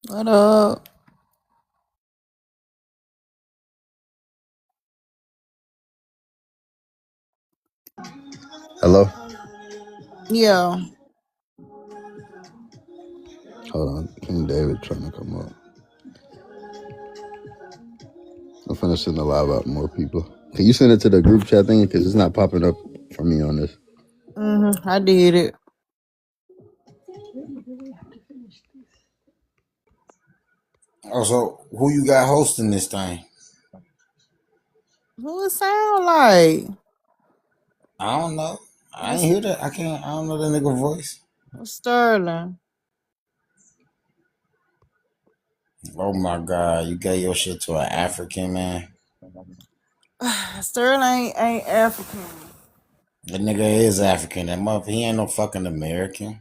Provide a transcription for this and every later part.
What up? Hello? Yeah. Hold on. King David trying to come up. I'm finna send a live out more people. Can you send it to the group chat thing? Because it's not popping up for me on this. I did it. Oh, so who you got hosting this thing? Who it sound like? I don't know. I ain't hear that. I don't know the nigga voice. Sterling. Oh my God, you gave your shit to an African man. Sterling ain't African. The nigga is African. That mother, he ain't no fucking American.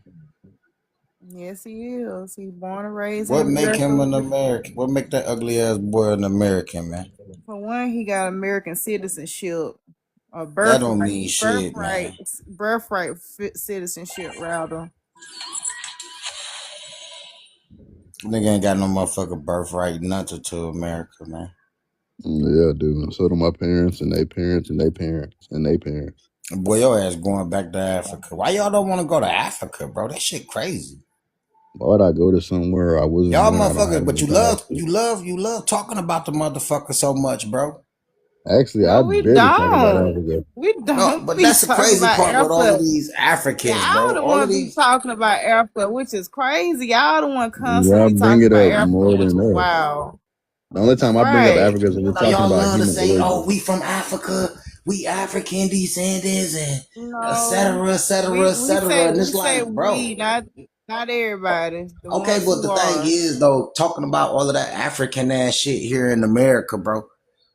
Yes, he is. He born and raised What in make him America. an American? What make that ugly ass boy an American, man? For one, he got American citizenship. Or That don't birthright. mean shit, man. Birthright citizenship, rather. Nigga ain't got no motherfucking birthright, nothing to America, man. Yeah, dude. So do my parents and they parents and they parents and they parents. Boy, your ass going back to Africa. Why y'all don't want to go to Africa, bro? That shit crazy. Why would I go to somewhere I wasn't Y'all born? I don't motherfuckers, have but any you ties love talking about the motherfucker so much, bro. Actually, I No, we barely talk about don't. Africa. We No, don't but be that's the talking crazy about part with all of Africa. these Africans, Y'all bro. the All of one be these. talking about Africa, which is crazy. Y'all the one Y'all constantly bring talking it about up Africa, more which than is us. wild. The only time I bring up Right. Africa is when we're No, talking y'all about love to human say, "Oh, origins. we from Africa, we African descendants, and et No. cetera, et cetera, et We cetera." say And it's we say like, bro, we, not everybody. The okay, ones but who the thing are. is, though, talking about all of that African ass shit here in America, bro.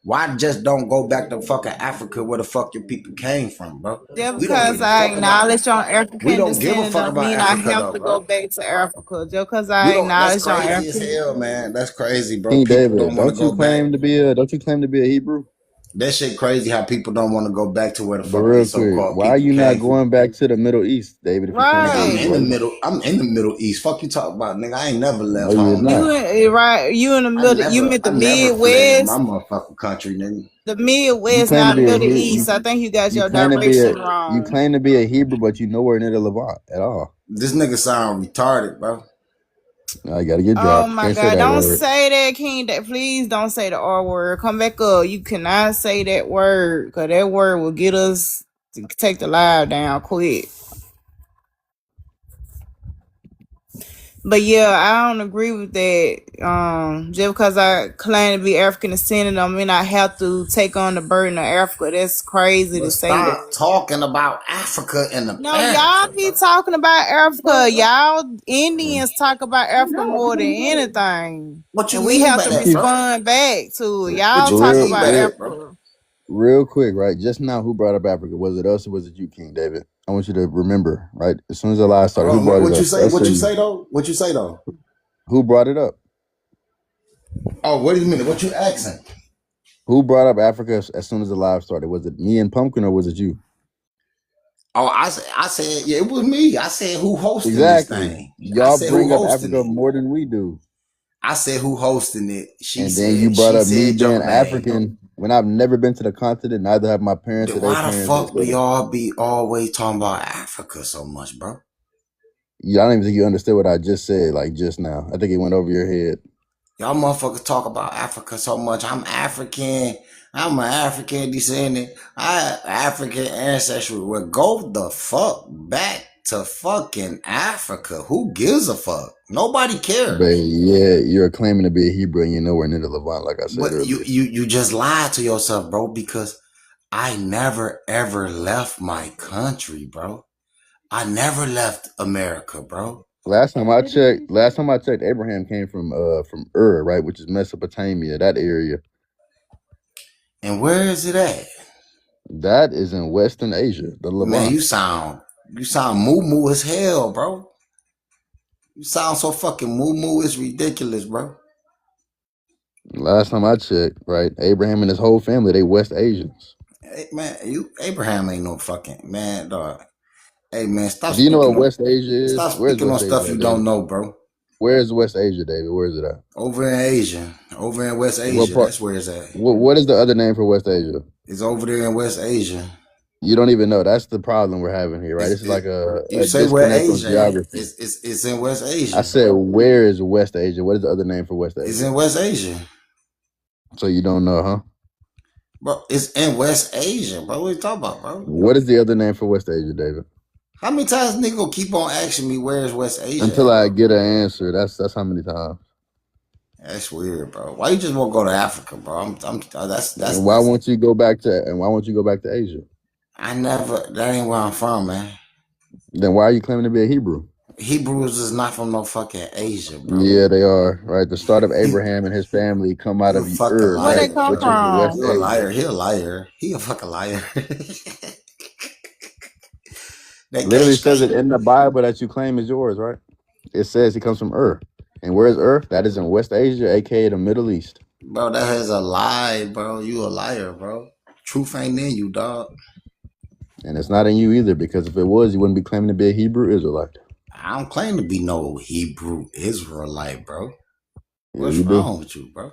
Why just don't go back to fucking Africa where the fuck your people came from, bro? Just We don't because give a I fuck about. acknowledge on We African don't give a descent fuck don't about mean I Africa have though, to go bro. back to Africa. Just because We I don't. That's acknowledge on crazy as African. hell, man. That's crazy, bro. King People David, don't want to go back. don't you claim to be a Hebrew? That shit crazy how people don't want to go back to where the But fuck they real so quick, called why are people you not came from. going back to the Middle East, David, if you claim to Nigga, be a I'm Right. in the Hebrew? middle. I'm in the Middle East. Fuck you talk about, nigga. I ain't never No, left you is home, not. nigga. You in the middle. You meant the I never fled in my Midwest. motherfucking country, nigga. The You Midwest, claim to not be a Middle He- East. I think you got you your claim to be direction you wrong. claim to be a Hebrew, but you nowhere near the Levant at all. This nigga sound retarded, bro. Now you gotta get Oh dropped. my Can't say God! that Don't word. say that, King. That please don't say the R word. Come back up. You cannot say that word, cause that word will get us to take the live down quick. But yeah, I don't agree with that. Just because I claim to be African descendant, I mean I have to take on the burden of Africa. That's crazy But to say stop that. talking about Africa in No, y'all America, keep bro. talking about Africa. Y'all Indians talk about Africa more than anything. What you And we mean have by to that, bro? respond back to it. What Y'all you talk mean about by that, bro? Africa. real quick, right? Just now, who brought up Africa? Was it us or was it you, King David? I want you to remember, right? As soon as the lie started, who brought it What you up? say? Us What or you you? say though? What you say though? Who brought it up? Oh, wait a minute. What you asking? Who brought up Africa as soon as the live started? Was it me and Pumpkin or was it you? Oh, I said, yeah, it was me. I said, who hosting this Exactly. thing? I Y'all said, who bring up hosting Africa it? more than we do. I said, who hosting it? And then you brought She up me said your being name. African when I've never been to the continent, neither have my parents or Then their why the parents. fuck do y'all be always talking about Africa so much, bro? Yeah, I don't even think you understood what I just said, like just now. I think it went over your head. Y'all motherfuckers talk about Africa so much. I'm African. I'm an African descendant. I have African ancestry. Well, go the fuck back to fucking Africa. Who gives a fuck? Nobody cares. But yeah, you're claiming to be a Hebrew and you're nowhere near the Levant, like I said But earlier. you just lied to yourself, bro, because I never ever left my country, bro. I never left America, bro. Last time I checked, Abraham came from Ur, right, which is Mesopotamia, that area. And where is it at? That is in Western Asia, the Levant. Man, you sound moo as hell, bro. You sound so fucking moo. It's ridiculous, bro. Last time I checked, right, Abraham and his whole family, they West Asians. Hey, man, Abraham ain't no fucking man, dog. Hey, man, Do you know what West Asia is? Stop Where's speaking on West stuff Asia you at, don't David? know, bro. Where is West Asia, David? Where is it at? Over in Asia. Over in West Asia. What part? That's where it's at. What is the other name for West Asia? It's over there in West Asia. You don't even know. That's the problem we're having here, right? This is like a say where disconnect on Asia geography. it's in West Asia. I said, where is West Asia? What is the other name for West Asia? It's in West Asia. So you don't know, huh? Bro, it's in West Asia, bro. What are you talking about, bro? What is the other name for West Asia, David? How many times nigga gonna keep on asking me where is West Asia? Until I get an answer. That's how many times. That's weird, bro. Why you just won't go to Africa, bro? That's. And why won't you go back to Asia? That ain't where I'm from, man. Then why are you claiming to be a Hebrew? Hebrews is not from no fucking Asia, bro. Yeah, they are. Right. The start of Abraham and his family come out of Ur. Where they come from? He a liar. He a liar. He a fucking liar. Literally says it in the Bible that you claim is yours, right? It says he comes from Ur. And where is Ur? That is in West Asia, aka the Middle East. Bro, that is a lie, bro. You a liar, bro. Truth ain't in you, dog. And it's not in you either, because if it was, you wouldn't be claiming to be a Hebrew Israelite. I don't claim to be no Hebrew Israelite, bro. What's wrong with you, bro?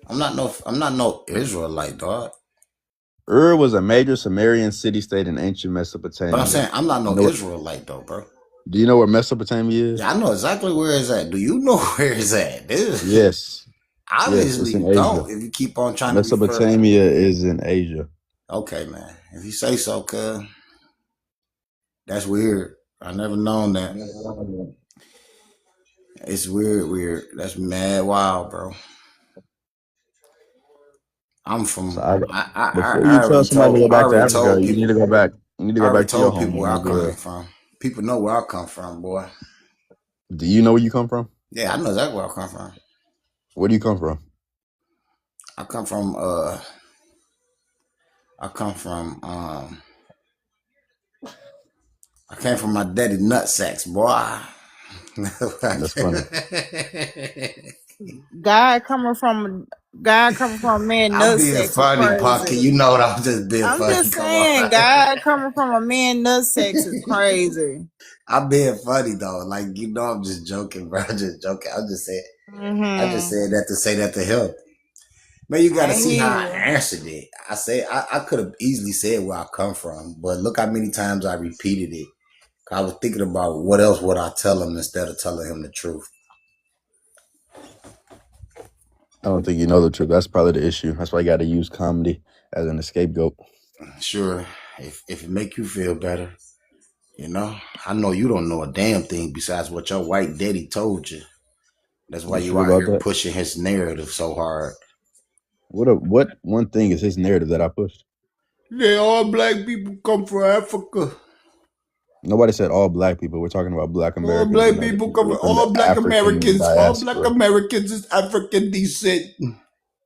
I'm not no Israelite, dog. Ur was a major Sumerian city-state in ancient Mesopotamia. But I'm saying I'm not no Israelite, though, bro. Do you know where Mesopotamia is? Yeah, I know exactly where it's at. Do you know where it's at? Yes. Obviously you don't. If you keep on trying Mesopotamia is in Asia. Okay, man. If you say so, cuz. That's weird. I never known that. It's weird. That's mad wild, bro. I'm from. Before you tell somebody to go back to Africa, you need to go back. You need to go back to your home. People where I come from. People know where I come from, boy. Do you know where you come from? Yeah, I know exactly where I come from. Where do you come from? I come from I came from my daddy nutsacks, boy. That's funny. God coming from a man nutsack. I'm being funny, Pucky. You know what? I'm just being funny. I'm just saying, God coming from a man nutsack is crazy. I'm being funny though. Like, you know, I'm just joking, bro. I'm just joking. I'm just saying. I just said that to say that to him. Man, you gotta see how I answered it. I could have easily said where I come from, but look how many times I repeated it. I was thinking about what else would I tell him instead of telling him the truth. I don't think you know the truth. That's probably the issue. That's why you got to use comedy as an scapegoat. Sure, if it make you feel better. You know, I know you don't know a damn thing besides what your white daddy told you. That's why You you sure out about here that? pushing his narrative so hard. What one thing is his narrative that I pushed? Yeah, all black people come from Africa. Nobody said all black people. We're talking about black All Americans black and other people people come from within the all black African Americans. All black diaspora. Americans is African descent.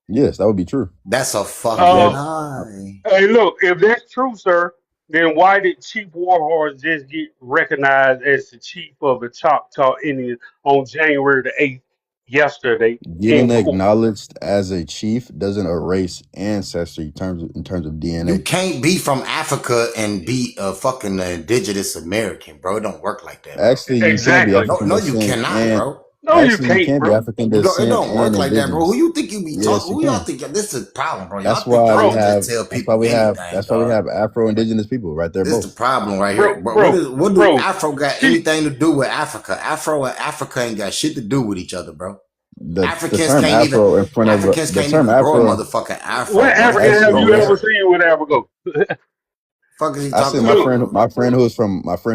Yes, that would be true. That's a fucking lie. Hey, look, if that's true, sir, then why did Chief Warhorse just get recognized as the chief of the Choctaw Indians on January the 8th yesterday Getting in court? acknowledged as a chief doesn't erase ancestry in terms of You DNA. can't be from Africa and be a fucking indigenous American, bro. It don't work like that, bro. Actually, you can be Exactly. African No, you descent cannot, and bro. No, you actually you can't, can be bro. African It descent don't work and like that, bro. Who indigenous. you think you be Yes, talking? you Who y'all can. think? This is the problem, bro. Y'all That's think why y'all we Bro, can have. just tell That's why people we have. anything, That's why we dog. have Afro-Indigenous people right there, This is the both. problem right here. But what do bro. Afro got Chief, anything to do with Africa? Afro and Africa ain't got shit to do with each other, bro. The Africans term can't even Afro in front of Africans the can't term even grow a Afro. motherfucking afro, what bro. They African can't have grow you Actually, ever that. seen with Africa? Fuck is he I see talking my about, Look, friend, bro? my friend who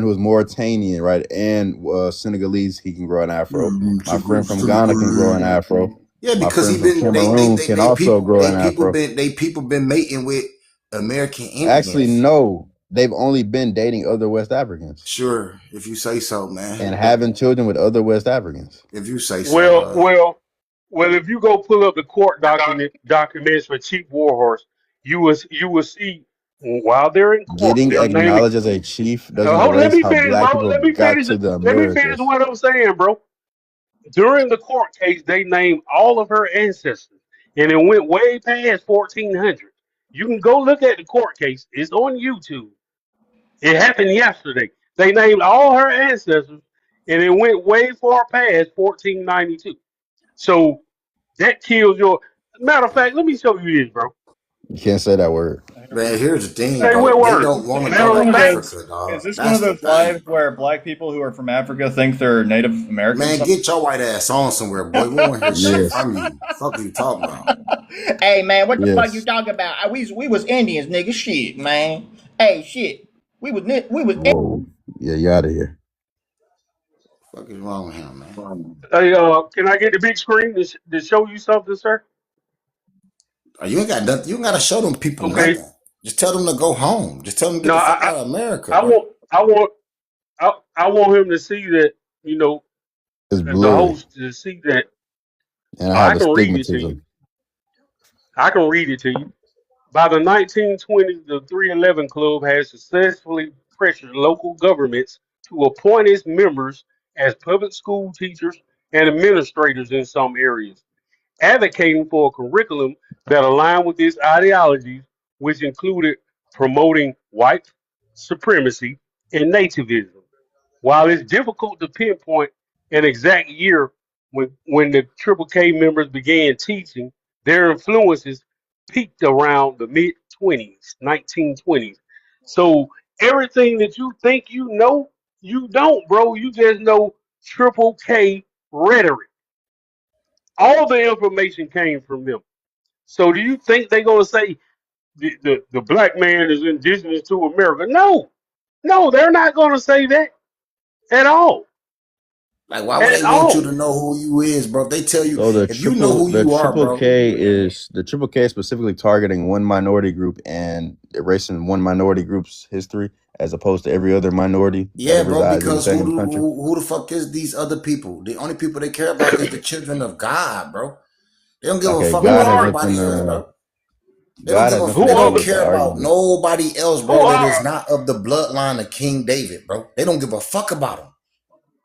was Mauritanian, right, and Senegalese, he can grow an Afro. My friend from Ghana can grow an Afro. Yeah, My because friend he from been Cameroon can also grow an Afro. they people been mating with American Actually, Indians. no, they've only been dating other West Africans Sure, if you say so, man. and having children with other West Africans. If you say so, well, if you go pull up the court documents for Chief Warhorse, you will see while they're in court, Getting they're naming. acknowledged as a chief doesn't Let erase me how finish, black bro. people Let me got finish. to the Let me finish Americas. what I'm saying, bro. During the court case, they named all of her ancestors, and it went way past 1400. You can go look at the court case. It's on YouTube. It happened yesterday. They named all her ancestors, and it went way far past 1492. So that kills your. Matter of fact, let me show you this, bro. You can't say that word. man, here's the thing, Say bro. what They word? don't want to Is go this to one of those? Africa, dog. Is this one That's of the those thing. lives where black people who are from Africa think they're Native Americans? Man, get your white ass on somewhere, boy. We want to hear shit Yes. from you. Fuck are you talking about? Hey man, what the fuck you Yes. talking about? We was Indians, nigga. Shit, man. Hey, shit. We was. Whoa. Yeah, you out of here. Fuck is wrong with him, man? Hey, can I get the big screen to show you something, sir? You ain't got nothing. You ain't got to show them people Okay. nothing. Just tell them to go home. Just tell them to get No, the fuck out of America, I bro. I want him to see that. It's The blurry, host to see that. and I I have can read it to you. astigmatism. I can read it to you. By the 1920s, the 311 Club has successfully pressured local governments to appoint its members as public school teachers and administrators in some areas, advocating for a curriculum that aligned with its ideologies, which included promoting white supremacy and nativism. While it's difficult to pinpoint an exact year when the Triple K members began teaching, their influences peaked around the mid 20s, 1920s. So everything that you think you know, you don't, bro. You just know Triple K rhetoric. All the information came from them. So do you think they're going to say the black man is indigenous to America? No, they're not going to say that at all. Like, why would At they want you all. to know who you is, bro? If they tell you, So if you know who the you are, triple bro. K is specifically targeting one minority group and erasing one minority group's history as opposed to every other minority Yeah, that bro, resides because in the country. who the fuck is these other people? The only people they care about is the children of God, bro. They don't give a Okay, fuck God about has nobody nothing. else, bro. They don't God give has a. nothing Who They to do don't are with the care about argument. nobody else, who bro. That is are not of the bloodline of King David, bro. They don't give a fuck about them.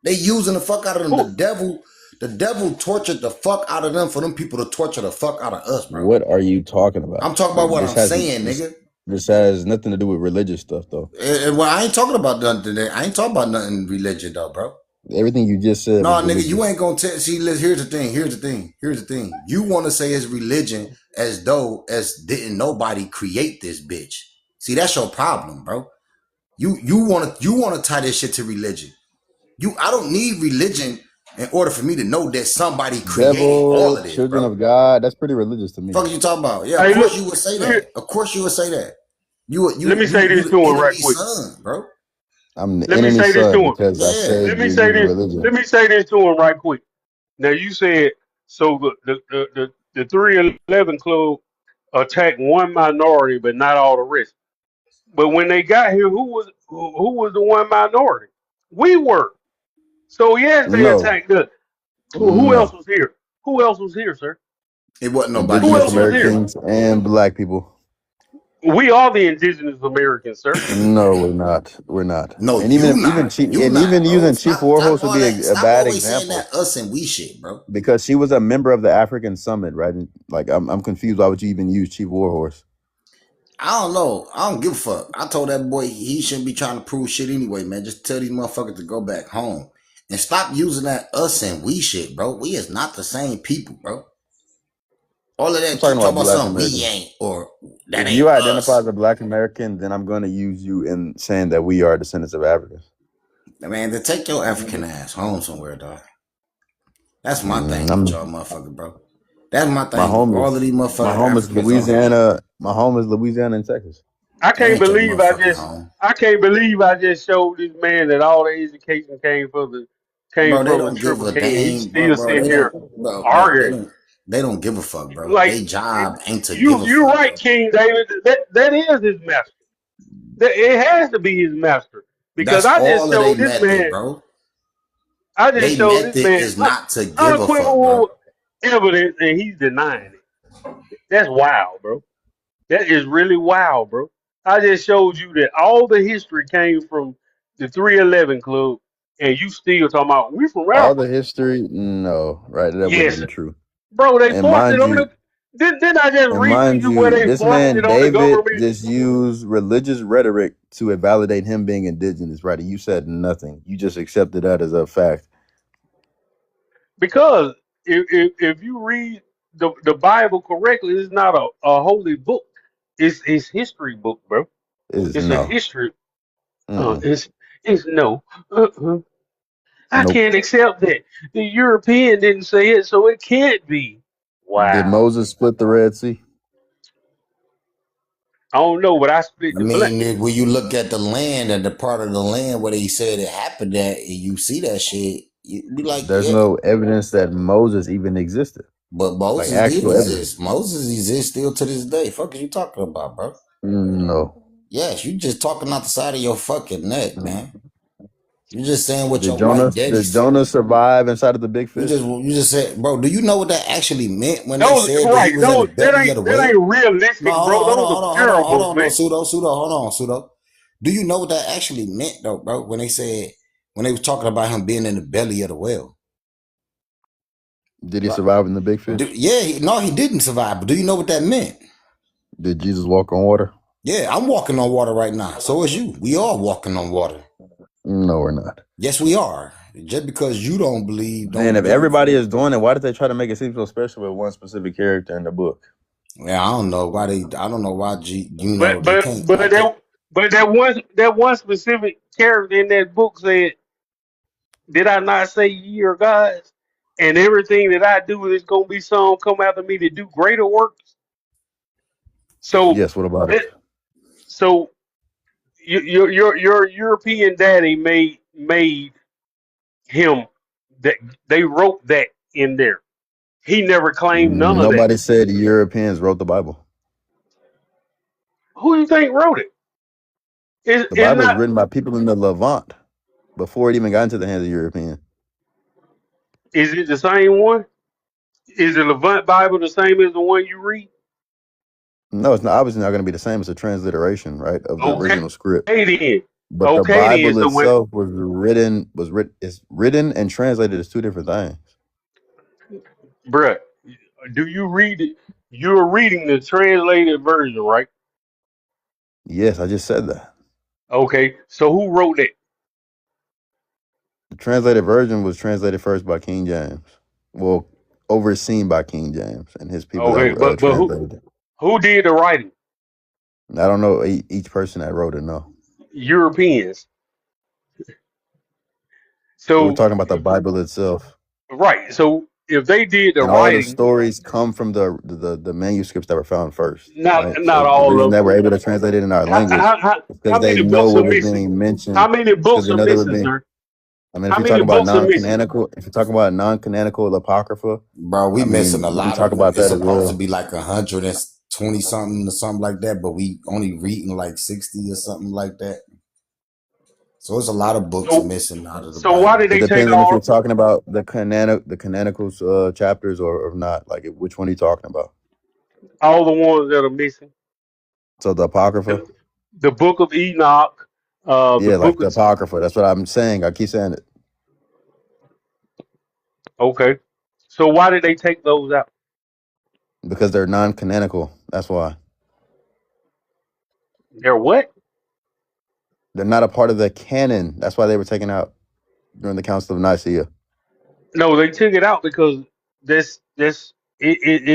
They using the fuck out of them. who? The devil tortured the fuck out of them for them people to torture the fuck out of us, bro. What are you talking about? I'm talking about what I'm saying, this, nigga. This has nothing to do with religious stuff, though. Well, I ain't talking about nothing today. I ain't talking about nothing religion, though, bro. Everything you just said No, was nigga, religious. you ain't gonna tell. See, here's the thing. You want to say it's religion as though didn't nobody create this bitch. See, that's your problem, bro. You want to tie this shit to religion. I don't need religion in order for me to know that somebody created all of this, Children bro. of God, that's pretty religious to me. Fuck you talking about? Yeah, Hey, of course look, you would say let me, that. Of course you would say that. You let me say this the to him right enemy's quick. son, bro. I'm the Let me enemy's say this to son him. because I Yeah. saved you using religion. Let me say this to him right quick. Now you said so the 311 Club attacked one minority, but not all the rest. But when they got here, who was the one minority? We were. So yes, they No, attacked us. Who else no. was here? Who else was here, sir? It wasn't nobody Who Indigenous else else was over here. here? Americans and black people. We are the indigenous Americans, sir. No, we're not. We're not. No, And even you if even not. Chief You and not, even bro. using Chief Warhorse would all be that. a Stop bad always saying example that us and we shit, bro. because she was a member of the African Summit, right? And, like I'm confused. Why would you even use Chief Warhorse? I don't know. I don't give a fuck. I told that boy he shouldn't be trying to prove shit anyway, man. Just tell these motherfuckers to go back home. And stop using that us and we shit, bro. We is not the same people, bro. All of I'm that talking keep talking about about Black something we Americans. ain't or that If you ain't identify as us. a Black American, then I'm going to use you in saying that we are descendants of Africans. Man, to take your African ass home somewhere, dog. That's my thing with y'all motherfuckers, bro. That's my My thing with home all of is these my motherfucking home is Africans on here. Louisiana. My home is Louisiana and Texas. I That can't ain't your believe motherfucking home. I can't believe I just showed this man that all the education came Bro, they from the don't give Triple a K, and he's dang, bro, still bro. sitting They here don't, bro. arguing. They don't give a fuck, bro. Like They job ain't to give a you're fuck, right, bro. King David. That is his master. It has to be his master because That's I just all of they showed this method, man. bro. I just They showed this method man is not to give a fuck, bro. unequivocal evidence, and he's denying it. That's wild, bro. That is really wild, bro. I just showed you that all the history came from the 311 Club, and you still talking about we from All the Africa. history, no, right? That wouldn't Yes, be true. bro. They And posted mind on you, the. Didn't I just read to you where they this posted man on the David government? just used religious rhetoric to invalidate him being indigenous, right? And you said nothing. You just accepted that as a fact. Because if you read the Bible correctly, it's not a holy book. It's history book, bro. Is It's a no. history. Mm-mm. It's no. Uh-uh. I Nope. can't accept that. The European didn't say it, so it can't be. Did Wow. Moses split the Red Sea? I don't know, but I split I the blood. mean, when you look at the land and the part of the land where they said it happened at, and you see that shit, you be like, There's yeah. no evidence that Moses even existed. But Like Moses did actual evidence. exist. Moses exists still to this day. Fuck is you talking about, bro? No. Yes, you just talking out the side of your fucking neck, man. You just saying what Did your white daddy Did said. Jonah survive inside of the big fish? You just said, bro. Do you know what that actually meant when they Those said that he right. was in the Those belly of the that whale? ain't realistic, No, bro. Those are hold parables, on, man. pseudo. Do you know what that actually meant, though, bro? When they was talking about him being in the belly of the whale? Did he survive in the big fish? He didn't survive. But do you know what that meant? Did Jesus walk on water? Yeah, I'm walking on water right now. So is you. We are walking on water. No, we're not. Yes, we are. Just because you don't believe, Man, if everybody is doing it, why did they try to make it seem so special with one specific character in the book? Yeah, I don't know why they But that one specific character in that book said, "Did I not say ye are gods? And everything that I do is gonna be some come after me to do greater works." So Yes, what about it? so your European daddy made him that they wrote that in there. He never claimed none of that. Nobody said Europeans wrote the Bible. Who do you think wrote it? The It's Bible is not. written by people in the Levant before it even got into the hands of Europeans. Is it the same one? Is the Levant Bible the same as the one you read? No, it's not obviously not going to be the same. It's a transliteration, right, of the Okay, original script. then. But the Okay, then. Bible So when, itself it's written and translated as two different things. bruh, do you read it? You're reading the translated version, right? Yes, I just said that. Okay, so who wrote it? The translated version was translated first by King James. Well, overseen by King James and his people Okay, that but translated it. who did the writing? I don't know each person that wrote it. No, Europeans. we're So talking about the Bible itself. right. So if they did the And all of the writing, stories come from the manuscripts that were found first, right? So not the all reason of that them. we're able to translate it in our How, language how, how, is because how they many know books are what was missing? being How mentioned. many Because books they are know they were missing, being. sir? I mean, if How you're many talking about books are missing? non-canonical, if you're talking about non-canonical apocrypha, Bro, we I missing mean, a we can lot talk of them. about It's that as supposed to well. be like 120 something or something like that, but we only reading like 60 or something like that. So it's a lot of books So, missing out of the so why Bible. did It they take depends on if you're all talking about the canonical chapters or not. Like, which one are you talking about? the ones that are missing? So the apocrypha, The, the book of Enoch, the yeah, like book the of apocrypha. That's what I'm saying. I keep saying it okay. So why did they take those out? because they're non-canonical. That's why They're what? they're not a part of the canon. That's why they were taken out during the Council of Nicaea. No, they took it out because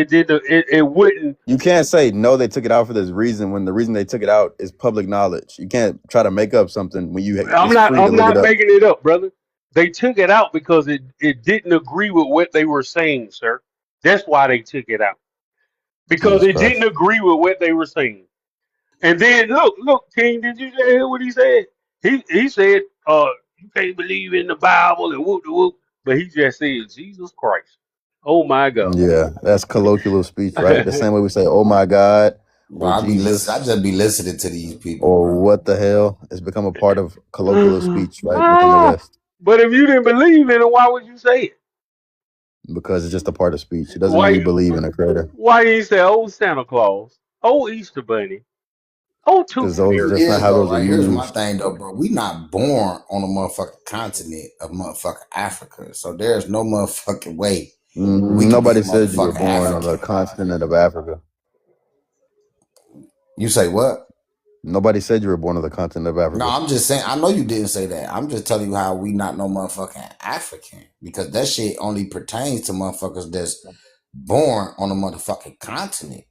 it did it wouldn't. You can't say no. They took it out for this reason when the reason they took it out is public knowledge. You can't try to make up something when it's free to I'm look it not up. making it up, brother. They took it out because it didn't agree with what they were saying, sir. That's why they took it out. Because Jesus it didn't Christ. agree with what they were saying. And then look, King, did you hear what he said? He said, you can't believe in the Bible and whoop de whoop, but he just said Jesus Christ. Oh my God. Yeah, that's colloquial speech, right? The same way we say, "Oh my God," Bro, or I "Jesus," just be listening to these people, or bro. "What the hell." It's become a part of colloquial speech, right, within the West, But if you didn't believe in it, why would you say it? because it's just a part of speech. It doesn't mean Why you believe in a creator, why you say, oh Santa Claus, oh Easter Bunny, oh because Tooth those Here Fairy? that's not is how though, those are right? Here's my used. thing though, bro. We not born on a motherfucking continent of motherfucking Africa. So there's no motherfucking way we could be a Nobody said you were motherfucking born on the African. continent of Africa. You say what? Nobody said you were born on the continent of No, Africa. I'm just saying, I know you didn't say that. I'm just telling you how we not no motherfucking African. Because that shit only pertains to motherfuckers that's born on a motherfucking continent.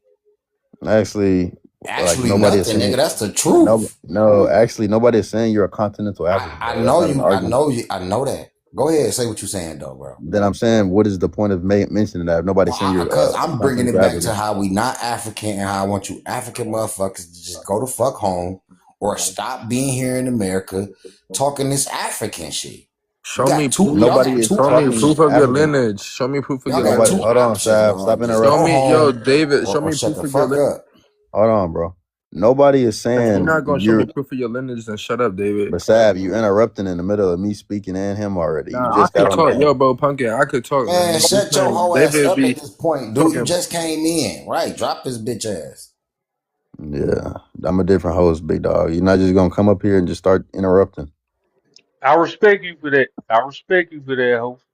Actually, like Actually nobody is nothing, nigga. saying That's the truth. no. Actually, nobody is saying you're a continental African, I bro. That's know not an you. I argument. know you. I know that. Go ahead, say what you're saying though, bro. Then I'm saying, what is the point of mentioning that if nobody's saying you're Because a I'm bringing continental it back to African? how we not African and how I want you African motherfuckers to just go the fuck home or stop being here in America talking this African shit. Show me proof. Y'all Nobody got is two Show me talking proof options. of your African. lineage. Show me proof of Y'all your got Nobody. two lineage. Hold on, options, Sav. bro. Stop Just go Show interrupting. me, yo, home David. Show or me shut proof the of your fuck lineage. up. Hold on, bro. Nobody is If you're saying not gonna show me you're. proof of your lineage, then shut up, David. But Sav, you interrupting in the middle of me speaking and him already. You Nah, I just got could on the talk, yo, phone. bro, Pumpkin. I could talk, man. Man, You shut your saying whole ass David up be at this point, dude. You talking? just came in. Right. Drop his bitch ass. Yeah, I'm a different host, big dog. You're not just gonna come up here and just start interrupting. I respect you for that. I respect you for that, host.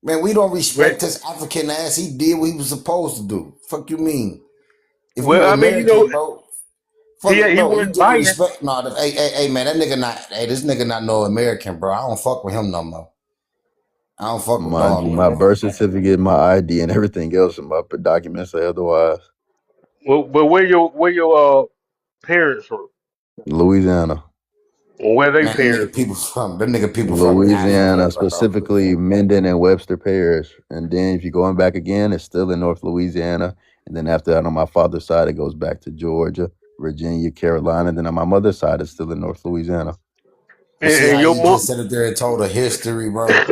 Man, we don't Well, respect his African ass. He did what he was supposed to do. Fuck you mean? If you well, I mean, American, bro, fuck it, he bro. You wasn't give me biased. respect. No, hey, man, that nigga not. Hey, this nigga not no American, bro. I don't fuck with him no more. I don't fuck with Mind dog, you, my bro. birth certificate, my ID, and everything else, and my documents say otherwise. Well, but where your parents from? Louisiana. Where they Man, parents from? them nigga people from Africa, Louisiana, bro. specifically Minden and Webster Parish. And then if you're going back again, it's still in North Louisiana. And then after that, on my father's side, it goes back to Georgia, Virginia, Carolina. Then on my mother's side, it's still in North Louisiana. You see And how your he mom, just sat up there and told a history, bro?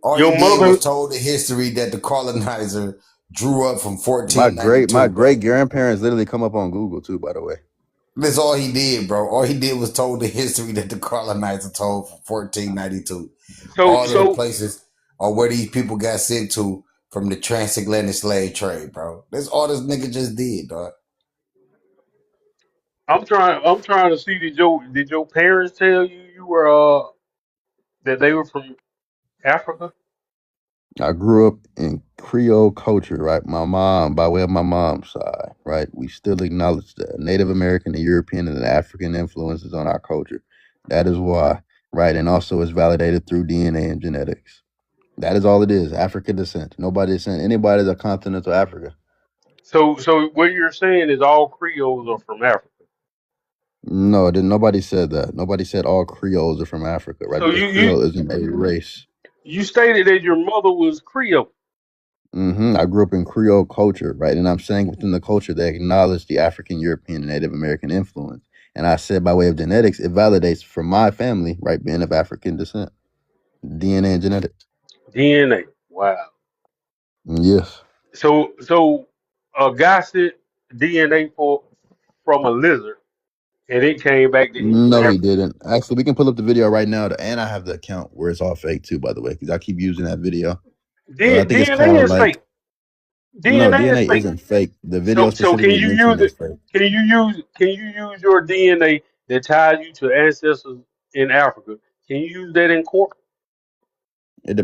All he your did mother. was told the history that the colonizer drew up from My 1492, bro. great grandparents literally come up on Google too, by the way. That's all he did, bro. All he did was told the history that the colonizer told from 1492. So All of the so places are where these people got sent to from the transatlantic slave trade, bro. That's all this nigga just did, dog. I'm trying to see, did your parents tell you were that they were from Africa? I grew up in Creole culture, right? My mom, by way of my mom's side, right? We still acknowledge that Native American and European and African influences on our culture. That is why, right? And also it's validated through DNA and genetics. That is all it is. African descent. Nobody is saying anybody's a continental Africa. So what you're saying is all Creoles are from Africa. No, nobody said that. Nobody said all Creoles are from Africa, right? So Because you Creole isn't a race. You stated that your mother was Creole. I grew up in Creole culture, right? And I'm saying within the culture they acknowledge the African, European, and Native American influence. And I said by way of genetics, it validates for my family, right, being of African descent, DNA and genetics. DNA. Wow. Yes. So a guy sent DNA from a lizard, and it came back that he was No, he African. didn't. Actually, we can pull up the video right now, and I have the account where it's all fake too, by the way, because I keep using that video. I think it's DNA called is like fake. no, DNA is DNA fake. isn't fake. The video So can specifically you mentioned use it's it? fake. Can you use your DNA that ties you to ancestors in Africa? Can you use that in court?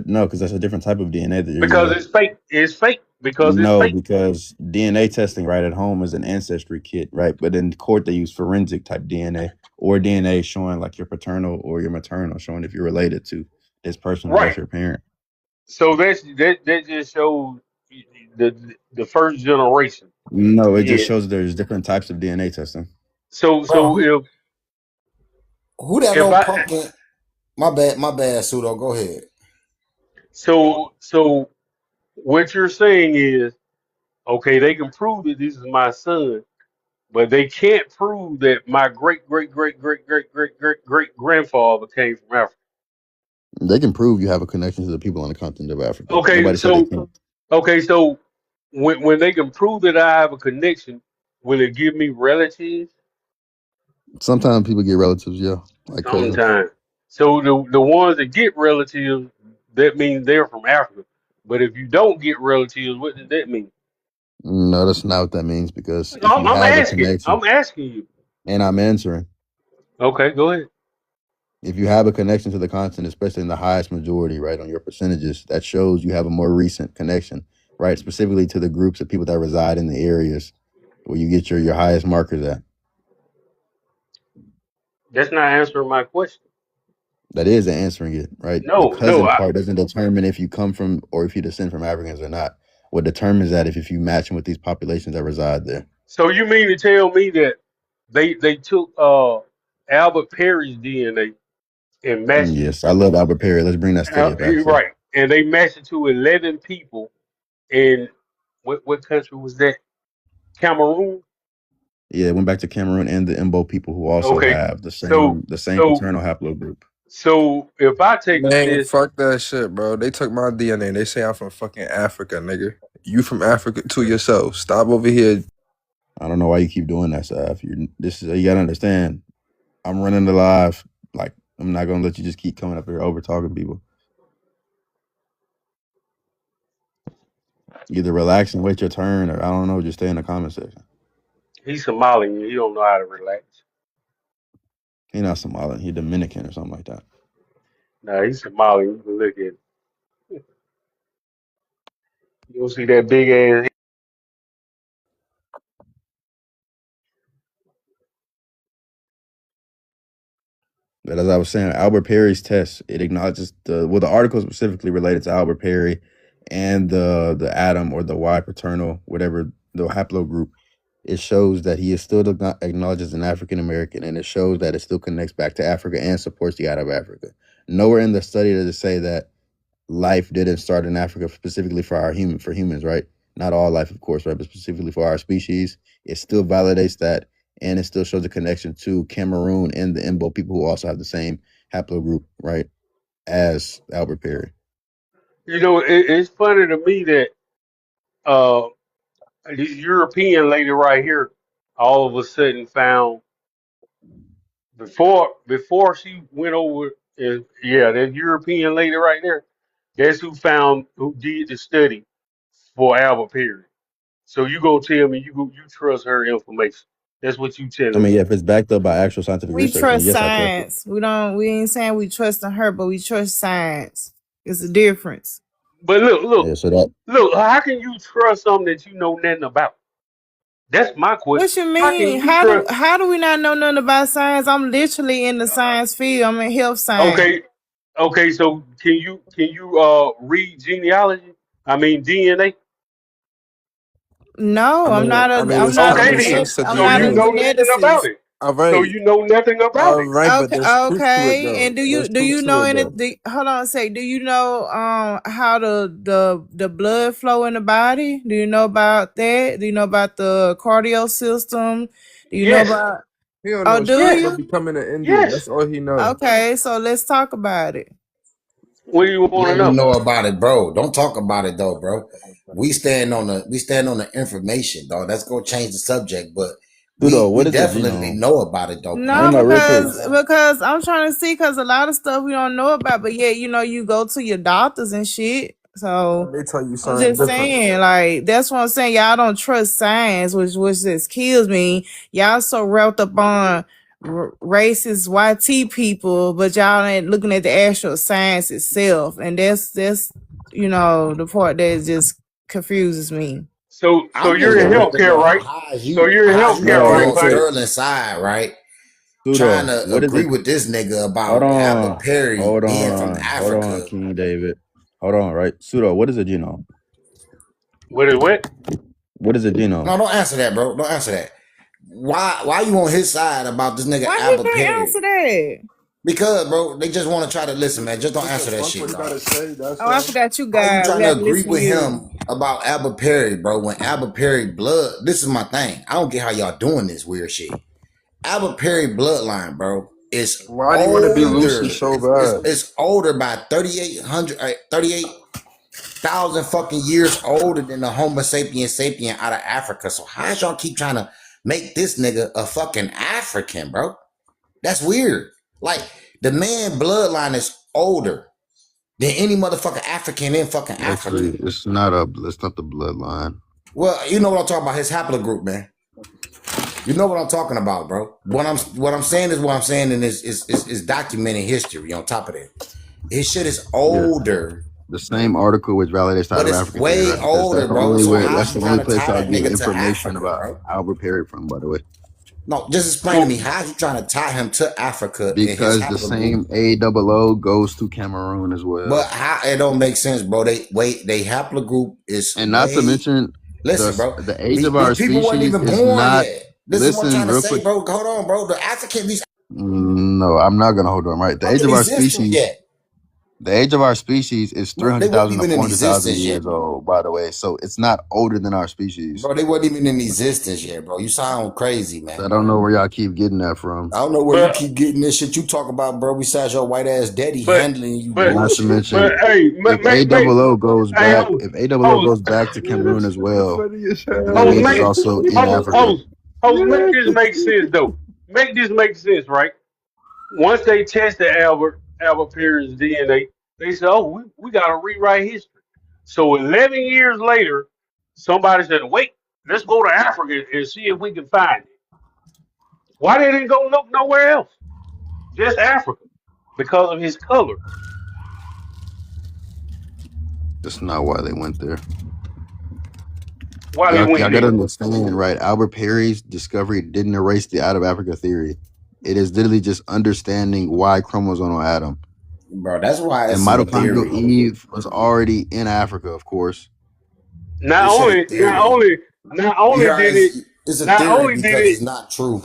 No, because that's a different type of DNA that you're Because using. it's fake. It's fake. Because it's No, fake. because DNA testing right at home is an ancestry kit, right? But in court they use forensic type DNA or DNA showing like your paternal or your maternal, showing if you're related to this person or that's Right. your parent. So that just shows the first generation. No, it just Yeah. shows there's different types of DNA testing. So Bro, who that if little I pumpkin? My bad, Pseudo. Go ahead. so what you're saying is, okay, they can prove that this is my son, but they can't prove that my great great great great great great great great grandfather came from Africa. They can prove you have a connection to the people on the continent of Africa. Okay, Nobody said they so can't. when they can prove that I have a connection, will it give me relatives? Sometimes people get relatives, yeah, like cousins. Sometimes. So the ones that get relatives, that means they're from Africa. But if you don't get relatives, what does that mean? No, that's not what that means because if you I'm have a asking. connection, I'm asking you. and I'm answering, Okay, go ahead. if you have a connection to the continent, especially in the highest majority, right, on your percentages, that shows you have a more recent connection, right, specifically to the groups of people that reside in the areas where you get your highest markers at. That's not answering my question. That is answering it, right? The No. cousin part doesn't determine if you come from or if you descend from Africans or not. What determines that if you match with these populations that reside there. So you mean to tell me that they took Albert Perry's DNA and matched it? Yes, I love Albert Perry. Let's bring that study up, actually. Right, and they matched it to 11 people in what country was that? Cameroon. Yeah, it went back to Cameroon and the Imbo people who also Okay, have the so same paternal haplogroup. so if I take Man, this, fuck that shit, bro. They took my DNA. They say I'm from fucking Africa, nigga. You from Africa to yourself. Stop over here. I don't know why you keep doing that, Saf. You gotta understand. I'm running the live. Like, I'm not gonna let you just keep coming up here over talking people. Either relax and wait your turn, or I don't know, just stay in the comment section. he's Somalian, he don't know how to relax. He's not Somalian. He's Dominican or something like that. Nah, he's Somalian. You can look at it. You don't see that big ass. But as I was saying, Albert Perry's test, it acknowledges the article specifically related to Albert Perry and the atom or the Y paternal, whatever the haplogroup. It shows that he is still acknowledged as an African American, and it shows that it still connects back to Africa and supports the out of Africa. Nowhere in the study does it say that life didn't start in Africa specifically for humans, right? Not all life, of course, right? But specifically for our species. It still validates that, and it still shows a connection to Cameroon and the Imbo people who also have the same haplogroup, right, as Albert Perry. You know, it's funny to me that this European lady right here, all of a sudden found before she went over, and yeah, that European lady right there. Guess who did the study for Albert Perry? So you gonna tell me you trust her information? That's what you I telling mean, me. yeah, if it's backed up by actual scientific We research, then trust yes, I trust it. science. We ain't saying we trusting her, but we trust science. It's a difference. But look, Yeah, so that how can you trust something that you know nothing about? That's my question. What you How can mean? you trust? How do we not know nothing about science? I'm literally in the science field. I'm in health science. Okay. So can you read genealogy? I mean DNA. No, I'm not a I mean, it's geneticist. common Okay then. sense to I'm So not you a DNA. know nothing about geneticist. it. All So right. you know nothing about All it. right, but Okay, there's proof to it okay. though. And do There's proof you to know it though. anything? Hold on a sec. Do you know how the blood flow in the body? Do you know about that? Do you know about the cardio system? Do you know Yes, about? He don't Oh, know do shit but yes, you? becoming an Indian. yes. That's all he know. Okay, so let's talk about it. What do you want Yeah, to we know? know about it, bro. Don't talk about it though, bro. We stand on the information, dog. That's gonna change the subject, but Pseudo, we what is a definitely genome? know about it though, No, plain. Time out real quick. because I'm trying to see because a lot of stuff we don't know about, but yeah, you go to your doctors and shit. So They tell you I'm something just different. saying, like that's what I'm saying. Y'all don't trust science, which just kills me. Y'all so wrapped up on racist YT people, but y'all ain't looking at the actual science itself, and that's the part that just confuses me. So I'm you're just in Pseudo, wondering healthcare, though, right? So you're in how's you healthcare, no, right, real on buddy? quick. Sterling side, right? Trying Pseudo, to what is agree it? with this nigga Hold about Abba on. Perry Hold being from on. Hold on, Africa. King David. Hold on, right? Pseudo, what is a genome? What it what? What is a No, genome? don't answer that, bro. Don't answer that. Why you on his side about this nigga Why he Abba can't Perry? answer that? Because, bro, they just want to try to listen, man. Just don't answer that Fuck shit, what he dog. gotta say. That's Oh, I all. forgot you How you guys. We trying to got to agree listen to with you. him about Abba Perry, bro? When Abba Perry blood, this is my thing. I don't get how y'all doing this weird shit. Abba Perry bloodline, bro, is Why do you want to be Lucy older. so bad? It's older by 38,000 fucking years older than the Homo sapien out of Africa. So how y'all keep trying to make this nigga a fucking African, bro? That's weird. Like the man bloodline is older than any motherfucking African in fucking Africa. Actually, it's not the bloodline. Well, you know what I'm talking about. His haplogroup, man. You know what I'm talking about, bro. What I'm saying is what I'm saying, and is documenting history. On top of that, his shit is Yeah. older, The same article which validates the but out of it's Africa theory, way right? Because older, that's the bro. only So way. That's how's the you only trying to place tie I'll that get nigga to information Africa, about bro? Albert Perry from. By the way, No, just explain to me how's you trying to tie him to Africa in his because the haplogroup. same AOO goes to Cameroon as well, But how it don't make sense, bro. They haplogroup is and not to way. mention Listen, bro. the age of our These people weren't species even is born not. yet. This is what I'm Listen, trying to real say, quick. bro. Hold on, bro. The African, these No, I'm not gonna hold on. Right, the age fucking of our existence species. yet. The age of our species is They wasn't 300,000 to even in 400,000 existence years yet, old. By the way, so it's not older than our species. bro. They wasn't even in existence yet, bro. You sound crazy, man. I don't know where y'all keep getting that from. I don't know where you But keep getting this shit you talk about, bro. Besides your white ass daddy but handling you but Not to bullshit. mention, hey, if make AOO goes hey back, if AOO host goes back to Yeah, Cameroon that's as fucking well, funny as then that host means hell. it's make also in host Africa. make this make sense though. Make this make sense, right? Once they tested Albert Perry's DNA, they said, "Oh, we got to rewrite history." So 11 years later, somebody said, "Wait, let's go to Africa and see if we can find it." Why they didn't go look nowhere else? Just Africa, because of his color. That's not why they went there. Why they Y'all went gotta there? understand, right? Albert Perry's discovery didn't erase the out of Africa theory. It is literally just understanding why chromosomal atom Bro, that's why and it's a mitochondrial theory. Eve was already in Africa, of course. Not This shit a only, not theory. only, not You only hear did it, it's a not theory only did because it it's not true.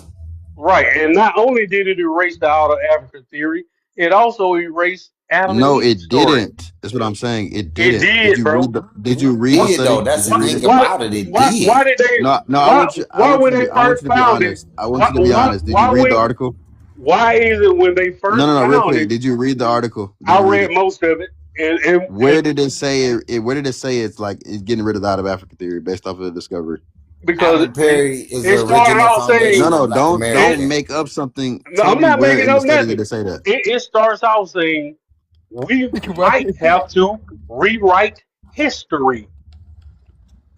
right, and not only did it erase the out of Africa theory, it also erased Adam and No, Eve's it story. didn't. That's what I'm saying. It It didn't. did, bro. Did you read the Did though. study? That's Did the you read thing it? about it. It Why did. did they? No, I Why want you. I why want you when to they be. I want first you to be found it? honest. I want you to be honest. Did you read the article? Why is it when they No, first no, no. Real found quick. it? Did you read the article? Did I you read read it? most of it, Where and did it say it? Where did it say it's like it's getting rid of the out of Africa theory based off of the discovery? because Albert Perry is it the started original out No, foundation saying of no. Black Don't it. America. make up something. No, Tell I'm me not where making in the up study did nothing. it say that? It starts out saying we Right. might have to rewrite history.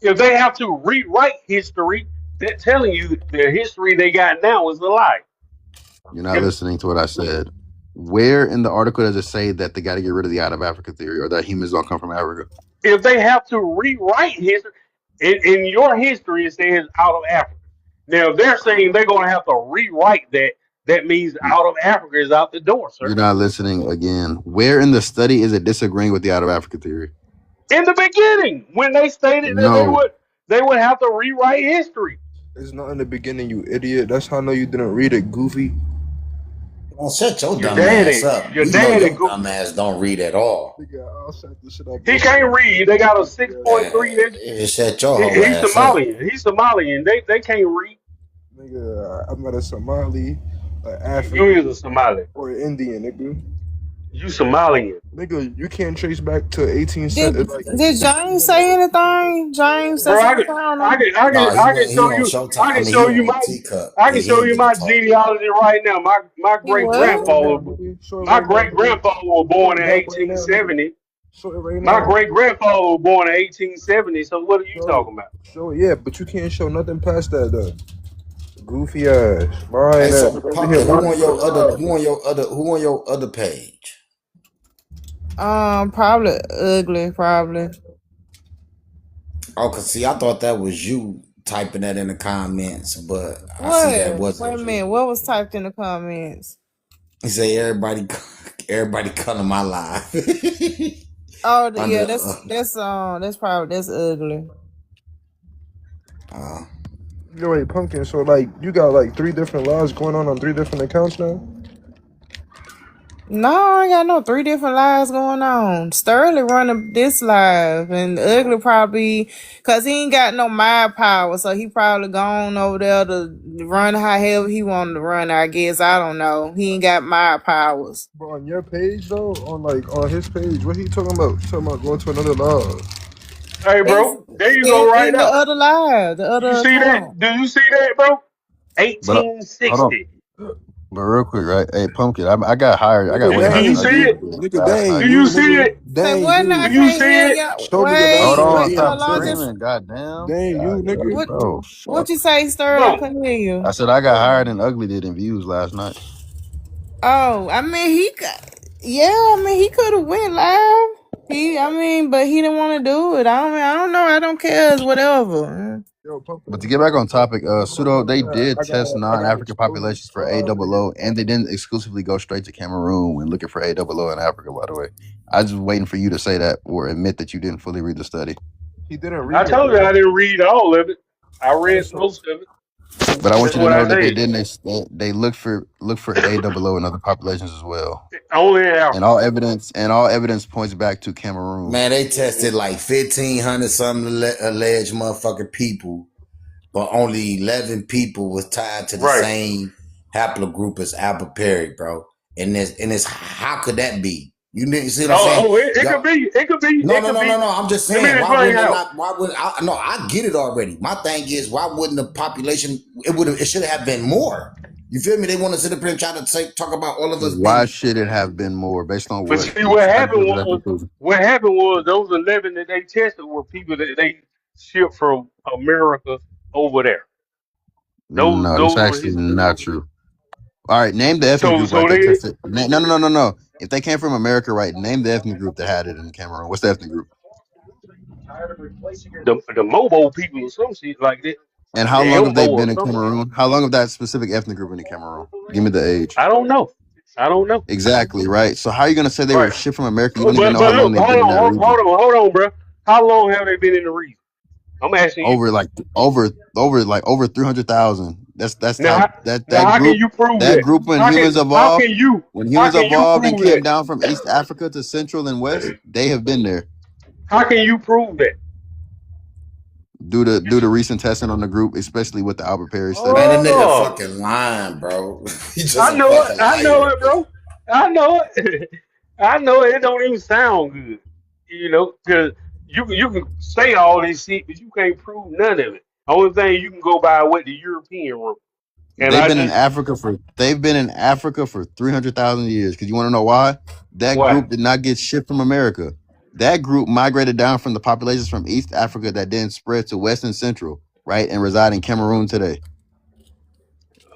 If they have to rewrite history, they're telling you the history they got now is a lie. You're not If listening to what I said. Where in the article does it say that they got to get rid of the out of Africa theory or that humans don't come from Africa? if they have to rewrite history, in your history it says out of Africa. Now if they're saying they're going to have to rewrite that. That means out of Africa is out the door, You're sir. not listening again. Where in the study is it disagreeing with the out of Africa theory? In the beginning, when they stated that No. they would have to rewrite history. It's not in the beginning, you idiot. That's how I know you didn't read it, goofy. Don't shut your Your dumb ass daddy, up. your We know daddy your goofy. dumb ass don't read at all. Nigga, I'll set this shit up. He can't read. They got a 6.3. Man, shut your whole He's ass up. Somalian. He's Somalian. They can't read. Nigga, I'm not a Somali, an You African, is a Somali. or an Indian, nigga. You Somalian. Nigga, you can't trace back to 18 Did like James say anything? James Bro, said I something on Nah, can he show on you. Showtime. I can He show you on my. Teacup. I can He show ain't you get my to talk. genealogy right now. My He great what? grandfather. Show it My right now, great nigga. grandfather was born in Show it up right now, nigga. 1870. Show it right My now. great grandfather was born in 1870. So what are you Show talking it. about? Show it, yeah, but you can't show nothing past that, though. Goofy ass. Mine Hey, ass. so Over Pumpkin, here, who mine on is your so other? loud. Who on your other page? Probably ugly, probably. Oh, cause see, I thought that was you typing that in the comments, but I see that What? wasn't Wait a you. minute. What was typed in the comments? He say everybody color my live. Oh, Under, yeah, that's ugly. Yo, wait, Pumpkin, so, like, you got, like, 3 different lives going on 3 different accounts now? No, I ain't got no 3 different lives going on. Sterling running this live, and ugly probably, cause he ain't got no mind power, so he probably gone over there to run however he wanted to run. I guess I don't know. He ain't got mind powers. But on your page, though, on his page, what he talking about? Talking about going to another live. Hey, bro, there you go right In the now. other live, the other You see that? account. Do you see that, bro? But hold on. 1860. But real quick, right? Hey, Pumpkin, I got hired. I got Nigga, way Do higher you than I see it? did Nigga, last dang, night. Do you see it? Say Dang, what now? I Do you can't see hear it? y'all. Show me your Hold live. on, Wait, stop hold on. Just screaming, goddamn. Dang, you, nigga. what? Bro, What you say, Sterling? I couldn't hear you. I said I got higher than Ugly did in views last night. Oh, I mean he could have went live. But he didn't want to do it. I don't know. I don't care. It's whatever. Yo, Pumpkin. But to get back on topic, Pseudo, they did I test got non-African exposed populations for live, AOO, and they didn't exclusively go straight to Cameroon when looking for AOO in Africa, by the way. I was just waiting for you to say that or admit that you didn't fully read the study. He didn't read I it. told you I didn't read all of it. I read most of it. But I want That's you to what know I that they said. didn't. They look for AOO in other populations as well. Only in Africa. And all evidence points back to Cameroon. Man, they tested like 1,500 something alleged motherfucking people, but only 11 people was tied to the Right. same haplogroup as Albert Perry, bro. And this, how could that be? You see what I'm saying? It could be. It could be. No. It could be. I'm just Let saying. me Why wouldn't explain it how. not? Why would I? No, I get it already. My thing is, why wouldn't the population? It should have been more. You feel me? They want to sit up here and try to talk about all of us. Why should it have been more based on But what? see, what happened was those 11 that they tested were people that they shipped from America over there. No, Those that's were actually not true. All right, name the ethnic group. so Right, they tested. No. If they came from America, right, name the ethnic group that had it in Cameroon. What's the ethnic group? the Mobo people or some shit like that. And how The long have they Elbo or been in something. Cameroon? How long have that specific ethnic group been in Cameroon? Give me the age. I don't know. Exactly, right? So how are you going to say they were shipped from America? You don't But even know how long look, they've been in that region. hold on, bro. How long have they been in the region? I'm asking you. Over 300,000. That's Now, that how group. can you prove that group when humans evolved. When humans evolved and came down from East Africa to Central and West, they have been there. How can you prove that? Due to recent testing on the group, especially with the Albert Perry study. Man, that nigga fucking lying, bro. I know it, bro. I know it. I know it. It don't even sound good, you know, because you can say all this shit, but you can't prove none of it. Only thing you can go by what the European wrote. And They've been in Africa for 300,000 years. Because you want to know why? That group did not get shipped from America. That group migrated down from the populations from East Africa that then spread to West and Central, right, and reside in Cameroon today.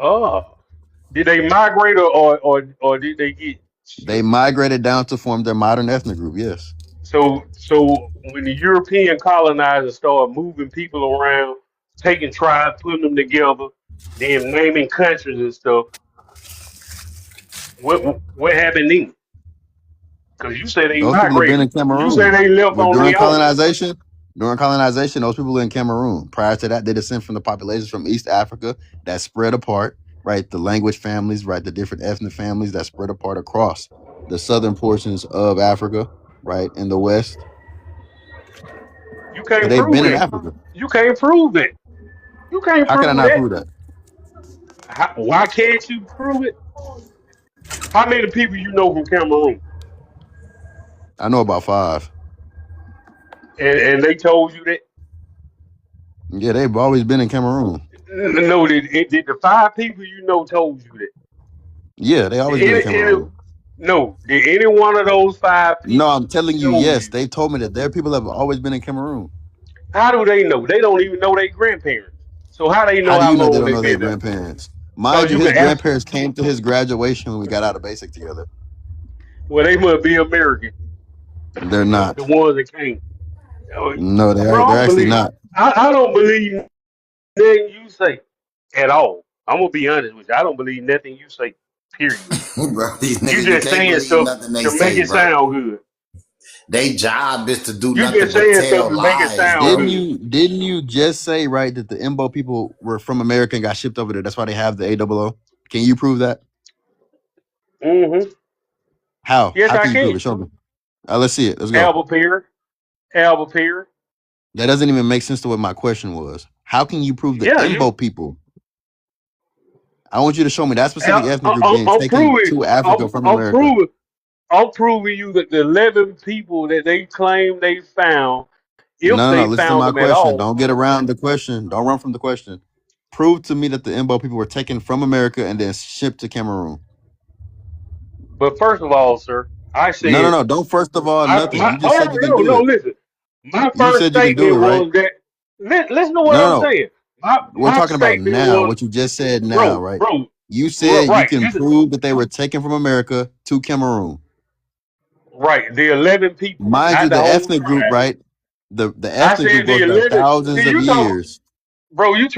Oh, did they migrate or did they get? They migrated down to form their modern ethnic group. Yes. So when the European colonizers started moving people around, taking tribes, putting them together, then naming countries and stuff, what happened then? Because you say they Those people have been migrated. in Cameroon. You say they left on during their own. colonization. During colonization, those people were in Cameroon. Prior to that, they descend from the populations from East Africa that spread apart, right? The language families, right? The different ethnic families that spread apart across the southern portions of Africa, right? In the West. You But can't they've prove been in it. Africa. You can't prove it. You can't How can I prove not that. prove that? Why can't you prove it? How many people you know from Cameroon? I know about 5. And they told you that? Yeah, they've always been in Cameroon. No, did the 5 people you know told you that? Yeah, they always Did been in any, Cameroon. no, did any one of those 5 people No, I'm telling you, show yes. you? They told me that their people have always been in Cameroon. How do they know? They don't even know their grandparents. So how they How know do how you know they long don't they know their been there? grandparents? Mind Because you, you his can ask. grandparents came to his graduation when we got out of basic together. Well, they must be American. They're The not. ones that came. No, Bro, I they're don't actually believe. not. I don't believe nothing you say at all. I'm gonna be honest with you. I don't believe nothing you say. Period. Bro, these You niggas, you just can't saying believe stuff nothing they to make say, it bro. sound good. Their job is to do You nothing just but saying stuff tell to make it lies, sound bro. good. Didn't you just say right that the Imbo people were from America and got shipped over there? That's why they have the AOO. Can you prove that? Mm-hmm. How? Yes, How I can you prove can. it? Show me. Let's see it. Let's go. Albert Perry. Albert Perry. That doesn't even make sense to what my question was. How can you prove the Yeah, Imbo people? I want you to show me that specific ethnic group being I'm taken proving. to Africa from I'm America. proving. I'm proving you that the 11 people that they claim they found, if No. they Listen to found my them at question. all. Don't get around the question. Don't run from the question. Prove to me that the Imbo people were taken from America and then shipped to Cameroon. But first of all, sir, I said No. Don't first of all nothing. You just hold said on, you can do no, it. listen. My You first said you can do statement it, right? was that listen to what No, no, I'm no. saying. We're My talking about statement now. was, What you just said now, bro, right? bro, You said you right. can prove that they were taken from America to Cameroon. Right, the 11 people, Mind you, not the the whole ethnic group, tribe. right? The I ethnic group said the goes back 11. thousands See, of you talk, years. bro. You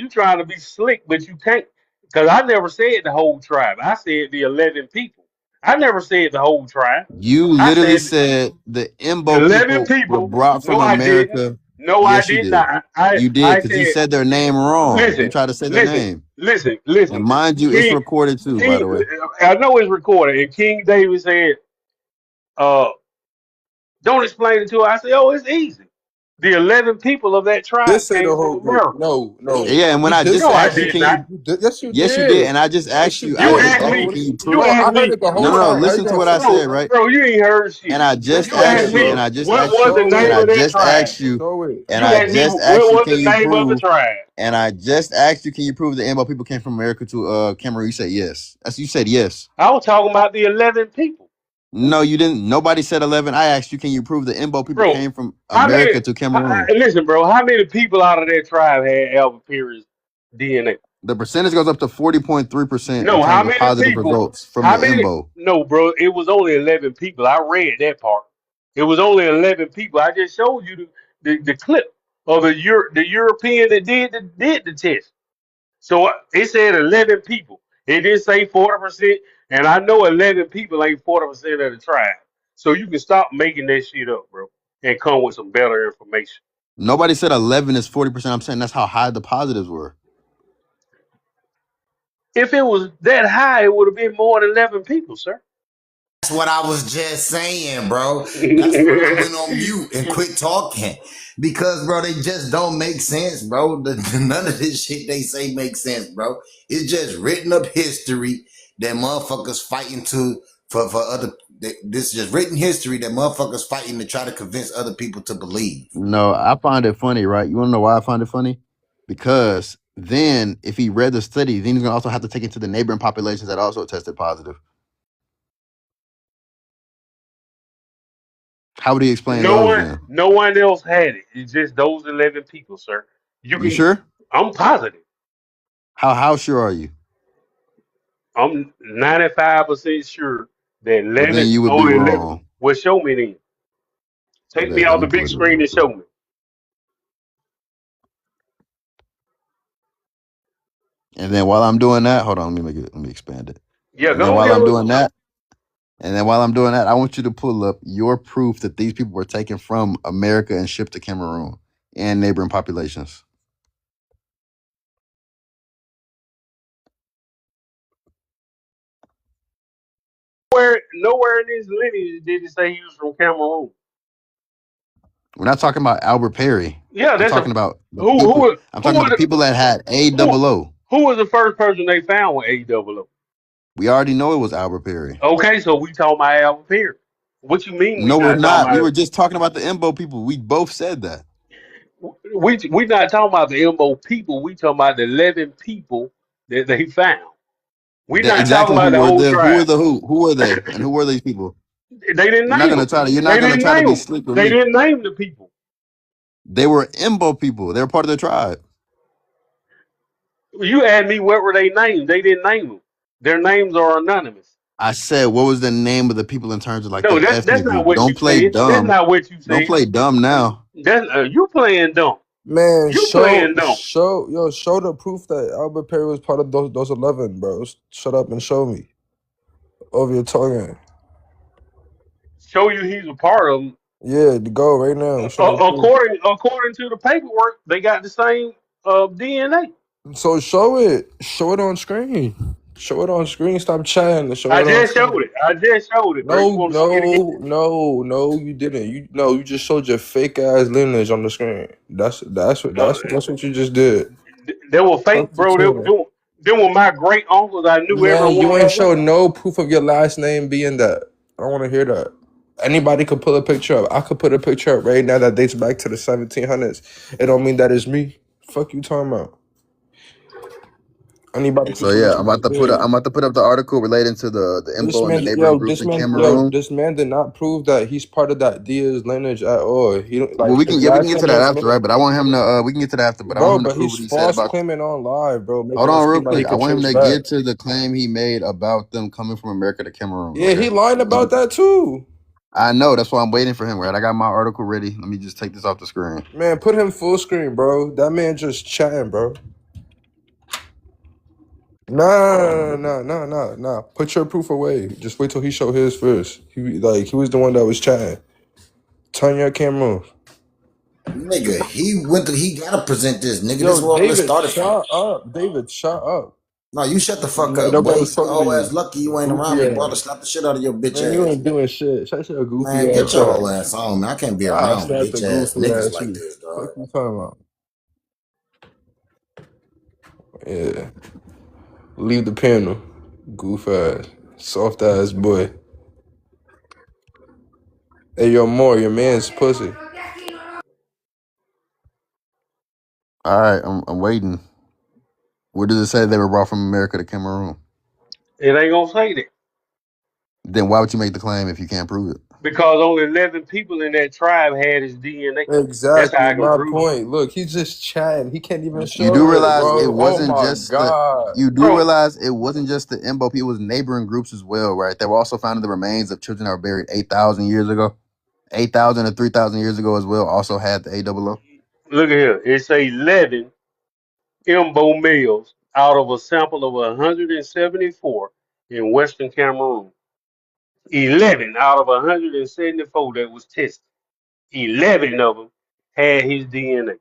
trying to be slick, but you can't, because I never said the whole tribe. I said the 11 people. I never said the whole tribe. You I literally said said the the Imbo 11 people were people. brought No, from I didn't. America. No, I Yes, you did did. not. You did I because you said, said their name wrong. You listen, tried to say their listen, name. listen, And listen. mind you, it's King, recorded too, by the way. I know it's recorded. And King David said, uh, don't explain it to her. I said, oh, it's easy. The 11 people of that Just tribe say the came from whole group. America. No. Yeah, and when You I did just No, I say asked you, it. did can not. you? Yes, you Yes, you did. did. And I just Yes, asked you you, I You did, just asked asked me, you, bro. can you you prove? Bro, I asked heard me, it the whole No. time. How you Listen to gonna what I say said, it? right? bro, you ain't heard shit. And I just Yes, You you asked asked did, you, me, and bro. I just what asked was you, the and name I of that just tribe? asked you, Show it. and You I asked me, just what asked you, was can the you name of the prove? tribe? And I just asked you, can you prove the Ambo people came from America to Cameroon? You said yes. That's you said yes. I was talking about the 11 people. No, you didn't. Nobody said 11. I asked you, can you prove the Imbo people Bro, came from how many, America to Cameroon? listen, bro, how many people out of that tribe had Albert Perry's DNA? The percentage goes up to 40.3% in No, terms how of many positive people? results from How the many? Imbo. No, bro, it was only 11 people. I read that part. It was only 11 people. I just showed you the clip of the European that did the test. So it said 11 people. It didn't say 40%, and I know 11 people ain't 40% of the tribe. So you can stop making that shit up, bro, and come with some better information. Nobody said 11 is 40%. I'm saying that's how high the positives were. If it was that high, it would have been more than 11 people, sir. That's what I was just saying, bro. That's why I went on mute and quit talking. Because, bro, they just don't make sense, bro. None of this shit they say makes sense, bro. It's just written up history that motherfuckers fighting for other. This is just written history that motherfuckers fighting to try to convince other people to believe. No, I find it funny, right? You want to know why I find it funny? Because then if he read the study, then he's going to also have to take it to the neighboring populations that also tested positive. How would he explain those then? No one else had it. It's just those 11 people, sir. You sure? I'm positive. How sure are you? I'm 95% sure that Well, then 11, you would be only 11. wrong. Well, show me then. Take me Let off me the pull big it up screen real and quick. show me. And then while I'm doing that, hold on, let me expand it. Yeah, And then go while ahead. I'm doing that, And then while I'm doing that, I want you to pull up your proof that these people were taken from America and shipped to Cameroon and neighboring populations. Nowhere in his lineage did it say he was from Cameroon. We're not talking about Albert Perry. Yeah, I'm talking about the who people. was I'm talking about the people that had AOO. Who was the first person they found with AOO? We already know it was Albert Perry. Okay, so we talking about Albert Perry. What you mean? No, we're not. We were just talking about the Imbo people. We both said that. We not talking about the Imbo people. We talking about the 11 people that they found. We're not Exactly talking about the whole tribe. Who were they? And who were these people? They didn't You're name not them. You're not gonna try to be slick with me. They didn't name the people. They were Imbo people. They were part of the tribe. You asked me what were they named. They didn't name them. Their names are anonymous. I said, what was the name of the people in terms of like no, their that's ethnic not group? what Don't you play said. dumb. That's not what you said. Don't play dumb now. That's you playing dumb. Man, you playing dumb. Show the proof that Albert Perry was part of those 11, bro. Shut up and show me. Over your tongue. Show you he's a part of them. Yeah, go right now. According to the paperwork, they got the same DNA. So show it. Show it on screen. Show it on screen. Stop chatting. I just showed it. No, you didn't. You just showed your fake ass lineage on the screen. That's what you just did. They were fake, bro. They were my great uncles. I knew everyone. You ain't showed no proof of your last name being that. I don't want to hear that. Anybody could pull a picture up. I could put a picture up right now that dates back to the 1700s. It don't mean that it's me. Fuck you talking about? Anybody? So yeah, I'm about to put up the article relating to the Imbo and the neighboring groups in Cameroon. This man did not prove that he's part of that Diaz lineage at all. He don't, like, well, we can get to that after, right? But I want him to. We can get to that after. But I want him to prove what he said about. Claiming on live, bro. Hold on, real quick. I want him to get to the claim he made about them coming from America to Cameroon. Yeah, he lied about that too. I know. That's why I'm waiting for him. Right, I got my article ready. Let me just take this off the screen. Man, put him full screen, bro. That man just chatting, bro. Nah. Put your proof away. Just wait till he show his first. He was the one that was chatting. Turn your camera off. Nigga, he gotta present this, nigga. This is where David, started shut up. David, shut up. No, you shut the fuck up, boy. Your ass lucky you ain't around me, brother. Slap the shit out of your bitch ass. You ain't doing shit. Shut your goofy ass. Man, get your whole ass on, man. I can't be around bitch ass niggas like this, dog. What you talking about? Yeah. Leave the panel. Goof ass. Soft ass boy. Hey, yo, Moore, your man's pussy. All right, I'm waiting. Where does it say they were brought from America to Cameroon? It ain't gonna say that. Then why would you make the claim if you can't prove it? Because only 11 people in that tribe had his DNA. Exactly. That's my point. Look, he's just chatting. He can't even show. You do realize it wasn't just realize it wasn't just the Imbo people. It was neighboring groups as well, right? They were also finding the remains of children that were buried 8,000 years ago. 8,000 or 3,000 years ago as well. Also had the AOO. Look at here. It's 11 Imbo males out of a sample of 174 in Western Cameroon. 11 out of 174 that was tested. 11 of them had his DNA.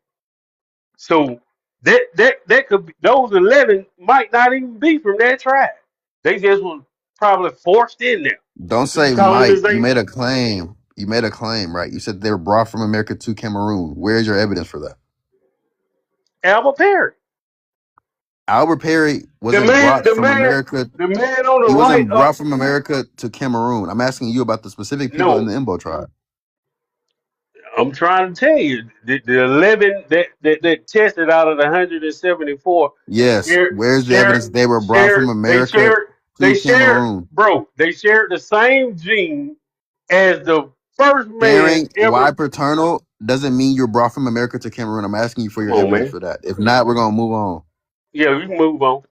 So that could be, those 11 might not even be from that tribe. They just was probably forced in there. Don't say might. You made a claim. You made a claim, right? You said they were brought from America to Cameroon. Where's your evidence for that? Albert Perry. Albert Perry wasn't brought from America. The man on the he right. wasn't brought from America to Cameroon. I'm asking you about the specific people in the Imbo tribe. I'm trying to tell you, the 11 that tested out of the 174. Yes. Where's the evidence they were brought from America to Cameroon? Bro, they shared the same gene as the first man ever. Why paternal doesn't mean you're brought from America to Cameroon. I'm asking you for your evidence for that. If not, we're going to move on. Yeah, we can move on.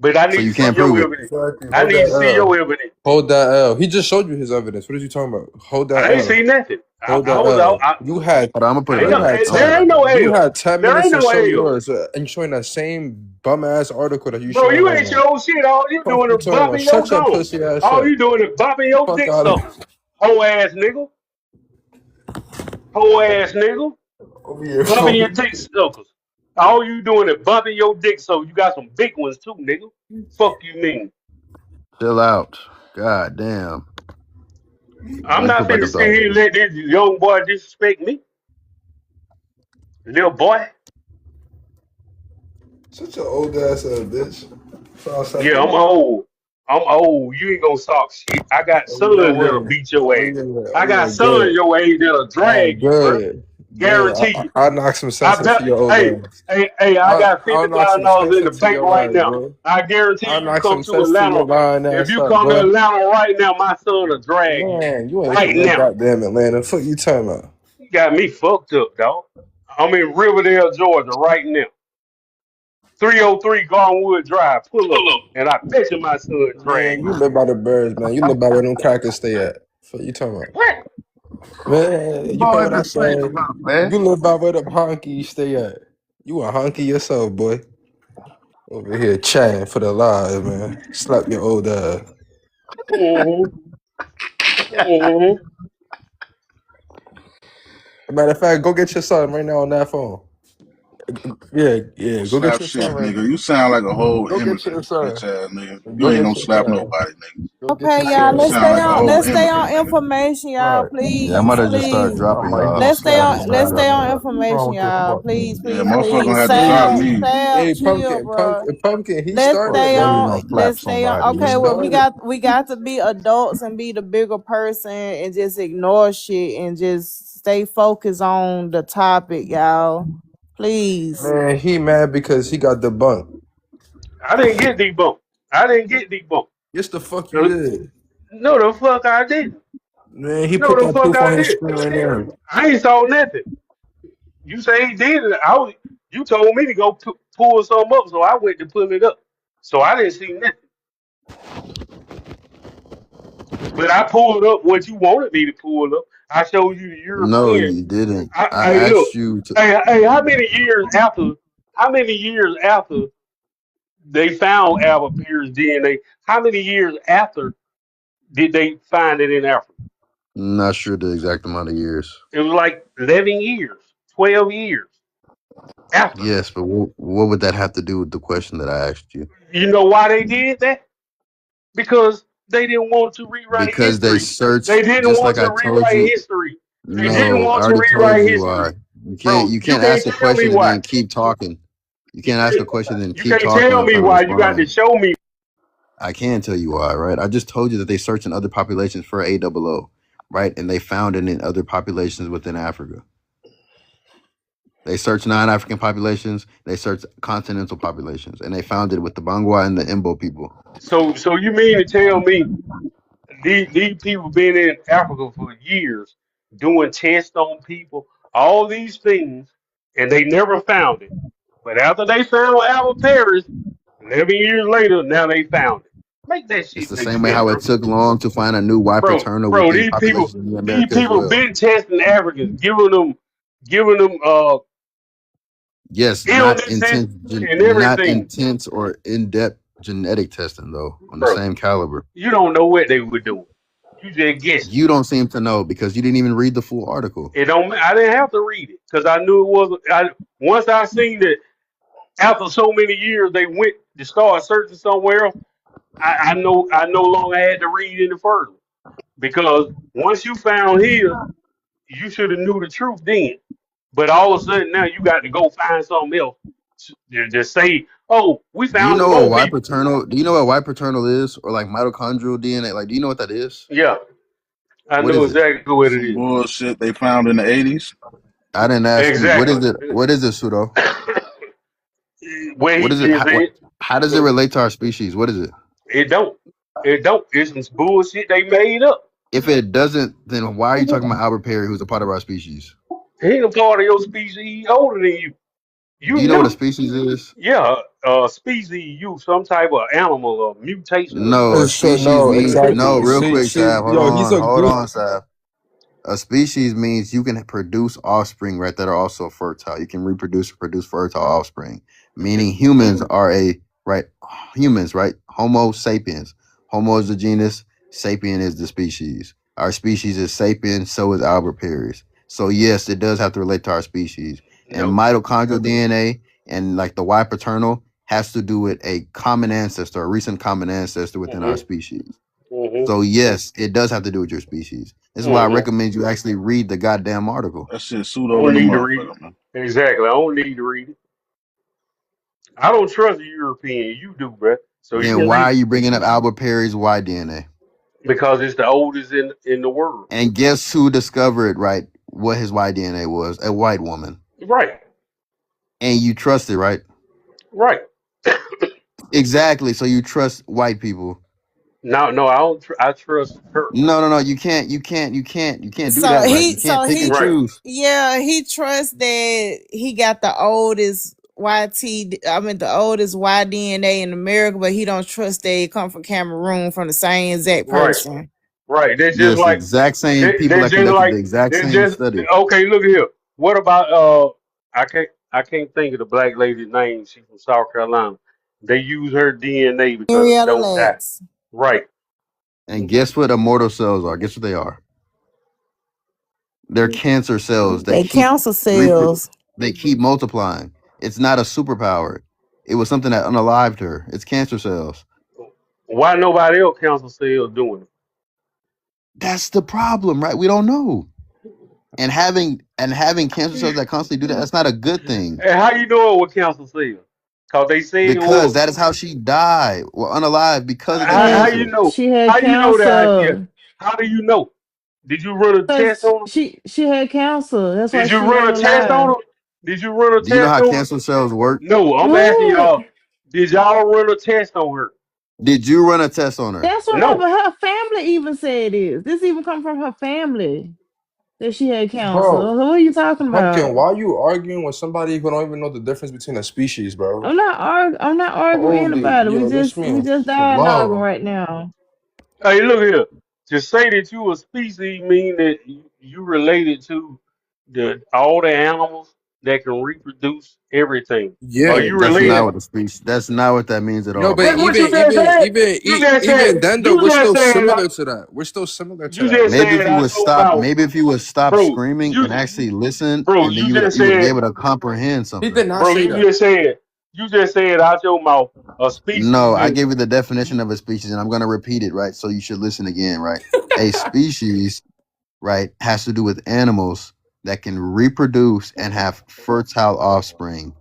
But I So need you to see can't your prove it. evidence. Exactly. I Hold need to that see L. your evidence. Hold that L. He just showed you his evidence. What is you talking about? Hold that I ain't L. seen nothing. Hold I that was out. L. You had Hold on, I'm gonna put it Ain't right no, here. I'm gonna put there it ain't right no here. you L. had 10 There minutes ain't to no show L. yours, and you showing that same bum ass article that you Bro, showing you right ain't now. your shit. All you Fuck doing you is talking about? bumping your Shut your gum. pussy ass All up. you doing is bumping your Fuck dick out of sucker. Hoe ass nigga. Hoe ass nigga. over here. Bumping your dick suckers. All you doing is bumping your dick so you got some big ones too, nigga. Fuck you mean. Chill out. God damn. I'm Let me not put back finna up the sit here and article. let this young boy disrespect me. Little boy. Such an old ass bitch. Trying to Yeah, I'm separate. old. I'm old. You ain't gonna talk shit. I got Oh yeah, sons that'll word. beat your Oh ass. yeah, I oh got yeah, sons good. your age that'll All right, drag you, bro. good. Good. Guarantee you. I'll knock some sense I into bet. your old Hey, ass. hey, I got I'll fifty knock thousand some dollars sense in the into bank your right ass, now. boy. I guarantee I'll you knock come some to sense to your Atlanta. lying If ass you up, come to boy. Atlanta right now, my son will drag you Man, you ain't right from no now. goddamn Atlanta. Fuck you talking about? You got me fucked up, dog. I'm in Riverdale, Georgia right now. 303 Gardenwood Drive. Pull up, and I bet you my son Man, drag you you. live by the birds, man. You live by where them crackers stay at. Fuck you talking about? What? Man, you heard Boy, what I just say said. something, man. You live by where the honkies stay at. You a honky yourself, boy. Over here chatting for the lies, man. Slap your old ass. Mm-hmm. Mm-hmm. Matter of fact, go get your son right now on that phone. Yeah, yeah. Don't Go get slap your shit, son. Right. nigga. You sound like a whole Go get immigrant, your son. bitch ass nigga. You Go ain't get gonna your slap son. nobody, nigga. Go get Okay, your y'all. You son. sound like a whole Let's stay on immigrant, nigga. information, y'all. Right. Yeah, I might Please, have just start please. Oh dropping my, you y'all. gonna slap me, Let's Start man. stay dropping on y'all. What's wrong information, with this y'all. fuck? Please, Yeah, please, motherfucker please. gonna have to drop Sab, me. Sab, Hey, chill, bro. pumpkin. He Let's started, stay Then we man. on. gonna slap Let's stay on. somebody, He Okay, man. well, started. we got to be adults and be the bigger person and just ignore shit and just stay focused on the topic, y'all. Please. Man, he mad because he got debunked. I didn't get debunked. I didn't get debunked. Yes, the fuck you No, did. no, the fuck I didn't. Man, he No, put the that fuck proof I on his did. screen right now. I ain't saw nothing. You say he did it. You told me to go pull some up, so I went to pull it up. So I didn't see nothing. But I pulled up what you wanted me to pull up. I showed you the No, European. you didn't. I Hey, asked look. you to. Hey, how many years after? How many years after they found Albert Pierce's DNA? How many years after did they find it in Africa? Not sure the exact amount of years. It was like 11 years, 12 years after. Yes, but what would that have to do with the question that I asked you? You know why they did that? Because they didn't want to rewrite Because they history. They searched, didn't just want like to I told rewrite you. history. They didn't No, I want to already told rewrite you history. why. You can't Bro, you you can't can't ask a tell me question and why. then keep talking. You You can't ask a can't, question and then you keep can't talking tell when I'm me trying to why. You got to respond. show me. I can tell you why, right? I just told you that they searched in other populations for AOO, right? And they found it in other populations within Africa. They searched non-African populations, they searched continental populations, and they found it with the Bangwa and the Imbo people. So you mean to tell me these people been in Africa for years doing tests on people, all these things, and they never found it. But after they found Albert Paris, 11 years later, now they found it. Make that It's shit the make same way sense, how bro. it took long to find a new Y paternal Bro, within populations in these America as people well. been testing Africans, giving them Yes, illnesses and not everything, intense or in-depth genetic testing though, on the bro. same caliber. You don't know what they were doing. You just guessing. You don't seem to know because you didn't even read the full article. It don't. I didn't have to read it because I knew it was. Once I seen that after so many years they went to start searching somewhere else. I no longer had to read any further because once you found here, you should have knew the truth then. But all of a sudden now you got to go find something else to just say, "Oh, we Do you found some know what more Y people." paternal? Do you know what Y paternal is, or like mitochondrial DNA? Like, do you know what that is? Yeah, I What know is it? exactly what it Some is. bullshit they found in the 80s. I didn't ask you. What Exactly. is it? What is it, pseudo? Where What he is it? just said, How does it relate to our species? What is it? it don't. It don't. It's some bullshit they made up. If it doesn't, then why are you talking about Albert Perry, who's a part of our species? He ain't a part of your species. He older than you. You Do you know what a knew, species is? yeah, species, you some type of animal or mutation or No, something. a So species no, mean no. exactly. Real See, quick, see, Sav. yo, he's a Hold goof. on, Sav. A species means you can produce offspring, right, that are also fertile. You can reproduce or produce fertile offspring. Meaning humans are humans, right? Homo sapiens. Homo is the genus, sapien is the species. Our species is sapien, so is Albert Perry's. So yes, it does have to relate to our species. And No. mitochondrial DNA and like the Y paternal has to do with a common ancestor, a recent common ancestor within our Mm-hmm. species. Mm-hmm. So yes, it does have to do with your species. This is why I Mm-hmm. recommend you actually read the goddamn article. That shit I pseudo don't than a need to read motherfucker, man. it. Exactly. I don't need to read it. I don't trust the European. You do, bruh. So you Then can why read are it you bringing up Albert Perry's Y DNA? because it's the oldest in the world. And guess who discovered what his Y DNA was? A white woman. Right. And you trust it, right? Right. Exactly. So you trust white people. No, I don't. I trust her. No. You can't do So that, right? he, You can't so pick and he, Right. choose. yeah, he trusts that he got the oldest the oldest Y DNA in America, but he don't trust that it come from Cameroon from the same exact Right. person. Right. They're just Yes, like exact same people they're that just conducted the like exact they're same just study. okay. Look here. What about I can't think of the black lady's name. She's from South Carolina. They use her DNA because it Henrietta don't die. Lacks. Right. And guess what immortal cells are? Guess what they are? They're cancer cells that They cancer cells. they keep multiplying. It's not a superpower. It was something that unalived her. It's cancer cells. Why nobody else cancer cells doing it? That's the problem, right? We don't know. And having cancer cells that constantly do that, that's not a good thing. And how you know it with cancer cells? Cause they said it Because was. that is how she died. Or unalive because of the How you cancer. know? She had How you know that idea? cancer. How do you know? Did you run a test Cause on her? she had cancer. That's why Did you she run a test on unalive. her? Did you run a Do you know test how on her? cancer cells work? No, I'm asking What? y'all. Did y'all run a test on her? Did you run a test on her? That's what No. her family even said is. This even come from her family that she had cancer. Bro, What are you talking Pumpkin, about? why you arguing with somebody who don't even know the difference between a species, bro? I'm not arguing with Holy, anybody. yo, this We man just dialoguing slow. right now. Hey, look here. To say that you a species mean that you related to all the animals that can reproduce everything. Are Yeah, you That's not related? what the species. That's not what that means at no, all, but That's brother. what even you just even said. even You e- just said. even then though, You we're just still said. similar to that. We're still similar to You that. just Maybe if said you out would your stop, mouth, maybe if you would stop bro. screaming and You, actually listen, bro. and then You just you would be said, able to comprehend He something. did not bro. say that. You just said out your mouth. A No, species I is gave you the definition of a species, and I'm going to repeat it, right? So you should listen again, right? A species, right, has to do with animals that can reproduce and have fertile offspring.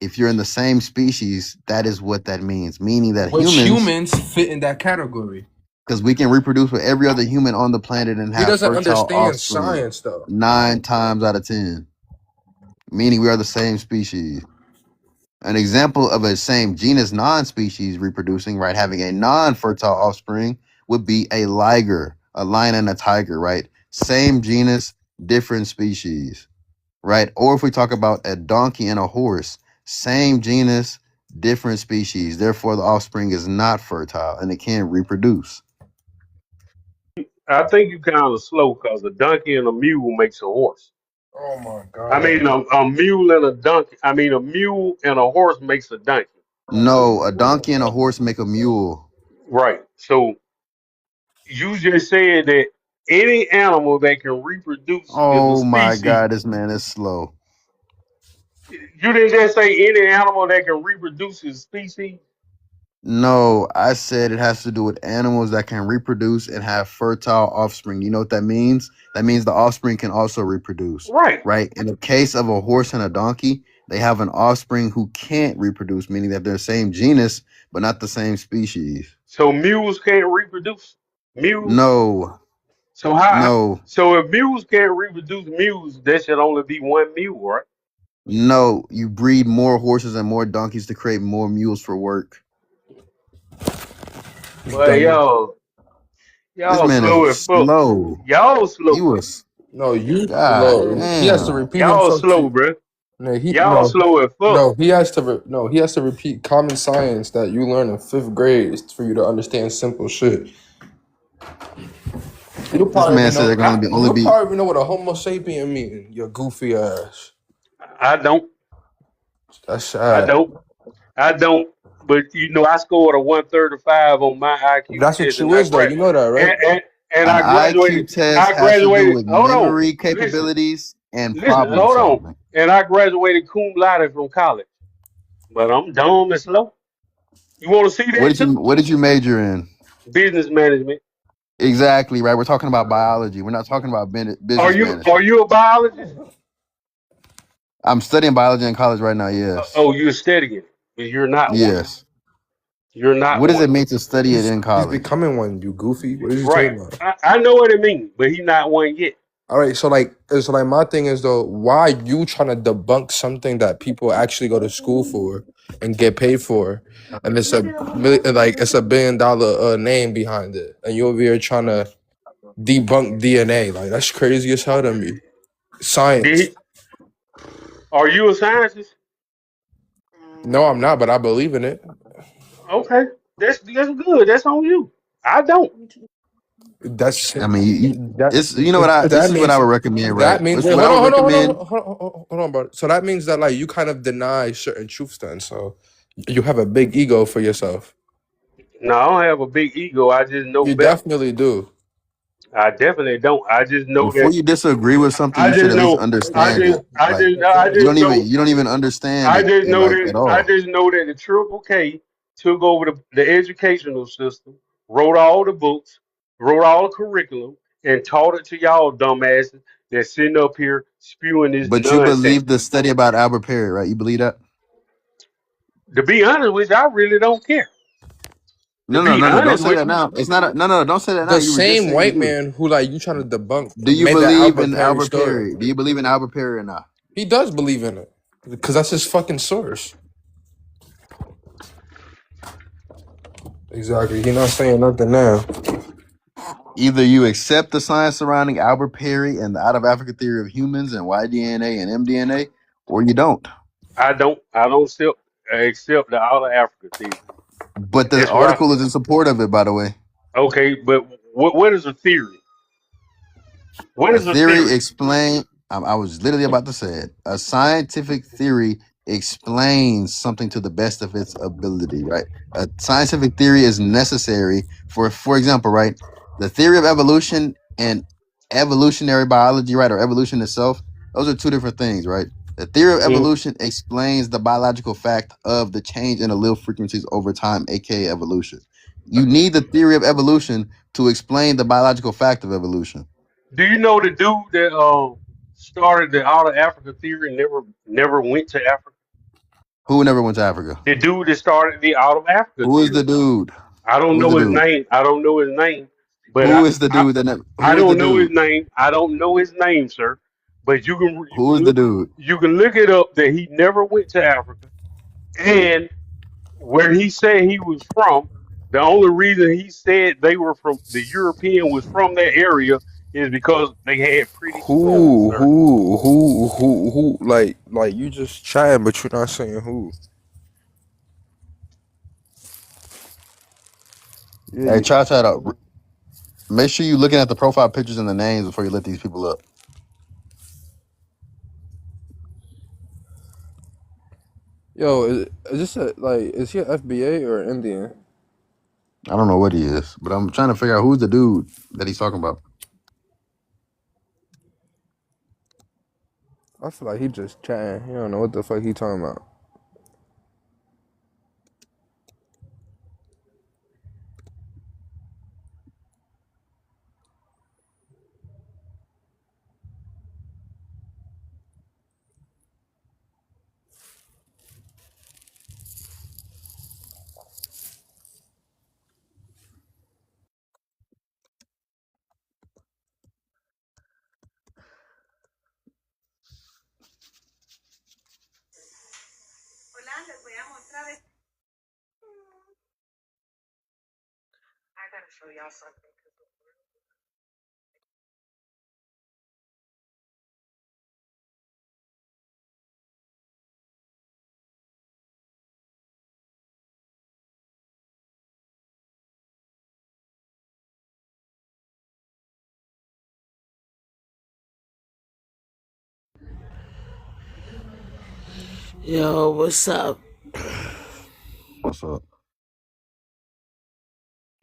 If you're in the same species, that is what that means, meaning that Which humans, humans fit in that category. because we can reproduce with every other human on the planet and He have doesn't fertile understand offspring science though. 9 times out of 10, meaning we are the same species. An example of a same genus non-species reproducing, right, having a non-fertile offspring would be a liger, a lion and a tiger, right? Same genus, different species, right? Or if we talk about a donkey and a horse, same genus, different species. Therefore, the offspring is not fertile and it can't reproduce. I think you kind of slow because a donkey and a mule makes a horse. Oh my I god. mean, a mule and a donkey. I mean, a mule and a horse makes a donkey. No, a donkey and a horse make a mule. Right. So you just said that any animal that can reproduce is a Oh my species. God, this man is slow. You didn't just say any animal that can reproduce is species. No, I said it has to do with animals that can reproduce and have fertile offspring. You know what that means? That means the offspring can also reproduce, Right. right? In the case of a horse and a donkey, they have an offspring who can't reproduce, meaning that they're the same genus, but not the same species. So mules can't reproduce. Mules. No, So how? no, So if mules can't reproduce mules, there should only be one mule, right? no. You breed more horses and more donkeys to create more mules for work. Well, Dummy. This y'all man slow is as fuck. slow. Y'all slow. You was, No, you God slow. He has to damn. repeat Y'all himself slow, to bruh. No, he Y'all no slow as fuck. no he has to he has to repeat common science that you learn in fifth grade for you to understand simple shit. You This probably man even said there know can only you be. probably even know what a Homo sapien mean. Your goofy ass. I don't. That's I sad. don't. I don't. But you know, I scored a 135 on my IQ That's what test, and you is though. You know that, and, right? and, and An I IQ graduated. test I has to do graduated. with Hold on. memory Listen. capabilities and Listen. problem Hold on. solving. And I graduated cum laude from college. But I'm dumb and slow. You want to see that too? What did you major in? Business management. Exactly, right. We're talking about biology. We're not talking about business Are management. you a biologist? I'm studying biology in college right now. Yes. Oh, you're studying, but you're not one. Yes. You're not What does one. it mean to study it in He's college? becoming one. You goofy. What are you Right. talking about? I know what it means, but he's not one yet. All right, so like my thing is though, why you trying to debunk something that people actually go to school for and get paid for, and it's it's $1 billion name behind it, and you over here trying to debunk DNA? Like that's crazy as hell to me. Did Science. he, are you a scientist? No, I'm not, but I believe in it. Okay. That's good. That's on you. I don't. That's I mean, that. it's you know what I. This That is what I means would recommend, right? that means. This is Wait, what I hold on, would hold on, hold on, recommend. hold on, bro. So that means that like you kind of deny certain truths, then. So you have a big ego for yourself. No, I don't have a big ego. I just know You better. definitely do. I definitely don't. I just know Before that. you disagree with something, I you should just at least know. understand it. Like you don't even understand it like at I all. just know that the Triple K took over the educational system, wrote all the books, wrote all the curriculum, and taught it to y'all dumbasses that's sitting up here spewing this But you nonsense. believe the study about Albert Perry, right? You believe that? To be honest with you, I really don't care. To be No. Don't honest say with that you, now. It's not. No. Don't say that now. The You were just same saying you white do. man who like you trying to debunk Do you made the believe Albert in Perry Albert story. Perry? Do you believe in Albert Perry or not? He does believe in it because that's his fucking source. Exactly. He not saying nothing now. Either you accept the science surrounding Albert Perry and the out of Africa theory of humans and Y-DNA and mDNA, or you don't. I don't accept the out of Africa theory. But the That's why. article is in support of it, by the way. Okay, but what is a theory? What A is a theory theory? explain. I was literally about to say it. A scientific theory explains something to the best of its ability, right? A scientific theory is necessary for example, right? The theory of evolution and evolutionary biology, right, or evolution itself, those are two different things, right? The theory of Mm. evolution explains the biological fact of the change in allele frequencies over time, aka evolution. You need the theory of evolution to explain the biological fact of evolution. Do you know the dude that started the out of Africa theory and never went to Africa? Who never went to Africa? The dude that started the out of Africa Who is the theory. dude? I don't Who's the know his dude? name. I don't know his name, but Who is the dude that? I Who is the don't know his dude? name. I don't know his name, sir. But Who is the dude? you can look it up that he never went to Africa, and where he said he was from, the only reason he said they were from the European was from that area is because they had pretty skin, sir. Like you just chatting, but you're not saying who. Yeah, Hey, you. try that out. Make sure you looking at the profile pictures and the names before you let these people up. Yo, is this is he an FBA or Indian? I don't know what he is, but I'm trying to figure out who's the dude that he's talking about. I feel like he just chatting. He don't know what the fuck he talking about. Yo, what's up? What's up?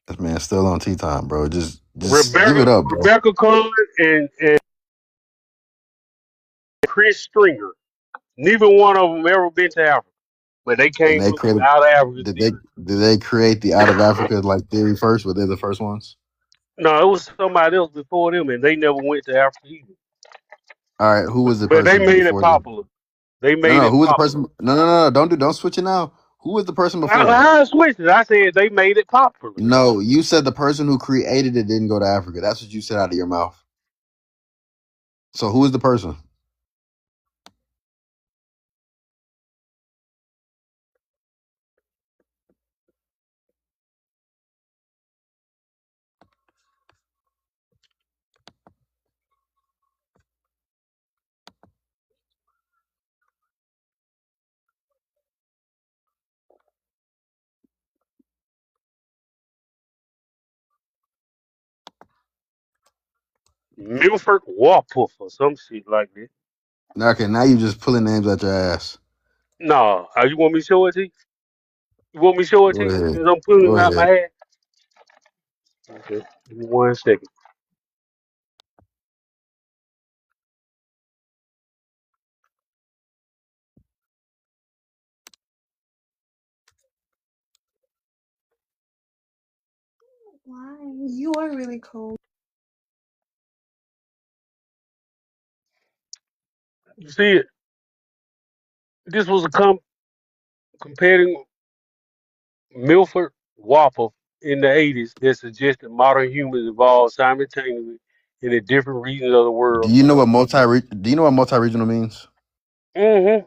This man's still on tea time, bro. Just give Rebecca it up, bro. Rebecca Cohen and Chris Stringer. Neither one of them ever been to Africa, but they And came they up with created. out of Africa Did theory. they create the out of Africa like theory first? Were they the first ones? No, it was somebody else before them, and they never went to Africa either. All right. Who was the But they person made it before them? popular. They No, made no. it Who was the popular. person? No. Don't switch it now. Who was the person before them? I switched it. I said they made it popular. No, you said the person who created it didn't go to Africa. That's what you said out of your mouth. So who is the person? Milford Warpuff or some shit like that. Okay, now you just pulling names out your ass. No, you want me to show it to you? You want me to show it Go to you ahead. since I'm pulling Go them out my ahead. ass? Okay, give me 1 second. Why? You are really cold. You see it? This was a comparing Milford Warpuff in the 80s that suggested modern humans evolved simultaneously in the different regions of the Do world. you know what multi-regional means? Mm-hmm.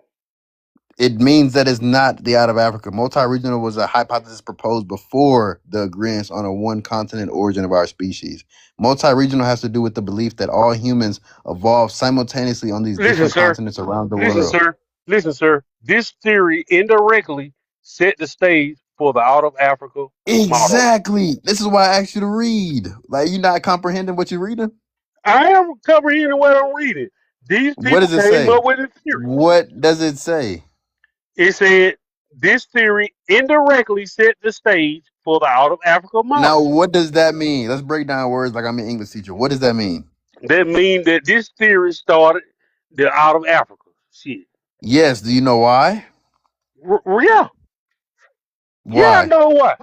It means that it's not the out of Africa. Multi-regional was a hypothesis proposed before the agreement on a one continent origin of our species. Multi-regional has to do with the belief that all humans evolved simultaneously on these Listen, different sir. continents around the Listen, world. sir. Listen, sir. This theory indirectly set the stage for the out of Africa model. Exactly. This is why I asked you to read. Like you not comprehending what you're reading? I am comprehending what I'm reading. These What people does it came say? up with a theory. What does it say? It said this theory indirectly set the stage for the out of Africa Now, model. what does that mean? Let's break down words like I'm an English teacher. What does that mean? That means that this theory started the out of Africa. Shit. Yes. Do you know why? Yeah. Yeah, I Why? know why.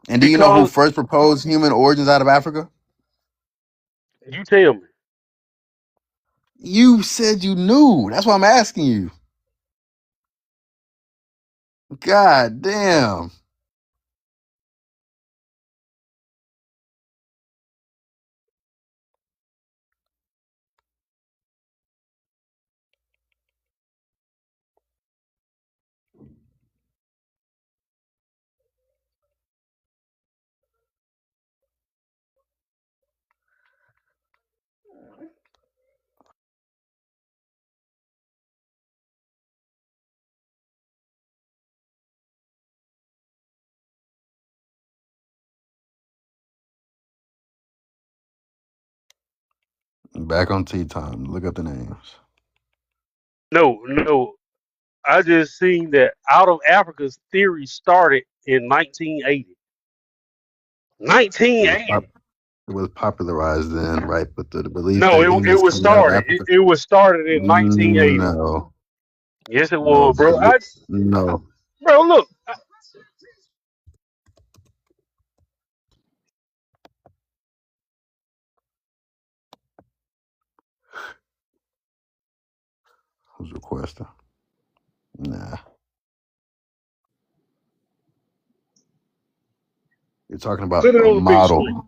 And do you know who Because first proposed human origins out of Africa? you tell me. You said you knew. That's why I'm asking you. God damn. Back on tea time. Look up the names. No. I just seen that out of Africa's theory started in 1980. It was, 1980. it was popularized then, right? But the belief No, that it humans was coming out of started. Africa. It was started in 1980. No. Yes, it No. was, bro. No. Bro, look. Who's requesting? Nah. You're talking about Put it a on the big screen. model.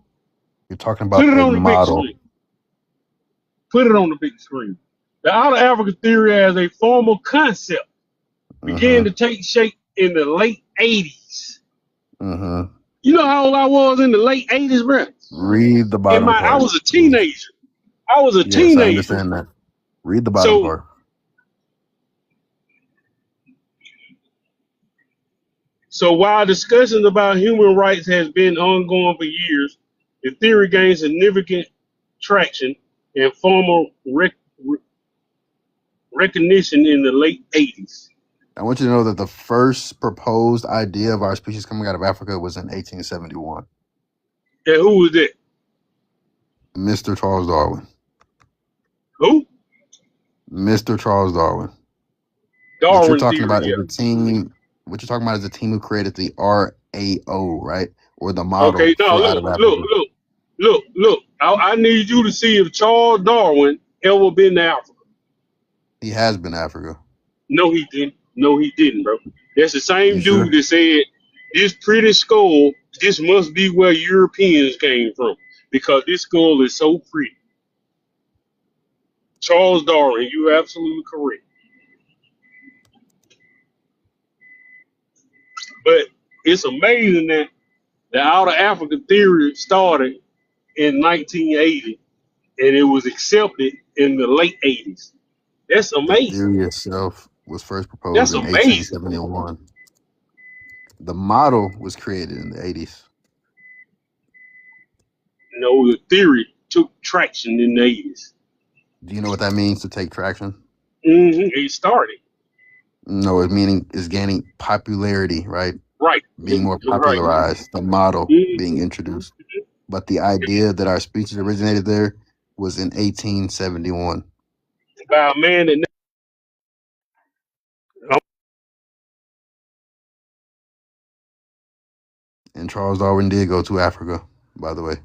You're talking Put about it a on the big model. screen. Put it on the big screen. The out of Africa theory as a formal concept began to Mm-hmm. take shape in the late 80s. Mm-hmm. You know how old I was in the late 80s, bro? Read the bottom I part, was a please. teenager. I was a Yes, I teenager. understand that. Read the bottom So part. So while discussions about human rights has been ongoing for years, the theory gained significant traction and formal recognition in the late 80s. I want you to know that the first proposed idea of our species coming out of Africa was in 1871. And who was that? Mr. Charles Darwin. Who? Mr. Charles Darwin. What you're Darwin talking theory, about is yeah. a team. What you're talking about is a team who created the RAO, right, or the model Okay, now for out of Africa. look. I need you to see if Charles Darwin ever been to Africa. He has been to Africa. No, he didn't. No, he didn't, bro. That's the You same sure? dude that said this pretty skull. This must be where Europeans came from because this skull is so pretty. Charles Darwin, you're absolutely correct. But it's amazing that the Outer Africa theory started in 1980 and it was accepted in the late 80s. That's The amazing. theory itself was first proposed That's in amazing. 1871. The model was created in the 80s. No, the theory took traction in the 80s. Do you know what that means to take traction? It started. No, it meaning is gaining popularity, right? Right. Being more Right. popularized, the model being Mhm. introduced. But the idea that our species originated there was in 1871. By a man that And Charles Darwin did go to Africa, by the way.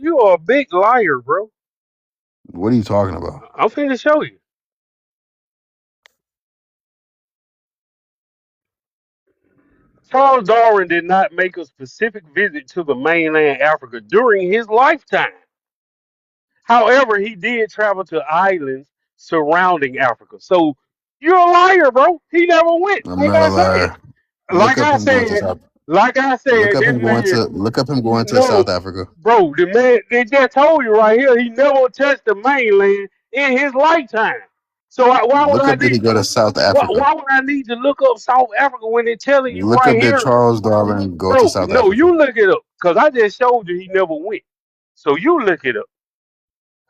you are a big liar, bro. What are you talking about? I'm finna show you. Charles Darwin did not make a specific visit to the mainland Africa during his lifetime. However, he did travel to islands surrounding Africa. So you're a liar, bro. He never went. I'm not a liar. Look Like up I him going to said, South. like I Look said, up this him going man, to. Look up him going to no, South Africa. bro, the man, they just told you right here, he never touched the mainland in his lifetime. So why would Look I up did he need? go to South Africa? Why would I need to look up South Africa when they're telling you Look right up did here, Charles Darwin go to bro? South No, Africa? you look it up because I just showed you he never went. So you look it up.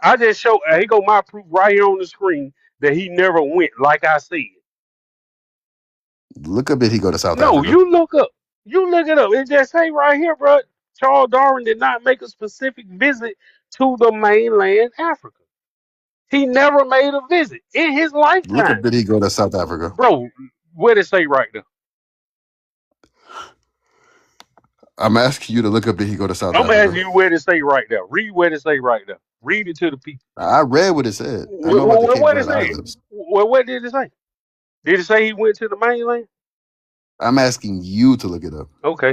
I just showed. Here go my proof right here on the screen that he never went. Like I said, Look up did he go to South no, Africa? you look up. You look it up. It just say right here, bro. Charles Darwin did not make a specific visit to the mainland Africa. He never made a visit in his Look up lifetime, did he go to South Africa? bro. What it say right there? I'm asking you to look up did he go to South I'm Africa? asking you where it say right there. Read what it say right there. Read it to the people. I read what it said. I know about the Cape What it Verde say? Islands. Well, what did it say? Did it say he went to the mainland? I'm asking you to look it up. Okay.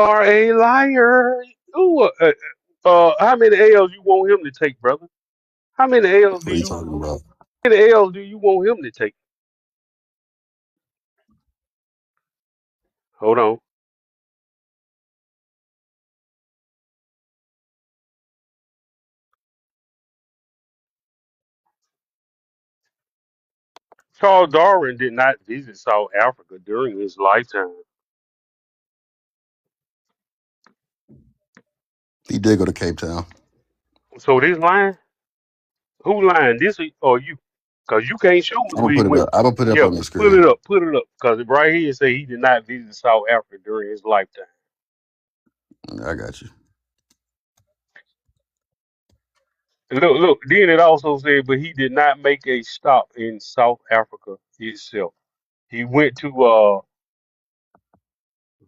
Are a liar. Ooh, how many L's you want him to take, brother? How many L's What are you talking about? do you want him to take? Hold on. Charles Darwin did not visit South Africa during his lifetime. He did go to Cape Town. So this line, who lying? This or you? Cause you can't show me I'm where gonna he put it went. up. I'm gonna put it up Yeah, on the put screen. it up. Put it up. Cause right here it say he did not visit South Africa during his lifetime. I got you. Look. Then it also said, but he did not make a stop in South Africa itself. He went to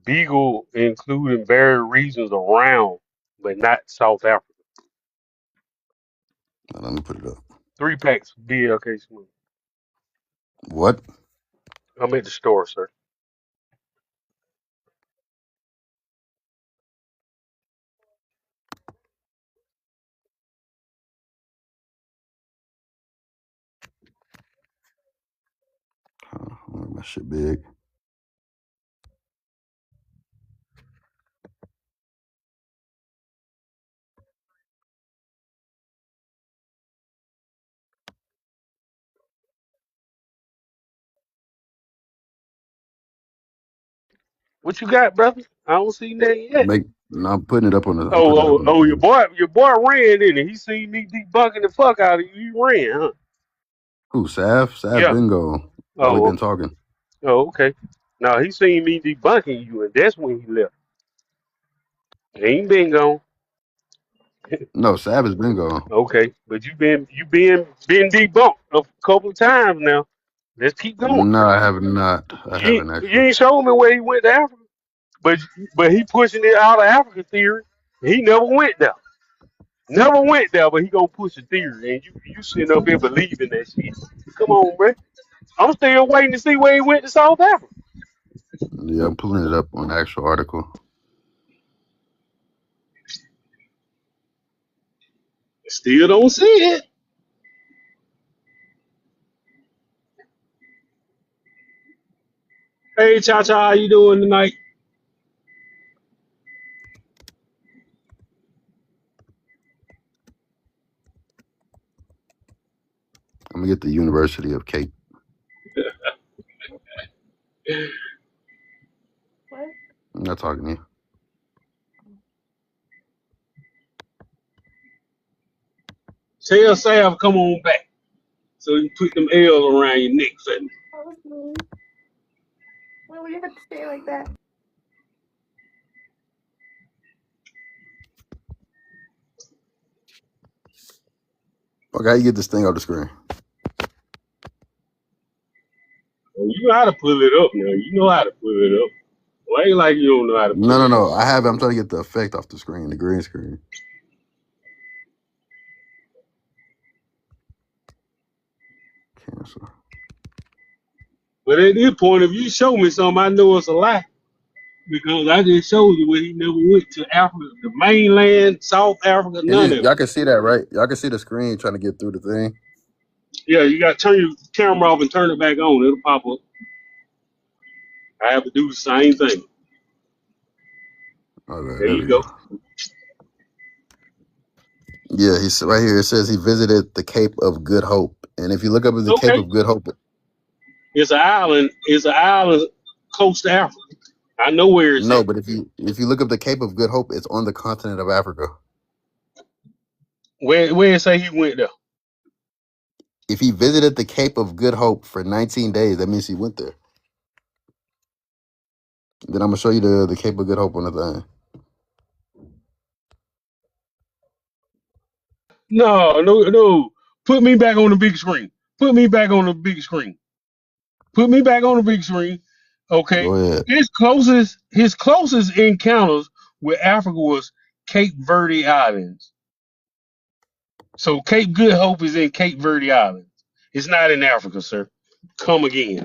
Beagle, including various regions around, but not South Africa. Let me put it up. 3 packs of BLK Smooth. What? I'm at the store, sir. My shit big. What you got, brother? I don't see nothing yet. No, I'm putting it up on the. I'm putting it up on the Your thing. boy ran in it. He seen me debunking the fuck out of you. He ran, huh? Who? Sav? Sav Yeah. Bingo. Oh, we Oh, been talking. oh, okay. Now he seen me debunking you, and that's when he left. He ain't been gone. No, Sav has been gone. Okay, but you been debunked a couple of times now. Let's keep going. No, I have not. I haven't You actually. ain't showed me where he went to Africa, but he pushing it out of Africa theory. He never went there. Never went there, but he gonna push a theory, and you sitting up here believing that shit. Come on, bro. I'm still waiting to see where he went to South Africa. Yeah, I'm pulling it up on the actual article. Still don't see it. Hey, Cha Cha, how you doing tonight? I'm gonna get the University of Cape. What? I'm not talking to you. Tell Sav come on back so you put them L's around your neck for me. Why would you have to say it like that? Okay, how you get this thing off the screen? Well, you know how to pull it up now. You know how to pull it up. Why ain't like you don't know how to pull it No. up? I have it. I'm trying to get the effect off the screen, the green screen. Cancel. But at this point, if you show me something, I know it's a lie. Because I just showed you where he never went to Africa, the mainland, South Africa, none of it. Y'all can see that, right? Y'all can see the screen trying to get through the thing. Yeah, you got to turn your camera off and turn it back on. It'll pop up. I have to do the same thing. Okay, There there you we go. go. Yeah, he's right here. It says he visited the Cape of Good Hope, and if you look up at the Cape Okay. of Good Hope, It's an island. It's an island close to Africa. I know where it's no, at. but if you look up the Cape of Good Hope, it's on the continent of Africa. Where it say he went there? If he visited the Cape of Good Hope for 19 days, that means he went there. Then I'm gonna show you the Cape of Good Hope on the thing. No. Put me back on the big screen. Put me back on the big screen. Put me back on the big screen. Okay. Go ahead. His closest encounters with Africa was Cape Verde Islands. So Cape Good Hope is in Cape Verde Islands. It's not in Africa, sir. Come again.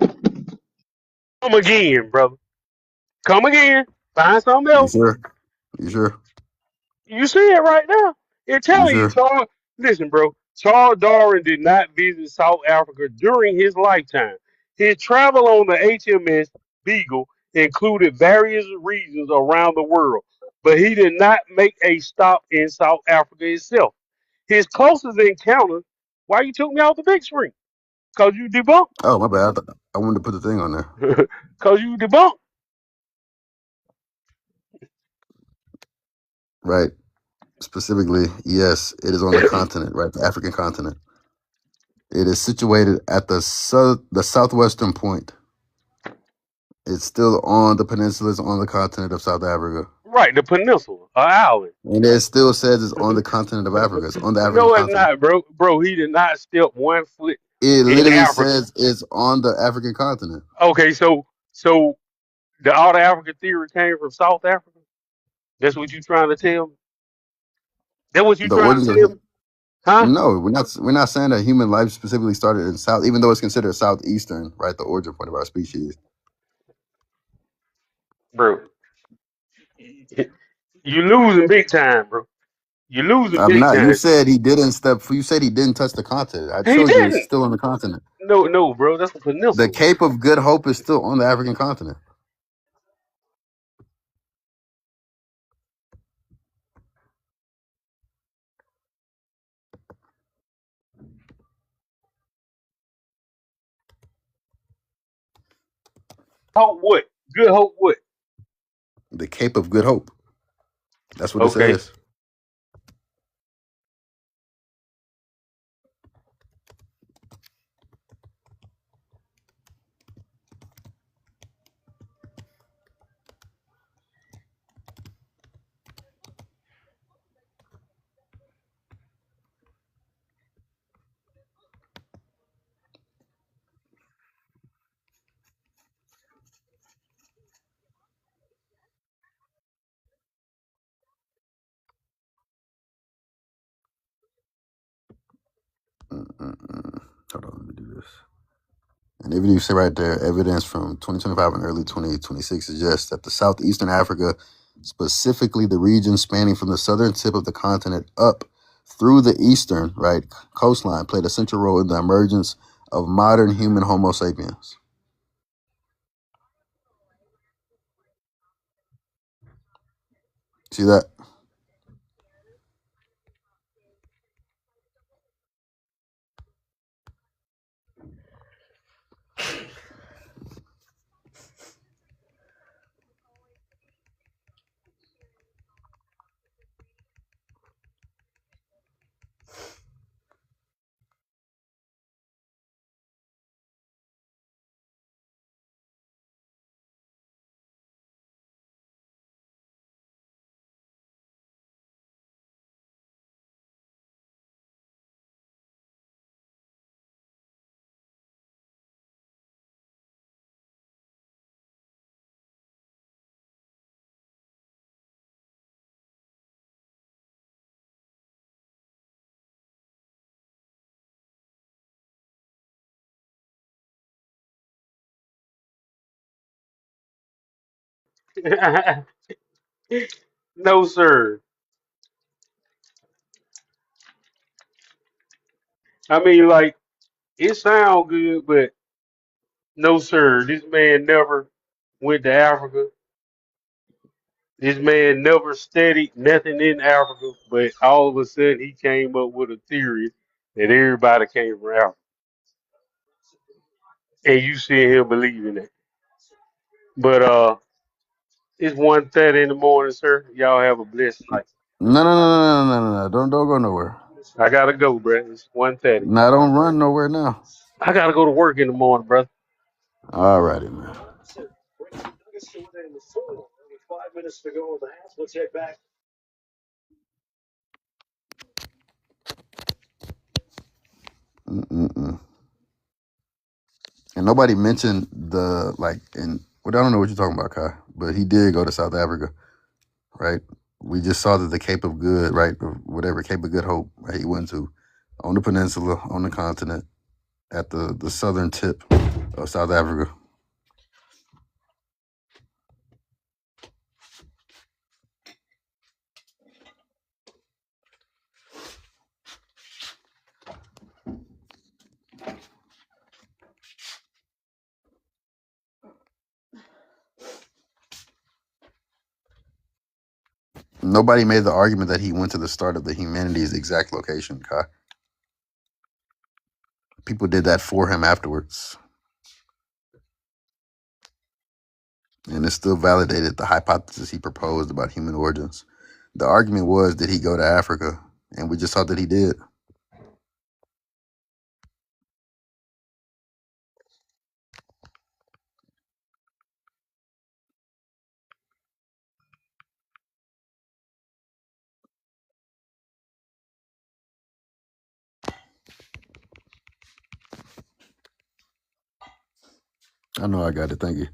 Come again, brother. Come again. Find something You else. sure? You sure? You see it right now. It's You telling you, sure? Charles. Listen, bro. Charles Darwin did not visit South Africa during his lifetime. His travel on the HMS Beagle included various regions around the world, but he did not make a stop in South Africa itself. His closest encounter. Why you took me off the big screen? Cause you debunked. Oh, my bad. I wanted to put the thing on there. Cause you debunked. Right. Specifically, yes, it is on the continent, right? The African continent. It is situated at the southwestern point. It's still on the peninsula, it's on the continent of South Africa. Right, the peninsula, an island. And it still says it's on the continent of Africa. It's on the African No, it's continent. not, bro. Bro, he did not step 1 foot It in literally Africa. says it's on the African continent. Okay, so the all the African theory came from South Africa. That's what you trying to tell me? That what you The trying to origins tell of me? Huh? no, we're not saying that human life specifically started in South, even though it's considered southeastern, right? The origin point of our species. Bro, you losing big time, bro. You losing I'm big not. You time. said he didn't step. You said he didn't touch the continent. I He showed you it's didn't. still on the continent. No, no, bro. That's a The peninsula. Cape of Good Hope is still on the African continent. Hope what? Good hope what? The Cape of Good Hope. That's what it Okay. says. Hold on, let me do this. And if you say right there, evidence from 2025 and early 2026 suggests that the southeastern Africa, specifically the region spanning from the southern tip of the continent up through the eastern right coastline, played a central role in the emergence of modern human Homo sapiens. See that? No, sir. I mean, like, it sound good, but no, sir. This man never went to Africa. This man never studied nothing in Africa, but all of a sudden he came up with a theory that everybody came from Africa. And you see him believing it. But it's 1:30 in the morning, sir. Y'all have a blessed night. No, no, no, no, no, no, no, no. Don't go nowhere. I gotta go, bro. It's 1:30. No, don't run nowhere now. I gotta go to work in the morning, brother. All righty, man. Mm-mm-mm. And nobody mentioned the like, and well, I don't know what you're talking about, Kai, but he did go to South Africa, right? We just saw that the Cape of Good, right, or whatever Cape of Good Hope, right, he went to, on the peninsula, on the continent, at the southern tip of South Africa. Nobody made the argument that he went to the start of the humanity's exact location, Kai. People did that for him afterwards, and it still validated the hypothesis he proposed about human origins. The argument was, did he go to Africa? And we just saw that he did. I know I got it. Thank you.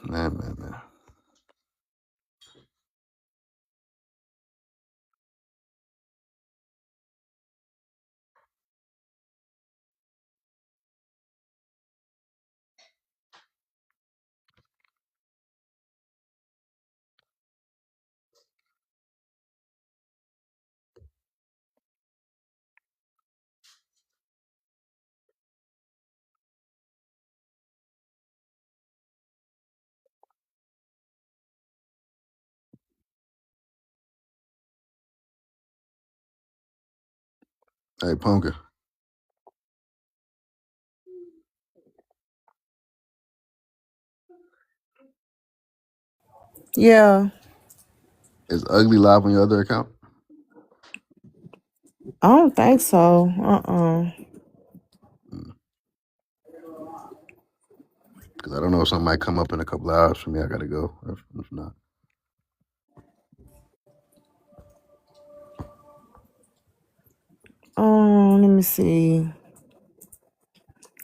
Man. Hey, Punker. Yeah. Is Ugly live on your other account? I don't think so. Because I don't know if something might come up in a couple hours for me. I gotta go. If not. Let me see.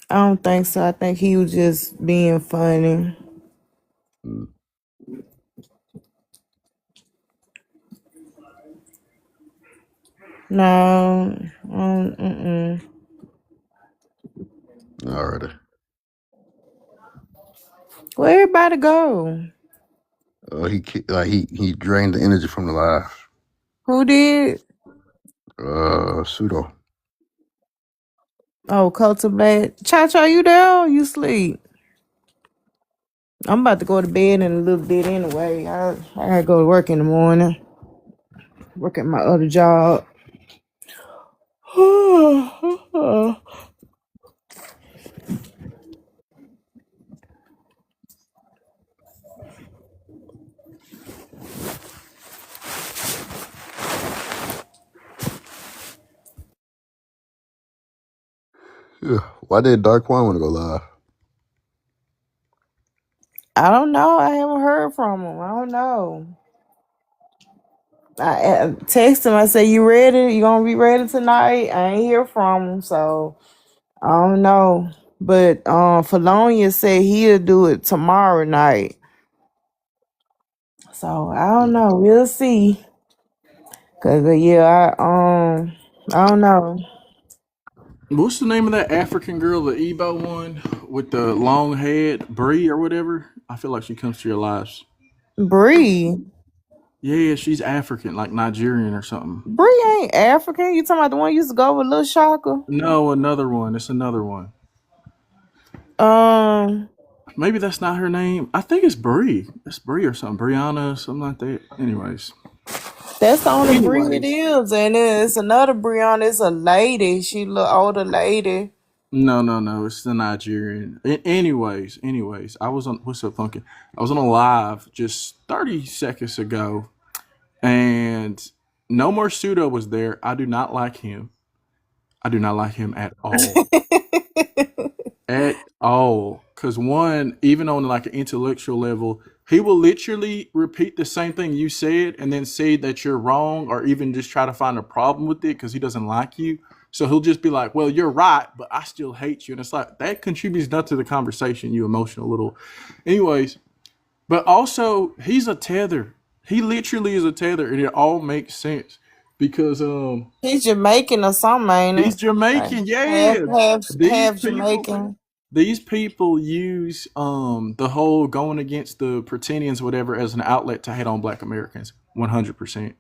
I don't think so. I think he was just being funny. Mm. No. Alrighty. Where everybody go? He drained the energy from the live. Who did? Pseudo. Oh, Cultivate. Cha-Cha, you there? Or you sleep? I'm about to go to bed in a little bit anyway. I gotta go to work in the morning. Work at my other job. Yeah. Why did Dark One want to go live? I don't know. I haven't heard from him. I don't know. I text him. I said, "You ready? You gonna be ready tonight?" I ain't hear from him, so I don't know. But Felonia said he'll do it tomorrow night. So I don't know. We'll see. Cause I don't know. What's the name of that African girl, the Igbo one with the long head, Bree or whatever? I feel like she comes to your lives. Bree. Yeah, she's African, like Nigerian or something. Bree ain't African. You talking about the one who used to go with Lil Shaka? No, another one. It's another one. Maybe that's not her name. I think it's Bree. It's Bree or something. Brianna, something like that. Anyways. That's the only Bree it is. And it's another Brianna. It's a lady. She look older lady. No. It's the Nigerian. Anyways, I was on. What's up, Funky? I was on a live just 30 seconds ago, and No More Pseudo was there. I do not like him. I do not like him at all. At all. Because one, even on like an intellectual level, he will literally repeat the same thing you said and then say that you're wrong or even just try to find a problem with it because he doesn't like you. So he'll just be like, well, you're right, but I still hate you. And it's like, that contributes not to the conversation, you emotional little. Anyways, but also, he's a tether. He literally is a tether, and it all makes sense because He's Jamaican or something, ain't he's it? Jamaican, Like yeah. These half people Jamaican. these people use the whole going against the Pretenians whatever as an outlet to hate on black Americans 100%.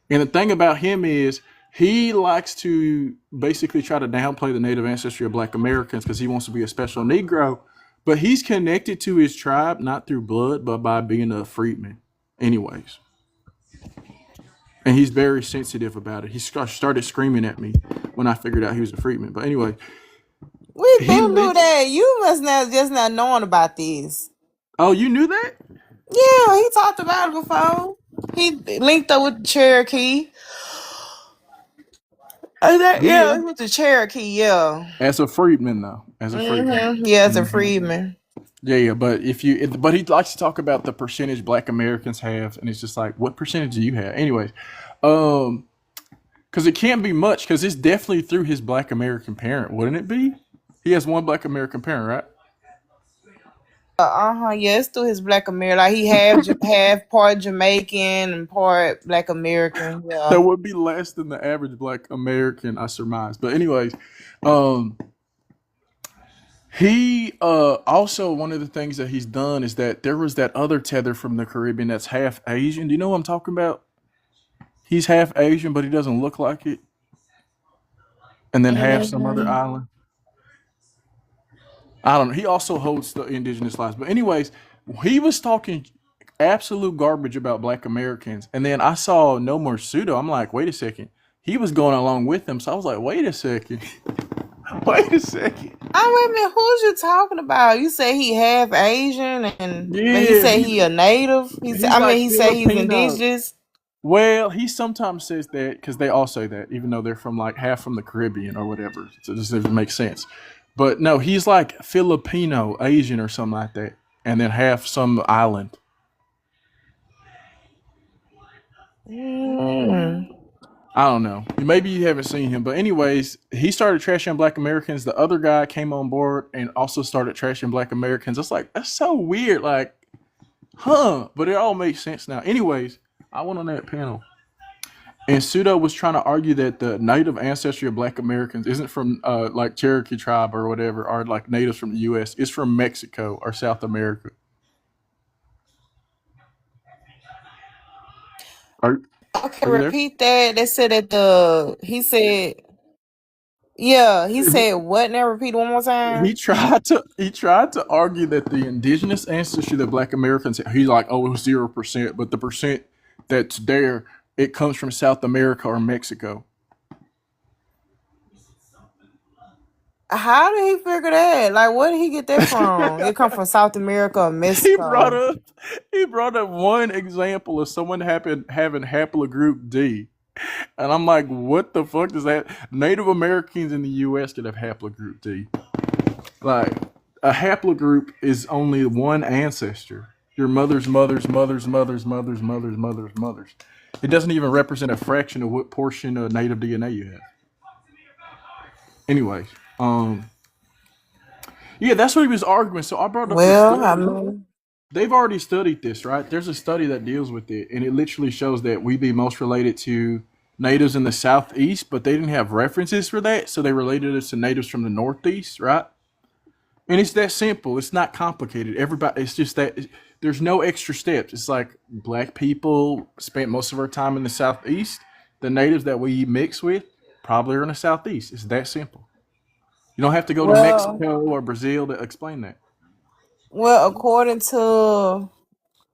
And the thing about him is he likes to basically try to downplay the native ancestry of black Americans because he wants to be a special Negro, but he's connected to his tribe not through blood but by being a freedman anyways. And he's very sensitive about it. He started screaming at me when I figured out he was a freedman. But anyway, We he been through lit- that. You must not just not knowing about this. Oh, you knew that? Yeah, he talked about it before. He linked up with Cherokee. Yeah. With the Cherokee, yeah. As a freedman, though. As a freedman. Yeah, as a freedman. Yeah, but but he likes to talk about the percentage black Americans have, and it's just like, what percentage do you have? Anyways, because it can't be much, because it's definitely through his black American parent, wouldn't it be? He has one black American parent, right? Yeah, it's through his black American. Like he half part Jamaican and part black American. Yeah. That would be less than the average black American, I surmise. But anyways, he also, one of the things that he's done is that there was that other tether from the Caribbean that's half Asian. Do you know what I'm talking about? He's half Asian, but he doesn't look like it. And then half some other island. I don't know. He also holds the indigenous lives. But anyways, he was talking absolute garbage about black Americans. And then I saw No More Pseudo. I'm like, wait a second. He was going along with them. So I was like, wait a second. Wait a second. Wait a minute. Who's you talking about? You say he half Asian and Yeah, he say he a native. He say he's Filipino. indigenous. Well, he sometimes says that because they all say that, even though they're from like half from the Caribbean or whatever. So this doesn't make sense. But no, he's like Filipino, Asian or something like that. And then half some island. I don't know. Maybe you haven't seen him. But anyways, he started trashing black Americans. The other guy came on board and also started trashing black Americans. It's like, that's so weird. Like, but it all makes sense now. Anyways, I went on that panel. And Pseudo was trying to argue that the native ancestry of black Americans isn't from like Cherokee tribe or whatever, or like natives from the U.S. It's from Mexico or South America. Okay, repeat that. They said that he said what? Now repeat it one more time. He tried to argue that the indigenous ancestry that black Americans, he's like, oh, it was 0%, but the percent that's there, it comes from South America or Mexico. How did he figure that? Like, where did he get that from? It come from South America or Mexico. He brought up one example of someone having haplogroup D. And I'm like, what the fuck does that? Native Americans in the U.S. could have haplogroup D. Like, a haplogroup is only one ancestor. Your mother's mother's mother's mother's mother's mother's mother's mother's. It doesn't even represent a fraction of what portion of native DNA you have. Anyways, yeah, that's what he was arguing. So I brought up they've already studied this, right? There's a study that deals with it, and it literally shows that we be most related to natives in the southeast, but they didn't have references for that, so they related us to natives from the northeast, right? And it's that simple. It's not complicated. It's just that there's no extra steps. It's like black people spent most of our time in the southeast. The natives that we mix with probably are in the southeast. It's that simple. You don't have to go to Mexico or Brazil to explain that. Well, according to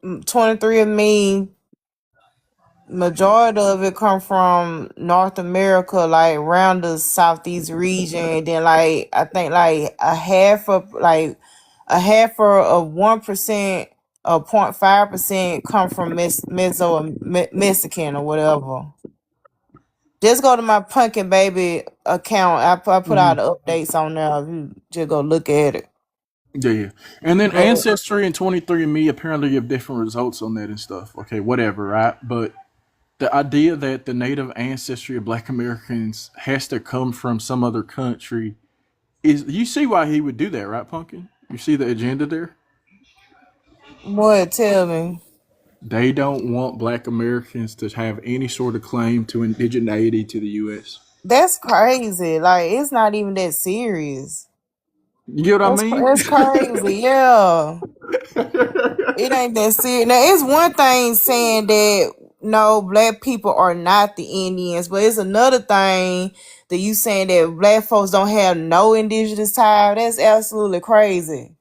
23andMe, majority of it come from North America, like around the southeast region, and then like I think like a half of 1% or 0.5% come from Mexican or whatever. Just go to my Pumpkin Baby account. I put Hmm. out the updates on there. You just go look at it. Yeah, and then But Ancestry and 23andMe apparently give different results on that and stuff. Okay, whatever, right? But the idea that the native ancestry of Black Americans has to come from some other country is, you see why he would do that, right, Pumpkin? You see the agenda there? boy, tell me. They don't want Black Americans to have any sort of claim to indigeneity to the U.S. That's crazy. Like it's not even that serious. You get what I mean? That's crazy. Yeah. It ain't that serious. Now it's one thing saying that no black people are not the Indians, but it's another thing that you saying that black folks don't have no indigenous tie. That's absolutely crazy.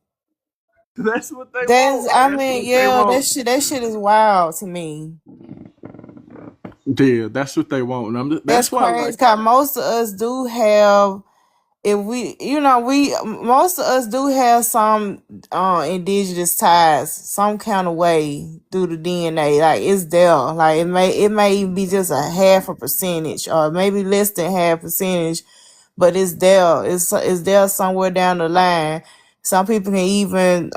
That's what they That's want. I That's mean, what they yeah, want. that shit is wild to me. Yeah, that's what they want. And That's that's why, crazy. like, Cause most of us do have, if we, we most of us do have some indigenous ties some kind of way through the DNA. Like it's there. Like it may even be just a half a percentage or maybe less than half percentage, but it's there. It's there somewhere down the line. Some people can even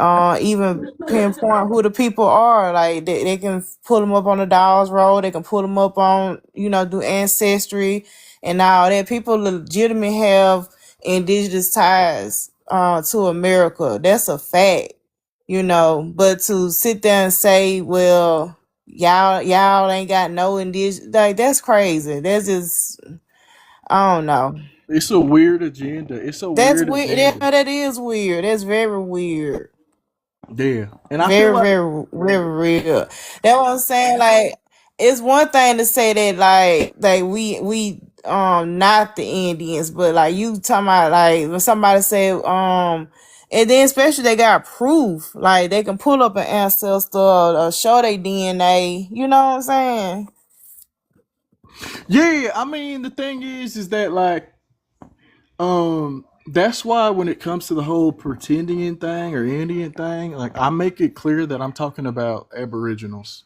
pinpoint who the people are. Like they can pull them up on the Dawes Road. They can pull them up on do ancestry and all that. People legitimately have indigenous ties to America. That's a fact. But to sit there and say, well, y'all ain't got no indigenous, like that's crazy. That's just I don't know. it's a weird agenda. It's a That's weird weird. Yeah, agenda. that is weird. That's very weird. Yeah, and I feel Very, like very, very real. That's what I'm saying. Like, it's one thing to say that, like we not the Indians, but like you talking about like when somebody say and then especially they got proof, like they can pull up an ancestor or show their DNA. You know what I'm saying? yeah, I mean the thing is that like that's why when it comes to the whole pretending thing or Indian thing, like I make it clear that I'm talking about Aboriginals,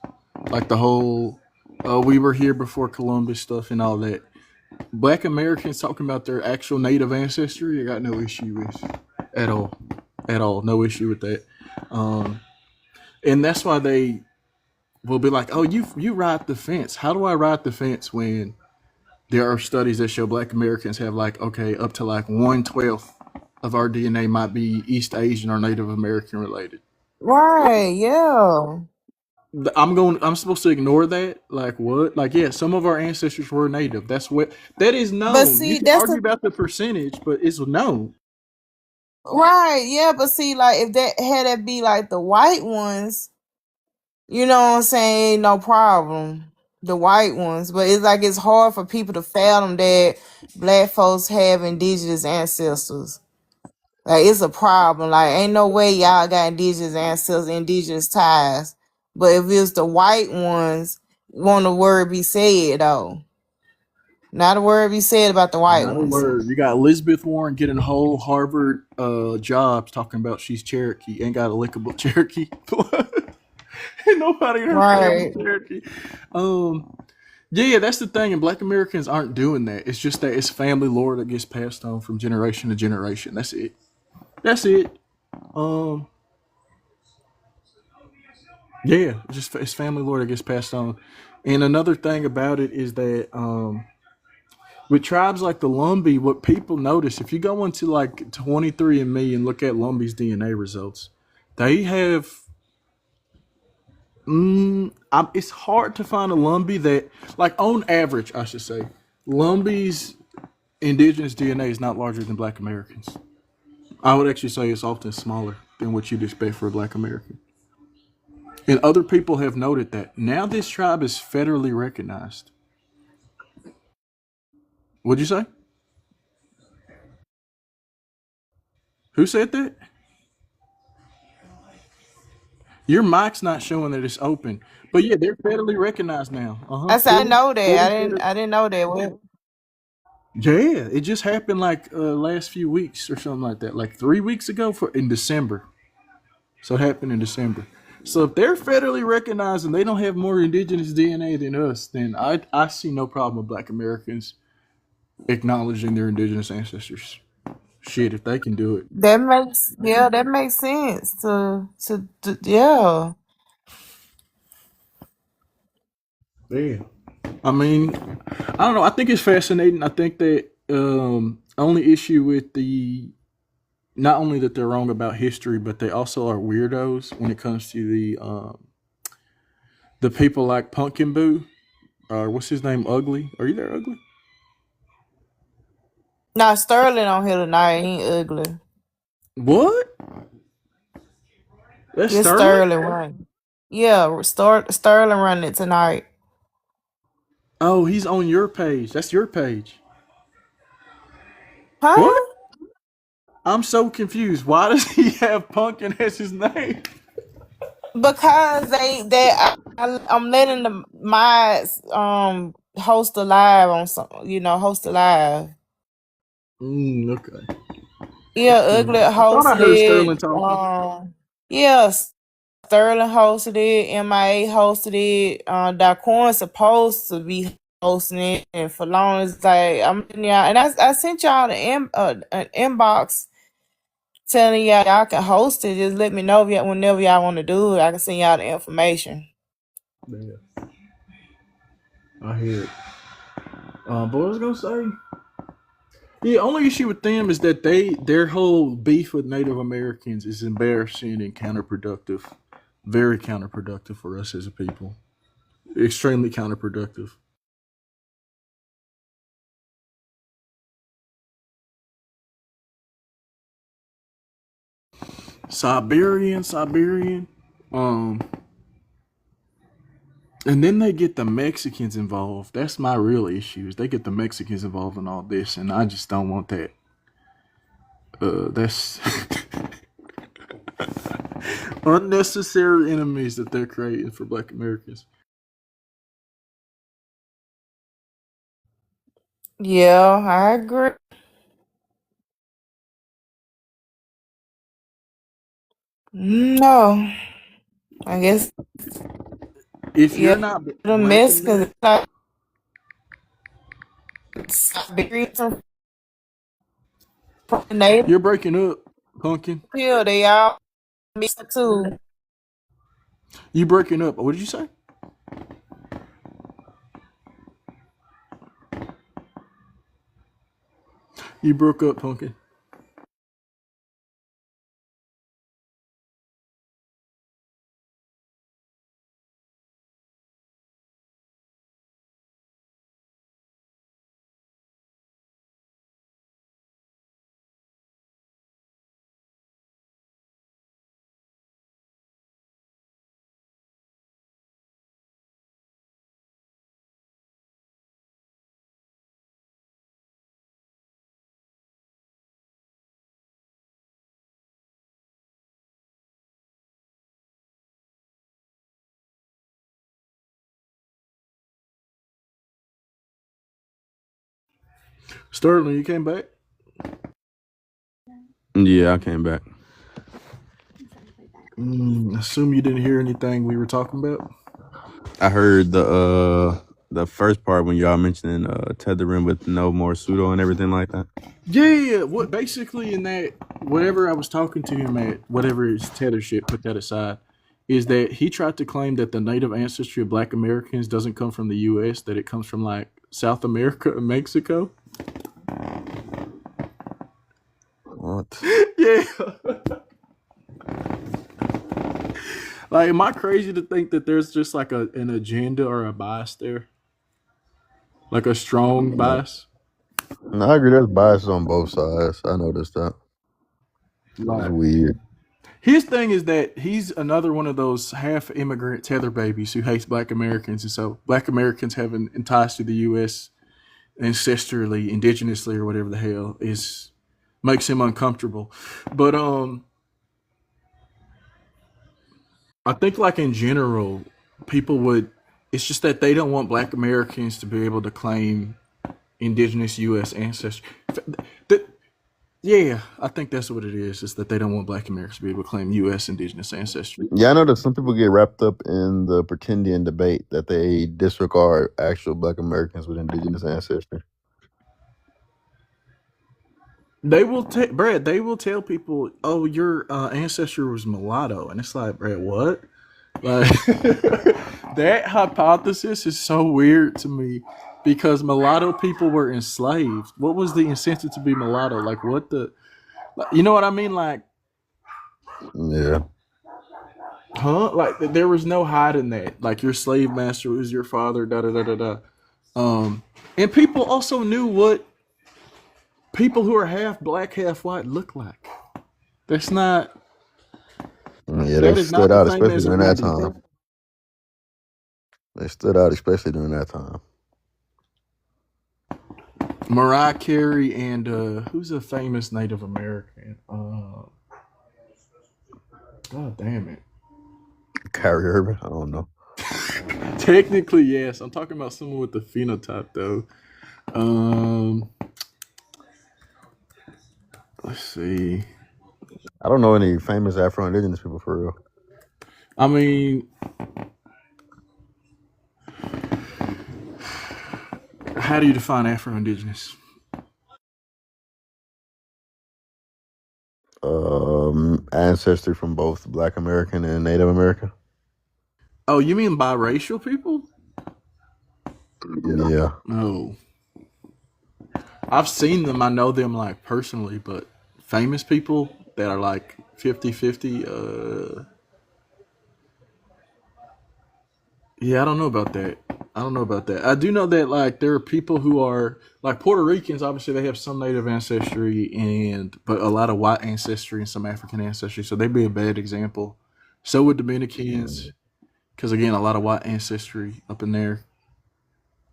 like the whole we were here before Columbus stuff and all that. Black Americans talking about their actual native ancestry, I got no issue with at all, no issue with that. Um, and that's why they will be like, "Oh, you ride the fence." How do I ride the fence when there are studies that show Black Americans have like up to like 1/12 of our DNA might be East Asian or Native American related. Right? Yeah. I'm supposed to ignore that? Like what? Like yeah, some of our ancestors were Native. That is But known. You see, can that's argue the about the percentage, but it's known. right. Yeah, but see, like if that had that be like the white ones. You know what I'm saying? No problem. The white ones. But it's like it's hard for people to fathom that black folks have indigenous ancestors. Like it's a problem. Like ain't no way y'all got indigenous ancestors, indigenous ties. But if it's the white ones, want a word be said though. Not a word be said about the white Not a ones. word. You got Elizabeth Warren getting whole Harvard jobs talking about she's Cherokee. Ain't got a lick of Cherokee. Ain't nobody in her family Right. Cherokee. Um, yeah, that's the thing, and Black Americans aren't doing that. It's just that it's family lore that gets passed on from generation to generation. That's it. That's it. Um, yeah, it's family lore that gets passed on. And another thing about it is that with tribes like the Lumbee, what people notice if you go into like 23andMe and look at Lumbee's DNA results, they have. It's hard to find a Lumbee that, like, on average, I should say, Lumbee's indigenous DNA is not larger than Black Americans. I would actually say it's often smaller than what you'd expect for a Black American. And other people have noted that. Now this tribe is federally recognized. What'd you say? Who said that? Your mic's not showing that it's open. But yeah, they're federally recognized now. I said I Fully, know that. fully federally. I didn't know that. What? Yeah, it just happened like last few weeks or something like that. Like 3 weeks ago in December. So it happened in December. So if they're federally recognized and they don't have more indigenous DNA than us, then I see no problem with Black Americans acknowledging their indigenous ancestors. Shit, if they can do it. That makes sense. Yeah. Yeah. I mean, I don't know. I think it's fascinating. I think that only issue with not only that they're wrong about history, but they also are weirdos when it comes to the people like Pumpkin Boo, or what's his name, Ugly. Are you there, Ugly? Nah, Sterling on here tonight. He ain't ugly. What? That's It's Sterling? Sterling running. Yeah, Sterling running it tonight. Oh, he's on your page. That's your page. Huh? What? I'm so confused. Why does he have Pumpkin as his name? Because I'm letting the mods host a live on some, host a live. Okay. Yeah, Ugly I thought I hosted heard Sterling it. talking. Yes, Sterling hosted it. MIA hosted it. Daquan supposed to be hosting it, and for long as like I'm y'all, and I sent y'all an inbox telling y'all can host it. Just let me know whenever y'all want to do it. I can send y'all the information. Yeah. I hear it. But what was I gonna say? The only issue with them is that their whole beef with Native Americans is embarrassing and counterproductive. Very counterproductive for us as a people. Extremely counterproductive. Siberian. And then they get the Mexicans involved. That's my real issue. Is they get the Mexicans involved in all this, and I just don't want that. That's unnecessary enemies that they're creating for Black Americans. Yeah, I agree. No, I guess If you're not the Black Mexicans American, like Siberian native you're breaking up, Pumpkin. people. They all mixed too. You breaking up. What did you say? You broke up, Pumpkin. Sterling, you came back? Yeah, I came back. Assume you didn't hear anything we were talking about. I heard the first part when y'all mentioning tethering with no more pseudo and everything like that. Yeah, what basically in that whatever I was talking to him at, whatever his tether shit, put that aside, is that he tried to claim that the native ancestry of Black Americans doesn't come from the U.S., that it comes from like South America and Mexico. What? Yeah. Like, am I crazy to think that there's just like an agenda or a bias there? Like a strong bias? No, I agree. There's bias on both sides. I noticed that. It's Like, weird. his thing is that he's another one of those half immigrant tether babies who hates Black Americans. And so Black Americans having ties to the U.S. ancestrally, indigenously, or whatever the hell makes him uncomfortable. But I think like in general, people would. It's just that they don't want Black Americans to be able to claim indigenous U.S. ancestry. Yeah, I think that's what it is. Is that they don't want Black Americans to be able to claim U.S. indigenous ancestry. Yeah, I know that some people get wrapped up in the pretendian debate that they disregard actual Black Americans with indigenous ancestry. They will Brad. They will tell people, "Oh, your ancestor was mulatto," and it's like, Brad, what? Like that hypothesis is so weird to me because mulatto people were enslaved. What was the incentive to be mulatto? Like, what the? You know what I mean? Like, Yeah. huh? Like, there was no hiding that. Like, your slave master was your father. Da da da da da. And people also knew what people who are half black, half white look like. That's not. Yeah, That they is not stood the out, same especially as during that ability. time. They stood out, especially during that time. Mariah Carey and who's a famous Native American? God damn it. Kyrie Irving, I don't know. Technically, yes. I'm talking about someone with the phenotype, though. Let's see. I don't know any famous Afro-Indigenous people for real. I mean, how do you define Afro-Indigenous? Ancestry from both Black American and Native American. Oh, you mean biracial people? Yeah. No. I've seen them. I know them like personally, but famous people that are like 50-50, yeah, I don't know about that. I do know that like there are people who are like Puerto Ricans. Obviously, they have some Native ancestry but a lot of white ancestry and some African ancestry. So they'd be a bad example. So would Dominicans, because again, a lot of white ancestry up in there.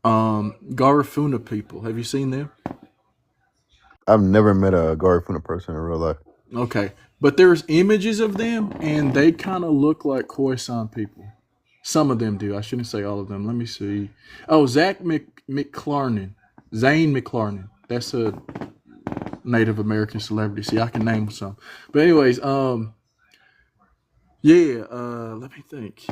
Garifuna people. Have you seen them? I've never met a Garifuna person in real life. Okay, but there's images of them, and they kind of look like Khoisan people. Some of them do. I shouldn't say all of them. Let me see. Oh, McClarnon. Zane McClarnon. That's a Native American celebrity. See, I can name some. But anyways, yeah, let me think.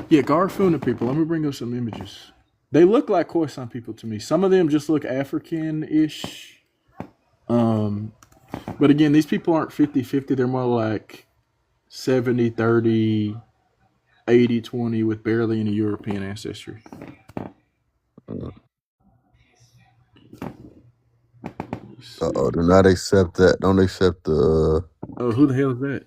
Yeah, Garifuna people. Let me bring up some images. They look like Khoisan people to me. Some of them just look African-ish. But again, these people aren't 50-50. They're more like 70-30, 80-20 with barely any European ancestry. Uh-oh, do not accept that. Don't accept the... Oh, who the hell is that?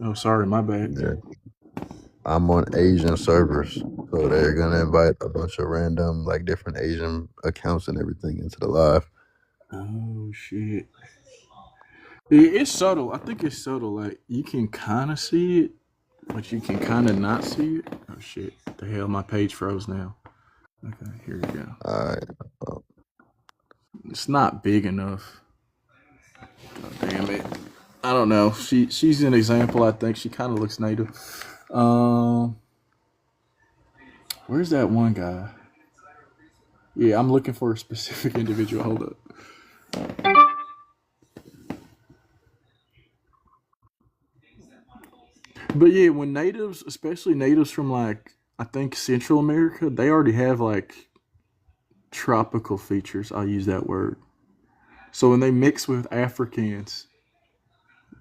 Oh, sorry, my bad. Yeah. I'm on Asian servers, so they're gonna invite a bunch of random, like, different Asian accounts and everything into the live. Oh, shit. It's subtle. I think it's subtle. Like, you can kind of see it, but you can kind of not see it. Oh, shit. The hell, my page froze now. Okay, here we go. All right. It's not big enough. God damn it. I don't know. She's an example, I think. She kind of looks native. Where's that one guy? Yeah, I'm looking for a specific individual. Hold up. But yeah, when natives, especially natives from like, I think Central America, they already have like tropical features. I'll use that word. So when they mix with Africans,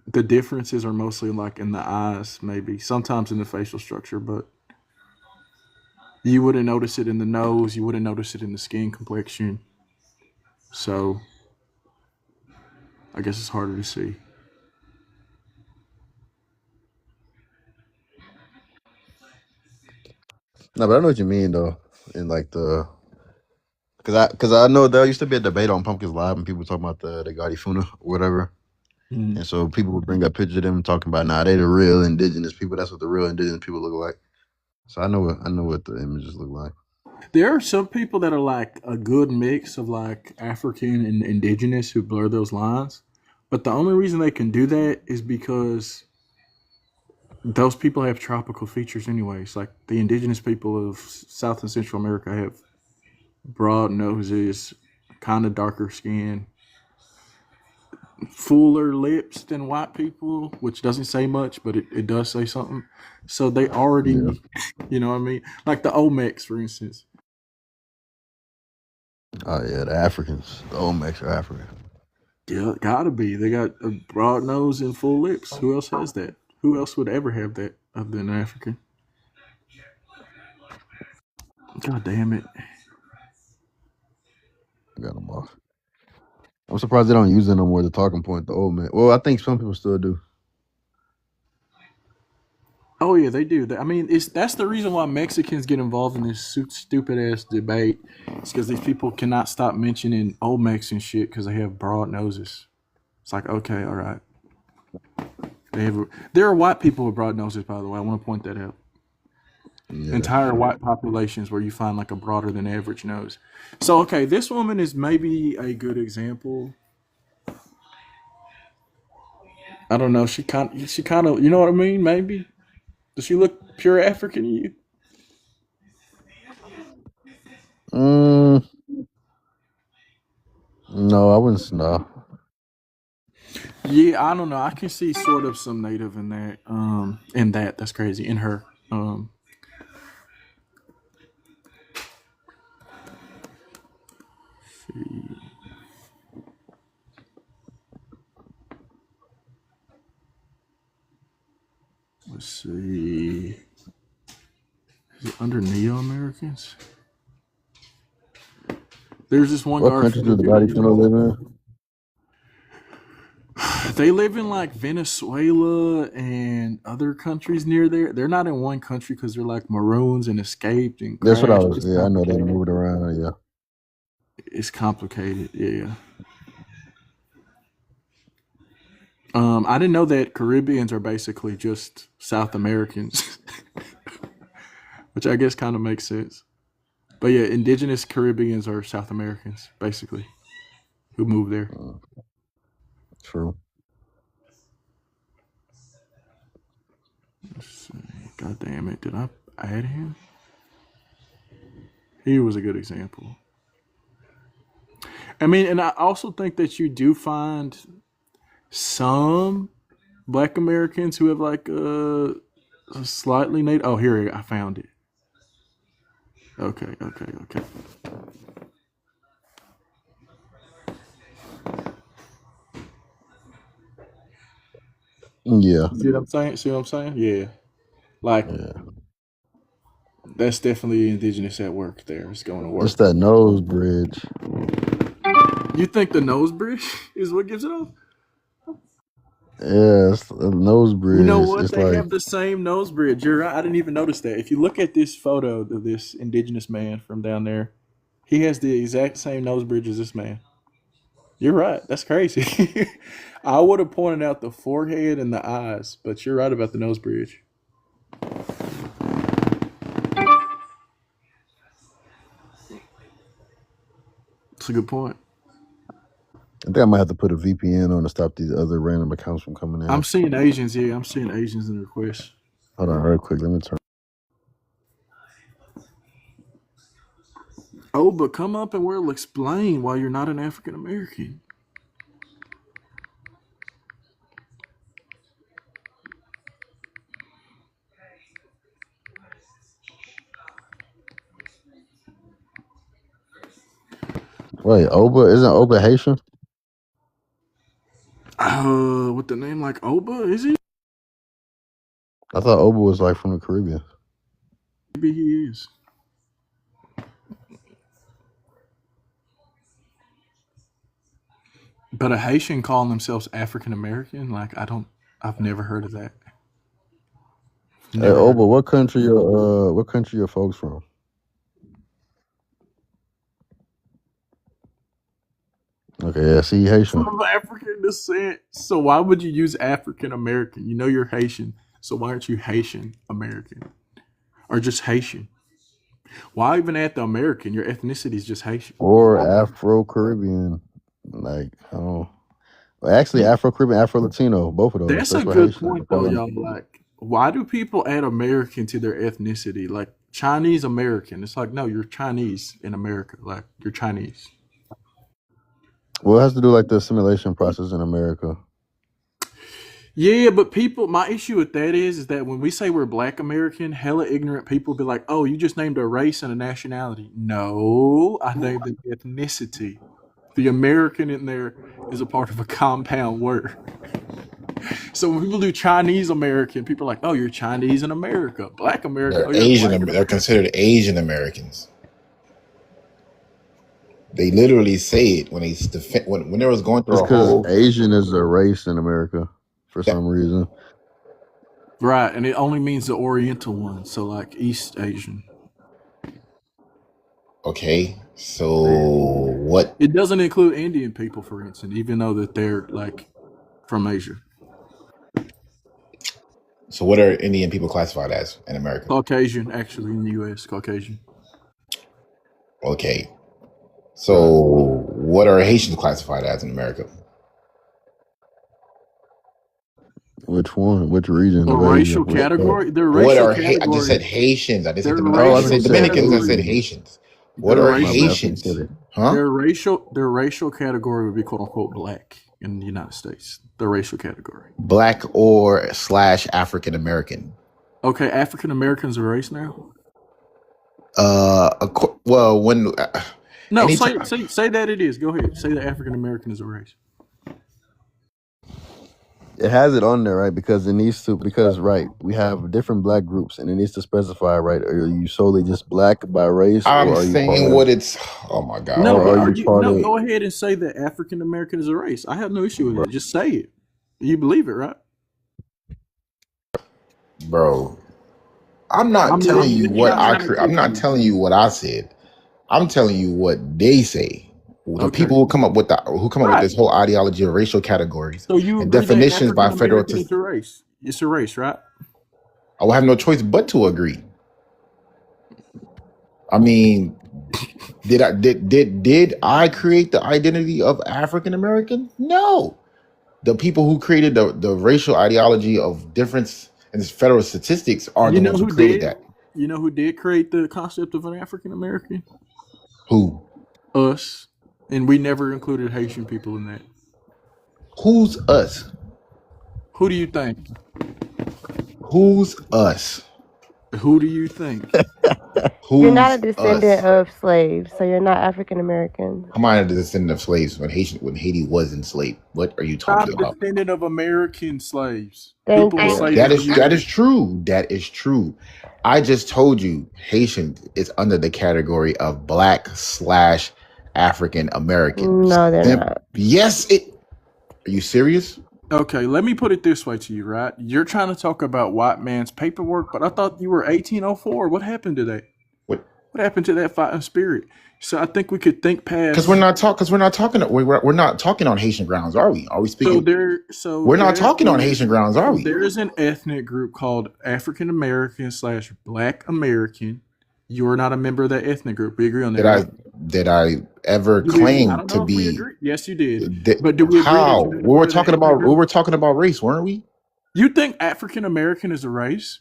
the differences are mostly like in the eyes, maybe sometimes in the facial structure, but you wouldn't notice it in the nose. You wouldn't notice it in the skin complexion. So I guess it's harder to see. No, but I know what you mean though. In like the, cause I know there used to be a debate on Pumpkins Live and people talking about the Garifuna or whatever. Mm. And so people would bring up pictures of them talking about, nah, they the real indigenous people. That's what the real indigenous people look like. So I know what the images look like. There are some people that are like a good mix of like African and indigenous who blur those lines. But the only reason they can do that is because those people have tropical features anyways. Like the indigenous people of South and Central America have broad noses, kind of darker skin, fuller lips than white people, which doesn't say much, but it does say something. So they already, Yeah. you know what I mean? Like the Olmecs, for instance. Oh yeah, the Africans. The Olmecs are African. Yeah, gotta be. They got a broad nose and full lips. Who else has that? Who else would ever have that other than an African? God damn it. I got them off. I'm surprised they don't use it no more as a talking point. The Olmec. Well, I think some people still do. Oh yeah, they do. I mean, that's the reason why Mexicans get involved in this stupid ass debate. It's because these people cannot stop mentioning Olmecs and shit because they have broad noses. It's like, okay, all right. There are white people with broad noses, by the way. I want to point that out. Yeah. Entire white populations where you find like a broader than average nose. So okay, this woman is maybe a good example. I don't know. She kind of, you know what I mean? Maybe. Does she look pure African to you? No, I wouldn't. No. Yeah, I don't know. I can see sort of some native in that. That's crazy. In her. Let's see. Is it under Neo Americans? There's this one. What country do the Latino live in? They live in like Venezuela and other countries near there. They're not in one country because they're like maroons and escaped and That's what I crashed. was. Yeah, I know they moved around. Yeah. It's complicated. Yeah. I didn't know that Caribbeans are basically just South Americans, which I guess kind of makes sense. But yeah, indigenous Caribbeans are South Americans, basically, who moved there. True. Let's see. God damn it. Did I add him? He was a good example. I mean, and I also think that you do find some Black Americans who have like a slightly native. Oh, here I found it. Okay. Yeah. See what I'm saying? Yeah. Like, that's definitely indigenous at work there. It's going to work. Just that nose bridge. You think the nose bridge is what gives it off? Yeah, it's the nose bridge. You know what? It's They like, have the same nose bridge. You're right. I didn't even notice that. If you look at this photo of this indigenous man from down there, he has the exact same nose bridge as this man. You're right. That's crazy. I would have pointed out the forehead and the eyes, but you're right about the nose bridge. That's a good point. I think I might have to put a VPN on to stop these other random accounts from coming in. I'm seeing Asians. Yeah, I'm seeing Asians in the requests. Hold on, real quick. Let me turn. Oh, but come up and we'll explain why you're not an African American. Wait, Oba? Isn't Oba Haitian? With the name like Oba, is he? I thought Oba was like from the Caribbean. Maybe he is. But a Haitian calling themselves African American, like I've never heard of that. Hey, Oba, what country your folks from? Okay, yeah, see, Haitian. From African descent. So why would you use African American? You know you're Haitian, so why aren't you Haitian American? Or just Haitian? Why even add the American? Your ethnicity is just Haitian. Or Afro-Caribbean. Like, I don't Actually, Afro Caribbean, Afro Latino, both of those. That's a That's what good Haitian. point, though, y'all. Like, why do people add American to their ethnicity? Like Chinese American. It's like, no, you're Chinese in America. Like, you're Chinese. Well, it has to do like the assimilation process in America. Yeah, but people, my issue with that is that when we say we're Black American, hella ignorant people be like, oh, you just named a race and a nationality. No, I named an ethnicity. The American in there is a part of a compound word. So when people do Chinese American, people are like, oh, you're Chinese in America. Black American, They're oh, you're Asian. Black They're American. considered Asian Americans. They literally say it when when they was going through It's a because whole Asian is a race in America for that, some reason. Right, and it only means the Oriental one, so like East Asian. okay. So what? It doesn't include Indian people, for instance, even though that they're like from Asia. So what are Indian people classified as in America? Caucasian, actually, in the U.S., Caucasian. Okay. So what are Haitians classified as in America? Which one? Which region A of Asia? racial Which part? category? Their What racial are I just said category. Haitians. I didn't say Their Dominicans. Oh, I I didn't racial say thought you said Dominicans. I two said category. regions. Haitians. What Their are My bad. I racial. thought you Haitians? said it. Huh? Their racial category would be quote unquote Black in the United States. The racial category. Black or / African American. Okay, African Americans are a race now. Well, when No, anytime say that it is. Go ahead. Say that African American is a race. It has it on there, right? Because it needs to. Because right, we have different black groups, and it needs to specify, right? Are you solely just black by race, I'm or are you part saying of, what it's. Oh my God. No, or but are are you you part no? of? Go ahead and say that African American is a race. I have no issue with it. Just say it. You believe it, right? Bro, I'm not I'm telling you you're what not I trying to create. I'm trick not me. telling you what I said. I'm telling you what they say. The Okay, people who come up with right. this whole ideology of racial categories So you and agree that definitions by African federal. American is a race? It's a race, right? I will have no choice but to agree. I mean, did I create the identity of African American? No. The people who created the racial ideology of difference in federal statistics are You the know ones who who created did? that. You know who did create the concept of an African American? Who? Us. And we never included Haitian people in that. Who's us? Who do you think? Who's us? Who do you think? You're not a Who's descendant us? of slaves, so you're not African American. I'm not a descendant of slaves when Haiti was enslaved. What are you Not talking a about? descendant of American slaves. Thank People will you. say That that is you true. That is true. I just told you Haitian is under the category of Black / African American. No, they're not. Yes, it. Are you serious? Okay, let me put it this way to you, right? You're trying to talk about white man's paperwork, but I thought you were 1804. What happened to that? What? What happened to that fighting spirit? So I think we could think past. Because we're not talking on Haitian grounds, are we? Are we speaking? We're not talking on Haitian grounds, are we? There is an ethnic group called African American / Black American. You are not a member of that ethnic group. We agree on that. Did I ever You did. I claim don't know to if we be? agree. Yes, you did. But do we agree? How? That We were talking about race, weren't we? You think African American is a race?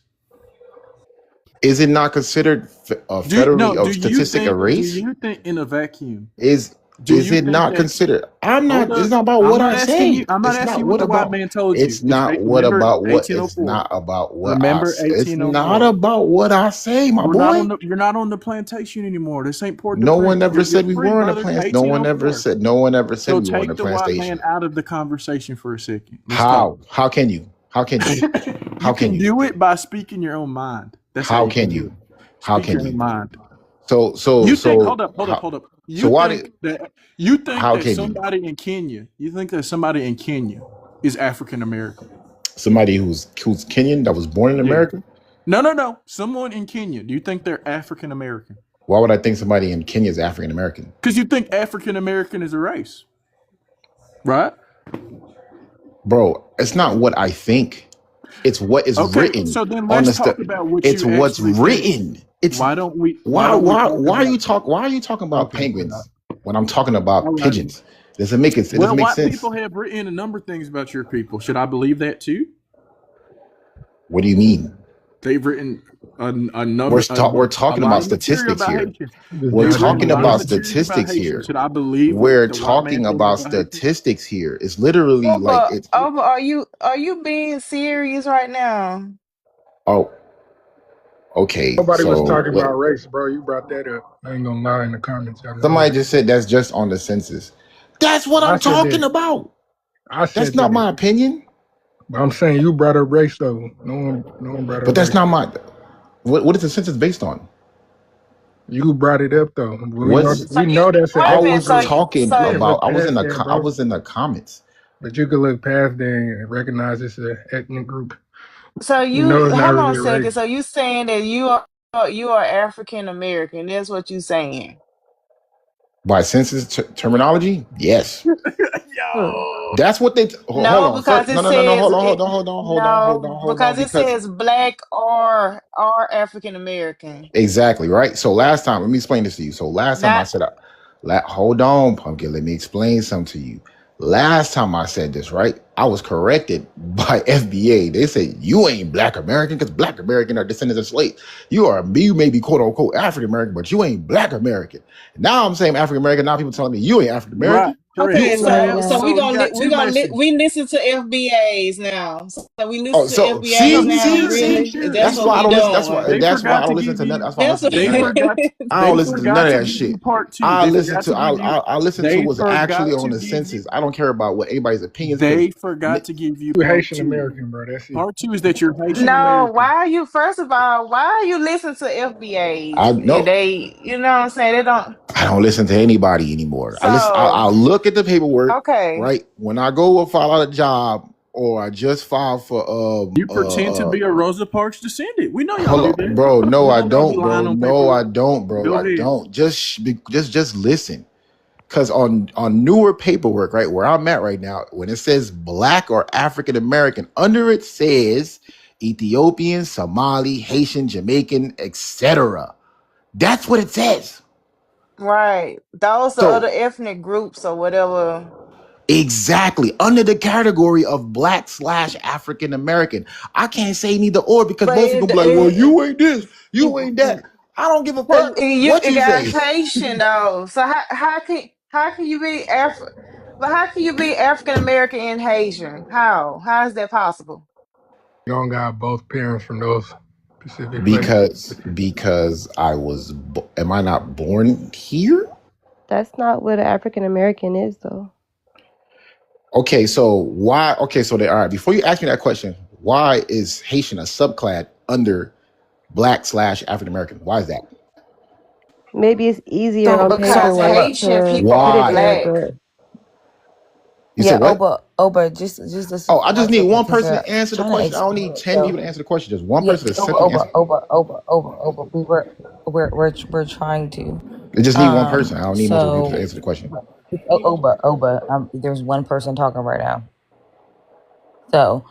Is it not considered federally of statistic a race? Do you think in a vacuum? Is it not considered? I'm not. It's not about what I say. I'm not asking you what the white man told you. It's not what about what. It's not about what I say. It's not about what I say, my boy. You're not on the plantation anymore. This ain't Port. No one ever said we were on the plantation. No one ever said. No one ever said we were on the plantation. So take the white man out of the conversation for a second. How? How can you? How can you? How can you do it by speaking your own mind? That's how can you? How can you? Mind. So you think? Hold up. You think that somebody in Kenya? You think that somebody in Kenya is African American? Somebody who's Kenyan that was born in America? No. Someone in Kenya. Do you think they're African American? Why would I think somebody in Kenya is African American? Because you think African American is a race, right? Bro, it's not what I think. It's what is written. So then let's talk about what it's what's written. It's why don't we? Why are you talking about penguins when I'm talking about pigeons? Doesn't make it. It Well, doesn't make white sense. people have written a number of things about your people. Should I believe that too? What do you mean? They've written a number. We're talking about statistics here. We're talking about statistics here. Should I believe? We're talking about statistics here. It's literally like it's. Are you being serious right now? Oh, okay. Nobody so was talking about race, bro. You brought that up. I ain't gonna lie in the comments. Somebody just said that's just on the census. That's what I'm talking about. That's not my opinion. But I'm saying you brought up race though. No one brought up. But that's race. not my. What is the census based on? You brought it up though. We know that's. I was talking about. I was in the comments. But you could look past there and recognize it's an ethnic group. So you know it's not hold on really a second. race. So you saying that you are African American? That's what you saying? By census terminology, yes. That's what they. Hold on. Because it Hold on. Says black or African American. Exactly right. So last time, let me explain this to you. So last time I said, hold on, Pumpkin. Let me explain something to you. Last time I said this, right? I was corrected by FBA. They said you ain't Black American because Black American are descendants of slaves. You may be quote unquote African American, but you ain't Black American. Now I'm saying African American. Now people telling me you ain't African American. Right. Okay, so we listen to FBAs now. So we listen to FBAs now. Really? That's why I don't listen. That's why I don't listen to none. That's why I don't listen to none of that shit. I listen to what's actually on the census. I don't care about what anybody's opinions. They forgot to give you Haitian American, bro. That's it. Part 2 is that you're Haitian No, American. why are you listening to FBAs? I know. You know what I'm saying? They don't. I don't listen to anybody anymore. I'll look at the paperwork. Okay. Right when I go file out a job or I just filed for you pretend to be a Rosa Parks descendant. We know y'all do that. Bro. No, I don't, bro. No, I don't, bro. I don't. Just listen. Because on newer paperwork, right, where I'm at right now, when it says Black or African American, under it says Ethiopian, Somali, Haitian, Jamaican, etc. That's what it says. Right. Those are other ethnic groups or whatever. Exactly. Under the category of Black / African American. I can't say neither or because most people be like, well, you ain't this, you ain't that. I don't give a fuck what you say. Haitian though. So how can you be African American and Haitian? How is that possible? You don't got both parents from those specific places. Because I was. Am I not born here? That's not what an African American is, though. Okay, so why? Okay, so all right. Before you ask me that question, why is Haitian a subclad under Black / African American? Why is that? Maybe it's easier on because Haitian people are Black. You said what? Oba, just listen. Oh, I just need one person to answer the question. I don't need 10 people to answer the question. Just one person to simply answer. Oba. We're trying to. I just need one person. I don't need multiple people to answer the question. Oba. There's one person talking right now. So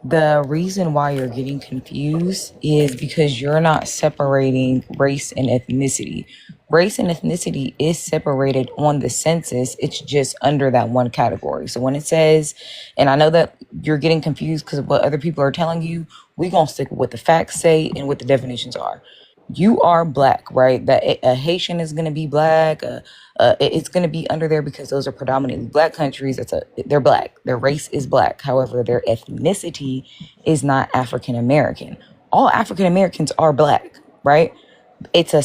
the reason why you're getting confused is because you're not separating race and ethnicity. Race and ethnicity is separated on the census. It's just under that one category. So when it says, and I know that you're getting confused because of what other people are telling you, we're going to stick with what the facts say and what the definitions are. You are Black, right? That a Haitian is going to be Black. It's going to be under there because those are predominantly Black countries. They're Black. Their race is Black. However, their ethnicity is not African American. All African Americans are Black, right? It's a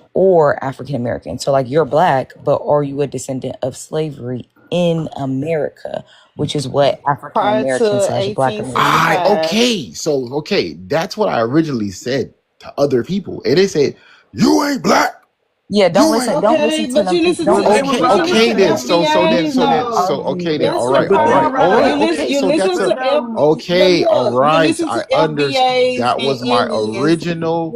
/ or African American. So like you're Black, but are you a descendant of slavery in America, which is what African American / Black American. Okay, that's what I originally said to other people, and they said you ain't Black. Yeah, don't listen to them. Okay, then. So okay then. All right. Okay, all right. I understand. That was my original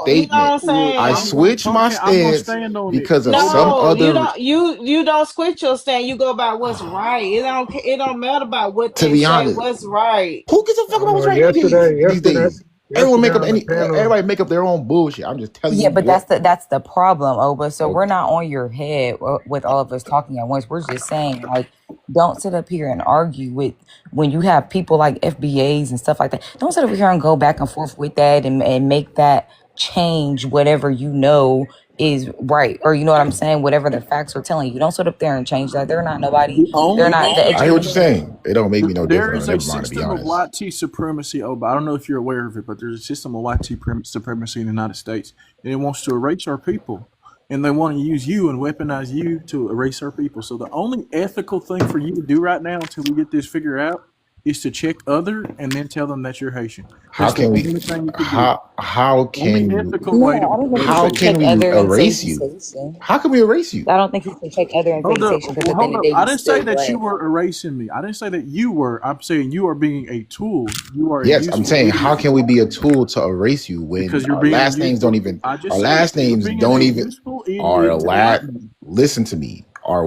statement. I switched my stance because of some other. You don't switch your stance. You go about what's right. It don't matter about what To be honest, what's right. Who gives a fuck about what's right these days? Everyone make Yesterday up on the panel, everybody make up their own bullshit. I'm just telling Yeah, you but what. that's the problem, Oba. So we're Okay. not on your head with all of us talking at once. We're just saying, like, don't sit up here and argue with when you have people like FBAs and stuff like that. Don't sit up here and go back and forth with that and make that change whatever you know is right, or you know what I'm saying, whatever the facts are telling you. Don't sit up there and change that. They're not nobody. The They're only not the I hear what you're education. saying. It don't make me no there different is or a never mind, to be system of honest. white tea supremacy. Oh, but I don't know if you're aware of it, but there's a system of white tea supremacy in the United States, and it wants to erase our people, and they want to use you and weaponize you to erase our people. So the only ethical thing for you to do right now until we get this figured out is to check other and then tell them that you're Haitian. How That's the can we only thing you can do. how Only can you ethical No, way I don't think he how should check can we other and say erase he's you? Haitian. How can we erase you? I don't think he should check other and say Hold he's up. Haitian because Well, at the end hold of the up. day, I he's didn't say still that you black. were erasing me. I didn't say that you were. I'm saying you are being a tool. You are a Yes, I'm useful saying how idiot can we be a tool to erase you when because you're our being a last names don't useful. even I just our said last you're names being don't a even useful our idiot to the white man. listen to me. Our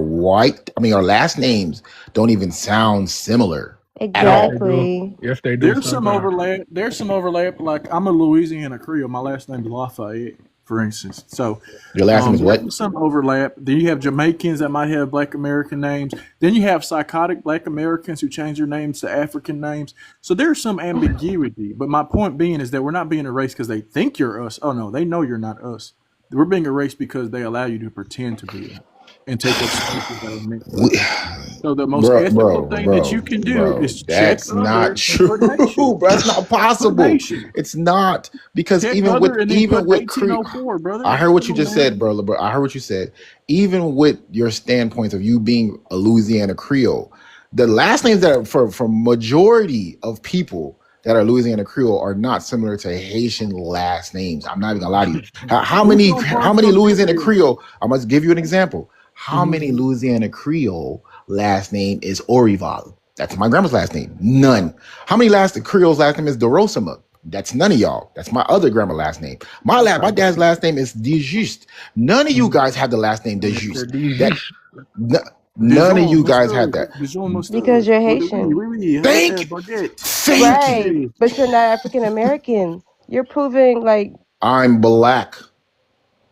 our last names don't even sound similar at yes they all. do. Exactly. Yes they do There's some sometimes. overlap. There's some overlap. Like I'm a Louisiana Creole. My last name is Lafayette, for instance. So Your last name is what? there's some overlap. Then you have Jamaicans that might have Black American names. Then you have psychotic Black Americans who change their names to African names. So there's some ambiguity. But my point being is that we're not being erased because they think you're us. Oh no, they know you're not us. We're being erased because they allow you to pretend to be us and take up spaces that are meant for We, you. So the most ethical thing that you can do bro, is check that's not other and true, put Haitian. bro. That's not Put possible. Haitian. It's not because Check other and then even put with Cree, 1804, brother. I heard what you Come on, just said, man. bro. I heard what you said. Even with your standpoints of you being a Louisiana Creole, the last names that are for majority of people that are Louisiana Creole are not similar to Haitian last names. I'm not even gonna lie to you. How Who's many gonna how bust many your Louisiana tail? Creole? I must give you an example. How Mm-hmm. many Louisiana Creole last name is Orival? That's my grandma's last name. None. How many Creole's last name is DeRosima? That's none of y'all. That's my other grandma last name. My dad's last name is DeJuste. None of you guys have the last name DeJuste. That none of Dijon, you guys have mustard. that. Dijon, Because mustard. you're Oui, oui, Haitian. oui, oui. Thank Baguette. thank you. Right. Oui. But you're not African American. You're proving like I'm black.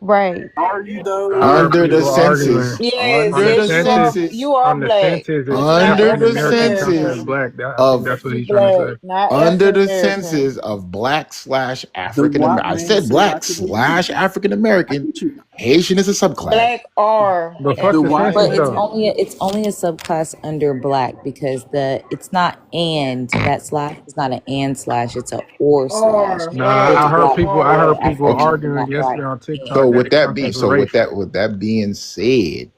right. Are you I though? heard Under the people arguing census. Yes, on Under the the yes, census. census. you are On the black, census, but it's you're not Under the African African American counted as census American. black. I think of that's what You he's trying to black, say. not under African the American. census of black / The African white American. I man said said I black could be you. / African I American. get you. Haitian is a subclass. Black or But fuck The the African white census But man. it's though. American. only a subclass under black because it's not and that slash is not an and slash, it's a or slash. Or Nah, It's right. black I Or heard or people African Okay. American, arguing not black yesterday on So TikTok and. that with it that counts being as racial. being said,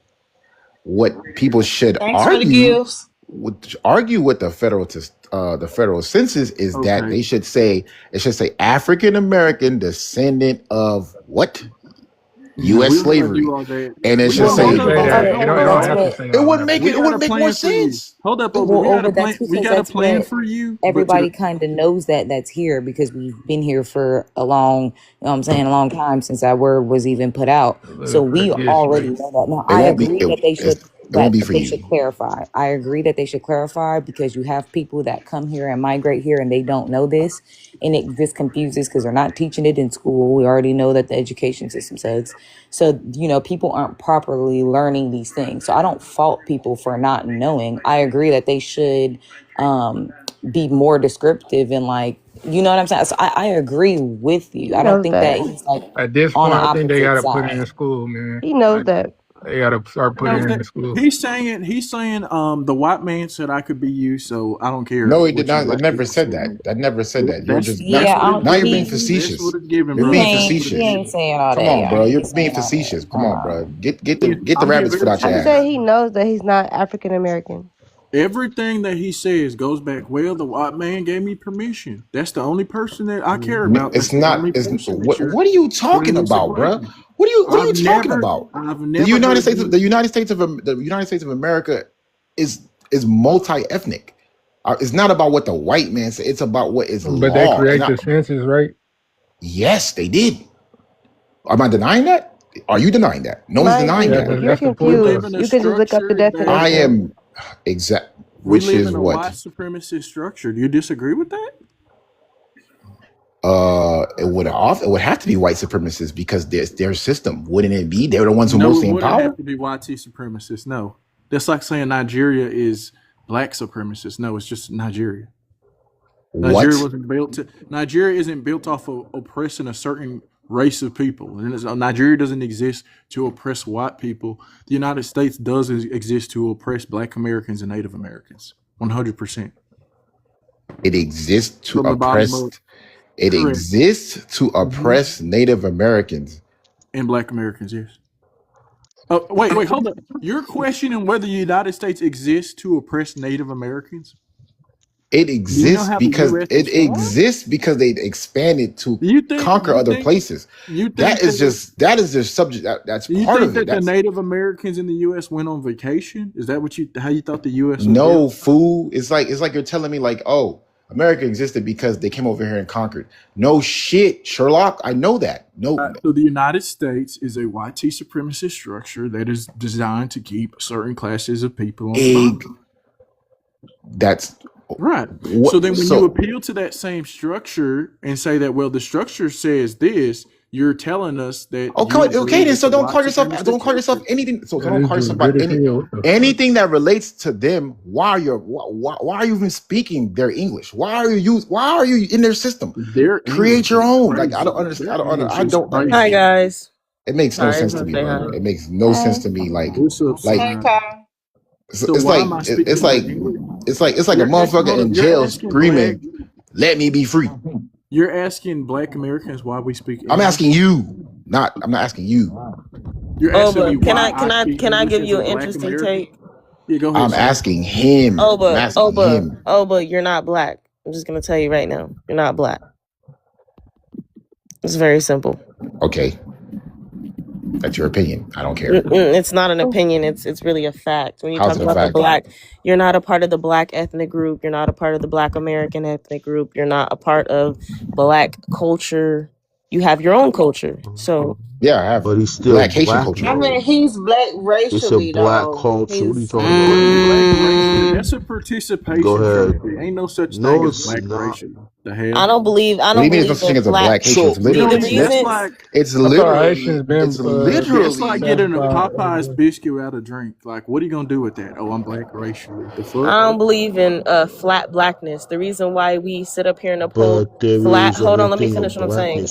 what people should thanks for the argue gifts. with the federal census is that Okay. it should say African American descendant of what? Yeah, U.S. we don't gotta do slavery. all that. And it It should Well, don't hold need to say up, say hold up, that. Okay, hold It up, don't that's hold have to up. what. say it all wouldn't that. make We got a more plan for you. sense. Hold up, Obi. Well, We got a over plan. that's We because got a that's plan what for you. But to everybody kind of knows that's here because we've been here for a long, you know what I'm saying, a long time since that word was even put out. So Looking for the we diss, already man. know that. Now, It I won't be. agree that they should It won't be for you. clarify. I agree that they should clarify because you have people that come here and migrate here and they don't know this, and it just confuses because they're not teaching it in school. We already know that the education system says. So, people aren't properly learning these things. So I don't fault people for not knowing. I agree that they should be more descriptive and like, you know what I'm saying? So I agree with you. He I don't knows think that that. he's like At this on the point, I think they opposite gotta put it in side. school, man. He knows Like that. they gotta start you know putting it in that the school. he's saying the white man said I could be you, so I don't care No, it did what you not. It black never people said say. that. That never said that. You're just That's Yeah, what it's now you're being given. That's facetious. what it's given, You're bro. being That's what it's He facetious. ain't given. saying all Come that, on, y'all. bro. He You're ain't being saying all facetious. that. Come on, bro. Get the I'm being rabbits foot very out your I'm ass. serious. saying he knows that he's not African American. Everything that he says goes back. Well, the white man gave me permission. That's the only person that I care about. That's It's the not. only It's person that you're what are you talking putting into about, bro? question. What are you talking about? I've The never United heard States you. the United States of America is multi-ethnic. It's not about what the white man said. It's about what is But they law. create the census, right? Yes, they did. Am I denying that? Are you denying that? No one's Mind denying Yeah, you, that. if but you're that's the We point, though. live in confused, a you can just look up the structure that I definition. am exact. we Which live is in a what? white supremacist structure. Do you disagree with that? it would have to be white supremacists because their system, wouldn't it be? They're the ones who No, mostly it in wouldn't power. have to be YT supremacists. No, that's like saying Nigeria is black supremacists. No, it's just Nigeria. Nigeria wasn't built to. Nigeria isn't built off of oppressing a certain race of people. And Nigeria doesn't exist to oppress white people. The United States does exist to oppress Black Americans and Native Americans. 100%. It exists to From the bottom oppress. up. It Correct. exists to oppress Native Americans. And Black Americans, yes. Oh, wait, hold up. You're questioning whether the United States exists to oppress Native Americans? It exists because they expanded to conquer other places. That is just subject. That's part of it. The Native Americans in the U.S. went on vacation? Is that how you thought the U.S. was No, built? fool. It's like you're telling me like, oh, America existed because they came over here and conquered. No shit, Sherlock. I know that. No. So the United States is a YT supremacist structure that is designed to keep certain classes of people on the bottom. That's right. So then when you appeal to that same structure and say that, well, the structure says this, you're telling us that. Okay, then so don't call yourself anything. So don't call yourself about anything that relates to them. Why are you even speaking their English? Why are you in their system? Create your own. Like I don't understand. Hi guys. It makes no sense to me, bro. It makes no sense to me. Like it's like a motherfucker in jail screaming, "Let me be free." You're asking Black Americans why we speak English? I'm asking you. I'm not asking you. You're asking me why can I give you an interesting take? Yeah, go ahead. I'm asking him. Oba, you're not black. I'm just gonna tell you right now. You're not black. It's very simple. Okay. That's your opinion. I don't care. It's not an opinion. It's really a fact. When you talk about the black, you're not a part of the black ethnic group. You're not a part of the Black American ethnic group. You're not a part of black culture. You have your own culture. So yeah, I have. But he's still black Haitian culture. I mean, he's black racially. It's a black though. culture. What are you talking about? That's a participation. Go ahead. Ain't no such thing as black racially. The hell? I don't believe there's such thing as a black Haitian. It's literally. It's like getting a Popeye's biscuit without a drink. Like, what are you gonna do with that? Oh, I'm black racially. The fuck? I don't believe in flat blackness. The reason why we sit up here and uphold flat. Hold on, let me finish what I'm saying.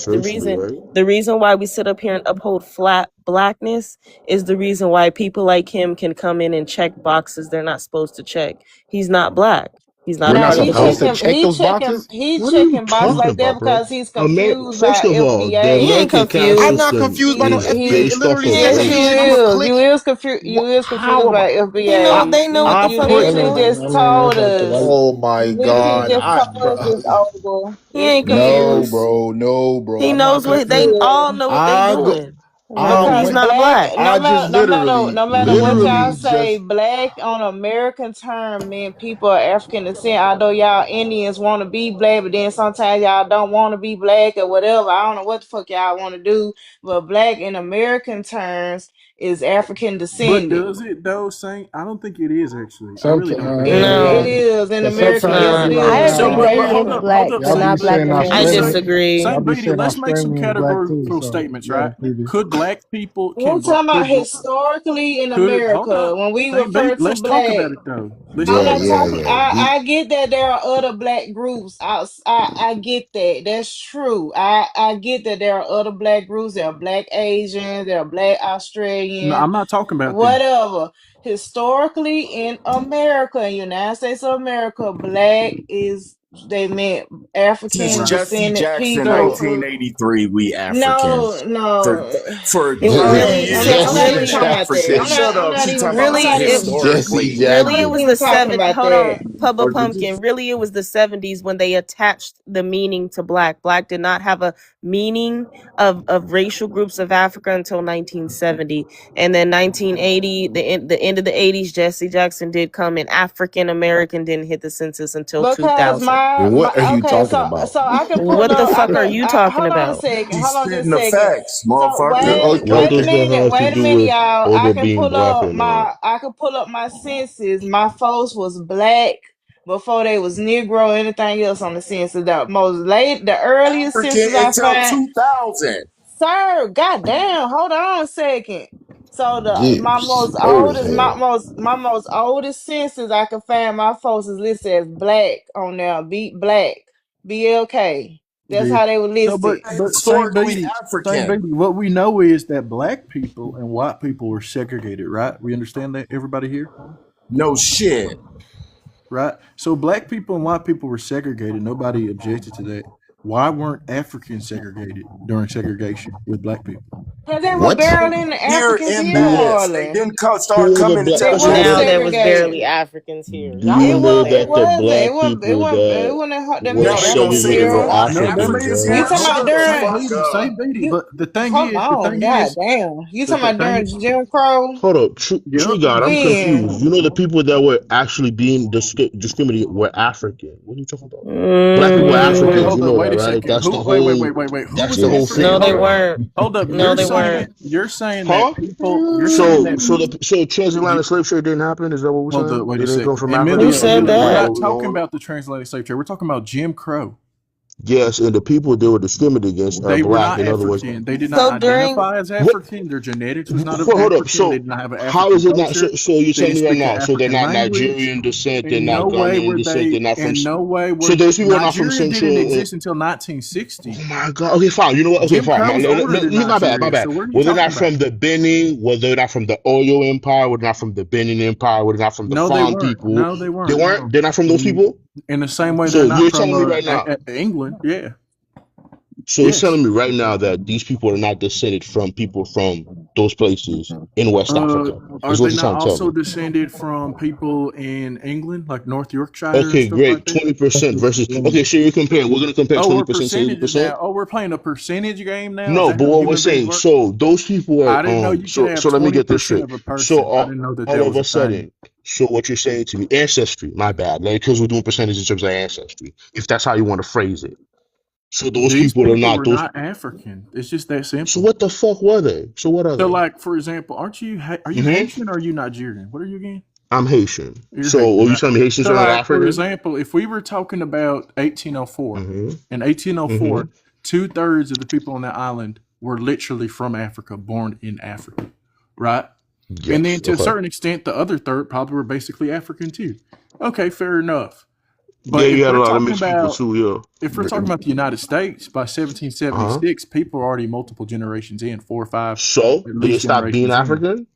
The reason why we sit up here and uphold flat blackness is the reason why people like him can come in and check boxes they're not supposed to check. He's not black. He's not. We're not supposed to check those boxes. He's checking boxes like that because he's confused by FBA. He ain't confused. I'm not confused by no FBA. It literally says you is confused. You is confused by FBA. They know what the fuck they just told us. Oh my god! He ain't confused. No, bro. He knows what they all know what they doing. He's not black. No matter what y'all say, black on American term mean people are African descent. Although y'all Indians want to be black, but then sometimes y'all don't want to be black or whatever. I don't know what the fuck y'all want to do, but black in American terms is African descent. But does it though, Saint? I don't think it is actually. I really don't. It is in America. I disagree. Let's make some categorical statements, right? Could black people? We're talking about historically in America when we refer to let's black. Talk about it though. I get that there are other black groups. I get that. That's true. I get that there are other black groups. There are black Asians. There are black Australians. No, I'm not talking about whatever. Historically in America, United States of America, black is they meant African descendant people. 1983, we Africans. No. For really, it was the 70s. Hold on, Pubba Pumpkin. Really, it was the 70s when they attached the meaning to black. Black did not have a meaning of racial groups of Africa until 1970, and then 1980, the end of the 80s, Jesse Jackson did come, and African American didn't hit the census until 2000. What are you talking about? So I can what the fuck are you talking about? Hold on just a second. Facts, motherfucker. Wait a minute, y'all. I can pull up my census. My folks was black before they was Negro, anything else on the census. The earliest African census I until find. 2000. Sir, goddamn, hold on a second. So Yeah, my most old as oldest, hell. my most oldest census I can find, my folks is listed as black on there. Black, BLK. That's Yeah. how they were No, listed. but Saint Historically Beatty, African. what we know is that black people and white people were segregated, right? We understand that, everybody here? No shit. Right? So black people and white people were segregated. Nobody objected to that. Why weren't Africans segregated during segregation with black people? Cause they were What? barely in the Here Africans in here, Dallas, they Marlon. didn't Who start were the coming to black? They tell So you. were Now the? there was segregated. barely Africans here. Do you Y'all know It that tripping. the wasn't. black people It that wasn't them in were the Now they gonna Africans say segregated it's were here. No, that Africans, may have You right? been. talking Hold about up, Saint during Beatty, Saint Beatty. you? But the thing Hold is, on, god damn. You but talking the about thing during is, Jim Crow? Hold up, yep. Tree God, I'm confused. When? You know the people that were actually being discriminated were African. What are you talking about? Black people were Wait, Africans. Mm-hmm. You hold up, know wait that, a right? second. That's the Who? Wait, whole. Who That's was the whole African? No, thing, they Hold up, right? weren't. hold up. No, they weren't. You're saying Huh? that people. You're saying that. So transatlantic slave trade didn't happen. Is that what we're Hold up, saying? wait They a didn't come second. from Who Africa. said And We're that? not while talking long. about the transatlantic slave trade. We're talking about Jim Crow. Yes, and the people they were discriminated against are They were black. not In other words, African. They did not So during identify as what? African. Their genetics was not Hold up. African. They So did not have an how African is it not? culture. So you're They telling didn't me right speak an now? So they're African not language. Nigerian descent. They're In not no way Ghanaian were descent. they. They're not from. In no way So were those people are not from Nigeria didn't Central. exist until 1960. Oh my God. Okay, fine. You know what? Okay, Jim fine. Crow's older than My bad. My Nigeria. bad. So what are you Were they talking not about? from the Benin? Were they not from the Oyo Empire? Were they not from the Benin Empire? Were they not from the No, they Farm weren't. people? No, they They weren't. weren't. No. They're not from those people. In the same way, they're So not you're from telling me right now. England. Yeah. So it's Yes. telling me right now that these people are not descended from people from those places in West Africa. Are Is what they you're not trying to tell also me. descended from people in England, like North Yorkshire and Okay, stuff like great. that? 20% versus. Okay, so you're comparing. We're gonna compare Oh, we're 20% to percentages 80%. now. Oh, we're playing a percentage game now. Is No, that but how what we're human beings saying, work? so those people are I didn't know you could have so let me get this 20% straight. of a So person. I didn't know that all that of was a a thing. sudden, so what you're saying to me, ancestry, my bad, like because we're doing percentage in terms of ancestry, if that's how you want to phrase it. So those These people are people not were those. not African. It's just that So simple. what the fuck were they? So what are So, they? like, for example, are you Haitian or are you Nigerian? What are you again? I'm Haitian. You're So Haitian, are you right? telling me Haitians So, are not like, for African? example, if we were talking about 1804, in 1804, 2/3 of the people on that island were literally from Africa, born in Africa, right? And then Yes. to a Okay. certain extent, the other third probably were basically African too. Okay, fair enough. Yeah, But you had a lot of mixed people too. Yeah. if we're talking about the United States, by 1776, people are already multiple generations in, 4 or 5 So at did they least stop being generations in. African?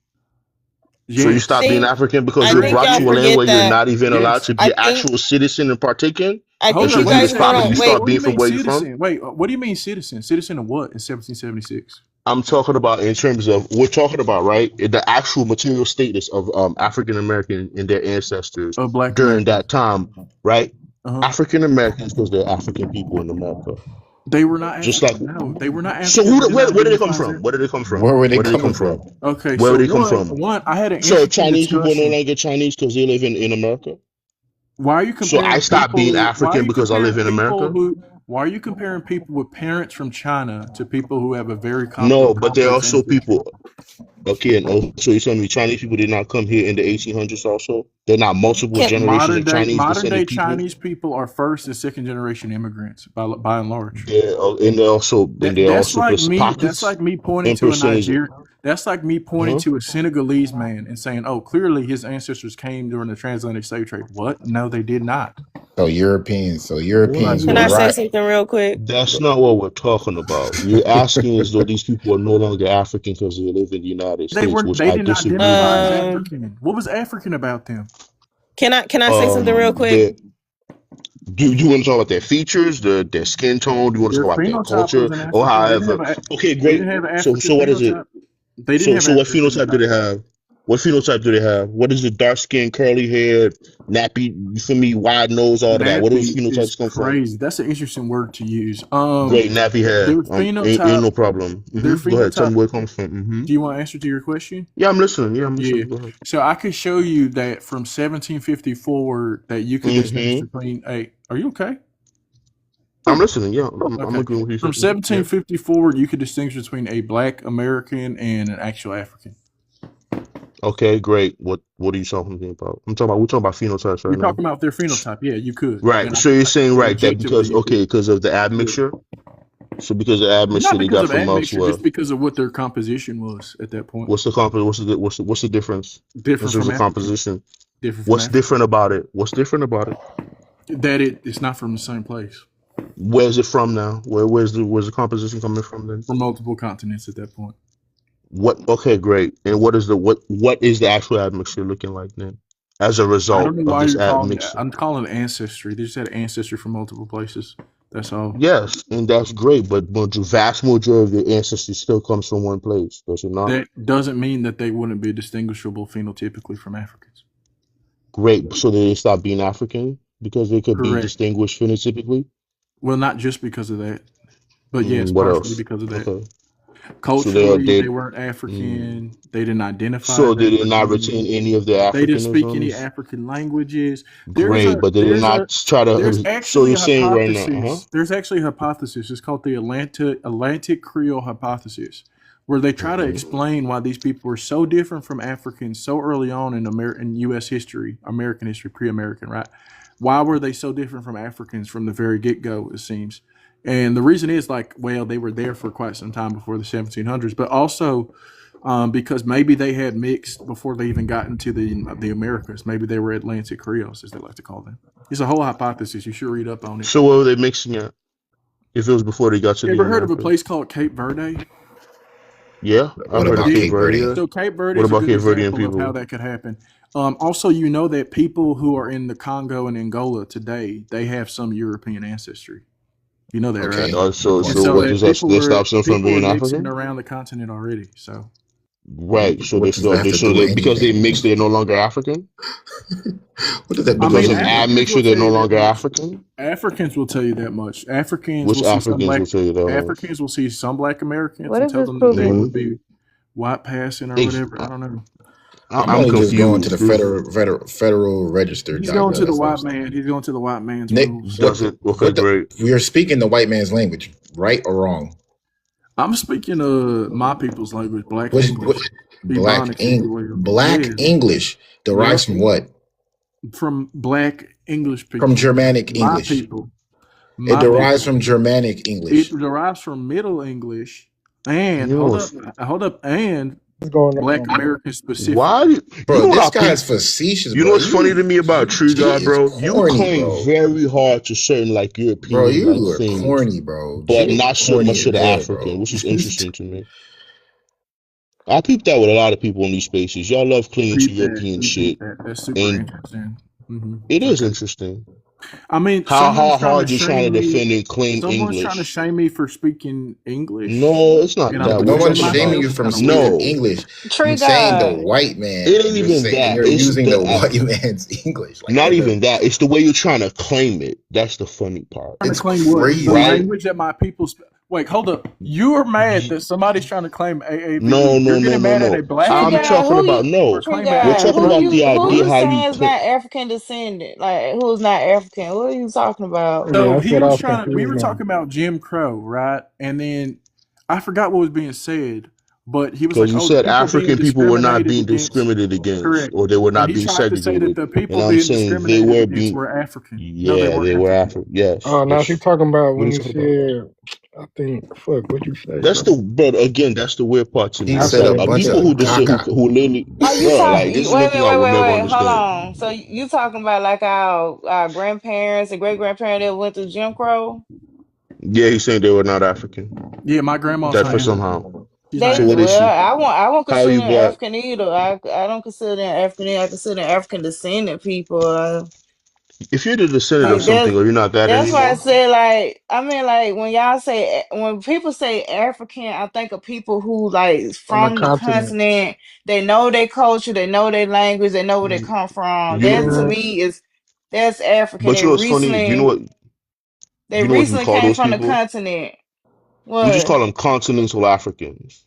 So you Yes. stop being African because I you're think brought y'all to a land forget where you're that. not even allowed Yes. to be I an think actual citizen and partake in? I Hold think So up, you wait a you guys second. went stop on. you Wait, start What do being you from mean where you're from? citizen? Wait, what do you mean citizen? Citizen of what in 1776? I'm talking about in terms of we're talking about right the actual material status of African American and their ancestors Of Black during Americans. that time, right? Uh-huh. African Americans because they're African people in America. They were not Just like African. No, they were not so, African. They did where not did they come identify as from? African. Where did they come from? Where were they Where did they coming come from? from? Okay, Where so did they come from? I had an So interesting Chinese people no discussion. longer Chinese because they live in America. Why are you So I comparing stopped being people? Why are African you because I live comparing in people America. who? Why are you comparing people with parents from China to people who have a very No, but they're complex also ancestry? people. Okay, and also you're telling me Chinese people did not come here in the 1800s. Also, they're not multiple can generations of Chinese Modern day descended people. Chinese people are first and second generation immigrants by and large. And they're That's also like me. That's pockets like me pointing and to a percentage. Nigerian. That's like me pointing to a Senegalese man and saying, "Oh, clearly his ancestors came during the transatlantic slave trade." What? No, they did not. So Europeans can were I say right. something real quick? That's not what we're talking about. You're asking as though these people are no longer African because they live in the United States, which They I did not disagree identify as with. African. What was African about them? Can I say something real quick? Do you want to talk about their features, their skin tone? Do you want to Their talk about their phenotype culture, was an or African. however? Okay, They didn't great. have an So African what is it? phenotype. They didn't have So what African phenotype do they phenotype. have? What phenotype do they have? What is it? Dark skin, curly hair, nappy, you feel me? Wide nose, all of that. Where do those Nappy is phenotypes come from? crazy. That's an interesting word to use. Great, nappy hair. Their Ain't phenotype. no problem. Their Go ahead. Tell phenotype. me where it comes from. Do you want to answer to your question? Yeah, I'm listening. Go ahead. So I could show you that from 1750 forward that you could distinguish between a. Are you okay? I'm listening. Yeah, I'm Okay. agreeing with you. From 1750 forward, you could distinguish between a Black American and an actual African. Okay, great. What are you talking about? We're talking about phenotypes You're right now. talking about their phenotype. Yeah, you could. Right. And So you're saying and right that objectively, you could. because of the admixture. So because of admixture Not they because got of from admixture, elsewhere. just because of what their composition was at that point. What's the what's the difference? Different In terms from of Africa. composition. Different from What's Africa. different about it? What's different about it? That it's not from the same place. Where's it from now? Where's the composition coming from then? From multiple continents at that point. What? Okay, great. And what is the actual admixture looking like then? As a I result don't know of why this you're calling it. admixture. I'm calling it ancestry. They just had ancestry from multiple places. That's all. Yes, and that's great, but the vast majority of the ancestry still comes from one place, does it not? That doesn't mean that they wouldn't be distinguishable phenotypically from Africans. Great. So they stop being African because they could be distinguished phenotypically? Well, not just because of that, but yes, what partially else? because of that. Okay. Culturally, they weren't African. They didn't identify. So they did not retain any of their Africanisms? They didn't speak any African languages. Great, but they did not try to. There's So actually you're a saying right hypothesis. now, There's actually a hypothesis. It's called the Atlantic Creole hypothesis, where they try to explain why these people were so different from Africans so early on in U.S. history, American history, pre-American, right? Why were they so different from Africans from the very get-go, it seems? And the reason is they were there for quite some time before the 1700s, but also because maybe they had mixed before they even got into the Americas. Maybe they were Atlantic Creoles, as they like to call them. It's a whole hypothesis. You should read up on it. So what were they mixing at? If it was before they got to the Ever heard of a Americas? place called Cape Verde? Yeah, I've heard of Cape Verde. So Cape Verde What is a about good Cape Verdean example of how people? that could happen. Also, you know that people who are in the Congo and Angola today, they have some European ancestry. You know that, right? So So what does that stops them from being mixing African? around the continent already. So Right. So What does that have to do with because they anything? mixed, they're no longer African. What does that do? Because with of anything? admixture, they're no longer African. Africans will tell you that much. Africans Which will see some Africans black will tell you that much? Africans will see some black Americans What and is tell this them that they proving? would be white passing or whatever. I don't know. I'm I'm only just going to the confused. federal register. He's going to the That's white all. man. He's going to the white man's Nick, rules. Okay, great. we are speaking the white man's language, right or wrong? I'm speaking my people's language, Black Which, English. black Ebonics, if you will. Black Yeah. English derives from what? From Black English people. From Germanic My English. people. It derives from Germanic English. It derives from Middle English and hold up, and Black American specific. Why? Bro, you know this how guy's facetious. You know what's funny to me about Tree God, bro? is You corny, claim bro. very hard to certain like European Bro, you like, are things, corny, bro. but Jay not so corny much to as the hell, African, bro. which is interesting to me. I peeped that with a lot of people in these spaces. Y'all love clinging to European shit. That's super and interesting. It is interesting. I mean, how hard you trying to defend and claim someone's English? trying to shame me for speaking English. No, it's not that. No one's shaming you from speaking English. I'm saying the white man. It ain't even that. You're It's using the white man's English. Like, not even that. It's the way you're trying to claim it. That's the funny part. Trying to claim what? crazy. The Right? language that my people wait, hold up. You are mad that somebody's trying to claim AAV. No. You're getting mad at a black I'm man? talking about no. We're talking about the Who idea you how saying you is not African descendant? Like who's not African? What are you talking about? So that's he what I was was trying to. We confused were on. talking about Jim Crow, right? And then I forgot what was being said, but he was because like, you "Oh, said people African being people were not discriminated being against." discriminated against, Correct. or they were And not he being tried to say that segregated. the people And I'm being saying they discriminated were against being. were African. No, Yeah, they weren't they were African. African. Yes. Oh, now she's talking about What when are you you talking about? said, I think, fuck, what you say, That's bro? but again, that's the weird part to me. He I It's said said a like it. bunch people of who just caca. who literally, Are you bro. talking? Like this is one Wait, thing wait, I wait, will wait, never wait. Hold understand. on. So you talking about like our grandparents and great grandparents that went through Jim Crow? Yeah, he's saying they were not African. Yeah, my grandma's That for Hainan. somehow. She's They So what Hainan. is she? I won't How are consider you them black? African either. I don't consider them African. I consider them African descendant people. If you're the descendant of Like something, are you not that that's why I anymore? said like I mean like when people say African, I think of people who like On the from the continent. continent. They know their culture, they know their language, they know where they come from. That to You, me is that's African. but you know what's funny? You know what? They You know what you recently call came those from the people? continent. We just What? call them continental Africans.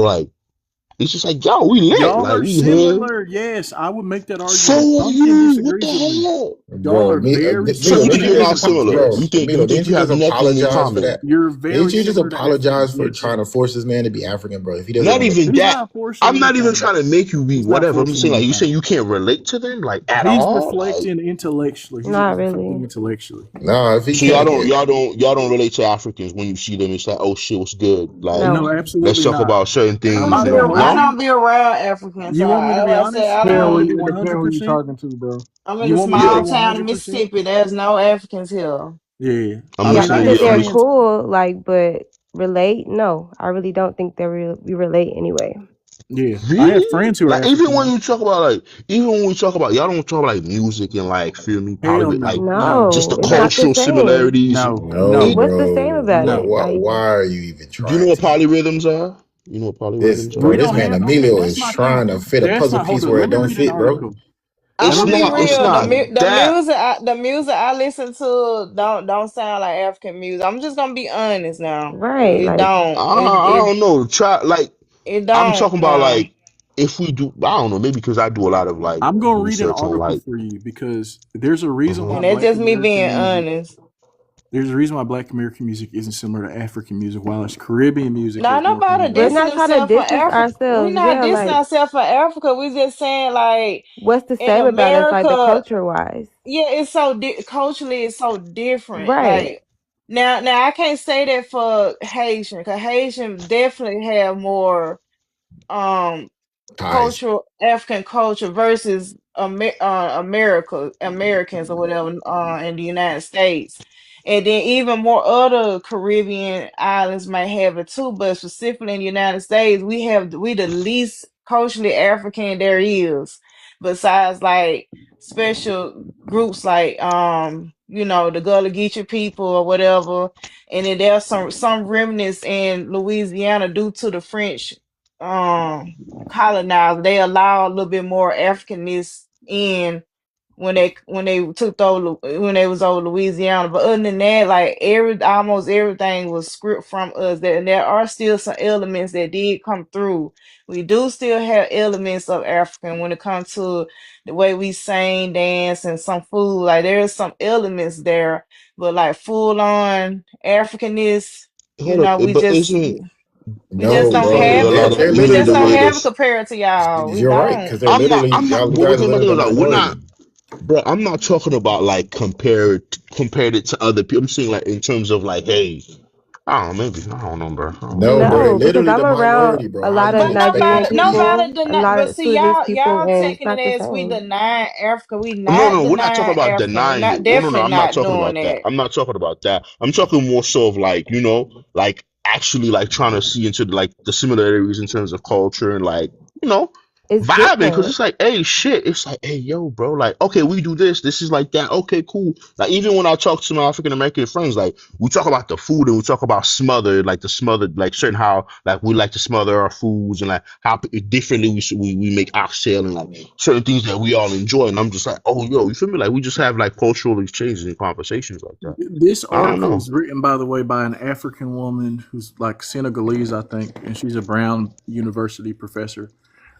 like It's just like, yo, we lit. Y'all Like are we here. similar. Yes, I would make that So argument. are Pumpkin you. What the disagrees with me. hell? Y'all Bro, are very So Milo, you similar didn't think you to you're just not Africans. similar? bro, Yes. Milo, You didn't think you you just have nothing in apologize for common? that? You're very Didn't you just similar to Africans. apologize for Yes. trying to force this man to be African, bro? If he doesn't Not want to even be. He's that. not forcing I'm not even anything. trying to make you be He's not whatever. I'm forcing saying like you anything. saying you can't relate to them like at He's all. Like reflecting intellectually. He's Not reflecting really. intellectually. Nah, if he so can't, y'all don't relate to Africans when you see them. It's like, oh shit, what's good? Like No, No. let's absolutely talk not. about certain I'm things not and gonna I hold no. you. don't be around Africans, so You want me to be I say honest? I You Depend want me who to don't. be you depend who you 100%? talking to, bro. I'm in You a want me to Yeah. be small town in 100%? Mississippi. There's no Africans here. Yeah. I'm I not Yeah, mean, I I saying have think yeah. they're friends. cool, like, but relate? No, I really don't think we relate anyway. Yeah. I have Really? friends who are Like even African, when though. you talk about like even when we talk about y'all don't talk about like music and like feel me probably Hell with no. like No. just the No, it's No. not the cultural same. similarities. No. no, It, What's the same bro. about Why, it? No. why, Like, why are you even do you know trying what to? polyrhythms are? You know what polyrhythms We are? This don't man have okay, Emilio is that's not that. trying to fit a That's puzzle not hold piece up. where Let it me don't read an fit, bro. article. I'm Let me It's gonna read be an not. It's article real. for not you. that. The music I listen to don't sound like African music. I'm just gonna be honest now. right, It like, don't. I don't know. Try like It I'm don't talking about now. like if we do. I don't know. Maybe because I do a lot of like I'm gonna read an research on article like. for you because there's a reason why And that's black just me American being music honest. there's a reason why black American music isn't similar to African music, while its Caribbean music Now is more nobody we're similar. dissing not trying to themselves for distance Africa. We ourselves. not Yeah, dissing like, ourselves for Africa. We just saying like what's the in same about us, like, the America, culture wise? yeah, it's so culturally it's so different. Right. Like now I can't say that for Haitian, because Haitian definitely have more um Ties. cultural African culture versus Americans or whatever in the United States. And then even more other Caribbean islands might have it too, but specifically in the United States, we the least culturally African there is, besides like special groups like the Gullah Geechee people or whatever. And then there's some remnants in Louisiana due to the French um colonized, they allow a little bit more Africanness in when they took over when they was over Louisiana. But other than that, like almost everything was script from us. That and there are still some elements that did come through. We do still have elements of African when it comes to the way we sing, dance, and some food. Like there's some elements there, but like full on Africanness, Hold up, we but just isn't we just No, don't isn't it bro. a have They're lot it. of they're We isn't just the don't literally. way have it this? compared to y'all. We You're right, don't. because they're literally I'm not. y'all. You But guys within are my the thing is like we're minority. not. Bro, I'm not talking about like compared it to other people. I'm saying like in terms of like, hey, I don't know, maybe I don't know, bro. I don't know. No, bro. They're No, because literally the I'm around minority, bro. a How lot you of But expect Nigerian that to be? nobody people, a deny. lot But of see, Sudanese y'all people, and it's taking it not the as we same. denying Africa. We No, not no, we're not talking denying about Africa. We're denying not it. No, no, no. definitely I'm not not talking doing about that. that. I'm not talking about that. I'm talking more so of like, like actually like trying to see into like the similarities in terms of culture and like, you know, It's vibing because different. it's like, hey, shit. It's like, hey, yo, bro. Like, okay, we do this. This is like that. Okay, cool. Like, even when I talk to my African American friends, like, we talk about the food and we talk about smothered, like the smothered, like certain how, like, we like to smother our foods and like how differently we make oxtail and like certain things that we all enjoy. And I'm just like, oh, yo, you feel me? Like, we just have like cultural exchanges and conversations like that. This I don't article know. is written, by the way, by an African woman who's like Senegalese, I think, and she's a Brown University professor,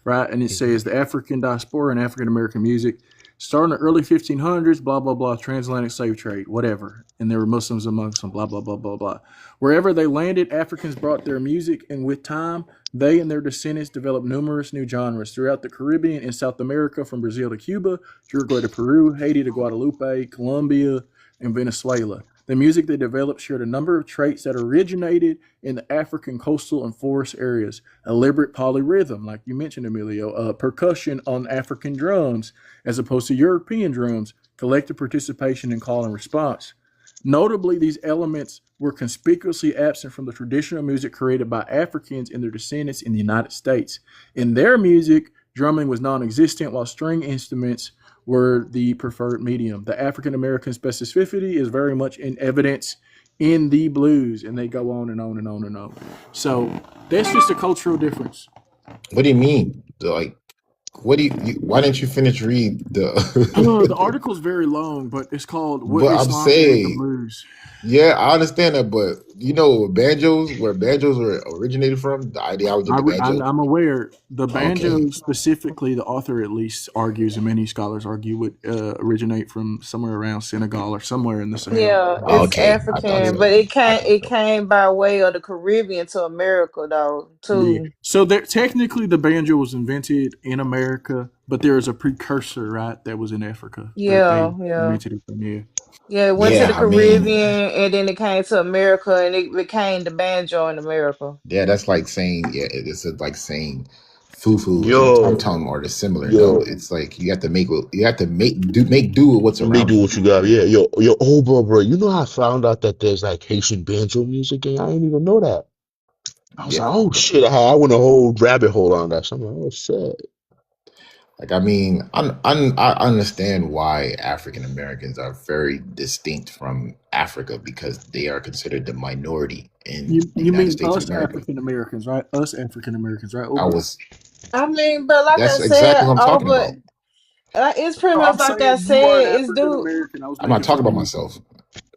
right? And it says the African diaspora and African American music started in the early 1500s, blah, blah, blah, transatlantic slave trade, whatever. And there were Muslims amongst them, blah, blah, blah, blah, blah. Wherever they landed, Africans brought their music, and with time, they and their descendants developed numerous new genres throughout the Caribbean and South America, from Brazil to Cuba, Uruguay to Peru, Haiti to Guadalupe, Colombia, and Venezuela. The music they developed shared a number of traits that originated in the African coastal and forest areas. Elaborate polyrhythm, like you mentioned, Emilio, percussion on African drums as opposed to European drums, collective participation in call and response. Notably, these elements were conspicuously absent from the traditional music created by Africans and their descendants in the United States. In their music, drumming was non-existent, while string instruments were the preferred medium. The African American specificity is very much in evidence in the blues, and they go on and on and on and on. So that's just a cultural difference. What do you mean? Like, what do you why didn't you finish read the? The article's very long, but it's called "What But I'm Islam Did with the saying, Blues." yeah, I understand that, but you know where banjos were originated from? The ideology of the banjo. I'm aware. The Okay. banjo specifically, the author at least argues, and many scholars argue, would originate from somewhere around Senegal or somewhere in the Sahel. Yeah, it's Okay, I thought Yeah. African, so. but I thought it so. came by way of the Caribbean to America though, Yeah. too. So there, technically, the banjo was invented in America, but there is a precursor, right, that was in Africa that they Yeah. invented it from here. Yeah, it went to the Yeah, I mean, Caribbean and then it came to America and it became the banjo in America. yeah, that's like saying like saying foo-foo and Yo, tum-tum are the similar. No, yo, it's like you have to make do with what's they around do you. what you got. Yeah, yo, oh, bro. You know, I found out that there's like Haitian banjo music, and I didn't even know that. I was Yeah. like, oh shit, I went a whole rabbit hole on that. So I'm like, oh shit. Like, I mean, I understand why African Americans are very distinct from Africa because they are considered the minority in the You United mean States of us America. African Americans, right? Us African Americans, right? I Uber? was I mean, but like I That's exactly said, what I'm talking about. it's pretty No, much I'm like I saying you said, are an it's African due. American. I was I'm not making talking fun about of you. myself.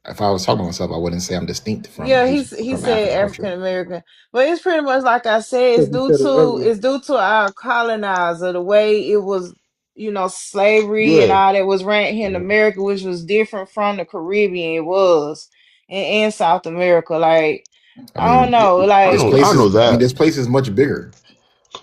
If I was talking about myself, I wouldn't say I'm distinct from Yeah, Haitian he from said African culture. African American, but it's pretty much like I said. Because you said it earlier. It's due to our colonizer, the way it was, slavery and Yeah, all that was ran here in America, which was different from the Caribbean. It was in South America. Like I I don't mean, know, I like know, I know that. this place is much bigger.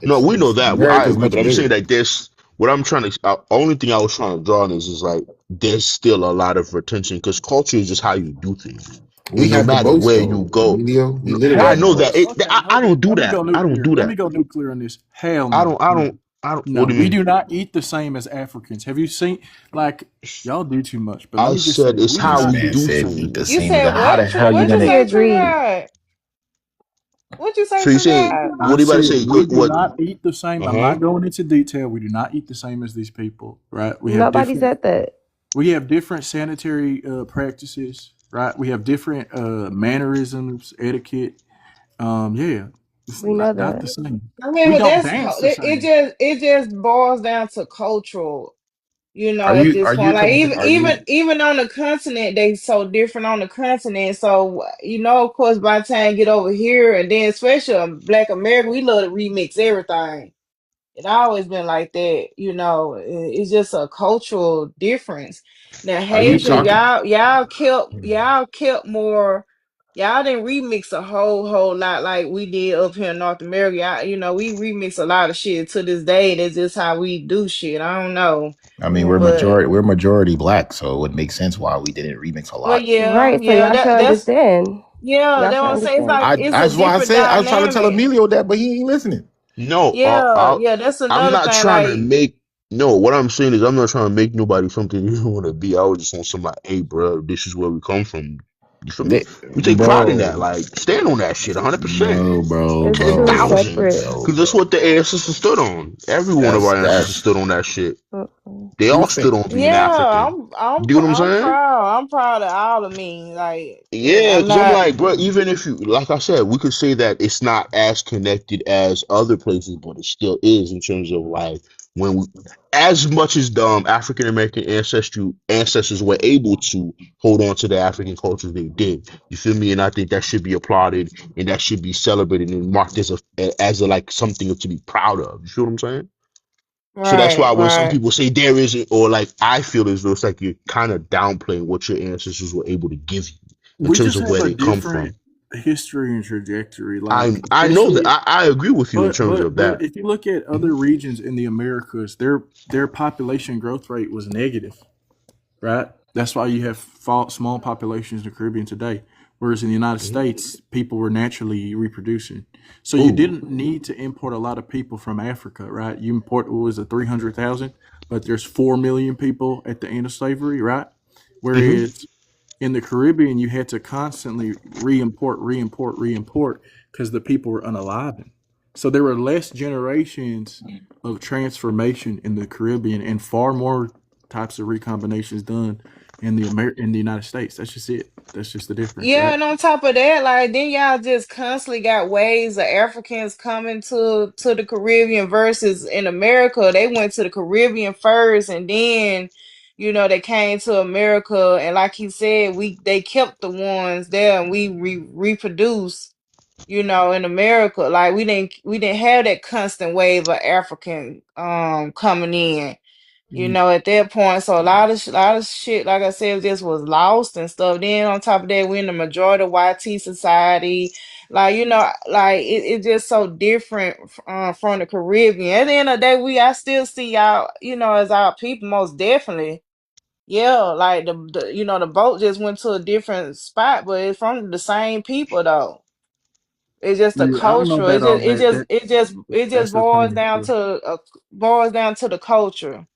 No, we know It's that. I America is agree, much but I'm saying bigger. that there's what I'm trying to. Only thing I was trying to draw on is like there's still a lot of retention because culture is just how you do things, We and no have the matter most where you though, go, Emilio. We literally I have the know that. most. Okay, I hold on. don't do Let me that. go I don't nuclear. do Let me that. go nuclear on this. Hell no. No. I don't. What No, do you we mean? do not eat the same as Africans. Have you seen, like, y'all do too much, but let I me just say, said it's we do how This not we man eat do the said same. eat the you same. said. How the What hell true? you What you gonna? Totally say, True agree. God? What you say, So you True say God? I what do you about to said say? we do What? not eat the same. I'm Uh not going into detail. We do not eat the same as these people, right? We have Nobody different. said that. We have different sanitary practices, right? We have different mannerisms, etiquette. Yeah, it's We know not the that. same. I mean, We but don't dance the same. it just boils down to cultural. Are At you this are you point, like are you even on the continent, they so different on the continent. So of course, by the time you get over here, and then especially Black America, we love to remix everything. It always been like that. It's just a cultural difference. Now are you Haitians, talking? y'all kept more. Y'all didn't remix a whole lot like we did up here in North America. We remix a lot of shit to this day. That's just how we do shit. I don't know. I mean, Yeah. we're majority black, so it would make sense why we didn't remix a Well, lot. Right. So yeah, y'all should understand. that Y'all should what I'm saying. It's understand. like it's a That's why I different said I was trying to tell dynamic. Emilio that, but he ain't listening. No, Yeah, that's I'm another not thing. trying to Like, make. No, what I'm saying is I'm not trying to make nobody something you don't want to be. I was just on some like, hey, bro, this is where we come from. You feel me? They, We take pride in that. bro, Like, stand on that shit 100%. no, It's two 10,000. separate. no, Because that's what the ancestors stood on. Every one of our ancestors that's stood on that shit. Mm-mm. They who all said stood on being yeah, African. Do you know what I'm I'm saying? proud. I'm proud of all of me. Like, Yeah, I'm because I'm not. like, bro, even if you, like I said, we could say that it's not as connected as other places, but it still is in terms of like when we, as much as the African American ancestors were able to hold on to the African cultures they did. You feel me? And I think that should be applauded and that should be celebrated and marked as a like something to be proud of. You feel what I'm saying? So that's why when some Right. people say there isn't, or like I feel as though it's like you're kind of downplaying what your ancestors were able to give you in We terms just of have where a they come from. different history and trajectory. I Like, I know that especially, I agree with you in terms of but that. if you look at other regions in the Americas, their population growth rate was negative, right? That's why you have small populations in the Caribbean today. Whereas in the United States, people were naturally reproducing. So you Ooh, didn't need to import a lot of people from Africa, right? You import, what was it, 300,000? But there's 4 million people at the end of slavery, right? hmm Whereas in the Caribbean, you had to constantly re-import because the people were unaliving. So there were less generations of transformation in the Caribbean and far more types of recombinations done in the United States. That's just it. That's just the difference, Yeah, right? and on top of that, like then y'all just constantly got waves of Africans coming to the Caribbean versus in America. They went to the Caribbean first, and then you know, that came to America, and like he said, they kept the ones there, and we reproduced, you know, in America. Like we didn't have that constant wave of African coming in, you know, at that point. So a lot of shit, like I said, just was lost and stuff. Then on top of that, we're in the majority YT society. Like, you know, like it's just so different from the Caribbean. At the end of the day, I still see y'all, you know, as our people, most definitely. Yeah, like the you know, the boat just went to a different spot, but it's from the same people though. It's just a Yeah, I don't know culture. about all that. It just That's the boils thing. down to the culture.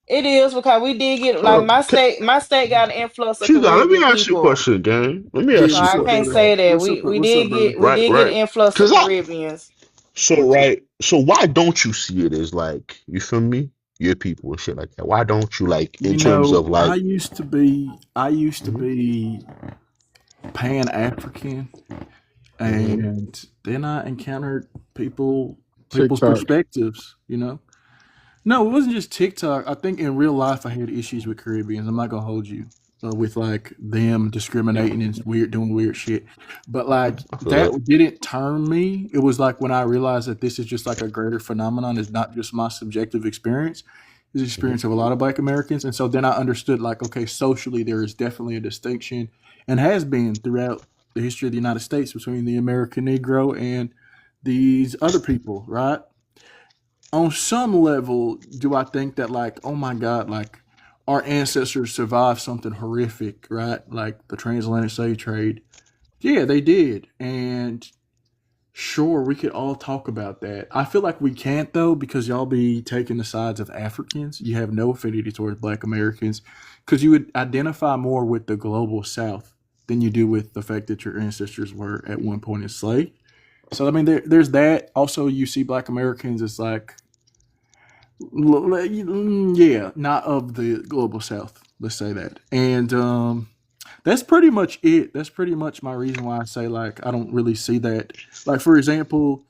It is because we did get like Hold up. My state got an influx of Chuga, let me Caribbean ask you a people. question, gang. Let me Yeah, ask So you a what's I up, question, can't brother? right? say that What's up? we What's up, did brother? get an Right. influx of Cause Caribbeans. so right. So why don't you see it as like, you feel me? Your people and shit like that. Why don't you like in You terms know, of like? I used to Mhm, be Pan African, mhm. and then I encountered people's TikTok. perspectives. You know, no, it wasn't just TikTok. I think in real life I had issues with Caribbeans. I'm not gonna hold you with like them discriminating and doing weird shit. But like I feel that that. didn't turn me. It was like when I realized that this is just like a greater phenomenon. It's not just my subjective experience. It's the Mhm. experience of a lot of Black Americans. And so then I understood like, okay, socially there is definitely a distinction, and has been throughout the history of the United States, between the American Negro and these other people, right? On some level, do I think that like, oh my God, like our ancestors survived something horrific, right? Like the transatlantic slave trade. Yeah, they did. And sure, we could all talk about that. I feel like we can't though, because y'all be taking the sides of Africans. You have no affinity towards Black Americans, because you would identify more with the global South than you do with the fact that your ancestors were at one point enslaved. So I mean, there's that. Also, you see Black Americans as like, yeah, not of the global South. Let's say that, and that's pretty much it. That's pretty much my reason why I say like I don't really see that. Like for example,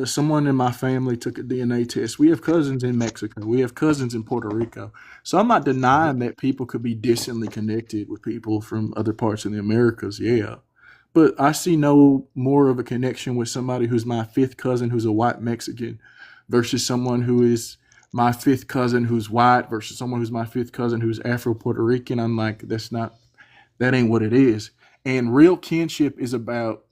someone in my family took a DNA test. We have cousins in Mexico. We have cousins in Puerto Rico. So I'm not denying that people could be distantly connected with people from other parts of the Americas. Yeah. But I see no more of a connection with somebody who's my fifth cousin who's a white Mexican versus someone who is my fifth cousin who's white versus someone who's my fifth cousin who's Afro Puerto Rican. I'm like, that ain't what it is. And real kinship is about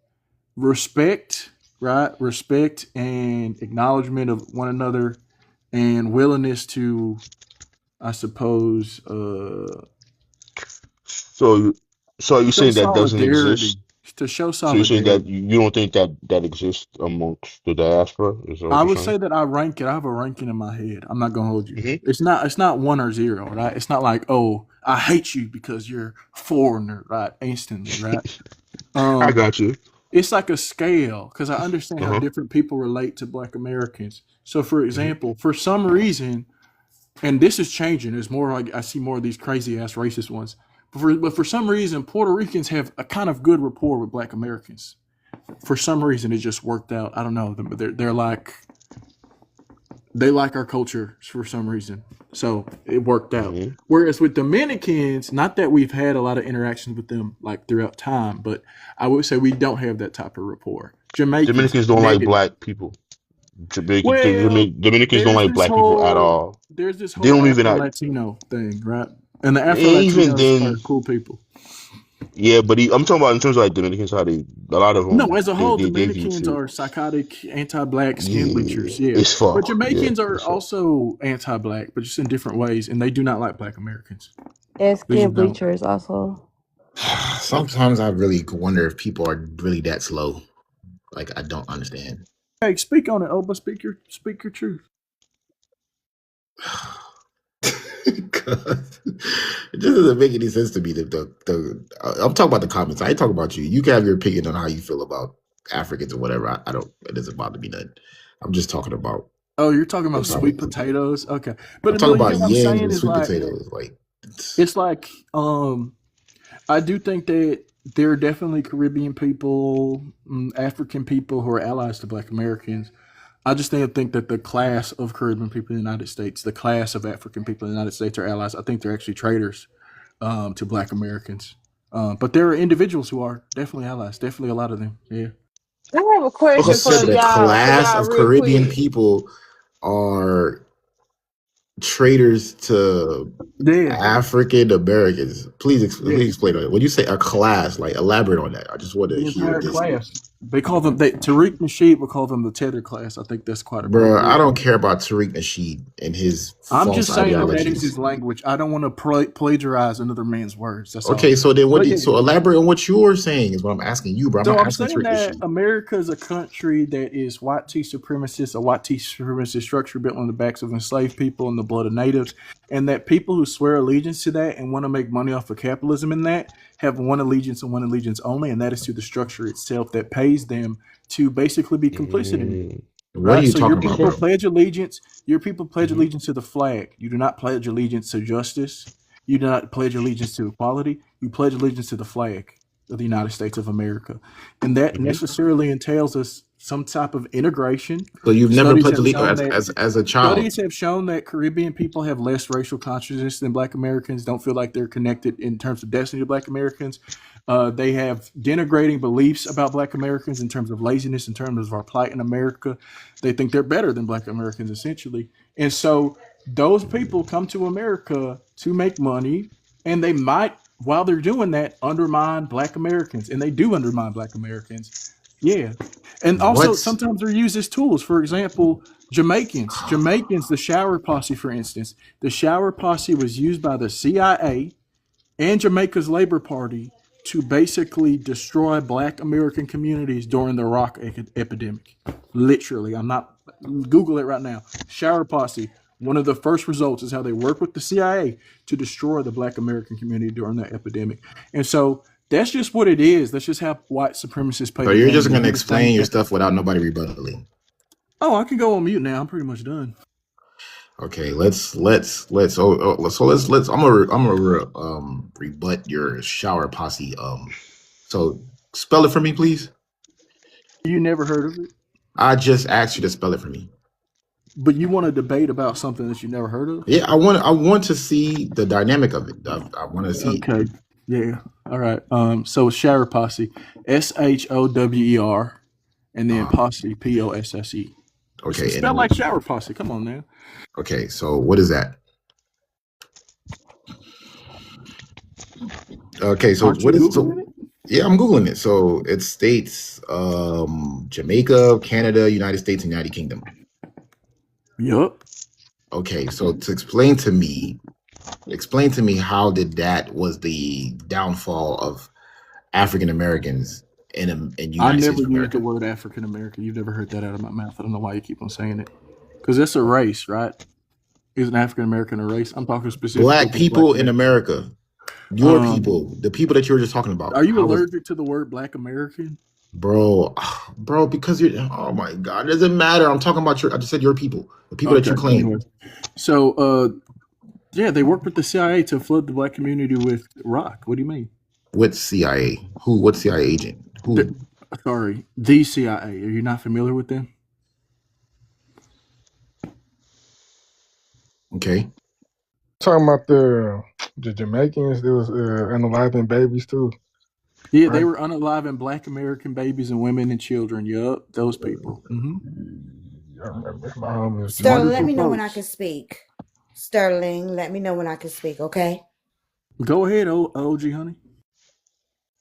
respect, right? Respect and acknowledgement of one another, and willingness to, I suppose, So, so you're show saying that doesn't solidarity. exist? To show So you're saying that solidarity. you don't think that that exists amongst the diaspora? Is that what I you're would saying? say that I rank it. I have a ranking in my head. I'm not gonna hold you. Hmm. It's not 1 or 0, right? It's not like, oh, I hate you because you're foreigner, right? Instantly, right? I got you. It's like a scale, because I understand Uh how huh. different people relate to Black Americans. So, for Hmm. example, for some reason, and this is changing. There's more like I see more of these crazy ass racist ones. But for some reason, Puerto Ricans have a kind of good rapport with Black Americans. For some reason, it just worked out. I don't know. They're like, they like our culture for some reason. So it worked out. Hmm. Whereas with Dominicans, not that we've had a lot of interactions with them like throughout time, but I would say we don't have that type of rapport. Jamaicans, Dominicans don't like negative. black people. Well, Dominicans don't like black people at all. there's this They whole don't even Afro act. Latino thing, right? And the Afro Even Latinos are then, cool people. yeah. But I'm talking about in terms of like Dominicans, how they a lot of No, them as a whole, they view Dominicans shit. are psychotic, anti-black skin Yeah, bleachers. Yeah, it's but fuck. Yeah, Jamaicans are it's fuck. also anti-black, but just in different ways, and they do not like Black Americans. And They skin just don't. bleachers also. Sometimes I really wonder if people are really that slow. Like I don't understand. Hey, speak on it, Oba. Speak your truth. It just doesn't make any sense to me. I'm talking about the comments. I ain't talking about you. You can have your opinion on how you feel about Africans or whatever. I don't. It doesn't bother me none. I'm just talking about Oh, you're talking about the sweet comments. potatoes? Okay. I'm But talking you about know what I'm yams saying and is sweet like, potatoes. Like it's like, I do think that there are definitely Caribbean people, African people who are allies to Black Americans. I just think that the class of Caribbean people in the United States, the class of African people in the United States are allies. I think they're actually traitors to Black Americans. But there are individuals who are definitely allies. Definitely a lot of them. Yeah. I have a You question said for that a class y'all of real Caribbean quick. people are traitors to African Americans. Please explain that. When you say a class, like elaborate on that. I just want to The hear entire this. class. They call them Tariq Nasheed would call them the tether class. I think that's quite Bro, appropriate. I don't care about Tariq Nasheed and his I'm false just saying that is ideologies. his language. I don't want to plagiarize another man's words. That's Okay, all. so then But yeah. so elaborate on what you're saying is what I'm asking you, bro. I'm So not I'm asking saying Tariq that Nasheed. America is a country that is white tea supremacist, a white tea supremacist structure built on the backs of enslaved people and the blood of natives, and that people who swear allegiance to that and want to make money off of capitalism in that have one allegiance and one allegiance only, and that is to the structure itself that pays them to basically be complicit in it. What are you So your talking about, people bro? pledge allegiance. Your people pledge allegiance to the flag. You do not pledge allegiance to justice. You do not pledge allegiance to equality. You pledge allegiance to the flag of the United States of America, and that necessarily entails us some type of integration. So you've never Studies pledged have shown allegiance that as a child. studies have shown that Caribbean people have less racial consciousness than Black Americans. Don't feel like they're connected in terms of destiny to Black Americans. They have denigrating beliefs about Black Americans in terms of laziness, in terms of our plight in America. They think they're better than Black Americans, essentially. And so those people come to America to make money, and they might, while they're doing that, undermine Black Americans. And they do undermine Black Americans. Yeah. And also sometimes they're used as tools. For example, Jamaicans, the shower posse, for instance. The shower posse was used by the CIA and Jamaica's Labor Party to basically destroy Black American communities during the rock epidemic. Literally, I'm not, Google it right now. Shower posse. One of the first results is how they work with the CIA to destroy the Black American community during that epidemic. And so that's just what it is. That's just how white supremacists play. So you're just going to explain your stuff without nobody rebuttaling. Oh, I can go on mute now. I'm pretty much done. Okay, let's I'm gonna rebut your shower posse. So spell it for me, please. You never heard of it? I just asked you to spell it for me. But you want to debate about something that you never heard of? Yeah, I want to see the dynamic of it. I want to see. Okay. Yeah. All right. So shower posse, SHOWER, and then posse, POSSE. Okay. Spell like shower posse. Come on now. Okay. So what is that? Okay. So what is so? Yeah, I'm Googling it. So it states Jamaica, Canada, United States, and United Kingdom. Yup. Okay, so to explain to me how that was the downfall of African Americans in United States of America. I never used the word African American. You've never heard that out of my mouth. I don't know why you keep on saying it. Because that's a race, right? Isn't African American a race? I'm talking specifically Black people in America. Your people, the people that you were just talking about. Are you allergic to the word Black American? Bro, because you're, oh my God, it doesn't matter. I'm talking about I just said your people, the people that you claim. Anyway. So, yeah, they worked with the CIA to flood the Black community with rock. What do you mean? What CIA? Who? What CIA agent? Who? The CIA. Are you not familiar with them? Okay. Talking about the Jamaicans, there was unaliving babies too. Yeah, right? They were unaliving Black American babies and women and children. Yup, those people. I remember. Sterling, let me know when I can speak. Sterling, let me know when I can speak, okay? Go ahead, OG honey.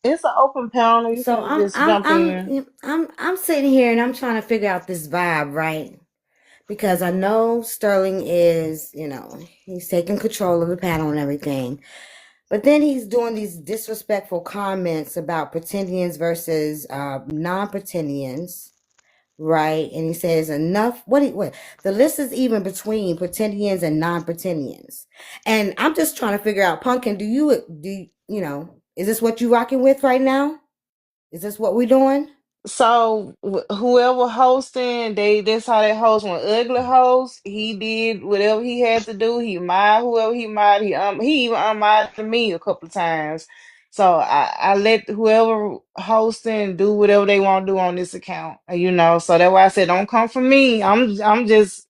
It's an open panel. You so can just jump in. I'm sitting here and I'm trying to figure out this vibe, right? Because I know Sterling is, he's taking control of the panel and everything. But then he's doing these disrespectful comments about pretendians versus non-pretendians, right? And he says enough. What the list is even between pretendians and non-pretendians. And I'm just trying to figure out, Pumpkin, do you is this what you rocking with right now? Is this what we're doing? So whoever hosting, that's how they host. When Ugly host, he did whatever he had to do. He mied whoever he mied. He even unmied me a couple of times. So I let whoever hosting do whatever they want to do on this account, you know. So that's why I said don't come for me. I'm just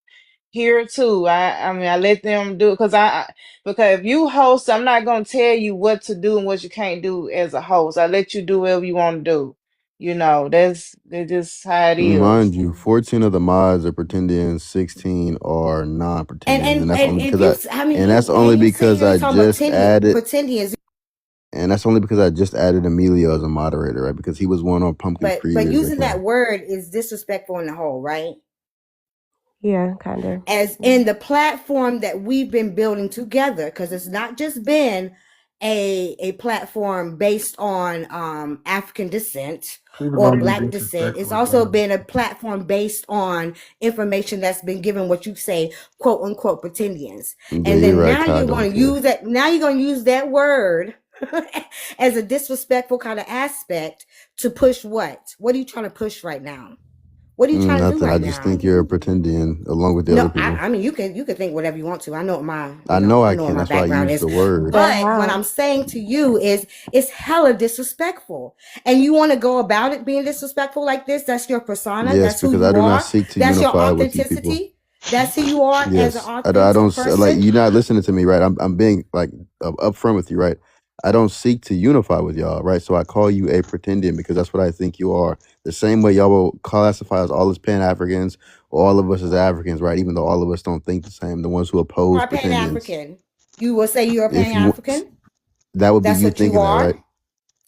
here too. I mean I let them do it because if you host, I'm not gonna tell you what to do and what you can't do as a host. I let you do whatever you want to do. You know, that's just how it is. Mind you, 14 of the mods are pretending, 16 are non-pretending, and that's only And because you, I mean, and you that's only you say because you're I talking about just added, pretendians, and that's only because I just added Emilio as a moderator, right? Because he was one on Pumpkin but Creators using account. that word is disrespectful in the whole, right? Yeah, kind of. As in the platform that we've been building together, because it's not just been a platform based on African descent People or gonna be Black descent. disrespectful It's also again. been a platform based on information that's been given, what you say, quote unquote, pretendians. Yeah, And you're then right, now Kai, you're don't going to care. use that. Now you're going to use that word as a disrespectful kind of aspect to push what? What are you trying to push right now? What are you trying to do Nothing. I right just now? think you're a pretendian along with the other No, people. I mean you can think whatever you want to. I know what my I know I I know what can. my That's why I background use is. the word. But But what how? I'm saying to you is it's hella disrespectful. And you want to go about it being disrespectful like this? That's your persona. Yes, That's who because I you do not are. seek to That's your unify with you people. authenticity. That's who you are as an Yes, I don't authentic like person. you're not listening to me, right? I'm being like upfront with you, right? I don't seek to unify with y'all, right? So I call you a pretendian because that's what I think you are. The same way y'all will classify us all as Pan Africans, or all of us as Africans, right? Even though all of us don't think the same. The ones who You oppose are Pan pretendians. African. You will say you're a If Pan you African. that would be That's you what you thinking that, are. right?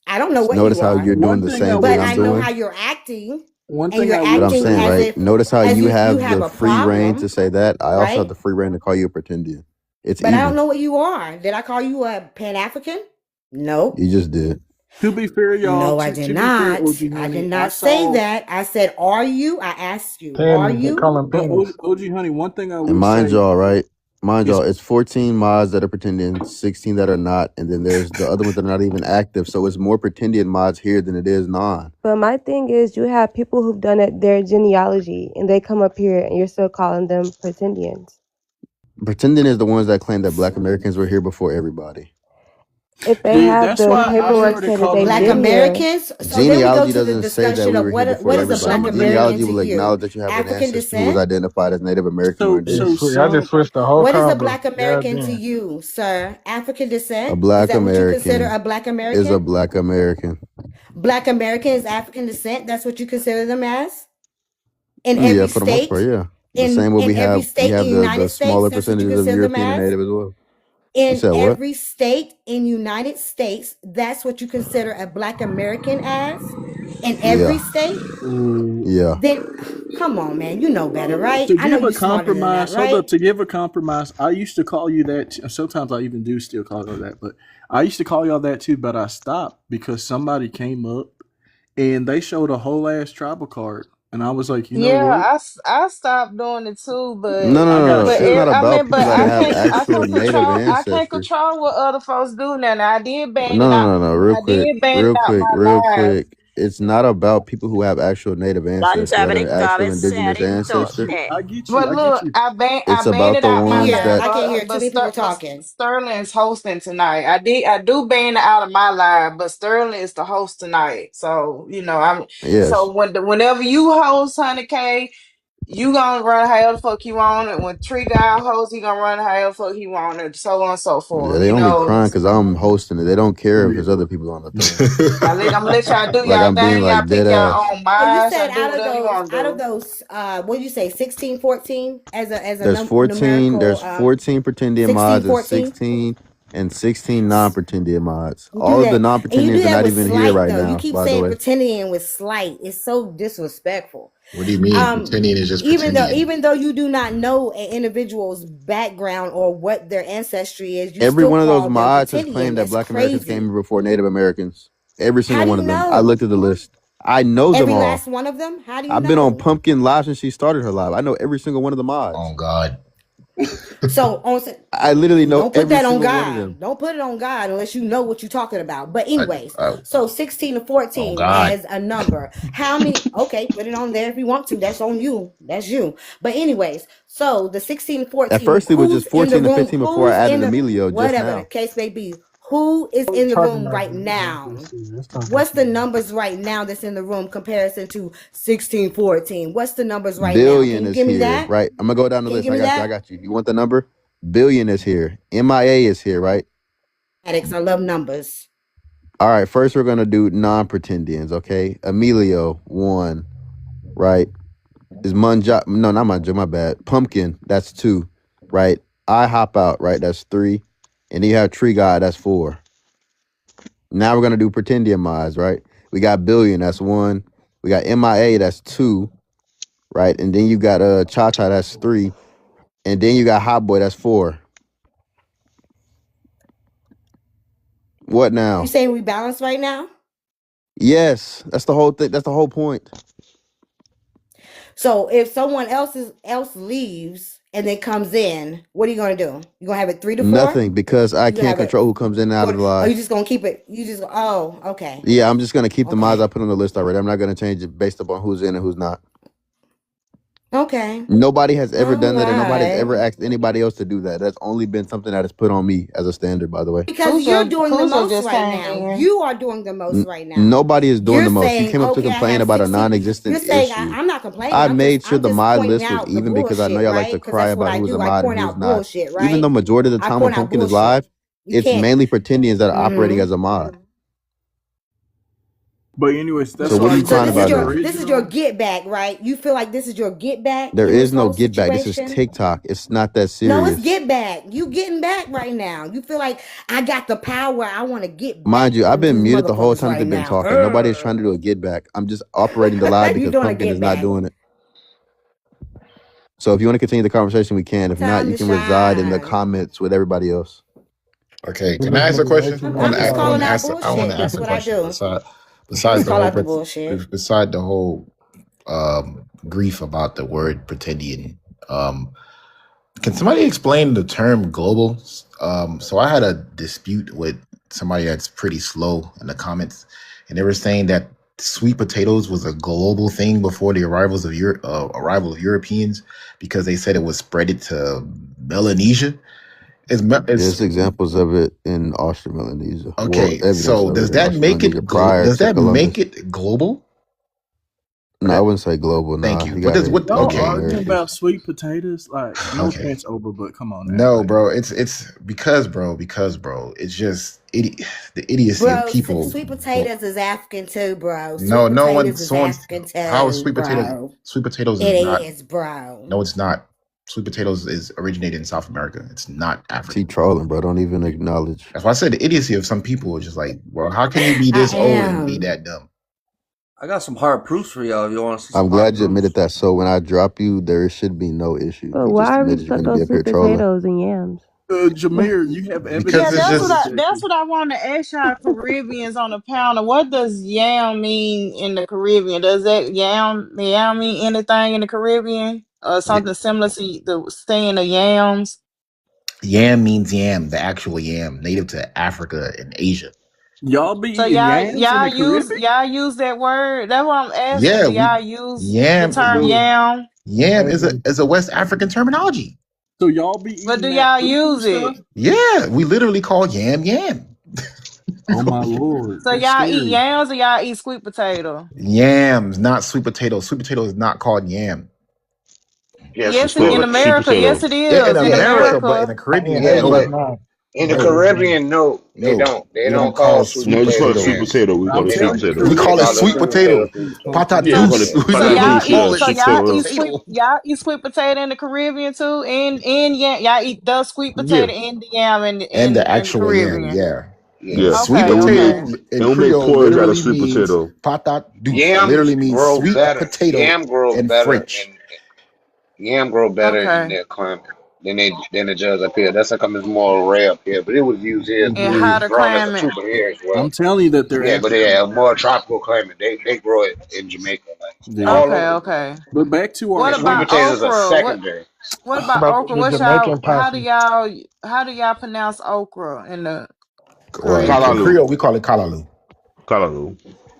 I don't know what Notice you how are. you're doing One the thing I same thing But will I'm I know doing. how you're acting. one And thing you're I But will I'm acting saying, say, as right? if Notice how you you have have the a free reign to problem, say that. I also have right? the free reign to call you a pretendian. It's But I don't even. know what you are. Did I call you a Pan African? No. You just did. to be fair, y'all, No, I did to be fair, not. OG I did Honey, I not say saw, that. I said, are you? I asked you, are Pennies, they you? call them but pennies. OG Honey, one thing I And will mind say y'all, right? Mind is y'all, it's 14 mods that are pretending, 16 that are not, and then there's the other ones that are not even active. So it's more pretendian mods here than it is non. But my thing is, you have people who've done it their genealogy, and they come up here, and you're still calling them pretendians. Pretending is the ones that claim that Black Americans were here before everybody. If they the, have that's the why I paperwork started say that calling they've Black them. been here, Americans? So then we go Genealogy to the doesn't say that discussion we of were here before what But is a so Black everybody. let me American Genealogy to will you? acknowledge that you have an African ancestor who was descent? identified as Native American or so indigenous. Y'all just some switched the whole What is a combo. Black American to Goddamn. you, sir? African A descent? Is Black that what you consider American a Black is a American? Black American. Black American is African descent? That's what you consider them as? In Yeah, every for the most part, state? yeah. The same way In every we state have in the United States, smaller that's what you percentages of consider them European and as? Native as well. You In said what? every state in United States, that's what you consider a Black American as? In every Yeah, state? yeah. Then come on, man. You know better, right? to I know give a you smarter than that, compromise. Hold right? up, to give a compromise. I used to call you that. Sometimes I even do still call you that, but I used to call y'all that too. But I stopped because somebody came up and they showed a whole ass tribal card, and I was like, you know Yeah, what? I stopped doing it too, No, no, I no, got no. but It's shook. not I about mean, but people that have I actual can't Native ancestors. control what other folks do now. Now I did No, ban it out. no, no, no. Real I quick, did ban it real out quick, real my live. quick. It's not about people who have actual Native ancestors that are actual indigenous ancestors. I get you. But I get look, you. I It's banned about it the out my ones Here, live, that I can't hear too many people But talking. Sterling is hosting tonight. I do ban it out of my live, but Sterling is the host tonight. So you know yes. whenever you host, Honey K, you gonna run however the fuck you want it. When Tree Guy hosts, he gonna run however the fuck he want it. So on and so Yeah, forth. they You only know, crying because I'm hosting it. They don't care if there's other people on the thing. I'm gonna let y'all do Like y'all I'm being thing. Y'all like pick dead y'all ass. own So you minds. said Y'all do whatever you want to out of do. those what did you say, 16, 14 as a There's 14. numerical There's 14 pretending 16, mods 14? and 16 non-pretending mods. You do All of the that. And you do non-pretendings are that not with even here slight right though. You now, keep by the saying way. pretending with slight. It's so disrespectful. What do you mean? Pretending is just pretending. Even though you do not know an individual's background or what their ancestry is, you Every still one of those call them mods has pretendian. claimed that That's Black Americans came crazy. here before Native Americans. Every How single do one you of them. I know? looked at the list. I know them Every all. last one of them? How do you I've been on know? Pumpkin live since she started her live. I know every single one of the mods. Oh God. So I literally know don't put every that on single one of them. God. Don't put it on God unless you know what you're talking about. But I, anyways, I, so 16 to oh 14 God. as a number. How many? Okay, put it on there if you want to. That's on you. That's you. But anyways, so the 16 to At 14, first, it was who's just in the 14 to room? 15 before I Who's added in the Emilio just whatever the now. case may be? Who is What we in the talking room about? right now? Let's talk about What's the numbers right now that's in the room comparison to 1614? What's the numbers right now? Can Billion you is give me here, that? right? I'm gonna go down the Can you list. give me I that? got you. You want the number? Billion is here. MIA is here, right? Addicts, I love numbers. All right. First, we're gonna do non-pretendians. Okay. Emilio 1, right? Is Munja? No, not Munja. My bad. Pumpkin. That's 2, right? I hop out, right? That's 3, and then you have Tree God. That's 4. Now we're gonna do pretendian mods, right? We got Billion. That's 1. We got MIA. That's 2, right? And then you got Cha Cha. That's 3. And then you got Hot Boy, that's 4. What You now? saying we balanced right now? Yes, that's the whole thing. That's the whole point. So if someone else leaves and then comes in, what are you gonna do? You gonna have it 3 to 4? Nothing, because I You gonna can't have it? control who comes in and out of the Or you live. just gonna keep it? You just okay. Yeah, I'm just gonna keep the mods Okay. I put on the list already. I'm not gonna change it based upon who's in and who's not. Okay. Nobody has ever done that, and nobody's ever Alright. asked anybody else to do that. That's only been something that is put on me as a standard, by the way. Because you're doing the most just right came now. in. You are doing the most right now. Nobody is doing You're the most. You saying, came up to okay, I complain have about a 16. non-existent You're saying issue. I'm not complaining. I I'm made just sure the mod pointing list was out the even because I know bullshit, y'all like right? to Because cry that's what about I who's a do. I mod and point who's out not. bullshit, Even right? though majority of the I time when point out Pumpkin is bullshit. live, You it's can't. mainly pretendians that are operating Mm-hmm. as a mod. But anyways, that's So what why are you you So crying have this is about the your then? this is your original. get back, right? You feel like this is your get back There in is this no whole get back. This is situation? TikTok. It's not that No, it's serious. get back. You getting back right now. You feel like I got the power. I want to get Mind back you, I've from been these muted the whole motherfuckers time they've right been now. talking. Nobody's trying to do a get back. I'm just operating the live You because doing a Pumpkin get is not back. doing it. So if you want to continue the conversation, we can. If not, Time you to can reside in the shine. comments with everybody else. Okay, We're can I just ask a making way question? too I much want I'm to just ask. I noise. want calling to out ask. I want bullshit. to ask That's a what I question. do. Besides Just the call whole out the bullshit. beside the whole grief about the word pretendian. Can somebody explain the term global? So I had a dispute with somebody that's pretty slow in the comments, and they were saying that sweet potatoes was a global thing before the arrival of Europeans because they said it was spreaded to Melanesia. There's Is examples of it in Austria, Melanesia. Well, okay. evidence So of does it in that Austria, make Melanesia it prior does to that make Columbus. it global? No, I wouldn't say global. Thank Nah, you. you What does gotta what? Y'all use the Okay, arguing Americas. about sweet potatoes? Like, no okay. offense, Oba, but come on now. No, Like, bro. It's because, bro. It's just the idiocy of Bro, people. sweet potatoes is African too, bro. No, Sweet no one. potatoes is Someone's African how is too, sweet potatoes? bro. Sweet potatoes It is not. is, bro. No, it's not. Sweet potatoes is originated in South America. It's not African. Keep trolling, bro. Don't even acknowledge. That's why I said the idiocy of some people is just like, well, how can you be this I old and be am. that dumb? I got some hard proofs for y'all if you want to see I'm some hard glad you proofs. admitted that. So when I drop you, there should be no issue. But You why just are we admitted you're stuck gonna be on up here sweet trolling. potatoes and yams? Jameer, you have evidence. Because Yeah, it's that's what just that's what I want to ask y'all Caribbeans on the panel. What does yam mean in the Caribbean? Does that yam mean anything in the Caribbean? Or something similar to the saying of yams? yam means yam, the actual yam, native to Africa and Asia. Y'all be So eating yams in the Caribbean? y'all use that word? That's what I'm asking. Yeah, Do we y'all use the yam. term yam? Yam is a West African terminology. So y'all be eating But do that y'all poo-poo use stuff? it? Yeah, we literally call yam yam. Oh my lord, So that's y'all eat scary. yams or y'all eat sweet potato? Yams, not sweet potato. Sweet potato is not called yam. Yes, Yes, it's in called sweet America, potato. yes it Yeah, in is. In America, but in America. the Caribbean, Yeah, Yeah, no, it's but not. in the No, no, Caribbean, no, they no. don't. They We don't don't call call it sweet sweet No, we call it potatoes sweet potato. yams. potato. We I'm call it They sweet telling don't. you, potato. We They call it call Caribbeans it sweet sweet don't potato. potato. eat Yeah, we call Patadus. it We So literally y'all patadus, call eat it so sweet y'all potato. eat sweet sweet potato. y'all eat sweet potato in the Caribbean too. In yam y'all eat the sweet Yeah, potato and the yam in and the in the actual yam. Caribbean. Yeah, Yeah. and Yeah, sweet Okay, and okay. potato in we make Creole porridge out of literally sweet means potato. patadus. Yams Literally means grow sweet better. potato in French. Yam grow better in Okay. their climate than it does up here. That's how come it's more rare up here. But it was used here. It In agree. was hotter grown as a climate. tuber here as well. I'm telling you that they're Yeah, but they African. have more tropical climate. They grow it in Jamaica, like Yeah. all Okay, over the place. okay. But back to Yeah, our What sweet about potatoes are okra? secondary. What What about about okra? the What's Jamaican y'all posse? how do y'all pronounce okra in the Well, in Caribbean? Kalalu. Creole we call it kalalu. Kalalu.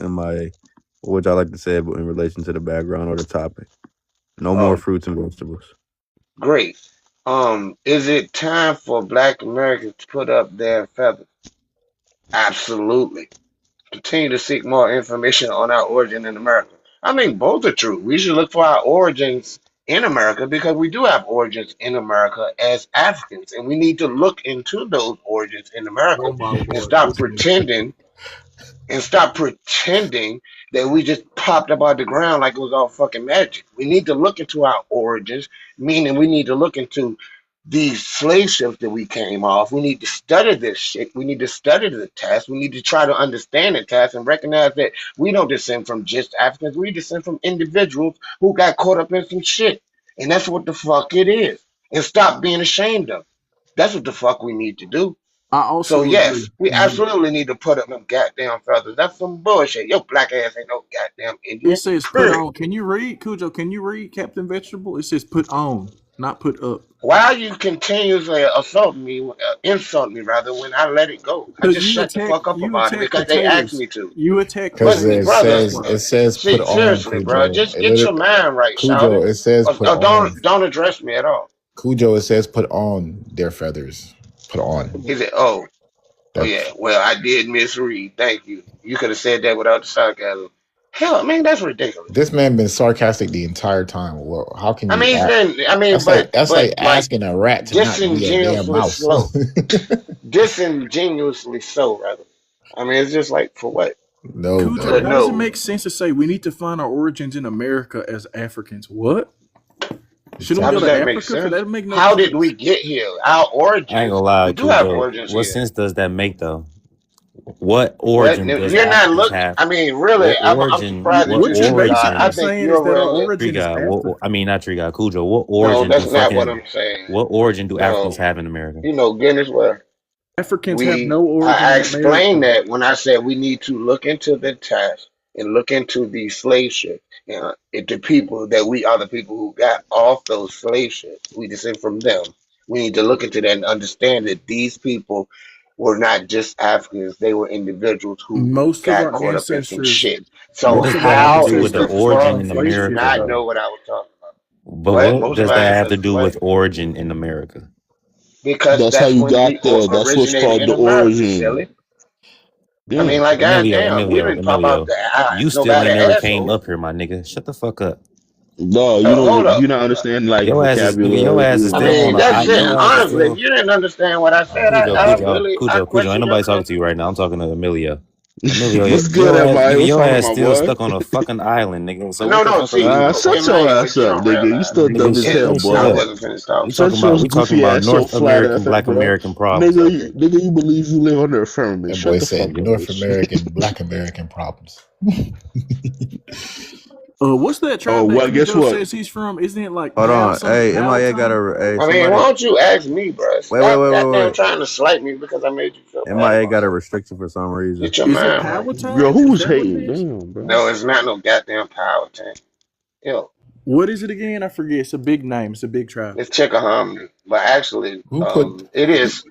also MIA. What would y'all like to say in relation to the background or the topic? No more Oh, fruits and vegetables. great. Is it time for Black Americans to put up their feathers? Absolutely. Continue to seek more information on our origin in America. I mean, both are true. We should look for our origins in America because we do have origins in America as Africans, and we need to look into those origins in America Oh my and lord, stop this nigga. pretending that we just popped up out the ground like it was all fucking magic. We need to look into our origins, meaning we need to look into these slave ships that we came off. We need to study this shit. We need to study the task. We need to try to understand the task and recognize that we don't descend from just Africans. We descend from individuals who got caught up in some shit. And that's what the fuck it is. And stop being ashamed of it. That's what the fuck we need to do. I also So yes, agree. we absolutely need to put up them goddamn feathers. That's some bullshit. Your black ass ain't no goddamn Indian. It says put on. Can you read, Cujo? Can you read Captain Vegetable? It says put on, not put up. Why are you continuously insulting me rather, when I let it go? I Because just you shut the fuck up you about it attack because they asked potatoes. me to. You attack Because But it brother, says see, put on, seriously, bro, Cujo. just get your mind right, Cujo, shout it says put on. don't address me at all. Cujo, it says put on their feathers. Put on. Is it? Oh yeah. Well, I did misread. Thank you. You could have said that without the sarcasm. Hell, man, that's ridiculous. This man been sarcastic the entire time. Well, how can you? I mean, that's like asking a rat to not eat a damn disingenuously mouse. slow. Disingenuously so, rather. I mean, it's just like, for what? No, Cujo, why does it make sense to say we need to find our origins in America as Africans? What? Shouldn't How we does go to that make Africa? sense? That make no How sense. did we get here? Our origins. I ain't gonna lie, We do have Cujo. origins What here. sense does that make though? What But origin if does you're not Africans looking, have? I mean, really, What I'm origin? surprised that What you do. origin? I think saying you're is that our real. origin Tree is guy. Africa. I mean, not Tree guy. Cujo. What No, origin do that's not what fucking? I'm saying. What origin do Africans No, have in America? you know, goodness well. Africans have no origin I in explained America. that when I said we need to look into the task and look into the slave ship. You know, the people that we are the people who got off those slave ships. We descend from them. We need to look into that and understand that these people were not just Africans; they were individuals who Most of got our caught up in some ancestors, shit. So What most does of that our have to how do is with the the ancestors were origin on fuck in do you slave America, ships. not though? know what I was talking about? But What? what Most of does our that have to ancestors do what? with origin in America? Because That's how that's you when we got there. That's what's originated called in the America, origin. silly. I Yeah. mean, like, goddamn, we didn't pop out Emilio. the eye. You still Nobody ain't never came asshole. up here, my nigga. Shut the fuck up. No, Hold up. you not understand like Your ass is nigga. Your vocabulary. ass is I still on mean, the. that's it. Your ass is Honestly, if still. you didn't understand what I said, Cujo. I Ain't question your nobody talking to you comprehension. right now. I'm talking to Emilio. Emilio, What's good, your ass, everybody? nigga, What's your poppin', ass my still boy? stuck on a fucking island, nigga. So No, what the no, fuck are see, you? Shut your Emmanuel, ass you up, don't nigga. You realize. still dumb Nigga, as hell, shut I boy. up. wasn't finished talking. Shut your We talking goofy about ass so North flat American, earther, Black bro. American problems right here. Nigga, you believe you live under a firmament. That Shut boy the fuck said up, North bitch. American, Black American problems. What's that Oh, tribe that well, guess Cujo what? says he's from? Isn't it like Hold on. Hey, MIA got Powhatan? a. Hey, I mean, why somebody. don't you ask me, bro? Wait. Stop goddamn trying to slight me because I made you feel bad MIA about got a something. restriction for some reason. Get your Is it mind right. Powhatan? Yo, Is who's that what it hating? is? Damn, bro. No, it's not no goddamn power tank. Yo, What is it again? I forget. It's a big name. It's a big tribe. it's Chickahominy. But actually, Who put it is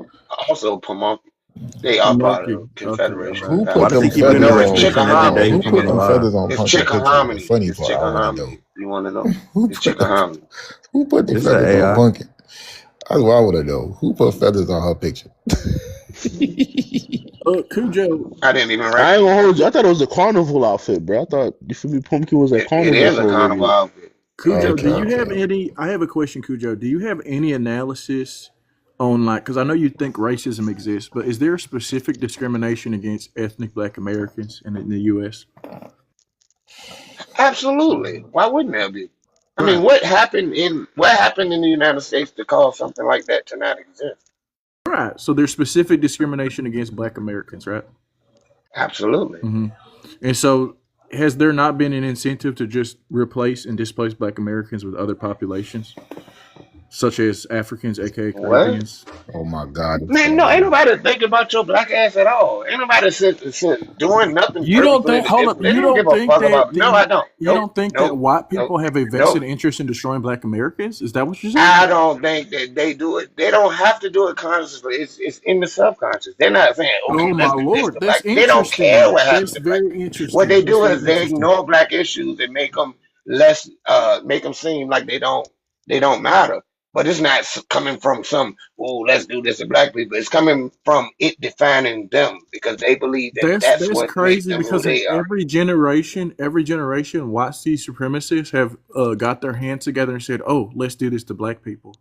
also Pamunkey. They are part of Pamunkey. the Okay, Confederation of who Why put does them he Africa. keep But getting a no, feathers it's on? restriction every day? Chickahominy. He Who coming put to them lie. feathers on It's Pumpkin picture? The Chickahominy. funny It's part, I want to know. Chickahominy. You want to know? Who It's put Chickahominy. who put the This is an feathers on AI. Pumpkin? That's what I want to know. Who put feathers on her picture? Cujo. I didn't even I ain't recognize gonna hold you. I it. thought it was a carnival outfit, bro. I thought you feel me, Pumpkin was at It carnival is a for a little carnival bit. outfit. Cujo, do you have Okay. any? I have a question, Cujo. Do you have any analysis on like? Because I know you think racism exists, but is there a specific discrimination against ethnic Black Americans in the U.S.? Absolutely. Why wouldn't there be? I mean, Right, what happened in the United States to cause something like that to not exist? right. So there's specific discrimination against Black Americans, right? Absolutely. hmm And so, has there not been an incentive to just replace and displace Black Americans with other populations, such as Africans, aka What? Caribbeans? Oh my God. Man, no, ain't nobody thinking about your black ass at all. Ain't nobody doing nothing You don't purposely think? to Hold up. They You don't give don't a think fuck that about. No, I don't. you Nope, don't think that nope, white people nope, have a vested nope. interest in destroying Black Americans? Is that what you're saying? I don't think that they do it. They don't have to do it consciously. It's in the subconscious. They're not saying, okay, Oh my let's do this lord, to that's black. They don't care interesting. what happened That's to black very people. What interesting. they That's do very is they interesting. ignore black issues and make them less, make them seem like they don't matter. But it's not coming from some, oh, let's do this to black people. It's coming from it defining them because they believe that that's That's what makes crazy them who because in they are. every generation, white supremacists have got their hands together and said, "Oh, let's do this to black people."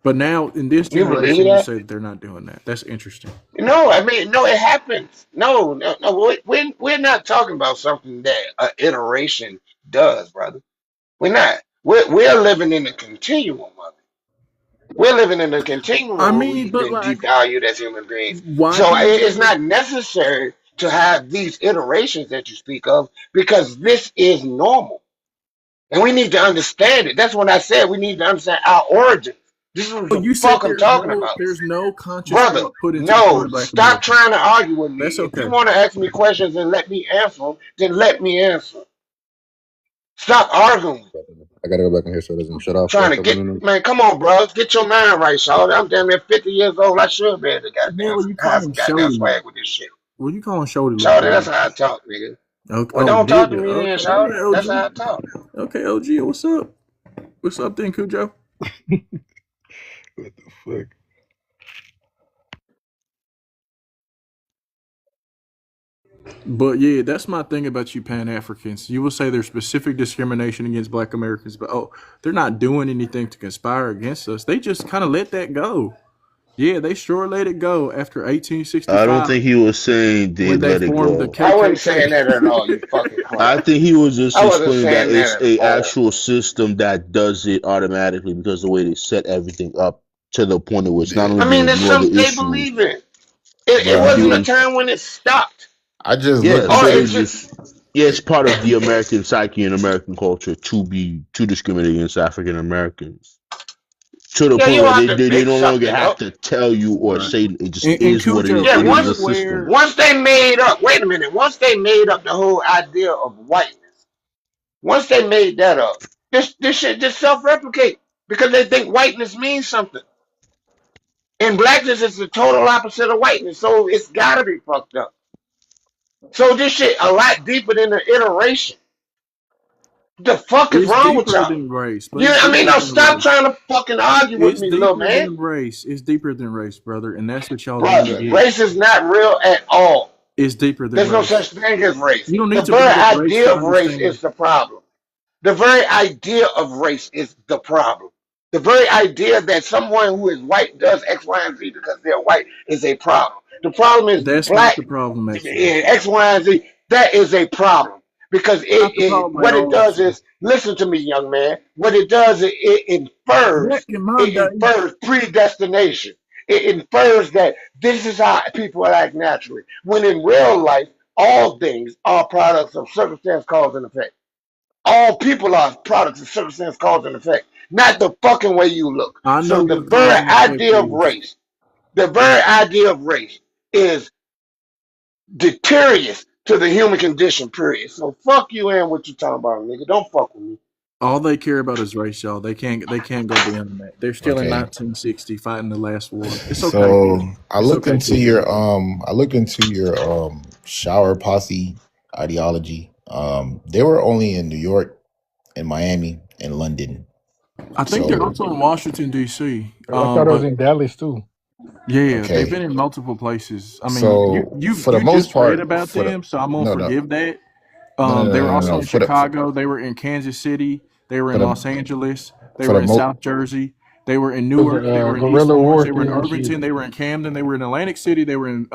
But now in this You believe generation, you that? say that they're not doing that. That's interesting. No, I mean, no, it happens. No. We're not talking about something that an iteration does, brother. We're not. We're living in a continuum of it. We're living in a continuum I where mean, we've but been like, devalued as human beings. why So do you it's gotta? not necessary to have these iterations that you speak of because this is normal. And we need to understand it. That's when I said we need to understand our origins. This is what But the you said fuck I'm talking about. there's no conscious Brother, thought put into no, becoming Black stop American. trying to argue with me. That's If you okay. want to ask me questions and let me answer them, then let me answer. Stop arguing. I gotta go back in here so it doesn't shut off for a Trying to couple get, minutes. man, come on, bro. Get your mind right, Shawty. I'm damn near 50 years old. I should be able to goddamn Hell, you have calling some goddamn Shody? swag with this shit. Well, you calling Shody like Shawty, that? that's how I talk, nigga. Okay. Well, Oh, don't talk to nigga. me then, Okay, Shawty. all right, That's how I OG. talk. Okay, OG. What's up? What's up, then, Cujo? What the fuck? But yeah, that's my thing about you Pan Africans. You will say there's specific discrimination against Black Americans, but they're not doing anything to conspire against us. They just kind of let that go. Yeah, they sure let it go after I don't 1865 think he was saying they when they let it formed the go. I wasn't saying that at all, KKK. you fucking clown. I think he was just I wasn't explaining that saying it's that a at all. actual system that does it automatically because the way they set everything up to the point where it's not Yeah. only I mean, to that's ignore the something they issues, believe in. It but wasn't a use. time when it stopped. I just Yeah, looked Oh, so into they it's just just it's part of the American psyche and American culture to discriminate against African Americans to the yeah. point You where have to they make no longer something have up. to tell you or Right. say it just And is what it is. Cujo, Yeah, It this is is a once system. where once they made up. Wait a minute. Once they made up the whole idea of whiteness. Once they made that up, this shit just self-replicate because they think whiteness means something. And blackness is the total opposite of whiteness, so it's gotta be fucked up. So this shit a lot deeper than the iteration. The fuck is it's wrong with deeper y'all? than race, but You, it's I mean, deeper no, than stop race. trying to fucking argue with It's me, little deeper man. than race. It's deeper than race, brother, and that's what y'all don't Brother, get. race is not real at all. It's deeper than There's no race. such thing as race. You don't The need to very bring up race idea to of race understand. is the problem. The very idea of race is the problem. The very idea that someone who is white does X, Y, and Z because they're white is a problem. The problem is That's not black the problem, actually. X, Y, and Z. That is a problem because Not the problem at what it all, does actually. is listen to me, young man. What it does is Back in my it day, infers predestination. It infers that this is how people act naturally. When in real life, all things are products of circumstance, cause, and effect. All people are products of circumstance, cause, and effect. Not the fucking way you look. I know So the what cause very and effect idea of is. race, is deteriorous to the human condition, period. So fuck you and what you talking about, nigga. Don't fuck with me. All they care about is race, y'all. They can't go beyond that. They're still in okay. 1960 fighting the last war. It's okay. So I It's looked okay, into Cujo. your shower posse ideology. They were only in New York and Miami and London. I think they're So also in Washington D.C. I thought it was But in Dallas too. yeah, they've okay. been in multiple places. I mean, So you for the most just read part, about for the them, so I'm gonna no forgive that. no They were also no in Chicago. They were in Kansas City. They were for in the Los Angeles. They for were the in mo South Jersey. They were in It was Newark. They a were in East guerrilla Orange. They were in warfare and shit. Irvington. They were in Camden. They were in Atlantic City. They were in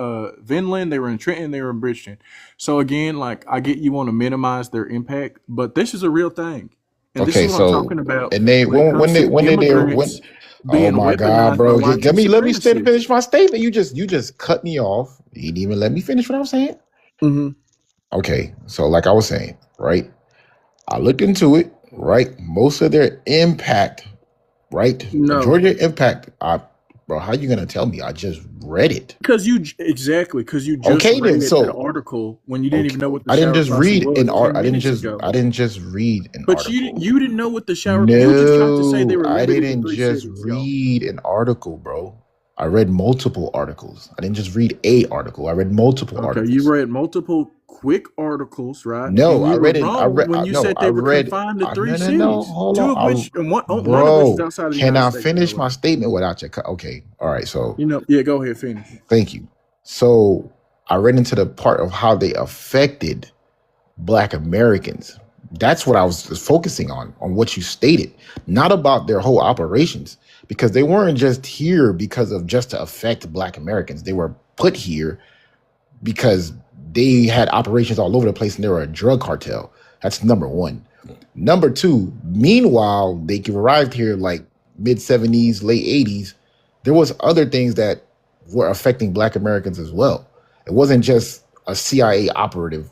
Vinland. They were in Trenton. They were in Bridgeton. So again, like I get you want to minimize their impact, but this is a real thing, and this okay. is what I'm So talking about and they when it comes to when immigrants oh being my God, weaponized by bro, white let me supremacists. finish my statement. You just cut me off. You didn't even let me finish what I'm saying. Mm-hmm. Okay, so like I was saying, right? I looked into it, right? Most of their impact, right? No, Majority of impact. Bro, how you gonna tell me? I just read it. because you just Okay, then. read that So article when you didn't even know what the I didn't shower just posse read an was art. 10 minutes ago. I didn't just read an But article. you didn't know what the shower. You just tried to say they No, were I limited to didn't 3 just cities, y'all. read an article, bro. I read multiple articles. I didn't just read a article. I read multiple Okay, articles. you read multiple quick articles, right? No, And I you were read it. wrong when you No, said I they were read. confined to three No. cities, Hold two of on, which, and none of which is bro. outside of the Can United I States. By finish the way, my statement without your? Okay, all right. So yeah, go ahead, finish. thank you. So I read into the part of how they affected Black Americans. That's what I was focusing on what you stated, not about their whole operations, because they weren't just here because of just to affect Black Americans. They were put here because they had operations all over the place and they were a drug cartel. That's number one. Number two, meanwhile, they arrived here like mid-70s, late 80s. There was other things that were affecting Black Americans as well. It wasn't just a CIA operative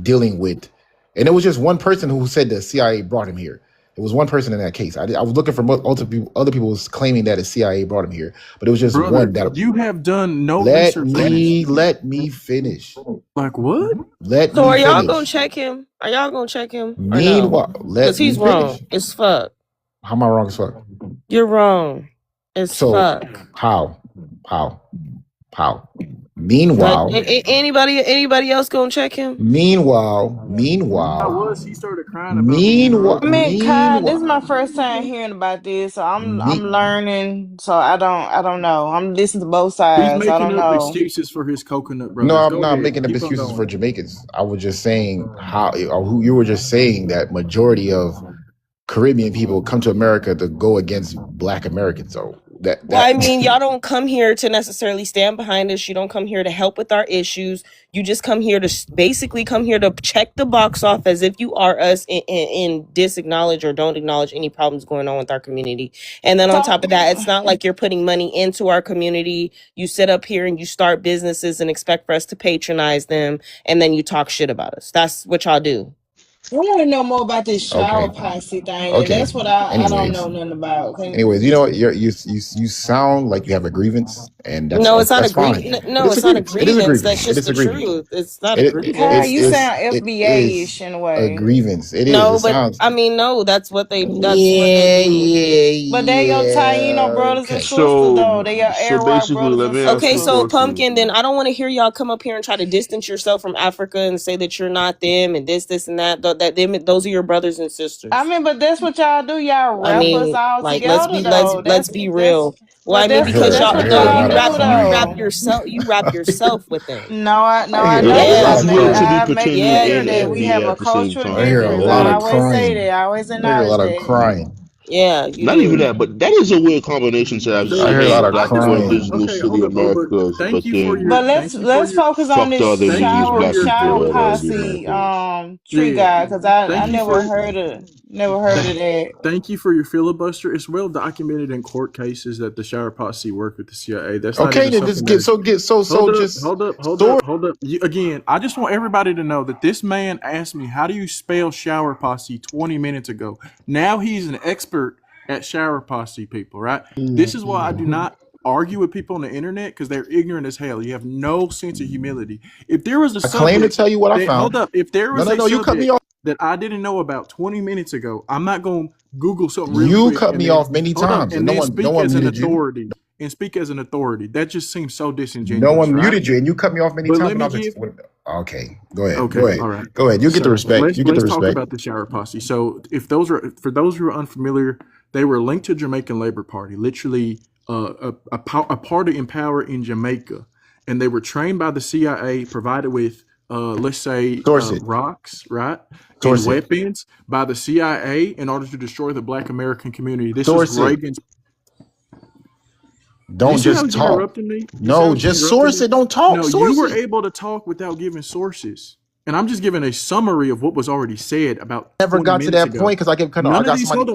dealing with, and it was just one person who said the CIA brought him here. It was one person in that case. I was looking for other people was claiming that the CIA brought him here, but it was just Brother, one that. You have done no Let research. me finish. Like what? Let So me are y'all finish. gonna check him? Are y'all gonna check him? Meanwhile, Because he's wrong. It's fuck. How am I wrong as fuck? You're wrong. It's fuck. How? Meanwhile, anybody else gonna check him? Meanwhile, He started crying about meanwhile, I mean, Kai, this is my first time hearing about this, so I'm learning. So I don't know. I'm listening to both He's sides. I making don't up know. excuses for his coconut brothers. No, I'm Go not ahead. making up Keep on excuses going. for Jamaicans. I was just saying who you were just saying that majority of Caribbean people come to America to go against Black Americans. So Well, I mean, y'all don't come here to necessarily stand behind us. You don't come here to help with our issues. You just come here to basically come here to check the box off as if you are us and disacknowledge or don't acknowledge any problems going on with our community. And then on top of that, it's not like you're putting money into our community. You sit up here and you start businesses and expect for us to patronize them, and then you talk shit about us. That's what y'all do. I want to know more about this shower posse thing. And that's what I don't know nothing about. Anyways, you know what? You sound like you have a grievance, and that's No, it's not that's a fine. grievance. No, it's not a grievance. That's just the truth. It's not a grievance. Kai, you sound FBA-ish in a way. A grievance. It is. No, It but sounds. I mean, no, that's what they. That's what they do. But they your Taino brothers and sisters though. They your Airwalk brothers and sisters. Okay, so Pumpkin, then I don't want to hear y'all come up here and try to distance yourself from Africa and say that you're not them and this and that. Those are your brothers and sisters. I mean, but that's what y'all do. Y'all rap us all like together. let's be real. Well, I mean, because that's what you wrap yourself with them. No, I don't. I make it clear that we have a cultural difference. I hear a lot of crying. I always I hear a lot of crying. Yeah, not even that, but that is a weird combination to have. I hear a lot of Black people crying. indigenous to the Americas, but let's focus on this shower posse tree guy, because I never heard of that. Thank you for your filibuster. It's well documented in court cases that the shower posse worked with the CIA. That's not okay. Then hold up. Again, I just want everybody to know that this man asked me, "How do you spell shower posse?" 20 minutes ago. Now he's an expert at shower posse people, right? This is why I do not argue with people on the internet, because they're ignorant as hell. You have no sense of humility. If there was a claim to tell you what I found. Hold up. If there was you cut me off. That I didn't know about 20 minutes ago, I'm not going to Google something real You quick cut me off many times, and no then one muted you. And speak as an authority. That just seems so disingenuous. No one right? muted you, and you cut me off many times. Okay, go ahead. Okay, go ahead. all right. Go ahead. You get the respect. Let's talk about the shower posse. So, for those who are unfamiliar, they were linked to Jamaican Labor Party, literally a party in power in Jamaica, and they were trained by the CIA, provided with let's say rocks, right, and weapons by the CIA in order to destroy the Black American community. This is Reagan's. Don't just talk. No, just source it. Don't talk. No, you were able to talk without giving sources. And I'm just giving a summary of what was already said about. Never got to that point because I kept cutting off.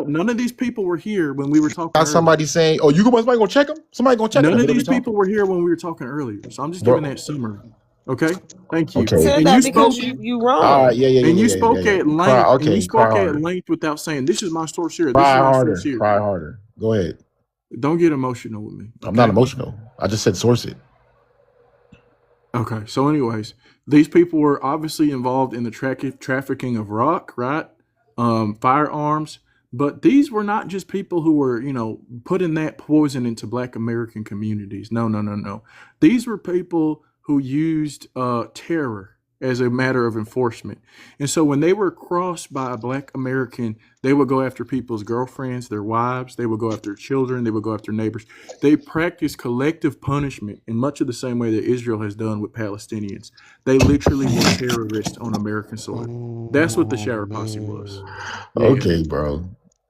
None of these people were here when we were talking. Got somebody saying, "Oh, somebody gonna check them? Somebody gonna check them?" None of these people were here when we were talking earlier. So I'm just giving that summary. Okay, thank you. Okay. And you spoke. You wrong. All right, And you spoke at length. And you spoke at length without saying, "This is my source here." Cry harder. Go ahead. Don't get emotional with me. I'm not emotional. I just said source it. Okay. So, anyways, these people were obviously involved in the trafficking of rock, right? Firearms. But these were not just people who were, putting that poison into Black American communities. No. These were people who used terror as a matter of enforcement. And so when they were crossed by a Black American, they would go after people's girlfriends, their wives, they would go after children, they would go after neighbors. They practiced collective punishment in much of the same way that Israel has done with Palestinians. They literally were terrorists on American soil. That's what the shower posse was. Yeah. Okay, bro.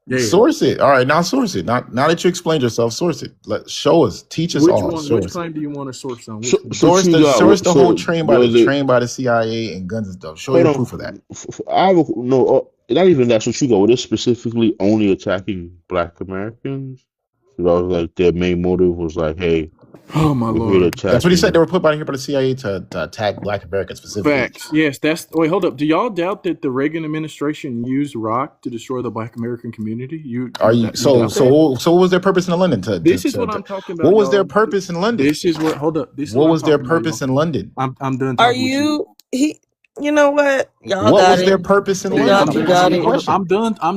Yeah. Source it. All right, now source it. Now that you explained yourself, source it. Show us. Teach us Which all. one? Which claim do you want to source on? Source the whole train by the CIA and guns and stuff. Show your proof of that. I have not even that. So you go. It is specifically only attacking Black Americans. So that was like their main motive was like, hey. Oh my Lord! That's what he said. They were put by here by the CIA to attack Black Americans specifically. Facts. Yes, wait, hold up. Do y'all doubt that the Reagan administration used rock to destroy the Black American community? So what was their purpose in London? This is what I'm talking about. What was their purpose in London? This is what. Hold up. What was their purpose in London? I'm done. Are you? You know what? Y'all what got was it. their purpose in London? You got it. I'm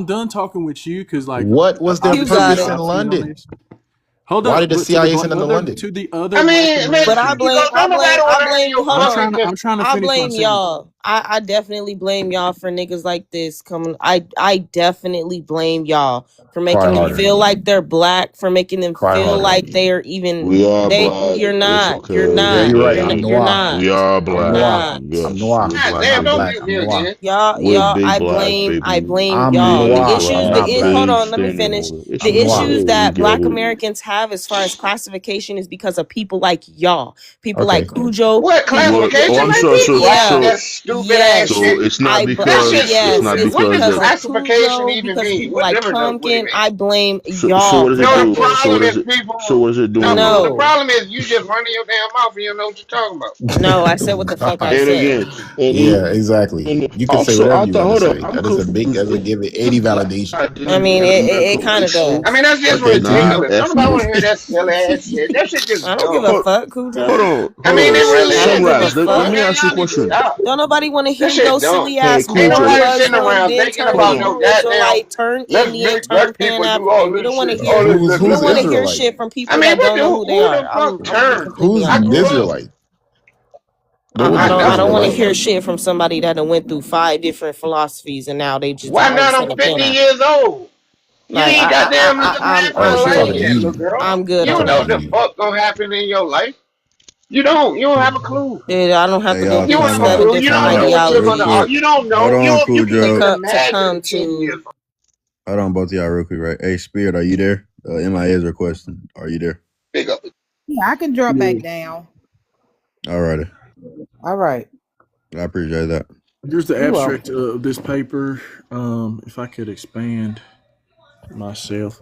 done talking with you because like. What was their purpose in London? Hold Why up. did the CIA send them to London? To the other. I mean, but I blame y'all. I definitely blame y'all for niggas like this coming. I definitely blame y'all for making them feel like they're Black, for making them feel like they are even. We are Black. You're not. Okay. You're not. You're right. You're not. We are Black. I'm noir. Y'all. I blame I'm y'all. noir. The issues. Hold on. Let me Standing finish. over it. The issues that Black together. Americans have as far as classification is because of people like y'all. People like Okay. Cujo. What classification? Oh, I'm sorry. That's stupid ass So shit. it's not because Yes, it's not it's because because of of classification Cujo, even because mean? people What like difference does it Pumpkin. make? I blame so y'all. what does it No, do? the problem is people. So what is it doing? No, the No, problem is you just running your damn mouth and you don't know what you're talking about. no, I said what the fuck I And said. again, Yeah, exactly. You can say also, whatever I you thought, want to hold say. up, That doesn't give it any validation. I mean, it kind of does. I mean, that's just Okay, ridiculous. Nobody want to hear that silly ass shit. That shit just I don't give a dumb. fuck, Cujo. Hold on. I mean, it really I don't give a Sunrise. Let fuck. me ask you a question. Stop. Don't nobody want to hear That shit your dumb. silly Hey, ass Cujo. Ain't born nobody sitting Muslim, around then thinking turn about Hebrew no goddamn. Israelite, turn Let's Indian, make turn black people do all Pan-African. We this don't want to shit. hear. All this. Who's We don't want to hear Israelite? shit from people I mean, that don't know who they who are. the I'm fuck gonna be turned? completely Who's I honest. grew up. Israelite? I don't want to Israelite. hear shit from somebody that done went through 5 different philosophies and now they just Why all of a not? I'm sudden 50 Pan-African. years old. You Like ain't goddamn lived half Oh, my she life talking to yet, you. little girl. I'm good You on don't know that. what the fuck gonna happen in your life. You don't. You don't have a clue. Dude, I don't have Hey, to go y'all, You through don't have a time seven out. clue. You different don't Time know out. what you're Real gonna. ideologies quick. You don't know. Hold on, You can't Cujo. even to come imagine 10 years. to. Hold on, both of y'all, real quick, right? Hey, Spirit, are you there? MIA is requesting. Are you there? Big up. Yeah, I can drop back down. All righty. All right. I appreciate that. Here's the You're abstract of this paper. If I could expand myself.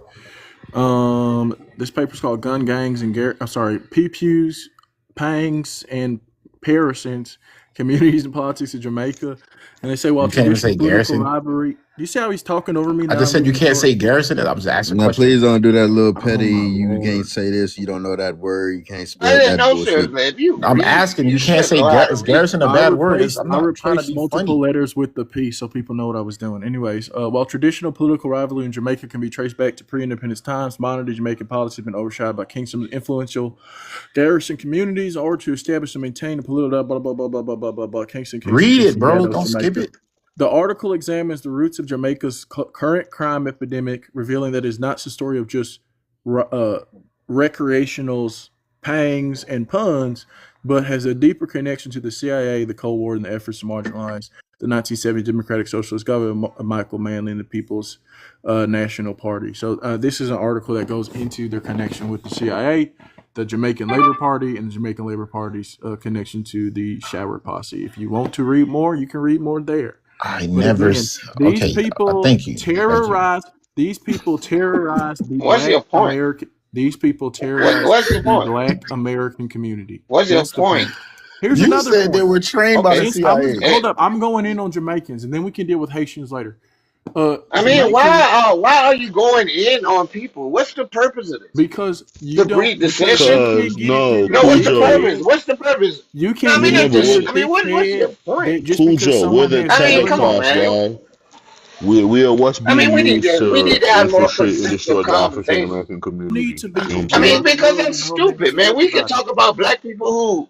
This paper's called Gun Gangs and PPUs, Pangs, and Parasons, Communities and Politics of Jamaica. And they say while You can't even traditional say political Garrison. rivalry. Do you see how he's talking over me I now? just said you can't say Garrison. I was asking a Now, question. please don't do that little petty. my You Lord. can't say this. You don't know that word. You can't I spell didn't that know bullshit. seriously. If you I'm read, asking. you You can't should say know how to is read. Garrison a I bad word? replaced I'm not trying to be multiple funny. letters with the P so people know what I was doing. Anyways, while traditional political rivalry in Jamaica can be traced back to pre-independence times, modern-day Jamaican policy has been overshadowed by Kingston's influential Garrison communities, or to establish and maintain a political blah blah blah blah blah blah blah blah. Kingston, Read it, bro. Ghetto, Don't skip Jamaica. it. The article examines the roots of Jamaica's current crime epidemic, revealing that it's not a story of just recreationals, pangs, and puns, but has a deeper connection to the CIA, the Cold War, and the efforts to marginalize the 1970 Democratic Socialist government of Michael Manley and the People's National Party. So this is an article that goes into their connection with the CIA, the Jamaican Labor Party, and the Jamaican Labor Party's connection to the Shower Posse. If you want to read more, you can read more there. I But never. again, these Okay. people Thank you. terrorize. These people terrorize the What's your Black point? American. These people terrorize What's your the point? Black American community. What's your That's the point? point. Here's You another said they point. were trained by the Okay. CIA. Hold up. I'm going in on Jamaicans, and then we can deal with Haitians later. I mean, Jamaicans, why are you going in on people? What's the purpose of this? because you To don't. breed Because you dissension? can't Cause get into No, your what's the Cujo, purpose? What's the purpose? You No, I can't mean, get it's into remember, your just, I mean, what's your thick point? head just because Cujo, we're someone the has I mean, Santa come on, Claus, man. guy. We are what's I mean, being used we need to to have more infiltrate and constructive destroy the African conversation. American need community to be in I mean, Jamaica. because that's stupid, man. We can talk about black people who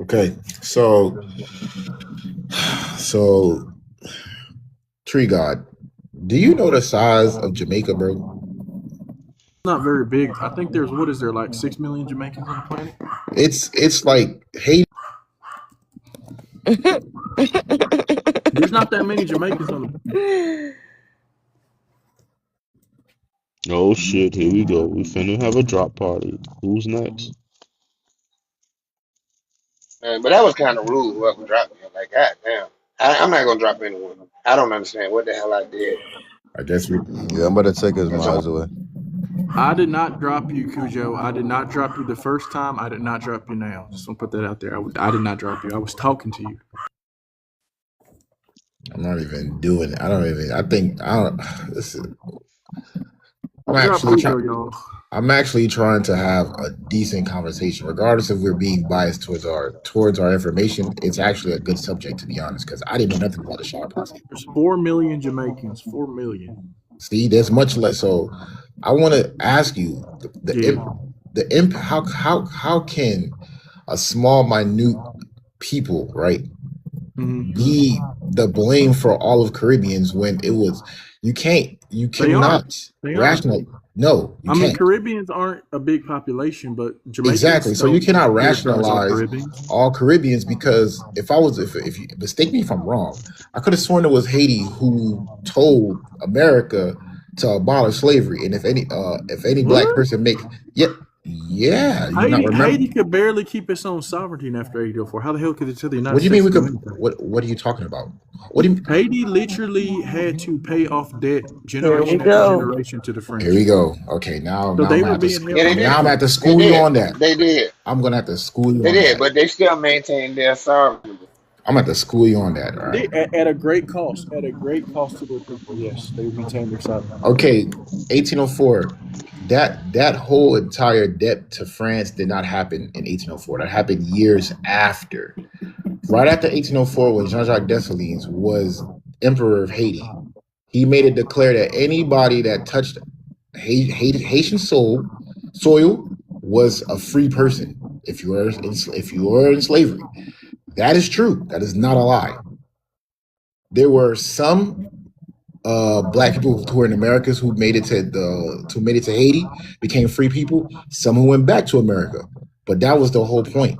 Okay, so Tree God, Do you know the size of Jamaica, bro? Not very big. I think there's what is there like 6 million Jamaicans on the planet? It's like Haiti. There's not that many Jamaicans on the. Oh shit! Here we go. We finna have a drop party. Who's next? Man, but that was kind of rude. Whoever dropped me, like, God damn, I'm not gonna drop anyone. I don't understand what the hell I did. I guess we. Yeah, I'm about to take his miles away. I did not drop you, Cujo. I did not drop you the first time. I did not drop you now. Just want to put that out there. I did not drop you. I was talking to you. I'm not even doing it. I think I don't. Listen, I'm actually trying to have a decent conversation, regardless if we're being biased towards our information. It's actually a good subject, to be honest, because I didn't know nothing about the Shaw Posse. There's 4 million Jamaicans. 4 million. See, there's much less. So, I want to ask you the impact. How can a small, minute people, right, be the blame for all of Caribbeans when it was? You cannot rationalize. No, you can't. Caribbeans aren't a big population, but Jamaicans. Exactly. So you cannot rationalize all Caribbeans because if you mistake me if I'm wrong, I could have sworn it was Haiti who told America to abolish slavery, and if any black person makes Haiti could barely keep its own sovereignty after 1804. How the hell could it tell the United States? What do you mean we could? What are you talking about? What do you? Haiti literally had to pay off debt generation after generation to the French. Here we go. Okay, now I'm at the school you on that. They did. I'm gonna have to school you. They did, but they still maintained their sovereignty. I'm at the school you on that. All right. At a great cost. At a great cost to their people. Yes, they maintained their sovereignty. Okay, 1804. That whole entire debt to France did not happen in 1804. That happened years after. Right after 1804, when Jean-Jacques Dessalines was emperor of Haiti, he made it declare that anybody that touched Haitian soil was a free person if you were in slavery. That is true. That is not a lie. There were some black people who were in Americas who made it to Haiti, became free people. Some who went back to America, but that was the whole point.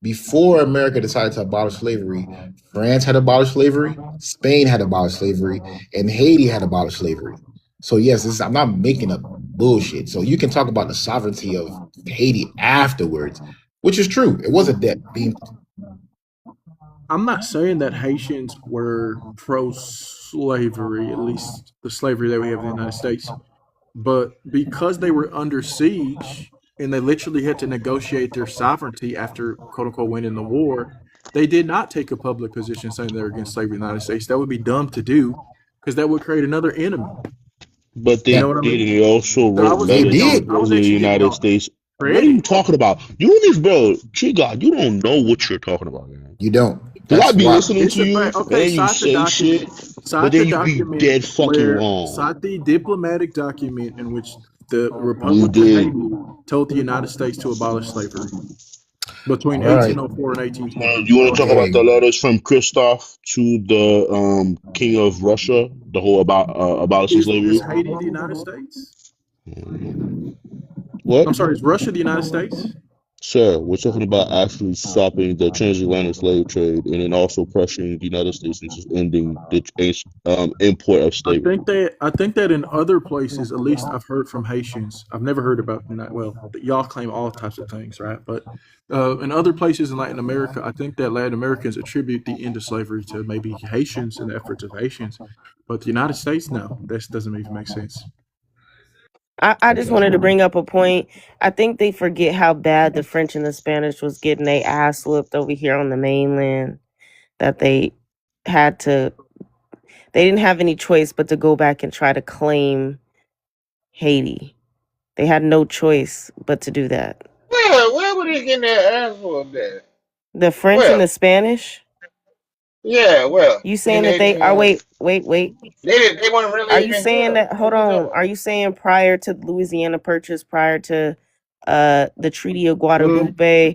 Before America decided to abolish slavery, France had abolished slavery, Spain had abolished slavery, and Haiti had abolished slavery. So yes, I'm not making up bullshit. So you can talk about the sovereignty of Haiti afterwards, which is true. It was a debt being. I'm not saying that Haitians were pro-slavery, at least the slavery that we have in the United States, but because they were under siege and they literally had to negotiate their sovereignty after, quote-unquote, winning the war, they did not take a public position saying they're against slavery in the United States. That would be dumb to do because that would create another enemy. But they also wrote letters to the United States. What are you talking about? You don't even, bro, G-God, you don't know what you're talking about, man. You don't. Because I be listening to you, and you say shit, but then you be dead fucking wrong. Cite the diplomatic document in which the Republic of Haiti told the United States to abolish slavery between 1804 and 1820. You want to talk about the letters from Christoph to the King of Russia, the whole abolishing slavery? Is Haiti the United States? What? I'm sorry, is Russia the United States? Sir, we're talking about actually stopping the transatlantic slave trade and then also pressuring the United States into ending the import of slavery. I think that in other places, at least I've heard from Haitians. I've never heard about y'all claim all types of things, right? But in other places in Latin America, I think that Latin Americans attribute the end of slavery to maybe Haitians and the efforts of Haitians. But the United States, no, that doesn't even make sense. I just wanted to bring up a point. I think they forget how bad the French and the Spanish was getting their ass whooped over here on the mainland. That they didn't have any choice but to go back and try to claim Haiti. They had no choice but to do that. Where were they getting their ass whooped at? The French and the Spanish? Yeah, well. You saying that they are wait. They weren't really. Are you saying that hold on? Are you saying prior to the Louisiana Purchase, prior to the Treaty of Guadalupe,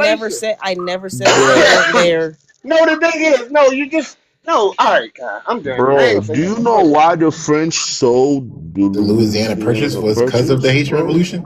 never racist. said that they weren't there. No, the thing is, no, you just no. All right, God, I'm done. I ain't Bro, gonna say do you nothing. know Fuck it. why the French sold the The Louisiana Louisiana Purchase was because of the Purchase, Haitian bro? Revolution.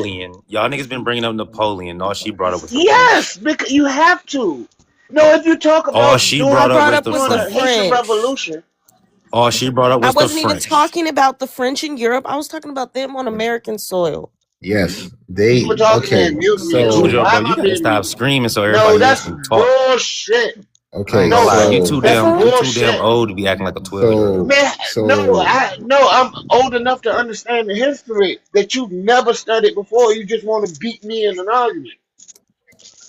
Napoleon. Y'all niggas been bringing up Napoleon. All she brought up was the French. Yes, because you have to. No, if you talk All about she during brought up Brought was up the was during the the Haitian French. French. Revolution, All she brought up I was the wasn't even French. talking about the French in Europe. I was talking about them on American soil. Yes, You were they talking okay. in mute me and shit. So Cujo, Why bro, am you I gotta being stop mute? screaming so No, everybody else that's can talk. bullshit. I ain't okay, No, gonna lie, you so too that's damn bullshit. old to be acting like a 12-year-old. Man, so I'm old enough to understand the history that you've never studied before. You just want to beat me in an argument.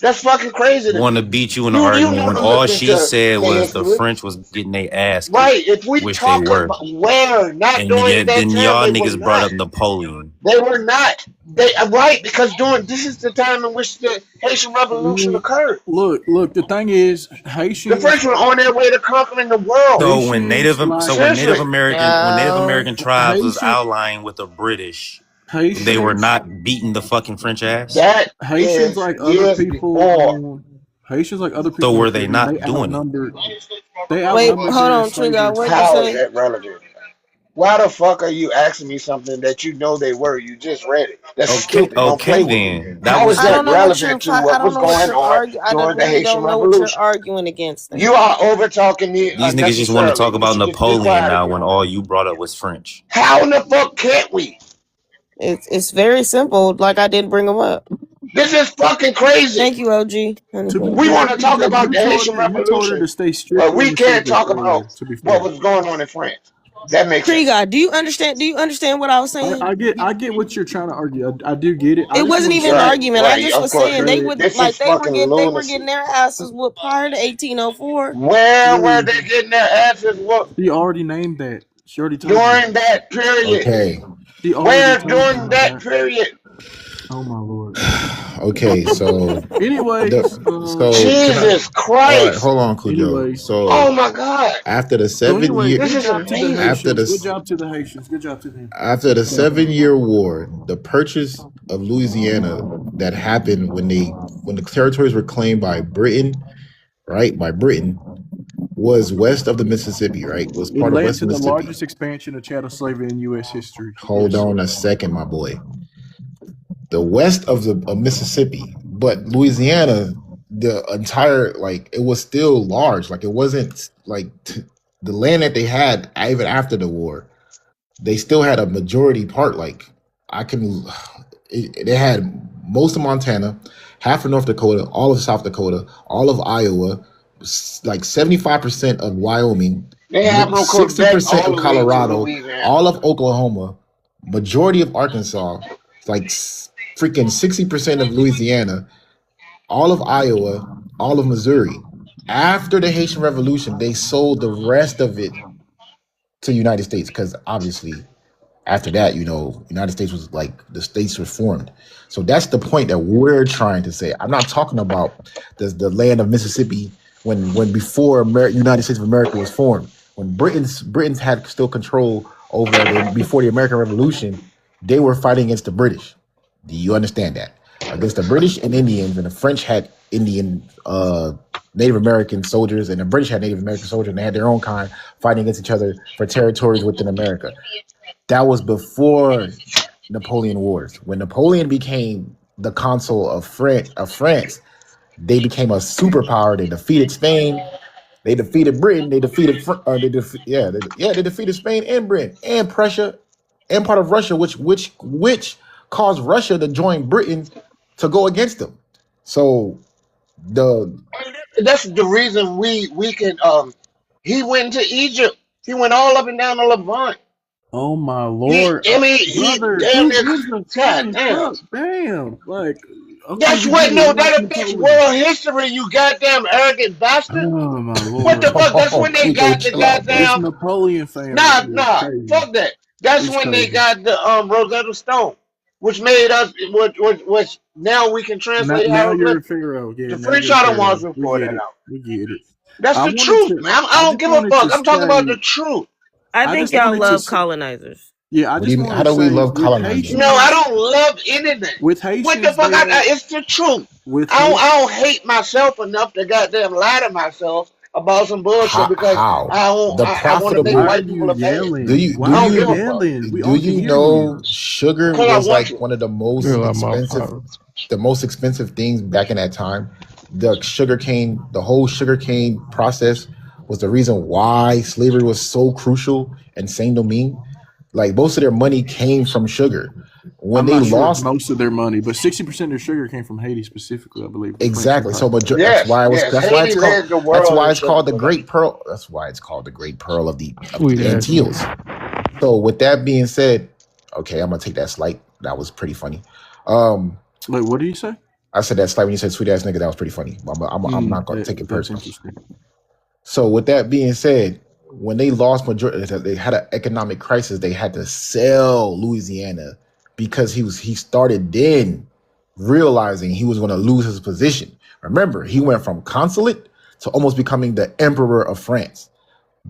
That's fucking crazy to Want to me. beat you in an You argument when never all looked she into said the was the history. French was getting their ass kicked, Right. If we which they talk were. about where, not And during yet, that then time, y'all they were niggas brought not. up Napoleon. They were not. They right, because this is the time in which the Haitian Revolution occurred. Look. The thing is, The French Haitians, were on their way to conquering the world. So when Haitians like Native Seriously. American tribes was Haitian, allying with the British, they were Haitians, not beating the fucking French ass. That Haitians is like other years people before. on Haitians like other So people on were they Caribbean. They not doing it? outnumbered. They Wait, outnumbered hold their on, Trigger. enslavers. What'd you How is say? that relevant? Why the fuck are you asking me something that you know they were? You just read it. That's stupid. Don't Okay play with me. then. That How is was I the don't that know what you're. relevant to I what don't was know what going you're on arguing. I during the really Haitian don't know what you're Revolution? arguing against. Then You are over talking me these niggas just want to unnecessarily. talk You about should just be Napoleon quiet now again. when all you brought up was French. How in the fuck can't we? it's very simple. Like I didn't bring them up. This is fucking crazy. Thank you, OG. To be We fair, want to talk DJ, about the Haitian you told her Revolution, to stay but strictly on we the can't subject talk about earlier. To be what fair, was going on in France. That makes sense. Kriga, do you understand? Do you understand what I was saying? I get what you're trying to argue. I do get it. I It just wasn't want to even an say, argument. I Right. just Of was course. saying they would This is like fucking they were getting lunacy. their asses whooped prior to 1804. Where were no, they getting their asses whooped she already named that. She already told you. during that period? okay, She already Where told you during about that that. period? Oh my lord. okay. So Anyways, can I? Jesus All right, Christ. hold on, Cujo. anyways, Oh So my God. after the so 7 year, anyways, This good is job to the amazing. after Haitians. Good the job to the Haitians. Good job to them. after the 7 year war, the purchase of Louisiana that happened when the territories were claimed by Britain, right? By Britain was west of the Mississippi, right? Was It part of led West to the Mississippi. largest expansion of chattel slavery in U.S. history. Hold Yes. on a second, my boy. The west of Mississippi, but Louisiana, the entire it was still large. Like it wasn't the land that they had even after the war. They still had a majority part. Like they had most of Montana, half of North Dakota, all of South Dakota, all of Iowa, like 75% of Wyoming, They have no 60% Quebec all of the way to Colorado, Louisiana. all of Oklahoma, majority of Arkansas, like freaking 60% of Louisiana, all of Iowa, all of Missouri. After the Haitian Revolution, they sold the rest of it to the United States because obviously after that, United States was the states were formed. So that's the point that we're trying to say. I'm not talking about the land of Mississippi when before United States of America was formed. When Britain's had still control over before the American Revolution, they were fighting against the British. Do you understand that? Against the British and Indians, and the French had Indian Native American soldiers, and the British had Native American soldiers, and they had their own kind fighting against each other for territories within America. That was before Napoleon Wars. When Napoleon became the consul of France, they became a superpower. They defeated Spain. They defeated Britain. They defeated they defeated Spain and Britain and Prussia and part of Russia, which caused Russia to join Britain to go against them. So that's the reason we can he went to Egypt. He went all up and down the Levant. Oh my lord, brother! Damn near Who gives a God fucking damn. fuck? Damn, That's what that affects world history, you goddamn arrogant bastard. Oh my lord! What the fuck? That's when they got the goddamn Napoleon fan. Nah, fuck that. That's when they got the Rosetta Stone, which made us which now we can translate now you're a hieroglyphics. pharaoh. Yeah, the French are the ones who brought that out. We get it. That's the truth, man. I don't give a fuck. I'm talking about the truth. I think y'all love colonizers. Yeah, how do we love colonizers? No, I don't love anything. With Haitians, what the fuck? It's the truth. I don't hate myself enough to goddamn lie to myself about some bullshit because I want to make white people a pain. Do you know sugar was one of the most expensive things back in that time? The whole sugarcane process was the reason why slavery was so crucial in Saint Domingue. Like most of their money came from sugar. When I'm they not sure lost most of their money, but 60% of their sugar came from Haiti specifically, I believe. the French exactly, so Empire. that's Yes, why it was. yes. That's why it's Haiti called. led the That's world why in it's sugar called the production. Great Pearl. That's why it's called the Great Pearl of the Sweet ass. Antilles. So with that being said, okay, I'm gonna take that slight. That was pretty funny. Wait, what did you say? I said that slight when you said sweet ass nigga. That was pretty funny. I'm not gonna take it That's personal. interesting. So with that being said, when they lost majority, they had an economic crisis. They had to sell Louisiana because he started then realizing he was going to lose his position. Remember, he went from consulate to almost becoming the emperor of France,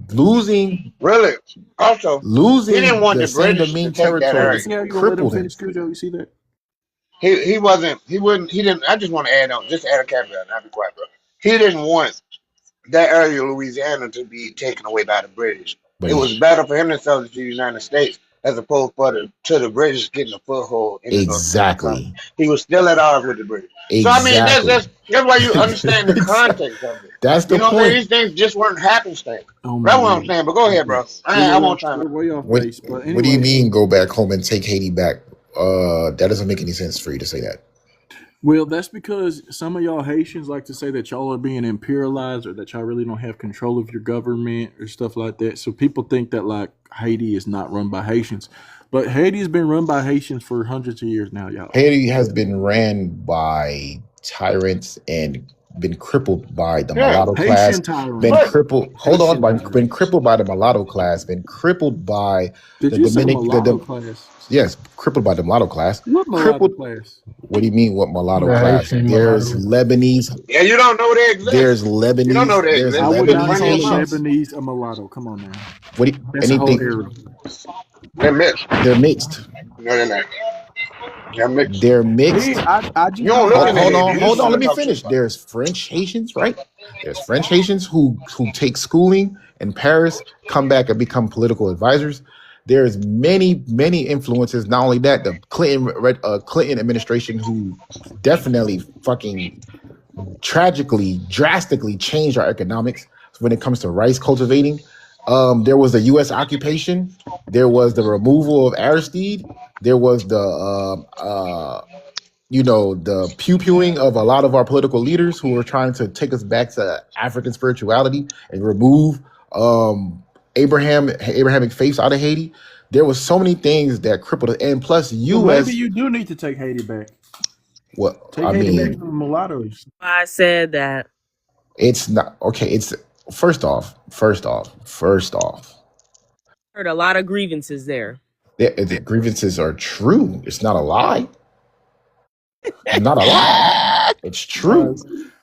losing Really? Also, he didn't want the the Saint British to Domingue take that territory area. See how you gonna let him crippled him. finish, Cujo? You see that? He wasn't. He wouldn't. He didn't. I just want to add on. Just add a caveat. Not be quiet, bro. He didn't want that area of Louisiana to be taken away by the British. But It was better for him to sell it to the United States as opposed to the British getting a foothold in the North Carolina colony. exactly, He was still at odds with the British. So I mean, that's why you understand the exactly. context of it. That's the You know what I'm saying? point. These things just weren't happenstance. Oh That's my what I'm god. saying. But go ahead, bro. I won't try We're to. way off What base, but What do you anyway. mean go back home and take Haiti back? That doesn't make any sense for you to say that. Well, that's because some of y'all Haitians like to say that y'all are being imperialized or that y'all really don't have control of your government or stuff like that. So people think that like Haiti is not run by Haitians. But Haiti has been run by Haitians for hundreds of years now, y'all. Haiti has been ran by tyrants and been crippled by the mulatto class. Haitian tyrants. Been crippled. Hold on, Haitian been crippled by the mulatto class. Been crippled by Did the you say Dominican. mulatto class? Yes, crippled by the mulatto class. What mulatto Crippled. class? What do you mean? What mulatto The class? Haitian There's mulatto. Lebanese. Yeah, you don't know they exist. There's You don't know Lebanese. they There's exist. I would They've been not Lebanese call running them up. Haitians. Lebanese a mulatto. Come on now. What? Do you, That's a whole anything? era. They're mixed. They're mixed. No, they're not. They're mixed. They're mixed. Me, I just You don't don't look in the Hold head. on, You hold just on. Let look me up finish. to There's French Haitians, right? There's French Haitians who take schooling in Paris, come back and become political advisors. There's many influences. Not only that, the Clinton administration, who definitely fucking tragically, drastically changed our economics when it comes to rice cultivating. There was the U.S. occupation. There was the removal of Aristide. There was the the pew-pewing of a lot of our political leaders who were trying to take us back to African spirituality and remove Abrahamic faiths out of Haiti. There was so many things that crippled it. And plus Well, U.S. maybe you do need to take Haiti back. What Take I Haiti back mean, from the mulattoes. I said that. it's not okay. It's first off, Heard a lot of grievances there. the grievances are true. It's not a lie. Not a lie. It's true.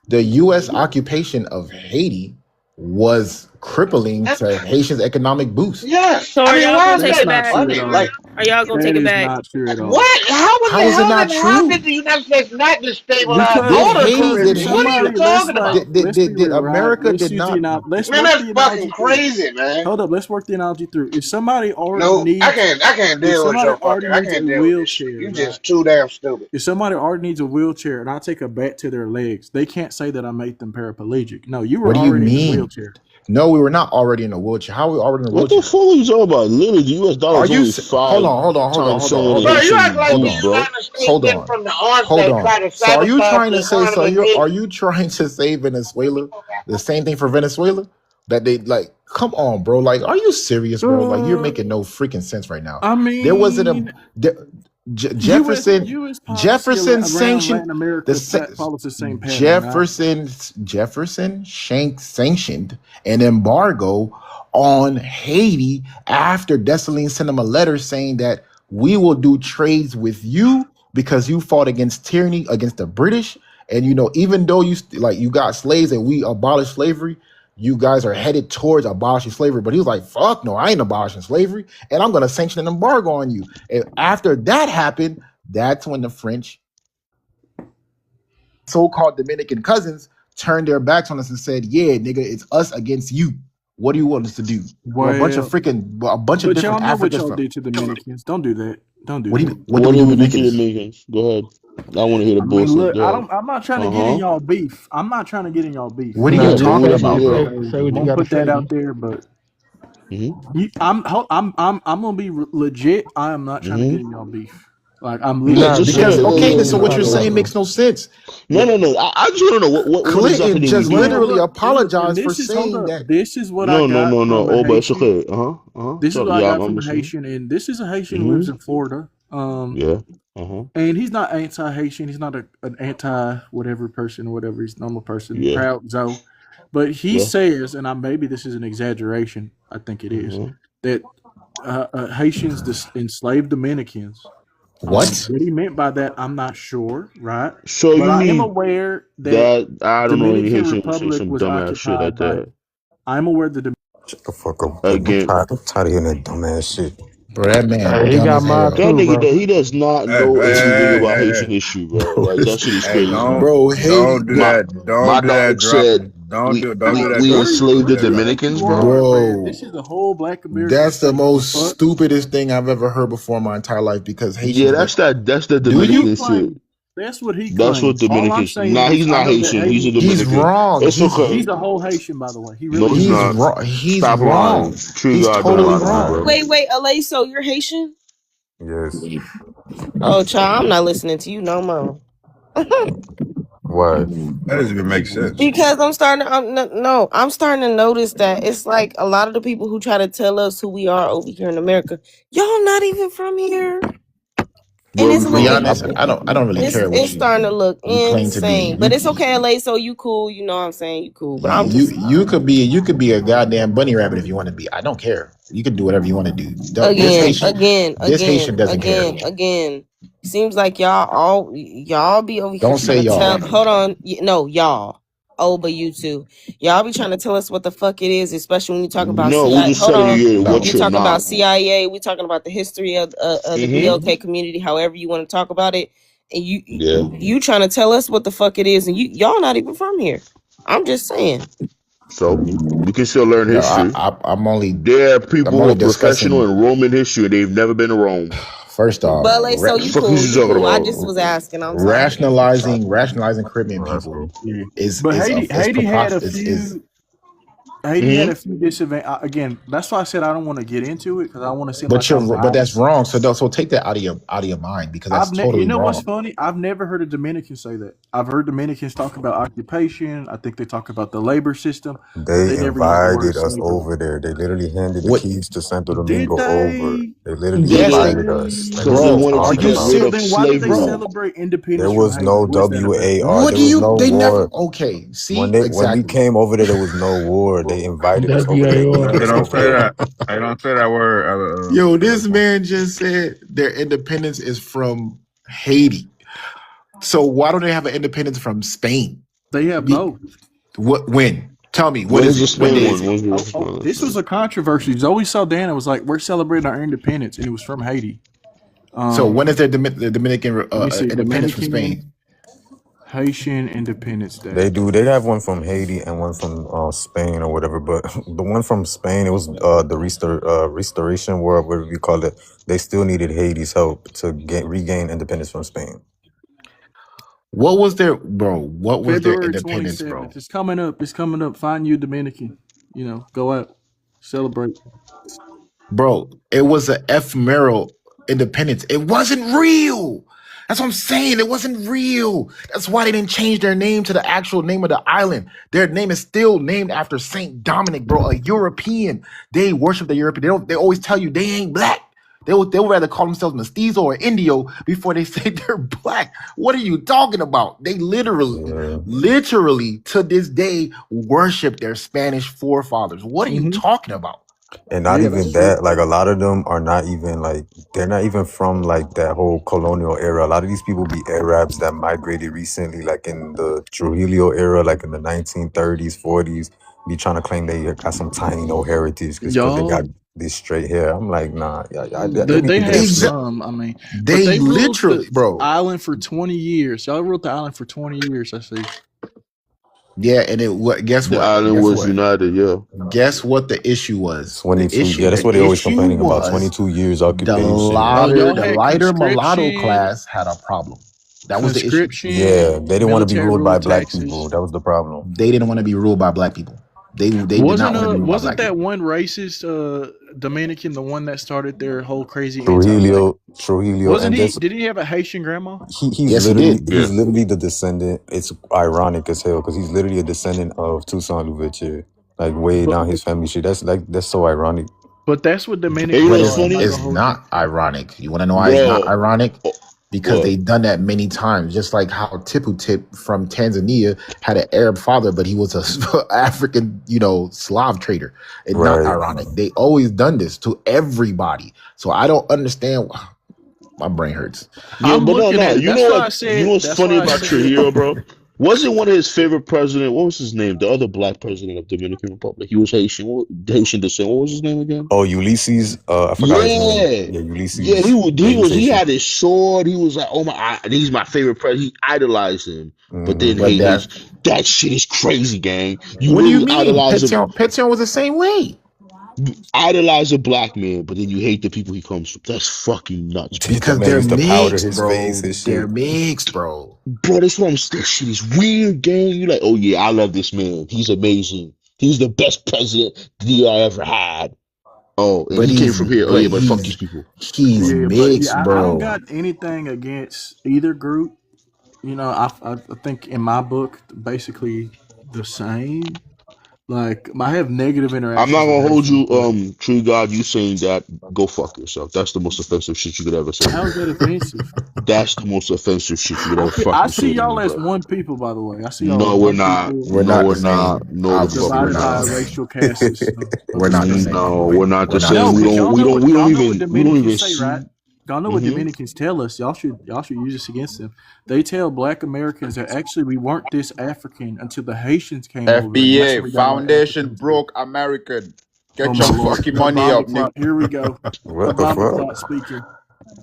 The U.S. occupation of Haiti was crippling to Haitians' economic boost. Yes. So I are mean, y'all why gonna is take that it not back? funny? Like, Are y'all gonna That take it is back? not true at all. what? How is it not How true? did the United States not destabilize Because older Haiti- Caribbean? did What are you Haiti- talking about? Let's be Did real, right? America Let's did use the not? analogy. Let's Man, work that's the fucking analogy through. crazy, man. Hold up, let's work the analogy through. If somebody already No, needs, I can't if deal with somebody your already fucking. I needs a can't deal with this shit. wheelchair, You right? just too damn stupid. If somebody already needs a wheelchair and I take a bat to their legs, they can't say that I made them paraplegic. No, you were What do you already in a mean? wheelchair. No, we were not already in a wheelchair. How are we already in a What the wheelchair? fuck are you talking about? Literally, the U.S. dollar Are is you? only Hold on. times so many Bro, you act Haitian like the boots, bro. United States Hold didn't on. from the onset Hold on. try to So are you sabotage trying the to say? economy of Are Haiti. you trying to say Venezuela? The same thing for Venezuela? That they like? Come on, bro. Like, are you serious, bro? Like, you're making no freaking sense right now. I There wasn't a mean, Jefferson. U.S. policy Jefferson around sanctioned Latin America follows the same pattern. Jefferson sanctioned an embargo on Haiti after Dessalines sent him a letter saying that we will do trades with you because you fought against tyranny, against the British, and even though you got slaves and we abolished slavery, you guys are headed towards abolishing slavery. But he was like, fuck no, I ain't abolishing slavery, and I'm gonna sanction an embargo on you. And after that happened, that's when the French so-called Dominican cousins turned their backs on us and said, yeah, nigga, it's us against you. What do you want us to do? We're a bunch of But different y'all know what Africans y'all from. did to Dominicans. Don't do that. Don't do What do that. you? What do What we did do we with do to the Dominicans? Dominicans? Go ahead. I want to hear the I mean, bullshit. look, Go ahead. I'm not trying to get in y'all beef. I'm not trying to get in y'all beef. What are I'm you Yeah, but just we talking want you to about, hear. bro? Say what you gonna got to put that say, out man. there, but Mm-hmm. I'm gonna be legit. I am not trying to Mm-hmm. get in y'all beef. Like I'm We Yeah, literally not just not. say Because it. beefing. Yeah, We okay, yeah, then just so yeah. what you're talking saying shit. makes no sense. No, no, no. I just want to know what exactly Clinton did we just do? Well, literally look, and apologized for this is hold saying up. that. This is what I No, no, got no, no. from a Oh, but it's Haitian. okay. This is Tell what I yeah, got I'm from a listening. Haitian, and this is a Haitian who Mm-hmm. lives in Florida. Yeah. Uh-huh. And he's not anti-Haitian. He's not an anti-whatever person or whatever. He's a normal person, Yeah. proud Zoe. But he Yeah. says, and maybe this is an exaggeration. I think it is Mm-hmm. that Haitians enslaved Dominicans. What? What he meant by that, I'm not sure, right? So But you I am mean aware that that I don't know any Dominican Haitian would say Republic some was dumbass shit like occupied by. that. I'm aware that Shut the fuck up, boy. Again, I'm tired of hearing that dumbass shit. Bro, that man Hey, he dumb got as mine hell. that too, nigga bro. he does not Hey, know hey, anything hey, about hey, Haitian hey. history, bro. Bro, Like that shit is Hey, crazy. bro, Haiti, don't do My that. my Don't do that. dog Drop. said Don't do that. we Drop. Where, enslaved Put the that where down. Dominicans, you bro. are, man. bro, This is a whole Black American that's the state. What the most fuck? stupidest thing I've ever heard before in my entire life. Because Yeah, Haitians, they that's the do What he you? Dominican shit. claims. That's what he That's what claims. All I'm Dominicans. saying Nah, is he's I not know that Haitian. He's a Haiti. He's Dominican. wrong. It's okay. He's a whole Haitian, by the way. He No, really he's He's is. not. wrong. He's Stop lying. wrong. True He's God been totally lying to me, wrong. bro. Wait, Alaso, you're Haitian? Yes. Oh, child, I'm not listening to you no more. Why? That doesn't even make sense. Because I'm starting to notice that it's like a lot of the people who try to tell us who we are over here in America, y'all not even from here. And Where are we it's To be looking, from? honest, I don't really care what it's starting to look you claim to be. insane. But it's okay, Alaso, you cool. You know what I'm saying? You cool. But I'm just You could be a goddamn bunny rabbit if you want to be. I don't care. You can do whatever you want to do. This Haitian doesn't care. again. Seems like y'all be over here Don't say trying to tell. y'all. Hold on, no, y'all. Oh, but you too. Y'all be trying to tell us what the fuck it is, especially when you talk about No, we're CIA. just Hold telling on, you No. what we you're talking about not. CIA. We talking about the history of the Mm-hmm. BLK community. However you want to talk about it, and Yeah. you trying to tell us what the fuck it is, and y'all not even from here. I'm just saying. So we can still learn No, history. I'm only There are people who are professional discussing. in Roman history and they've never been to Rome. First off, But like, so you Fuck cool, you talking I about? just was asking. I'm sorry. rationalizing Caribbean Oh, that's people cool. Yeah. is But Haiti had a preposterous. few. Haiti Mm-hmm. had a few disadvantages. Again, that's why I said I don't want to get into it because I want to seem But like I'm but that's biased. wrong. So take that out of your mind because that's You totally know what's wrong. funny? I've never heard a Dominican say that. I've heard Dominicans talk about occupation. I think they talk about the labor system, but They they never use the word invited us slavery. over there. They literally handed the What? keys to Santo Did Domingo over. they? They literally Yes, Yeah, they. invited us. Like, because what are they you Bro, wanted are to talking you get about? rid So of then, why did they slavery. bro? celebrate There independence from was Haiti? no What's that about? WAR. What There do was you? no They never. war. Okay. When See we exactly. came over there was no war. They invited us over there. They WAR. had Hey, us don't over say there. that. Hey, don't say that word. Yo, this man just said their independence is from Haiti. So why don't they have an independence from Spain? They have both. What? When? Tell me. What When is is the it? When Spain day one? is it? When's the This was a controversy. Zoe Saldana was like, "We're celebrating our independence," and it was from Haiti. So when is their the Dominican Let me see. independence from Spain? Dominican Haitian Independence Day. They do. They have one from Haiti and one from Spain or whatever. But the one from Spain, it was the Restoration War, whatever you call it. They still needed Haiti's help to regain independence from Spain. What was their February independence, 27th. bro? It's coming up. It's coming up. Find you a Dominican. You know, go out, celebrate. Bro, it was an ephemeral independence. It wasn't real. That's what I'm saying. It wasn't real. That's why they didn't change their name to the actual name of the island. Their name is still named after Saint Dominic, bro, a European. They worship the European. They always tell you they ain't black. They would rather call themselves mestizo or Indio before they say they're black. What are you talking about? They literally to this day worship their Spanish forefathers. What are you talking about? And not even that, like a lot of them are not even like, they're not even from like that whole colonial era. A lot of these people be Arabs that migrated recently, like in the Trujillo era, like in the 1930s, 40s, be trying to claim they got some tiny no heritage because they got this straight hair. I'm like, nah, They have some, I mean, but they ruled literally, the bro, island for 20 years. Y'all ruled the island for 20 years, I see. Yeah, and guess The what? island Guess was what? united. Yeah. Guess what the issue was? 22. Yeah, that's what they're always complaining about. 22 years occupation. y'all The had lighter mulatto conscription, class had a problem. That was the issue. Yeah, they didn't want to be military ruled rule by of black Texas. people. That was the problem. They didn't want to be ruled by black people. They did not want to be ruled by Wasn't black that people. one racist Dominican the one that started their whole crazy Trujillo. Wasn't and he? this, Did he have a Haitian grandma? he's Yes, he literally did. he's literally the descendant. It's ironic as hell because he's literally a descendant of Toussaint Louverture, like way down his family shit. That's so ironic. But that's what Dominicans Hey, you know But what's funny? it's not ironic. You want to know why it's not ironic? Because What? they've done that many times. Just like how Tipu Tip from Tanzania had an Arab father, but he was a African, Slav trader. It's not ironic. They always done this to everybody. So I don't understand. My brain hurts. Yeah, I'm but no, looking no. at it. You That's know why I what? said- You know what's that's funny why I about said- Trujillo, bro? Wasn't one of his favorite president? What was his name? The other black president of Dominican Republic. He was Haitian. Haitian descent. What was his name again? Oh, Ulysses. I forgot his name. Yeah, Ulysses. Yeah, he Haitian. had his sword. He was like, oh my, he's my favorite president. He idolized him, but then But that shit is crazy, gang. What do you mean? Petion was the same way. You idolize a black man, but then you hate the people he comes from. That's fucking nuts. Because they're mixed, bro. They're mixed, bro. Bro, this shit is weird, gang. You like, oh yeah, I love this man. He's amazing. He's the best president the I ever had. Oh, and he came from here. Oh yeah, but fuck these people. He's mixed, I bro. don't got anything against either group. I think in my book, basically the same. Like, I have negative interactions. I'm not gonna hold you, Tree God. You saying that? Go fuck yourself. That's the most offensive shit you could ever say. How is that offensive? That's the most offensive shit you could ever fucking say. I see y'all to me, as bro. one people, by the way. I see y'all. No, as we're one not. people. We're not We're the not. same. No, the fuck we're Divided by not. a racial caste system. We're not the same. No, we're not the same. No, We 'cause y'all know what- don't y'all know what even Dominicans say, see. right? Y'all know what Mhm. Dominicans tell us. Y'all should use this against them. They tell Black Americans that actually we weren't this African until the Haitians came over. and that's when FBA, we got our Foundation Africans. broke American. Get Oh, your my Lord. fucking The money Bible up, plot. nigga. Here we go. What the the Bible fuck? plot speaking.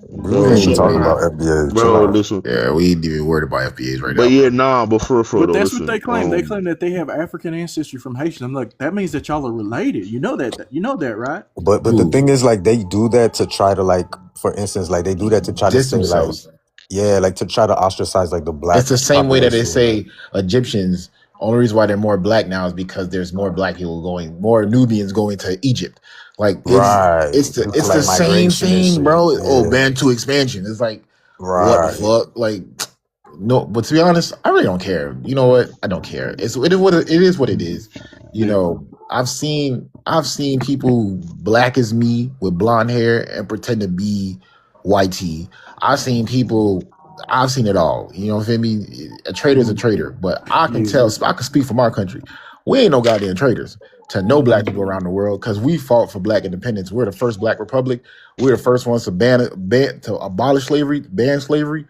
We ain't even talking about FBA. Bro, Chill out. listen. Yeah, we ain't even worried about FBAs right now. But yeah, nah. But for But though, that's listen. what they claim. They claim that they have African ancestry from Haitians. I'm like, that means that y'all are related. You know that. You know that, right? But the thing is, like, they do that to try to, like, for instance, like, they do that to try to Diss say, like, themselves. yeah, like, to try to ostracize, like, the black It's the same way that they population. say Egyptians. Only reason why they're more black now is because there's more black people more Nubians going to Egypt. Like it's the like same migration and thing, shit. bro. Oh, Yeah. Bantu expansion. It's like what Right. the fuck? Like no, but to be honest, I really don't care. You know what? I don't care. It is what it is. You know, I've seen people black as me with blonde hair and pretend to be white tea. I've seen it all. You know what I mean? A traitor's a traitor, but I can speak from our country. We ain't no goddamn traitors to no black people around the world because we fought for black independence. We're the first black republic. We're the first ones to to abolish slavery, ban slavery.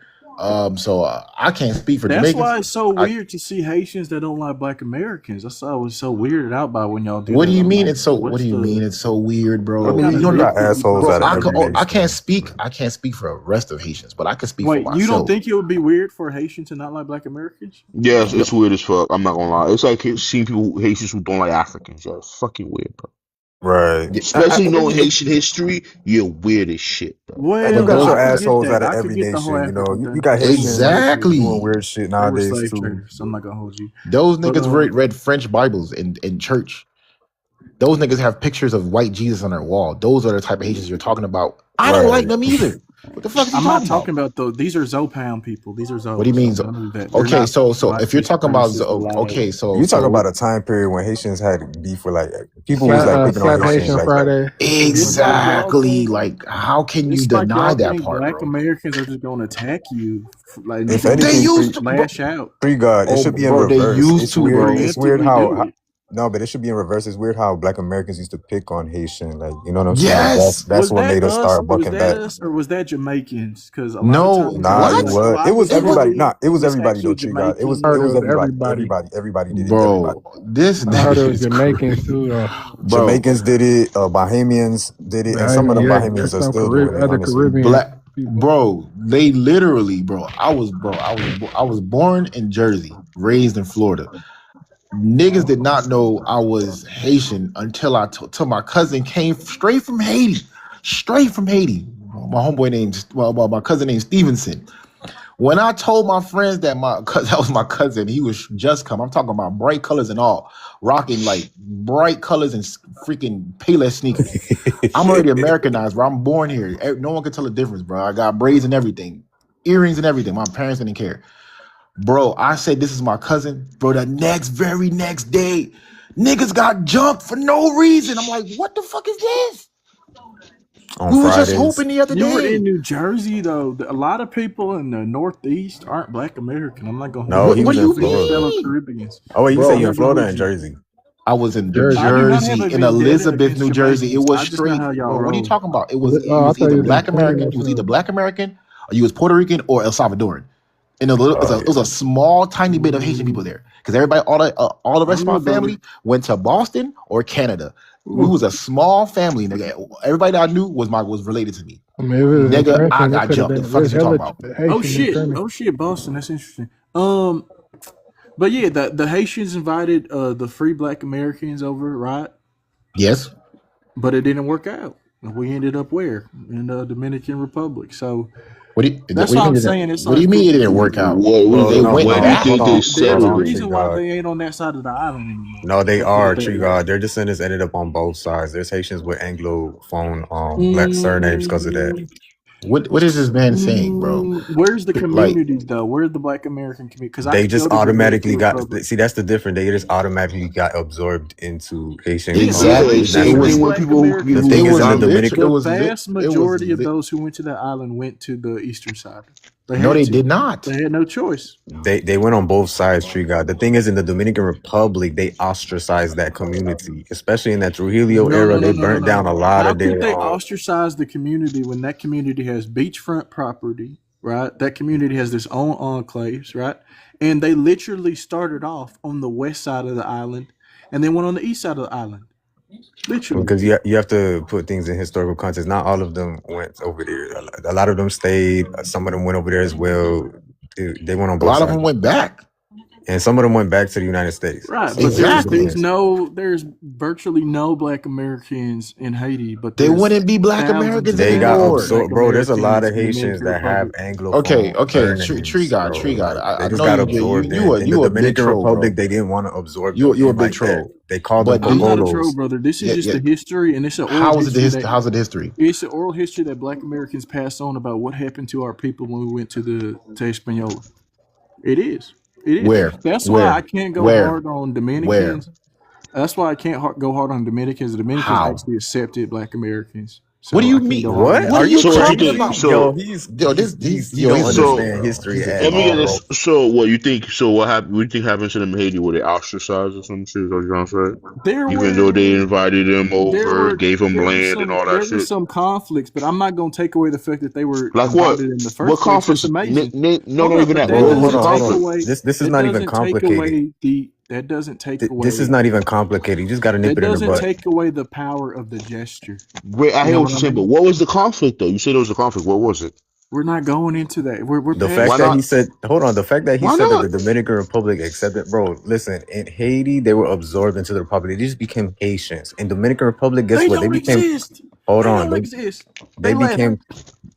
So I can't speak for That's Jamaicans. why it's so weird to see Haitians that don't like Black Americans. That's why I was so weirded out by when y'all do What that. do you I'm mean like, it's so? What do you mean it's so weird, bro? I mean, you got assholes Bro, out of every nation. I can't speak for the rest of Haitians, but I can speak Wait, for myself. you don't think it would be weird for a Haitian to not like Black Americans? Yes, it's weird as fuck. I'm not gonna lie. It's like seeing Haitians who don't like Africans. Yeah, it's fucking weird, bro. Right. Especially knowing Haitian history, you're weird as shit, bro. Well, And you got your I could get assholes that. out of I could every get the whole nation. You know, African you thing. got Haitians Exactly. doing weird shit They were nowadays slave too. traders, so I'm not gonna hold you. Those But, niggas read French Bibles in church. Those niggas have pictures of white Jesus on their wall. Those are the type of Haitians you're talking about. I don't like them either. What the fuck are you I'm not talking talking about those. These are Zopound people. These are Zos. What do you mean? I know that. They're Okay, not so black if you're talking about supremacists alive. okay, so You talk about a time period when Haitians had beef with like people was Slap, like picking on Slap Haitians Haitian like Friday. exactly like how can you It's like deny y'all that think part, Black bro? Americans are just going to attack you. Like if niggas anything, They used to, lash out. Free God, it Oh, should be in bro, they reverse. used It's to, weird. bro. It's weird Preemptively how, do it. no, but it should be in reverse. It's weird how Black Americans used to pick on Haitian. Like, you know what I'm saying? Yes. That's Was what that made us us? start Was bucking that back. us, or was that Jamaicans? Because a lot No, of times, Nah, what? it was everybody. Nah, it was It's everybody though. actually Tree God, it was Jamaican. everybody did it. Everybody. Bro, this I heard it nigga was is Jamaicans crazy. too. Bro, Jamaicans did it. Bahamians did it, and some of the Yeah, Bahamians are some still doing it. other Honestly, Caribbean Black, people. bro, they literally, I was born in Jersey, raised in Florida. Niggas did not know I was Haitian until till my cousin came straight from Haiti. Straight from Haiti. My homeboy named, my cousin named Stevenson. When I told my friends that that was my cousin, he was just come. I'm talking about bright colors and all, rocking like bright colors and freaking Payless sneakers. I'm already Americanized, bro. I'm born here. No one can tell the difference, bro. I got braids and everything, earrings and everything. My parents didn't care. Bro, I said this is my cousin. Bro, the very next day, niggas got jumped for no reason. I'm like, what the fuck is this? On We were just Fridays. hoping the other You were day. in New Jersey though. A lot of people in the Northeast aren't Black American. I'm not gonna. No, he What was do in you Florida. mean? Caribbeans. Oh wait, you Bro, say you're in Florida with and you. Jersey? I was in Jersey. I do not have Jersey, a in vendetta Elizabeth, against New Jersey. It Jamaicans. was I just know straight. how y'all Bro, what are you roll. talking about? It I was thought either you was in Black Florida American. It was either myself. Black American, or you was Puerto Rican or El Salvadoran. And it was a small, tiny bit of Haitian people there, because everybody, all the rest of my family went to Boston or Canada. We was a small family, nigga. Everybody that I knew was related to me. I mean, if it was in Nigga, I Trenton, it got could have jumped. The been. fuck There's is you talking hella about? Haitian in Trenton. Oh shit, Boston. That's interesting. But yeah, the Haitians invited the free Black Americans over, right? Yes. But it didn't work out. We ended up where? In the Dominican Republic. So that's what I'm saying. It's what do you mean it didn't work out? They went hold back. on, There's a hold on, reason Tree why God. they ain't on that side of the island anymore. No, they Let's put are it that Tree way. God. Their descendants ended up on both sides. There's Haitians with Anglophone Black surnames because of that. What is this man saying, bro? Where's the Like, communities though? Where's the Black American community? Because I They could just go to the automatically Dominican got Republic. see that's the difference. They just automatically got absorbed into Haitian. Exactly. Same thing when people The thing is in the Dominican. The vast majority of those who went to that island went to the eastern side. They did not. They had no choice. They went on both sides, Tree God. The thing is, in the Dominican Republic, they ostracized that community, especially in that Trujillo era. They burnt down a lot How of could their. they ostracize the community when that community has beachfront property, right? That community has its own enclaves, right? And they literally started off on the west side of the island and then went on the east side of the island. Literally. Because you have to put things in historical context. Not all of them went over there. A lot of them stayed. Some of them went over there as well. They went on both sides. A lot of them went back. And some of them went back to the United States. Right, but Exactly. there's virtually no Black Americans in Haiti, but They there's wouldn't be Black thousands Americans and They got anymore. absorbed, bro. There's a lot of Haitians that have Anglophone. Okay. surnames, Tree God. bro. Tree God. Like, I they just know got you. absorbed. You in a the big Dominican troll, Republic, bro. they didn't want to absorb. You a them big like troll. that. They called But them I'm not a Cocolos. troll, brother. This is just the history, and it's an oral How is it the history. history? How's it the history? It's an oral history that Black Americans passed on about what happened to our people when we went to Hispaniola. It is. Where? That's Where? why I can't go Where? hard on Dominicans. That's why I can't go hard on Dominicans. The Dominicans How? actually accepted Black Americans. So What do you I can't mean? go hard on What that. What are are you you So what you talking think? about? So He don't understand history at let me get all, this. bro. So what you think? So what happened? What do you think happened to them in Haiti? Were they ostracized or some shit? Is what you trying to say? Even though they invited them over, gave them land and all that There were shit. some conflicts, but I'm not going to take away the fact that they were Like what? invited in the first What place. conflicts? It's amazing. No, not even that. Bro, What was the hold on. conflict? This is not even complicated. That doesn't take away. This is not even complicated. You just got to nip That it in the doesn't butt. take away the power of the gesture. Wait, I You hear know what you're saying, I but mean? what was the conflict though? You said there was a conflict. What was it? We're not going into that. We're The past fact Why that not? he said, hold on, the fact that he Why said that not? the Dominican Republic accepted, bro, listen, in Haiti, they were absorbed into the Republic. They just became Haitians. In Dominican Republic, guess They what? They don't became, exist. hold They on, don't exist. they They left. became,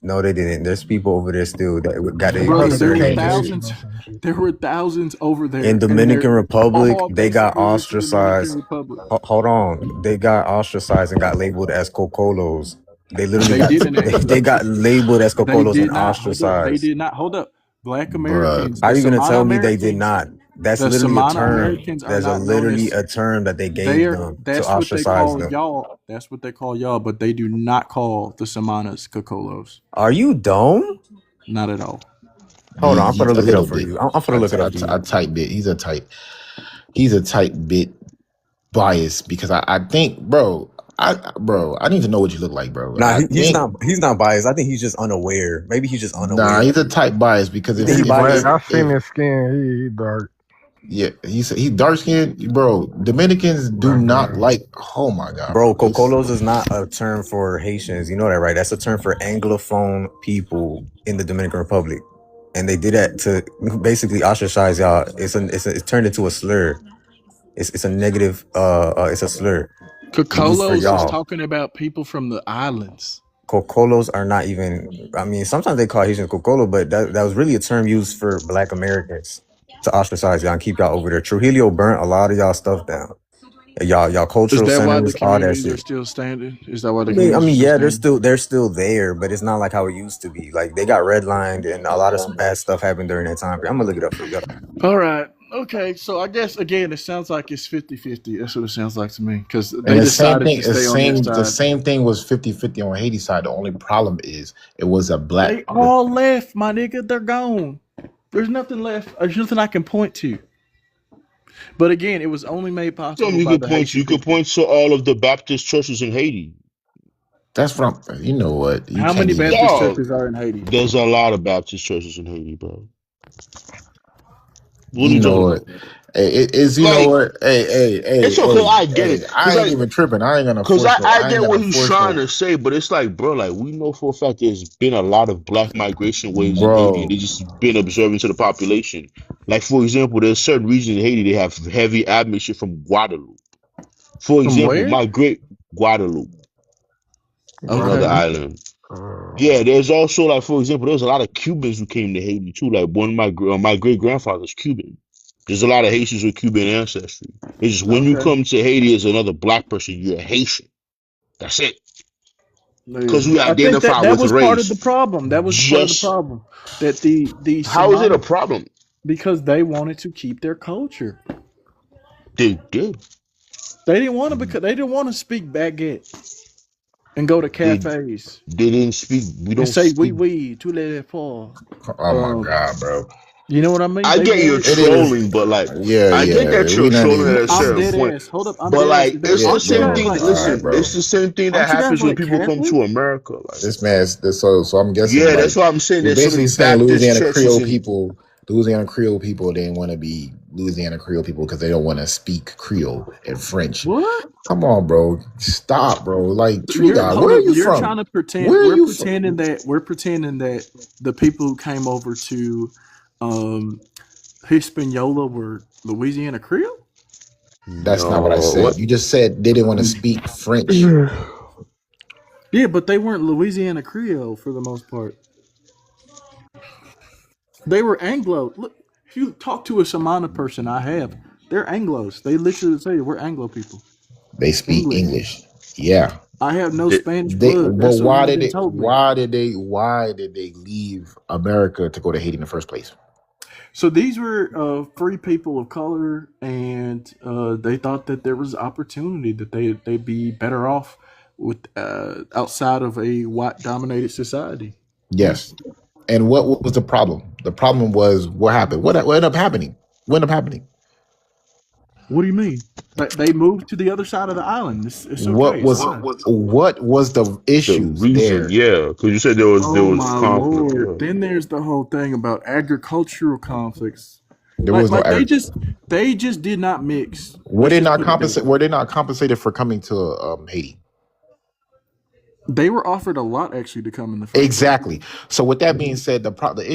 no, they didn't. There's people over there still that got their Brother, there were surnames and shit. thousands. There were thousands over there. In and Dominican they're Republic, all they got basically went to the Dominican ostracized. Republic. Hold on, they got ostracized and got labeled as cocolos. They literally They didn't actually. they got labeled as They cocolos did and not. Hold up. They ostracized. did not. Hold up. Black Americans. How the you gonna Samana tell me they did Americans- not? That's the literally a Samana term. Americans are There's a not known literally as- a term that they They gave are. them to That's what they ostracize call them. y'all. That's what they call y'all. But they do not call the Samanas Cocolos. Are you dumb? Not at all. Hold on, I'm gonna A look it little up for bit. you. I'm gonna look it up for A you. tight bit. He's a tight bit biased because I think, bro, I need to know what you look like, bro. Nah, he's not biased. I think he's just unaware. Maybe he's just unaware. Nah, he's a tight bias because if He biased. I've seen his skin. He dark. Yeah, he's dark skinned, bro. Dominicans do not like. Oh my god, Bro, cocolos is not a term for Haitians. You know that, right? That's a term for Anglophone people in the Dominican Republic, and they did that to basically ostracize y'all. It's turned into a slur. It's a negative. It's a slur used for Kokolos is y'all. talking about people from the islands. Cocolos are not even. I mean, sometimes they call Haitians Cocolo, but that was really a term used for Black Americans to ostracize y'all and keep y'all over there. Trujillo burnt a lot of y'all stuff down. Y'all Is cultural that why the centers, all that communities are shit. still standing? Is that why the I communities are mean, still yeah, standing? they're still there, but it's not like how it used to be. Like they got redlined and a lot of bad stuff happened during that time period. I'm gonna look it up for you. All right. Okay. So I guess, again, it sounds like it's 50-50. That's what it sounds like to me because And they decided to stay on their the side. same thing was 50-50 on Haiti side. The only problem is it was a They black. all left, my nigga. They're gone. There's nothing left. There's nothing I can point to. But again, it was only made possible You by could the point. Haitian You could people. point to all of the Baptist churches in Haiti. That's from. You know what? You How can't many even. Baptist Dog, churches are in Haiti? there's a lot of Baptist churches in Haiti, bro. What are You you know talking what? about? Hey, it is. You know Like, what? it's okay. I get it. I ain't even tripping. I ain't gonna Cause force no. I I ain't get gonna what he's force trying no. to say, but it's like, bro, like we know for a fact there's been a lot of black migration waves in Haiti, and Bro, they just been observing to the population. Like, for example, there's certain regions in Haiti they have heavy admixture from Guadeloupe. For From example, where? my great Guadeloupe, another Okay. Guadeloupe. island. Yeah, there's also like, for example, there's a lot of Cubans who came to Haiti too. Like one of my great grandfather's Cuban. There's a lot of Haitians with Cuban ancestry. It's just when you Okay. come to Haiti as another black person, you're Haitian. That's it. Yeah. Because we I think identify that with was part of the race. problem. That was part of the Just problem. That the how is it a Semana, problem? because they wanted to keep their culture. They did. They didn't want to speak baguette and go to They cafes they didn't speak. We and don't say speak. oui, tous les efforts. oh my God, bro. You know what I mean? I They get you're wanted It is. trolling, but like Yeah, I get yeah. that We you're not trolling at even. a I'm certain dead point. ass. Hold up, I'm But dead ass. like it's Yeah, the Aren't you same guys bro. thing. like All right, Listen, bro. it's the same thing that aren't you guys happens when like people come Catholic? to America. Like, This man's. So I'm guessing yeah, that's like why I'm saying you're there's so many basically saying Baptist Louisiana churches Creole in. people. Louisiana Creole people didn't want to be Louisiana Creole people because they don't want to speak Creole and French. What? Come on, bro. Stop, bro. Like Tree You're God, hold where are up. you You're trying from? to pretend. Where are you from? We're pretending that the people who came over to um, Hispaniola were Louisiana Creole. That's not what I No, said. what? You just said they didn't want to speak French. Yeah, but they weren't Louisiana Creole for the most part. They were Anglo. Look, if you talk to a Samana person, I have. They're Anglos. They literally say we're Anglo people. They speak English. English. Yeah. I have no They, Spanish They blood. but That's what has been told me. why did they leave America to go to Haiti in the first place? So these were free people of color, and they thought that there was opportunity that they'd be better off with outside of a white dominated society. Yes. And what was the problem? The problem was what happened? What ended up happening? What ended up happening? What do you mean? They moved to the other side of the island. It's okay. What It's was fine. the the issues reason, there? yeah, because you said there Oh was my conflict. lord! Yeah. Then there's the whole thing about agricultural conflicts. There was no They just did not mix. were Let's they just not put it that way. compensated for coming to Haiti? They were offered a lot actually to come in the first place. Exactly. So with that being said, the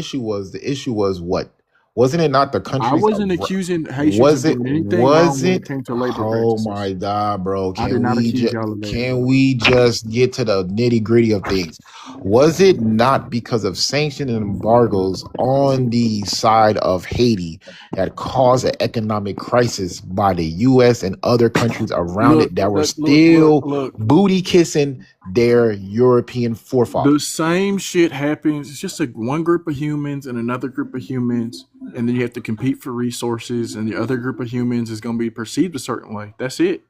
issue was what? Wasn't it not the I countries? wasn't accusing Haitians Was of it? doing anything wrong Was when it it? came to labor Oh practices. my God, bro! I did not accuse y'all of that. Can we just get to the nitty gritty of things? Was it not because of sanctions and embargoes on the side of Haiti that caused an economic crisis by the U.S. and other countries around it that were still booty kissing their European forefathers? The same shit happens. It's just like one group of humans and another group of humans, and then you have to compete for resources, and the other group of humans is going to be perceived a certain way. That's it.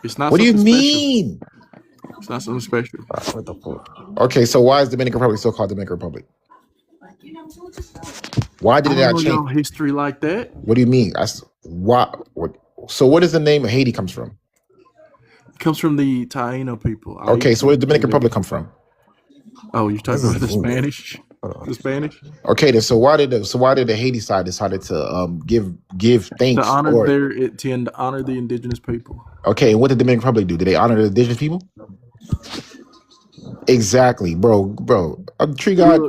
It's not. What do you something mean? Special. It's not something special. What the fuck? Okay, so why is Dominican Republic still called Dominican Republic? Why did it not know change? y'all history like that. What do you mean? So what does the name of Haiti comes from? It comes from the Taino people. Okay, so where did Dominican Republic come from? Oh, you're talking about the Spanish? The Spanish? Okay, then so why did the Haiti side decided to give thanks to honor to honor the indigenous people? Okay, what did the Dominican Republic do? Did they honor the indigenous people? Exactly, bro. Tree God.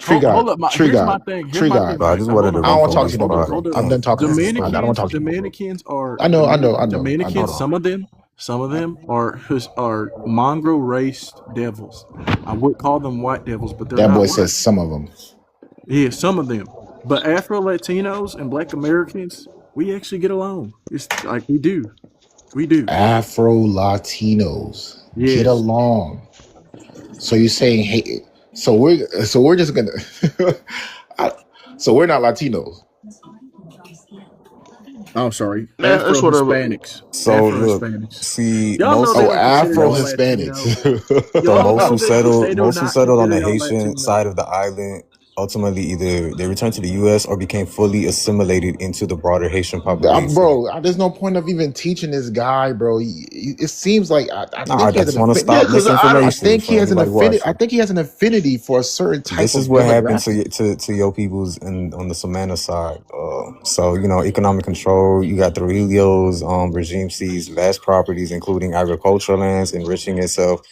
Tree hold God, up. Tree Here's my God, thing. Here's Tree my God. thing, Bro, I Mike. just Now, wanted hold to up. I run don't want to from talk this to you no more, part. bro. Hold up. I'm done talking to you. I don't want to talk to you no more, bro. Dominicans are I know, I know, I know, I know. Dominicans. Some of them are mongrel raced devils. I would call them white devils, but they're That boy not white. says some of them. Yeah, some of them. But Afro Latinos and Black Americans, we actually get along. It's like we do. We do. Afro Latinos get Yes. along. So you're saying, hey, so we're just gonna, so we're not Latinos. Oh, sorry. Man, Afro that's whatever. Hispanics. So Afro look, Hispanics. see, Y'all know most they Oh, don't consider Afro y'all most Hispanics. Latino. so Y'all know that they do most who not settled on consider the y'all Haitian Latino. side of the island ultimately either they returned to the U.S. or became fully assimilated into the broader Haitian population. Bro, there's no point of even teaching this guy, bro. It seems like I Nah, I think he has just an want to Yeah, stop because I misinformation think he for has an anybody affinity. I watching. think he has an affinity for a certain type This of is what happened demographic. to your peoples on the Samana side. So economic control. You got the Trujillo's regime seized vast properties, including agricultural lands, enriching himself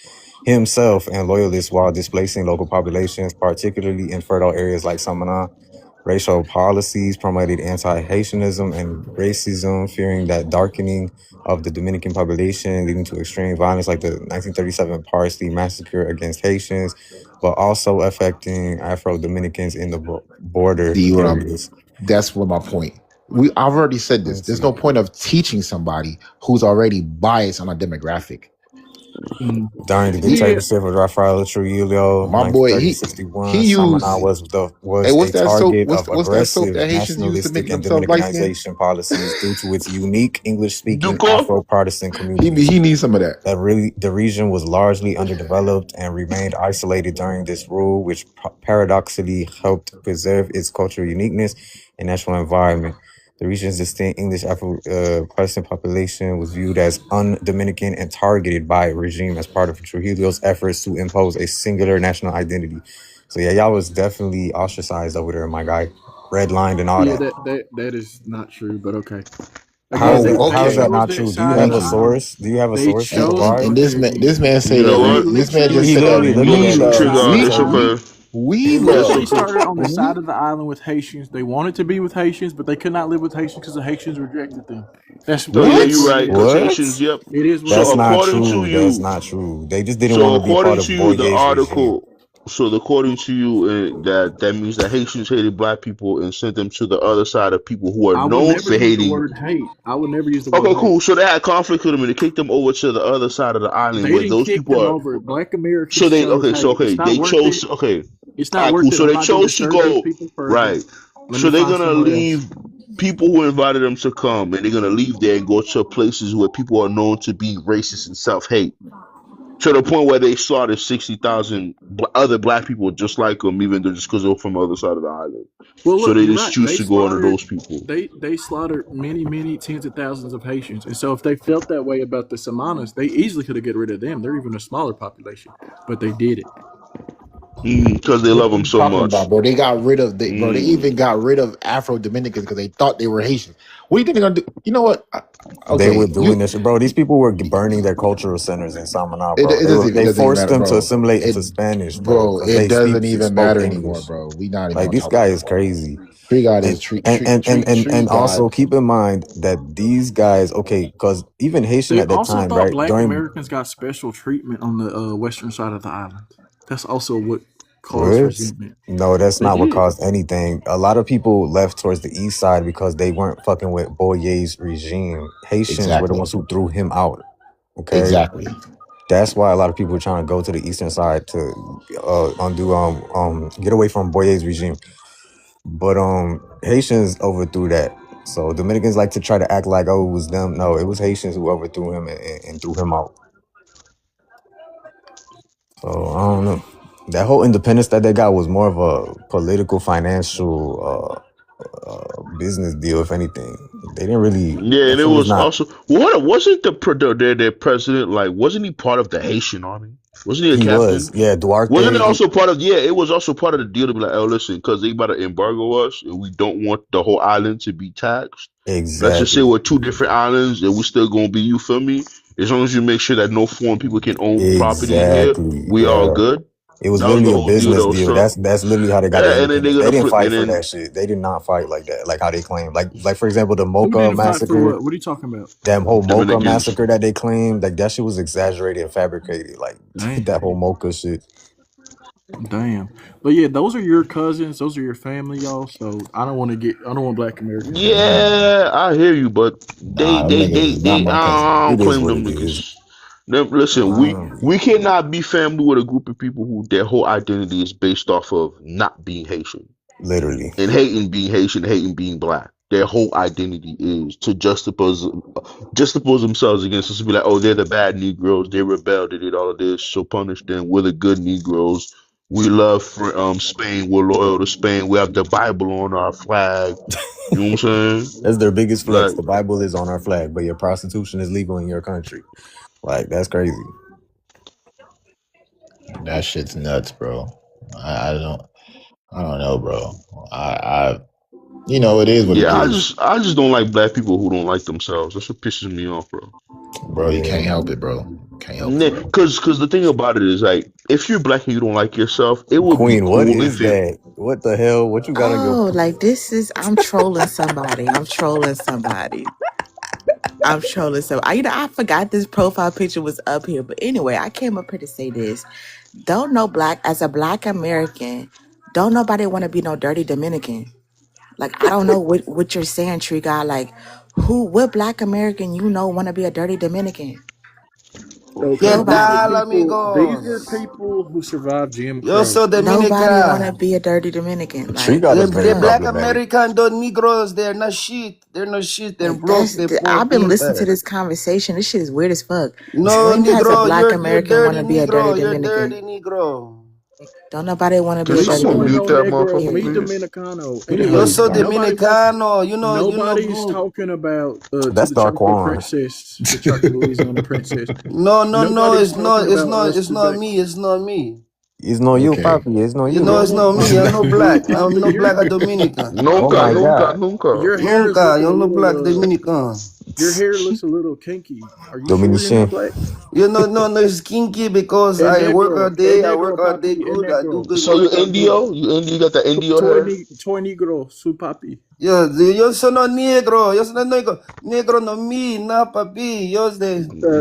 and loyalists while displacing local populations, particularly in fertile areas like Samana. Racial policies promoted anti-Haitianism and racism, fearing that darkening of the Dominican population, leading to extreme violence like the 1937 Parsley Massacre against Haitians, but also affecting Afro-Dominicans in the border areas. That's what my point. I've already said this. Let's There's see. no point of teaching somebody who's already biased on a demographic. During the dictatorship of Rafael Trujillo, My boy, he 1930-61, Samana used. was Hey, what's a that soap? target of What's that soap aggressive that Haitians use to make nationalistic and themselves light skinned? Dominicanization policies due to its unique English-speaking Duco? Afro-Protestant He communities. needs some of that. The region was largely underdeveloped and remained isolated during this rule, which paradoxically helped preserve its cultural uniqueness and natural environment. The region's distinct English Afro-Protestant population was viewed as un-Dominican and targeted by a regime as part of Trujillo's efforts to impose a singular national identity. So yeah, y'all was definitely ostracized over there, my guy. Redlined and all Yeah, that. that is not true, but okay. How's Again, that? they How's that chose not that true? Do you side of have the a Thank you. island. source? Do you have a They source to chose provide? And this man say You that know they what? this man literally just He said that literally started on the we looking at east it. side Trigger, of the it's island. okay. They love. literally started on the side of the island with Haitians. They wanted to be with Haitians, but they could not live with Haitians because the Haitians rejected them. That's So yeah, it is you're what it right. is. Because What? Haitians, yep. It is what it That's So is. not according to true. That's you, not true. They just didn't want to be part of the Boyer's regime. article, according to you, that means that Haitians hated black people and sent them to the other side of people who are I would known never for use the hating. word hate. I would never use the word Okay, hate. cool. So they had conflict with them and they kicked them over to the other side of the island They where didn't those kick people them are. over. Black Americans So they chose hate. It's not they worth chose it. okay. It's All not right, worth cool. it. So I'm they not going to chose to disturb those go people further. right. Let So me they're find gonna somewhere else. leave people who invited them to come, and they're gonna leave there and go to places where people are known to be racist and self-hate. To the point where they slaughtered 60,000 other black people just like them, even though just because they're from the other side of the island. Well, So look, they you're just right. choose to go under those people. They slaughtered many tens of thousands of Haitians, and so if they felt that way about the Samanas, they easily could have got rid of them. They're even a smaller population, but they did it. Because they What love are them you so talking much. about, bro? They got rid of bro. They even Mm. got rid of Afro Dominicans because they thought they were Haitians. What do you think they're gonna do? You know what? They were Okay, doing this, bro. These people were burning their cultural centers in Samana, it bro. doesn't They even forced matter, them to bro. assimilate into Spanish, bro, because It they doesn't even spoke matter anymore, English. bro. We not even Like gonna this talk guy about is it, bro. crazy. Tree God And is tree and God. also keep in mind that these guys, okay, because even Haitian They at that also time, thought right? Black During Americans got special treatment on the western side of the island. That's also what caused what? resentment. No, that's They not what did. caused anything. A lot of people left towards the east side because they weren't fucking with Boyer's regime. Haitians were the Exactly. ones who threw him out. Okay, Exactly. that's why a lot of people were trying to go to the eastern side to get away from Boyer's regime. But Haitians overthrew that. So Dominicans like to try to act like, oh, it was them. No, it was Haitians who overthrew him and threw him out. So I don't know. That whole independence that they got was more of a political, financial, business deal. If anything, they didn't really. Yeah, That and it shit was was not. also wasn't their president, like, wasn't he part of the Haitian army? Wasn't he a He captain? was, yeah, Wasn't it Duarte. also part of it was also part of the deal to be like, oh listen, because they about to embargo us and we don't want the whole island to be taxed. Let's just say Exactly. we're two different islands and we're still gonna be, you feel me? As long as you make sure that no foreign people can own property in here, Exactly. we all Yeah. good. It was That was the literally a whole deal that business was deal. Trump. That's literally how they got their Yeah, and then they're independence. They gonna didn't put fight and for then that shit. They did not fight like that, like how they claim. Like for example, the Who Mocha didn't fight for massacre, what? What are you talking about? that whole Mocha Dominicans. massacre that they claimed, like that shit was exaggerated and fabricated. Like Damn. that whole Mocha shit. Damn. But yeah, those are your cousins. Those are your family, y'all. So I don't want Black Americans to get mad. Yeah, I hear you, but Nah, them niggas is not my cousin. I It don't is claim what them it is. niggas. Listen, Wow. we cannot be family with a group of people who their whole identity is based off of not being Haitian Literally. and hating being Haitian, hating being black. Their whole identity is to juxtapose themselves against us to be like, oh, they're the bad Negroes, they rebelled, they did all of this, so punish them. We're the good Negroes. We love Spain. We're loyal to Spain. We have the Bible on our flag. You know what I'm saying? That's their biggest flex. Like, The Bible is on our flag, but your prostitution is legal in your country. Like that's crazy. That shit's nuts, bro. I don't know, bro. It is what it yeah, is, I just don't like black people who don't like themselves. That's what pisses me off, bro. bro. You Yeah. can't help it, bro. Can't help it, bro. Cause the thing about it is like, if you're black and you don't like yourself, it would be Queen, what cool is if it. that? What the hell? What you got on your Oh, like this is I'm trolling somebody. I'm trolling somebody. I'm trolling some. I forgot this profile picture was up here, but anyway, I came up here to say this. Don't know as a Black American. Don't nobody want to be no dirty Dominican. Like I don't know what you're saying, Tree Guy. Like what Black American want to be a dirty Dominican? Okay, ¿Qué these are Nobody. tal, people. These are amigos? people who survived Jim Yo Crow. soy Nobody want to Dominica. be a dirty Dominican. tree Like got is very The no. black problematic? American, the Negroes, they're not shit. They're not shit. They're Like broke. They're poor I've been listening to people. this conversation. This shit is weird as fuck. No, When has a Negro, Black you're American want dirty to be a dirty Negro. You're Dominican? dirty Negro. Don't nobody want to Can be a Me dirty someone soy mute no that Dominican. negro, motherfucker, me Period. please? dominicano. Who the hell Yo you Anyways, soy talking to? Dominicano. You know nobody's good. talking about to That's the Dark chocolate Juan. princess, the chocolate Louisiana princess. No, Nobody's it's talking not, about us it's not today. me, it's not me. It's no you, Okay. Poppy. It's no You you. know, it's No, not me, I'm no black, I'm no your black Dominican. Oh Nunca, my nunca, God. nunca. your hair is Nunca, looking a you're no black little Dominican. your hair looks a little kinky. Are you sure you're not Dominican. black? You know, no, it's kinky because I work all day, I work all day papi, e good, I do negro. good So you work all day. Indio? You got the Indio hair? Toy negro, su papi. Yo soy no negro, yo soy no negro, negro no me, na papi, yo es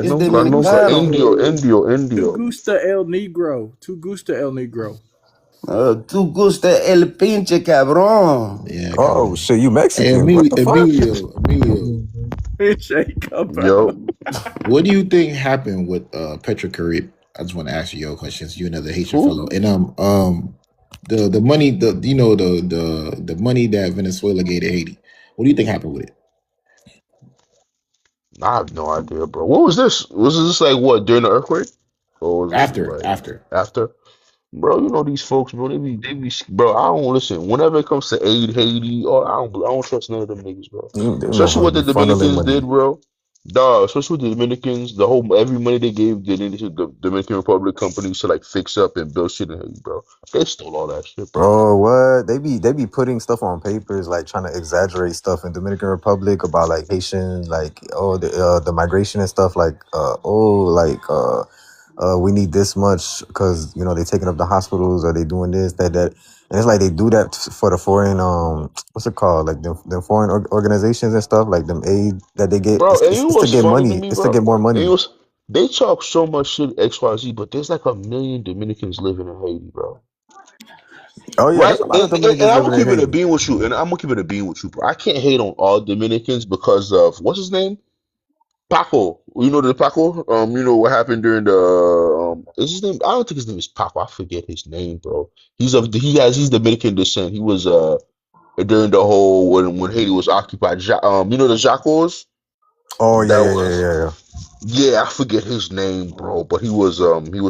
Nunca, Tu nunca. gusta dominicano. tu Indio. gusta el negro. Tu gusta el negro. Tú gusta el pinche cabrón. Yeah, Oh cabrón. shit, you Hey, Mexican. What the fuck? Shake up, Yo. What do you think happened with Petra Carib? I just want to ask you your questions. You another Haitian Who? fellow, and the money, the money that Venezuela gave to Haiti. What do you think happened with it? I have no idea, bro. What was this? Was this like what during the earthquake, or was this After, like after. after? Bro, you know these folks, bro. They be, bro. I don't listen. Whenever it comes to aid Haiti, or I don't trust none of them niggas, bro. Them Especially motherfuckers what be the funneling Dominicans did, money. bro. Dog, especially with the Dominicans, the whole every money they gave the Dominican Republic companies to like fix up and build shit in Haiti, bro. They stole all that shit, bro. Bro, what? They be putting stuff on papers, like trying to exaggerate stuff in Dominican Republic about like Haitian, like the migration and stuff, like we need this much because they taking up the hospitals or they doing this that, and it's like they do that for the foreign what's it called, like the foreign organizations and stuff, like them aid that they get. Bro, and you know It's to what's get funny to money. me, It's to bro? get more And money. they talk so much shit XYZ, but there's like 1 million Dominicans living in Haiti, bro. Oh yeah, Right? there's a lot of And Dominicans I'm living gonna in keep it a Haiti. bean with you, and I'm gonna keep it a bean with you, bro. I can't hate on all Dominicans because of what's his name? Paco. You know the Paco? You know what happened during the is his name? I don't think his name is Paco. I forget his name, bro. He's Dominican descent. He was during the whole when Haiti was occupied. You know the Jacques? Oh That yeah, yeah, yeah, was yeah, yeah. yeah, I forget his name, bro, but he was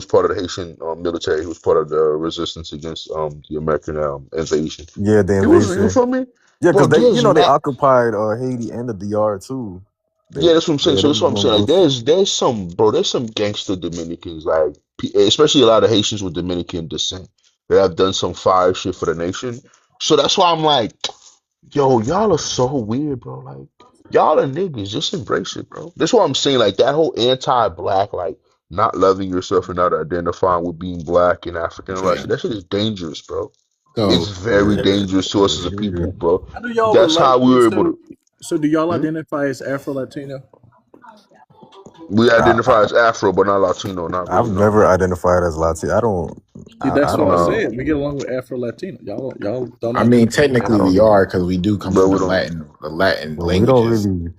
part of the Haitian military. He was part of the resistance against the American invasion. Yeah, the He was, you invasion. feel me? Yeah, Bro, because there's they mad. occupied Haiti and the DR too. Yeah, that's what I'm saying. So that's what I'm saying. Like, Ghosts. there's some gangster Dominicans, like especially a lot of Haitians with Dominican descent that have done some fire shit for the nation. So that's why I'm like, yo, y'all are so weird, bro. Like, y'all are niggas. Just embrace it, bro. That's why I'm saying, like, that whole anti-black, like, not loving yourself and not identifying with being black and African and all that shit. That shit is dangerous, bro. It's So very dangerous to us as a people, bro. How do y'all That's how relate? we were able to. So do y'all Hmm? identify as Afro Latino? We I, identify as Afro, but not Latino. Not I've really, no. never identified as Latino. See, that's I what I don't. said. We get along with Afro Latino. Y'all don't I mean, identify as I technically Afro. don't we know. are because we do come But from we don't. the Latin But we don't languages, really.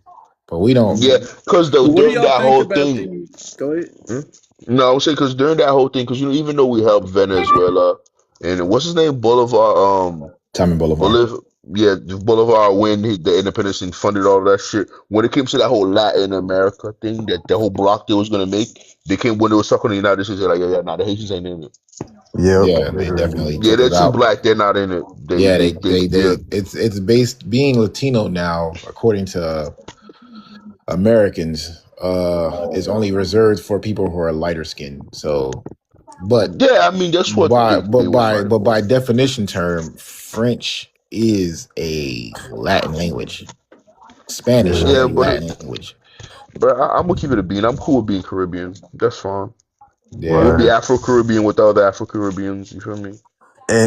but we don't. Yeah, because But what do during y'all that think whole about thing. the? Go ahead. Hmm? No, I would say because during that whole thing, because even though we helped Venezuela and what's his name, Bolivar, Tommy Bolivar. Bolivar when the independence and funded all of that shit. When it came to that whole Latin America thing, that the whole block they was gonna make, they came when they was talking to the United States. They're like, nah, the Haitians ain't in it. Yep, Yeah, they literally. definitely Yeah, took they're us too out. black. They're not in it. Yeah, Yeah. it's based being Latino now, according to Americans, is only reserved for people who are lighter skinned. So, but Yeah, I mean that's what they was fighting for. by definition term, French is a Latin language. Spanish is Yeah. Yeah, a Latin language. but I'm gonna keep it a bean. I'm cool with being Caribbean. That's fine. We'll Yeah. be Right. Afro Caribbean with the other Afro Caribbeans. You feel me?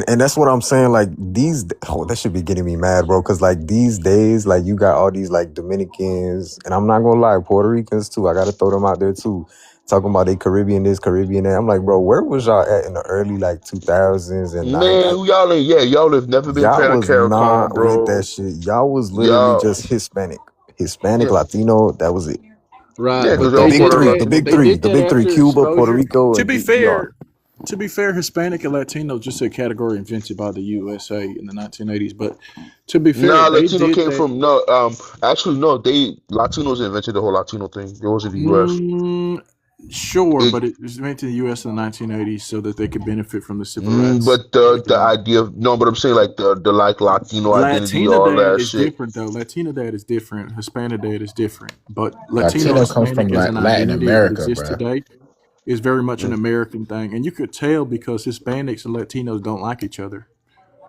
And that's what I'm saying. Like that should be getting me mad, bro. Because like these days, like you got all these like Dominicans, and I'm not gonna lie, Puerto Ricans too. I gotta throw them out there too. Talking about they Caribbean this, Caribbean that. I'm like, bro, where was y'all at in the early like 2000s and Man, y'all have never been y'all paying a was CARICOM, not with that bro. shit. Y'all was literally Y'all, just Hispanic, yeah, Latino. That was it. Right, yeah, because but The y'all they big did Puerto three, that. the Rican. But big they three, did the that big three: after Cuba, Puerto exposure. Rico, To and be DR. fair, Hispanic and Latino just a category invented by the USA in the 1980s. But to be fair, Nah, they Latino did came that. from no. Actually, no. Latinos invented the whole Latino thing. It wasn't the U.S. Mm, sure, It, but it was made to the U.S. in the 1980s so that they could benefit from the civil rights but the aftermath. idea of no, but I'm saying like the like Latino identity, Latina all dad that is shit. different though. Latina dad is different. Hispanic dad is different. But Latino Latino comes from Hispanic as an Latin identity that America, exists bruh. today is very much an Mm. American thing, and you could tell because Hispanics and Latinos don't like each other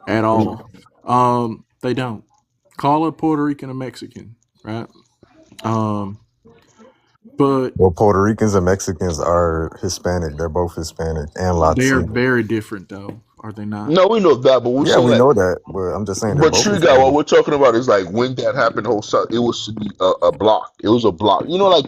at all. They don't. Call a Puerto Rican a Mexican, right? But Well, Puerto Ricans and Mexicans are Hispanic. They're both Hispanic and they are Latino. very different, though, are they not? No, we know that, but we're Yeah, saying we like, know that, but I'm just saying they're but both Trigger, what Hispanic. we're talking about is like when that happened, the whole South, it was to be a block. It was a block. You know, like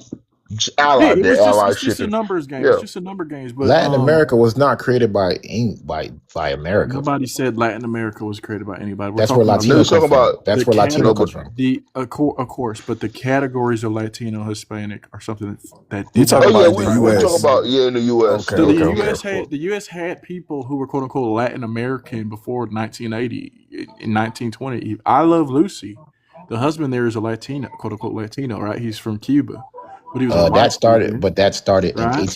Yeah, allied, the ally it's just shit, a and numbers game. It's yeah. just a number games. But Latin America was not created by America. nobody said Latin America was created by anybody. We're That's where talking about No, Latino he's talking comes from. about the That's where Latino no, category. but comes from. Of course, but the categories of Latino, Hispanic are something that You did talking oh not yeah, about in the unify the we're talking U.S.? about 1980s. in the U.S. Okay, So the okay, Yeah, okay. U.S. had people who were quote unquote Latin American before 1980. In 1920, I Love Lucy, the husband there is a Latino, quote unquote Latino, right? He's from Cuba, but he was a That wife started, beater, but that started in right?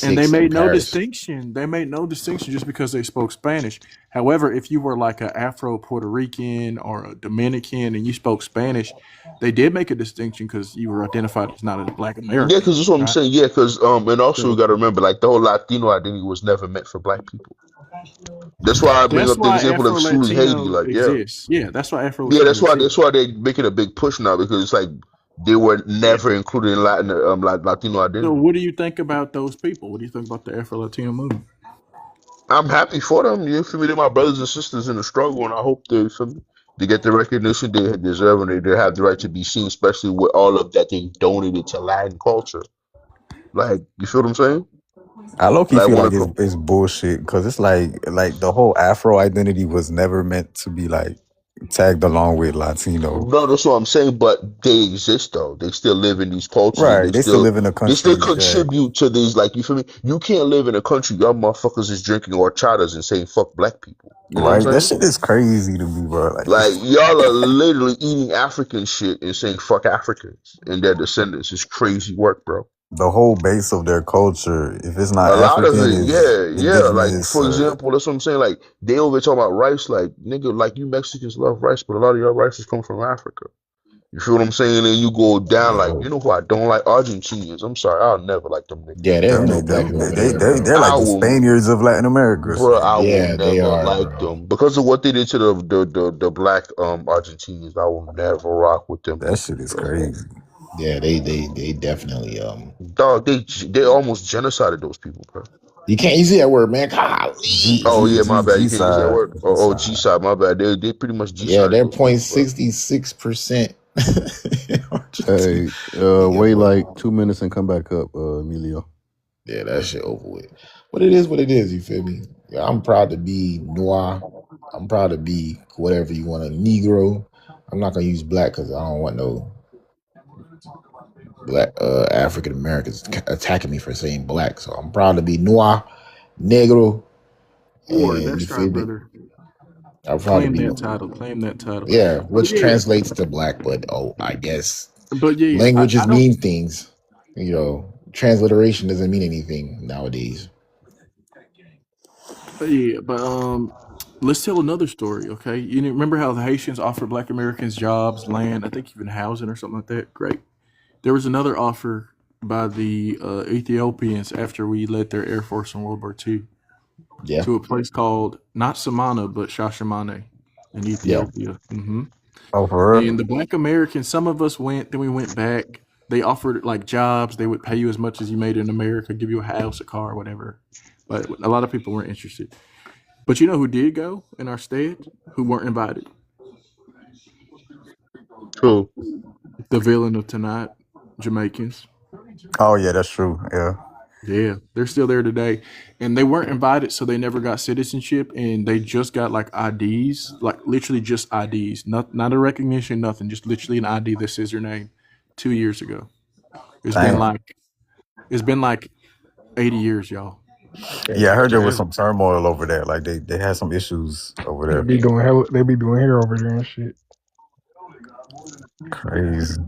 And they 1856 in made no Paris. distinction. They made no distinction just because they spoke Spanish. However, if you were like a Afro Puerto Rican or a Dominican and you spoke Spanish, they did make a distinction because you were identified as not a Black yeah, American, because that's what I'm right? saying. Yeah, because and also we So got to remember like the whole Latino identity was never meant for Black people. That's why I bring that's up the why example of Afro excluding Haiti. Latino Like, yeah, exists. Yeah, that's why Afro yeah, Latino that's exists. why they making a big push now because it's like they were Yeah. never included in Latin like Latino So, identity. what do you think about those people? What do you think about the Afro Latino movement? I'm happy for them. You feel me? They're my brothers and sisters in the struggle, and I hope they feel me. They get the recognition they deserve, and they have the right to be seen, especially with all of that they donated to Latin culture. Like, you feel what I'm saying? I low key Like, feel when like it come, it's bullshit because it's like the whole Afro identity was never meant to be like tagged along with Latino. no, that's what I'm saying. But they exist though. They still live in these cultures, and Right. They still live in the they still country. Yeah. contribute to these. Like, you feel me? You can't live in a country y'all motherfuckers is drinking horchatas and saying fuck black people. You know what I'm Right. That saying? shit is crazy to me, bro. Like Like y'all are literally eating African shit and saying fuck Africans and their descendants. It's crazy work, bro. the whole base of their culture, if it's not A lot of African, it, is yeah. Like indigenous for or example, that's what I'm saying. Like they over talking about rice, like nigga, like you Mexicans love rice, but a lot of your rices come from Africa. You feel what I'm saying? And you go down like, you know who I don't like? Argentinians. I'm sorry, I'll never like them Yeah, niggas. there's them, no they, black them, people over they, there, they, bro. they're like I the will, Spaniards of Latin America or bro. I something. will Yeah, they never are, like bro. them because of what they did to the black Argentinians. I will never rock with them That niggas, shit is bro. crazy. Yeah, they definitely Dog, they almost genocided those people, bro. you can't use that word, man. G Golly. Oh G yeah, my G bad. G You can't use that side. word. G Oh, G side. side, my bad. They pretty much G Yeah, sided they're those people, bro. 0.66% Argentina. Hey, Yeah, wait but like 2 minutes and come back up, Emilio. yeah, that shit over with. But it is what it is, you feel me? Yeah, I'm proud to be noir. I'm proud to be whatever you want, a Negro. I'm not gonna use black because I don't want no black African Americans attacking me for saying black. So I'm proud to be noir, negro, Or and you that's right, feel me? brother. I'm proud to Claim be that title. Claim that title. yeah, But which yeah, translates to black, but I guess but yeah, languages I don't. mean things. You know, transliteration doesn't mean anything nowadays. Yeah, but let's tell another story, okay? You remember how the Haitians offered Black Americans jobs, land, I think even housing or something like that? Great. There was another offer by the Ethiopians after we led their air force in World War II Yeah, to a place called not Samana but Shashamane in yeah. Ethiopia. Oh, for real? And the Black Americans, some of us went, then we went back. They offered like jobs. They would pay you as much as you made in America, give you a house, a car, whatever. But a lot of people weren't interested. But you know who did go in our stead? Who weren't invited? True. The villain of tonight, Jamaicans. Oh yeah, that's true. Yeah. Yeah, they're still there today, and they weren't invited, so they never got citizenship, and they just got like IDs, like literally just IDs, not a recognition, nothing, just literally an ID that says your name. 2 years ago, it's been Damn. like it's been like 80 years, y'all. Yeah, I heard there was Damn. some turmoil over there. Like they had some issues over They there. be doing hell. They be doing hair over there and shit. Crazy.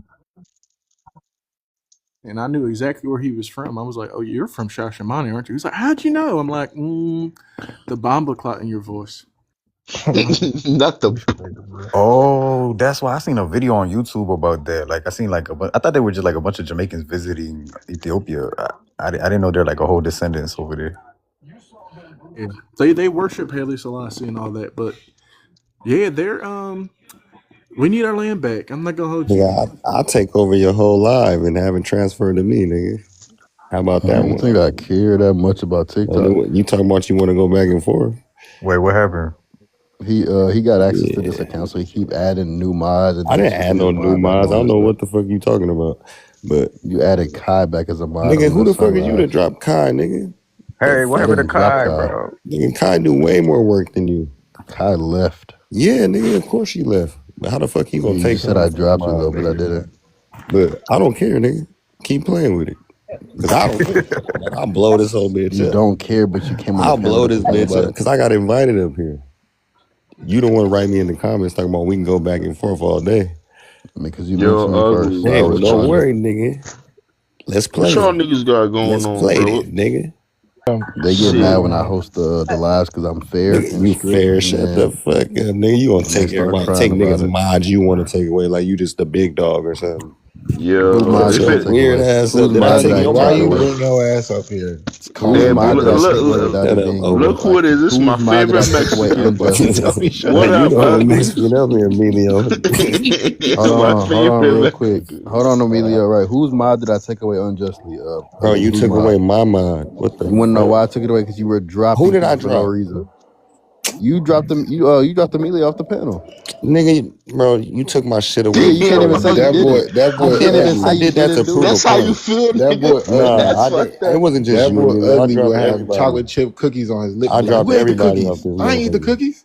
And I knew exactly where he was from. I was like, "Oh, you're from Shashamane, aren't you?" He's like, "How'd you know?" I'm like, "The bomba clot in your voice." Not the. Oh, that's why I seen a video on YouTube about that. Like I seen like I thought they were just like a bunch of Jamaicans visiting Ethiopia. I didn't know they're like a whole descendants over there. Yeah, they worship Haile Selassie and all that, but yeah, they're we need our land back. I'm not gonna hold you. Nigga, I'll take over your whole life and have it transferred to me, nigga. How about that You one? think I care that much about TikTok? You talking about you want to go back and forth? Wait, what happened? He got access to this account, so he keep adding new mods. And I then didn't add no new mods. I don't know what the fuck you talking about. But you added Kai back as a mod. nigga, who the fuck is you to drop Kai, nigga? Hey, what happened to Kai, Kai, bro? Nigga, Kai do way more work than you. Kai left. Yeah, nigga, of course she left. But how the fuck you gonna take You said her I off the dropped you mod, though, but I nigga? didn't. But I don't care, nigga. Keep playing with it. Cause I don't. I'll blow this whole bitch You up. don't care, but you came. I'll blow this bitch up because I got invited up here. You don't want to write me in the comments talking about we can go back and forth all day. I mean, because you mentioned me first. Hey, well, don't worry, nigga. Let's play. What y'all niggas got going Let's on, play bro? it, nigga. They get mad when I host the lives because I'm fair. You fair? Shut the fuck up, nigga. You want to take everybody, take niggas' mods you want to take away like you just the big dog or something. Yeah, weird ass up. Why you bring your ass up here? Look who it is. This is my favorite Mexican. What up, man? Mexican up here, Emilio. Hold on, real quick. Hold on, Emilio. Right, whose mod did I take away unjustly? Bro, you took away my mod. What the? You want to know why I took it away? Because you were dropping. Who did I for no drop? reason. You dropped them. You dropped Emilio off the panel. Nigga, bro, you took my shit away. Yeah, you can't even say that boy. That boy. I did that to prove That's a how point. you feel. That boy. It wasn't just that you. boy Nigga. ugly I dropped would have everybody. chocolate chip cookies on his lips. I dropped Where's the everybody cookies? off this. I ain't eat the cookies.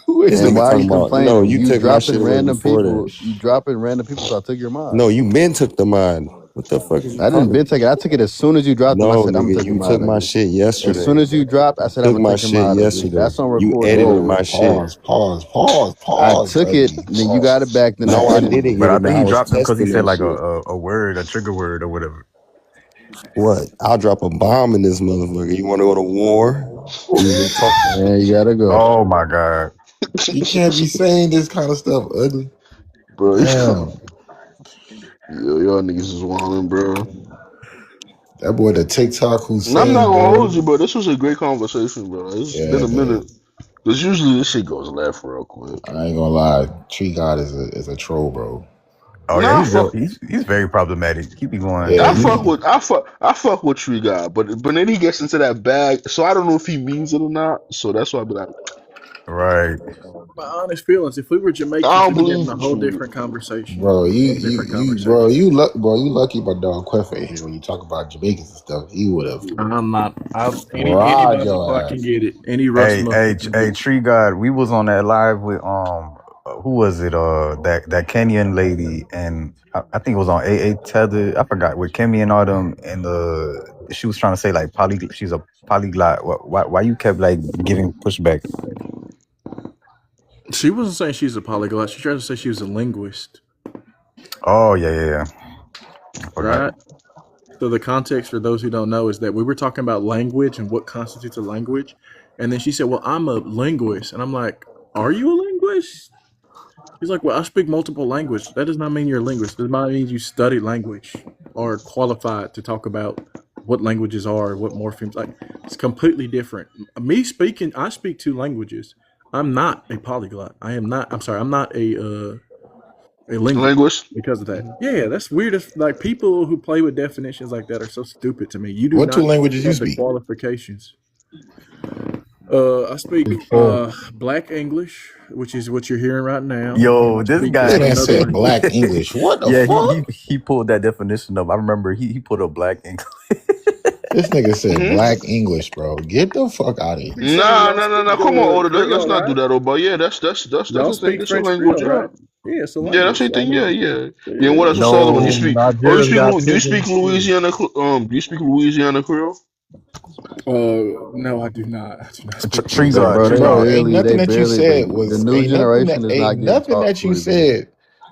And why are you complaining? No, you took my shit dropping away random before people. that. You dropping random people, so I took your mod. No, you men took the mod. What the fuck is you I didn't been take it. I took it as soon as you dropped them. I No, said, I'm nigga, taking you mine. took my shit yesterday. As soon as you dropped, I said, Took I'm my gonna take your shit mod. yesterday. That's on You record. edited my shit. Pause. I took it, then you got it back. Then No, I edited didn't it. get But I it. think I he was dropped them because he testing said that like shit. a word, a trigger word or whatever. What? I'll drop a bomb in this motherfucker. You want to go to war? Man, you gotta go. Oh my god. You can't be saying this kind of stuff, ugly. Bro, Damn. y'all niggas is wildin', bro. That boy, the TikTok who's And I'm not saying, gonna bro. hold you, bro. This was a great conversation, bro. It's been a minute. Because usually this shit goes left real quick. I ain't gonna lie. Tree God is a troll, bro. Oh yeah, Nah, fuck. he's very problematic. Keep it going. Yeah, I he fuck with Tree God, but then he gets into that bag, so I don't know if he means it or not. So that's why I be like, Right. My honest feelings. If we were I Jamaicans, don't we'd be having believe a in whole Tree. different conversation. bro. Whole different You lucky my dog Quest ain't here when you talk about Jamaicans and stuff. He would have I'm not. Any ride motherfucker your can ass. get it. Any Russ motherfucker can get Hey, it. Tree God, we was on that live with who was it? That Kenyan lady, and I think it was on AA Tether. I forgot with Kimmy and all them, and she was trying to say like she's a polyglot. Why you kept like giving pushback? She wasn't saying she's a polyglot. She tried to say she was a linguist. Oh yeah. I forgot. Right. So the context for those who don't know is that we were talking about language and what constitutes a language, and then she said, "Well, I'm a linguist," and I'm like, "Are you a linguist?" He's like, "Well, I speak multiple languages. That does not mean you're a linguist. That does not mean you studied language or qualified to talk about what languages are, what morphemes. Like, it's completely different. Me speaking, I speak 2 languages. I'm not a polyglot. I am not. I'm sorry. I'm not a linguist because of that. Yeah, that's weird. It's like people who play with definitions like that are so stupid to me. You do What not 2 languages you have the speak? qualifications. I speak Black English, which is what you're hearing right now. Yo, this guy. This man said Black English. What the fuck? He pulled that definition up. I remember he put up Black English. This nigga said Black English, bro. Get the fuck out of here. Nah. Come on, order. Let's not do that, but yeah, that's the thing. It's a language, right? Yeah, it's a language. Yeah, that's the thing. Yeah. And what else? No, Other one you speak? Nigeria's Do you speak Louisiana? Do you speak Louisiana Creole? No, I do not. Tree God, bro. Ain't nothing that you barely, said was the new generation is not getting nothing taught that you said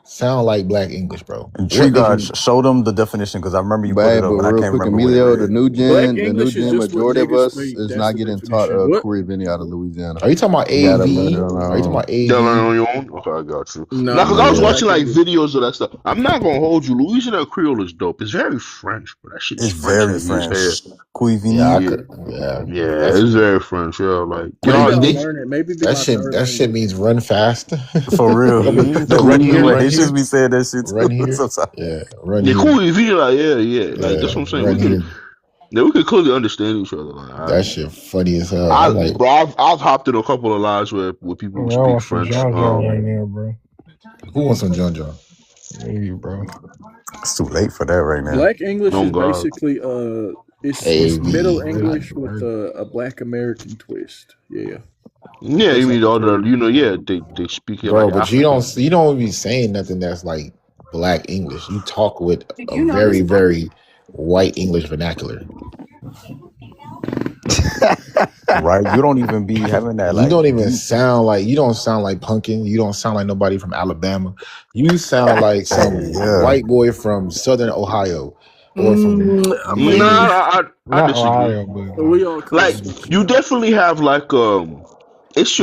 sound like Black English, bro. Tree God, show them the definition because I remember you put it up, but and I real can't quick, remember Emilio, what it the is. new gen majority of us is not getting taught Corey Vinny out of Louisiana. Are you talking about AV? Are you talking about AV? On your own? Okay, I got you. No, because I was watching like videos of that stuff. I'm not gonna hold you. Louisiana Creole is dope. It's very French, but that shit is very French. Yeah, it's very French. Yeah, like that shit means run fast. For real. Run here. They should be saying that shit too. Run here. Yeah, run yeah, here. cool. Like that's what I'm saying. We could clearly understand each other. Like, that shit funny as hell. I've hopped in a couple of lives where people who speak French. John right now, bro. Who wants some John John? Maybe, bro. It's too late for that right now. Black English is basically it's Middle English with a Black American twist. Yeah. Yeah, you mean all the they speak it bro, like but African. you don't be saying nothing that's like Black English. You talk with a very, very white English vernacular. Right? You don't even be having that. You don't even sound like Punkin. You don't sound like nobody from Alabama. You sound like some white boy from Southern Ohio. Or from I disagree. We all like you definitely have like it's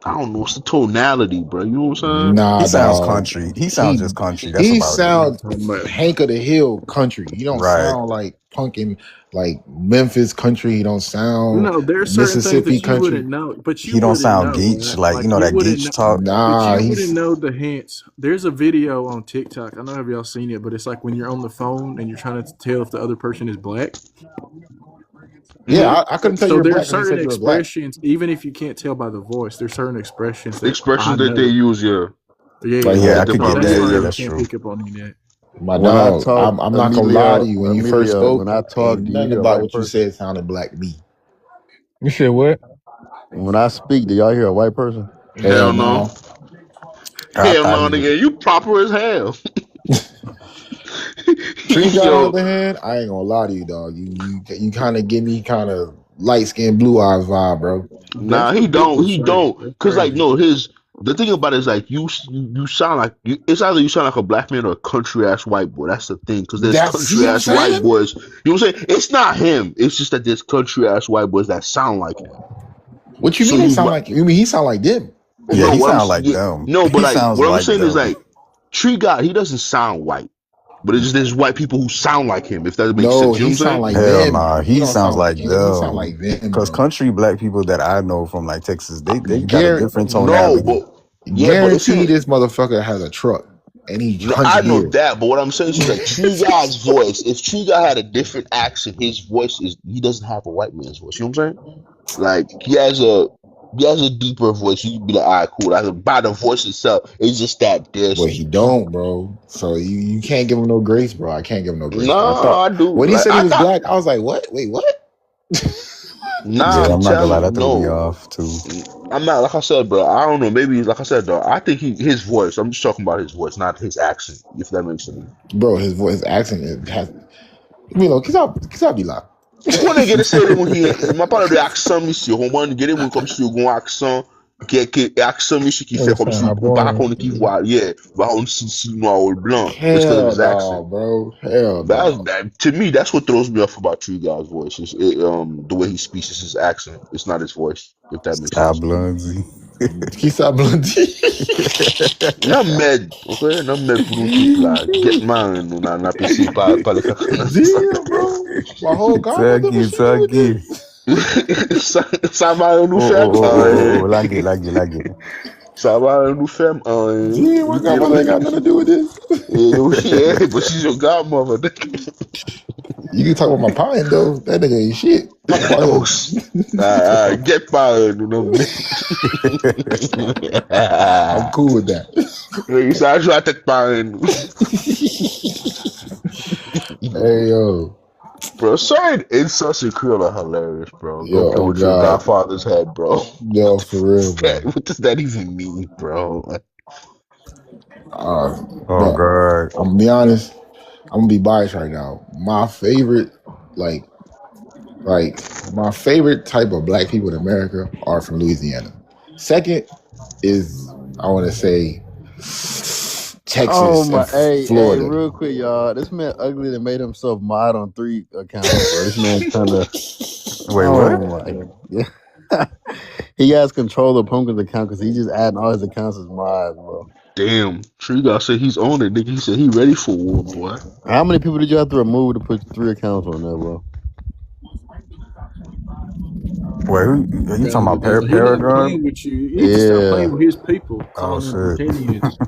I don't know, it's the tonality, bro. You know what I'm saying? Nah, he sounds country. He sounds just country. That's he about sounds Hank of the Hill country. You don't sound like Punkin, like Memphis country. You don't sound there's Mississippi certain things that you country. wouldn't know, but he don't sound geech, like you know that geech talk. Nah, but you wouldn't know the hints. There's a video on TikTok. I don't know if y'all seen it, but it's like when you're on the phone and you're trying to tell if the other person is black. Yeah, I couldn't tell you. So there's certain expressions, even if you can't tell by the voice, there's certain expressions that they use. Yeah, I could get that. Yeah, that's true. Pick up on that. My dog, I'm not gonna lie to you. When you first spoke, when I talk, nothing about what you said sounded black to me. You said what? When I speak, do y'all hear a white person? Hell no. Hell no, nigga. You proper as hell. Tree God, on the other hand, I ain't gonna lie to you, dog. You kind of give me kind of light skinned, blue eyes vibe, bro. Nah, he don't. Cause like the thing about it is like you sound like it's either you sound like a black man or a country ass white boy. That's the thing. Cause there's country ass white boys. You know what I'm saying? It's not him. It's just that there's country ass white boys that sound like him. What you mean? He sound like? You mean he sound like them? Yeah, he sound like them. No, but like what I'm saying them. is like Tree God. He doesn't sound white. But it's just there's white people who sound like him. If that makes sense, you know what I'm saying? Like hell them. nah, he sounds like them. He sound like them. Because country black people that I know from like Texas, they got a different tonality. Guarantee this motherfucker has a truck. any No, I 100 know years. that, but what I'm saying is like Tree Guy's voice. If Tree Guy had a different accent, his voice is he doesn't have a white man's voice. You know what I'm saying? Like he has a deeper voice. You can be like, all right, cool. Like, by the voice itself, it's just that But this. he don't, bro. So you can't give him no grace, bro. I can't give him no grace. No, I thought I do. when he Like said he I was thought. black, I was like, what? Wait, what? Nah, Yeah, I'm I'm not gonna lie, telling you, that threw me no. off too. I'm not like I said, bro. I don't know. Maybe like I said, though. I think his voice. I'm just talking about his voice, not his accent. If that makes sense. Bro, his voice, his accent has. Milo, qu'est-ce qu'il a? Pourquoi on get say when he m'a parlé de accent monsieur, comment on get comme si on accent qui accent monsieur qui fait Nigga comme si sound ou pas boring. qu'on qui voit, yeah, va on si noir ou blanc just because of Hell his accent. no, bro. Hell That's no. that, to me, that's what throws me off about Tree Guy's voice. Is the way he speaks is his accent. It's not his voice, if that makes sense. Sablonzi. Qui ça blondie? Not med, okay? Not med pour nous tout là. Get man, on a PC par les Damn, bro. My whole godmother was shooting with Tucky. this. Ça va nous faire. Lagi. Ça va nous faire. Damn, my godmother ain't got nothing to do with this. Yeah, but she's your godmother. You can talk about my pine though. That nigga ain't shit. Talk about him. Get fired, you know. I'm cool with that. Ça joue à tête pareille. Hey yo. Bro, certain insults in Creole are hilarious, bro. Yo, Go throw oh it to your God. godfather's head, bro. Yo, for real, bro. What does that even mean, bro? Oh Bro, God. I'm gonna be honest. I'm gonna be biased right now. My favorite, like my favorite type of black people in America are from Louisiana. Second is I want to say Texas Oh my, and hey, Florida. real quick, y'all. This man ugly that made himself mod on 3 accounts, bro. This man trying to. Wait, Oh my. Yeah. He has control of Pumpkin's account because he's just adding all his accounts as mods, bro. Damn, Tree God said he's on it, nigga. He said he ready for war, boy. How many people did you have to remove to put 3 accounts on there, bro? Wait, who you talking about? He not Paragon? playing with you. You need to stop playing with his people. Oh Calling them shit. pretenders.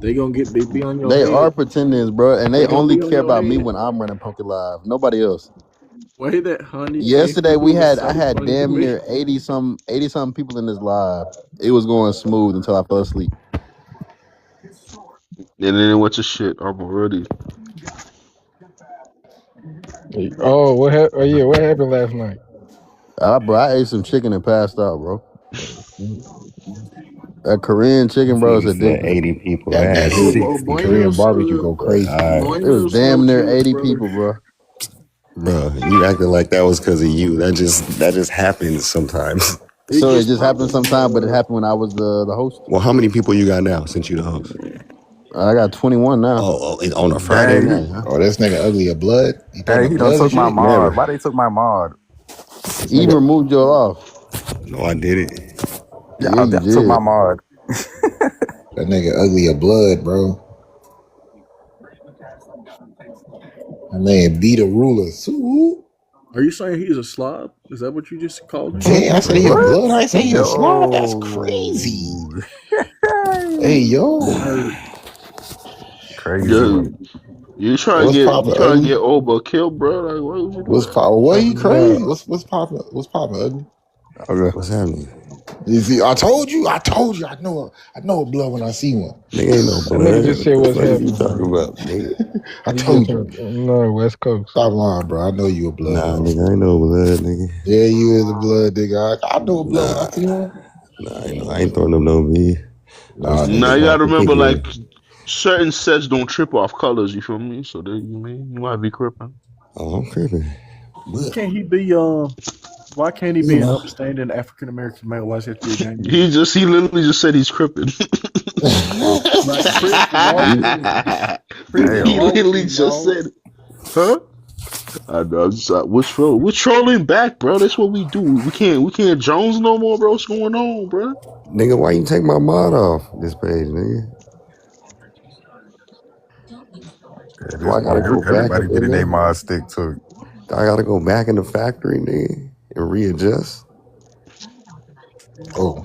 They gonna be on your They head. are pretenders, bro, and they gonna only be on care your about me head. when I'm running Pumpkin Live. Nobody else. Way that honey. Yesterday was I had funny to damn me. near 80 some people in this live. It was going smooth until I fell asleep. And then it went to shit. I'm already. Oh, what happened? Oh yeah, what happened last night? Bro, I ate some chicken and passed out, bro. That Korean chicken, bro, is Nigga said addicting. 80 people. I That had Oh, 60. Korean Bueno, barbecue go crazy. It was damn near 80 people, bro. Bro, you acting like that was because of you. That just happens sometimes. So it just happened sometime, but it happened when I was the host. Well, how many people you got now since you the host? I got 21 now. Oh, it's on a Friday Dang. night, huh? Oh, this nigga ugly of blood. He Hey, throwing he up done blood and took my shit. mod. Never. Why they took my mod? He removed your off. No, I didn't. Yeah, I you took my did. mod. That nigga ugly of blood, bro. That man beat a ruler. Ooh. Are you saying he's a slob? Is that what you just called him? Damn, I said he a What? blood. I ain't say he a Yo. slob. That's crazy. Hey, yo. Crazy. Dude, you trying What's to poppin', get ugly? Oba killed, bro? Like, what was you What's doing? poppin'? What, you crazy? What's poppin'? What's poppin', ugly? Okay. What's happening? You see, I told you. I know a blood when I see one. Nigga ain't no That blood. nigga just said What what's the fuck are you happening, talking bro. about, nigga? I He told just you. no West Coast. Stop lying, bro. I know you a blood, Nah, bro. nigga, I ain't no blood, nigga. Yeah, you is a blood, nigga. I know a blood when I see one. Nah, I ain't throwing them no V. Nah, Now nigga. you gotta remember, Particular. like certain sets don't trip off colors. You feel me? So there you might be cripping. Oh, I'm tripping. Can't he be why can't he be an upstanding African American male? Why does he have to be a gang member? He literally just said he's cripping. He literally just said, huh? I know. We're trolling back, bro. That's what we do. We can't Jones no more, bro. What's going on, bro? Nigga, why you take my mod off this page, nigga? At Do this I gotta point, go back everybody up in getting their there? mod stick took. I gotta go back in the factory, nigga, and readjust. Oh,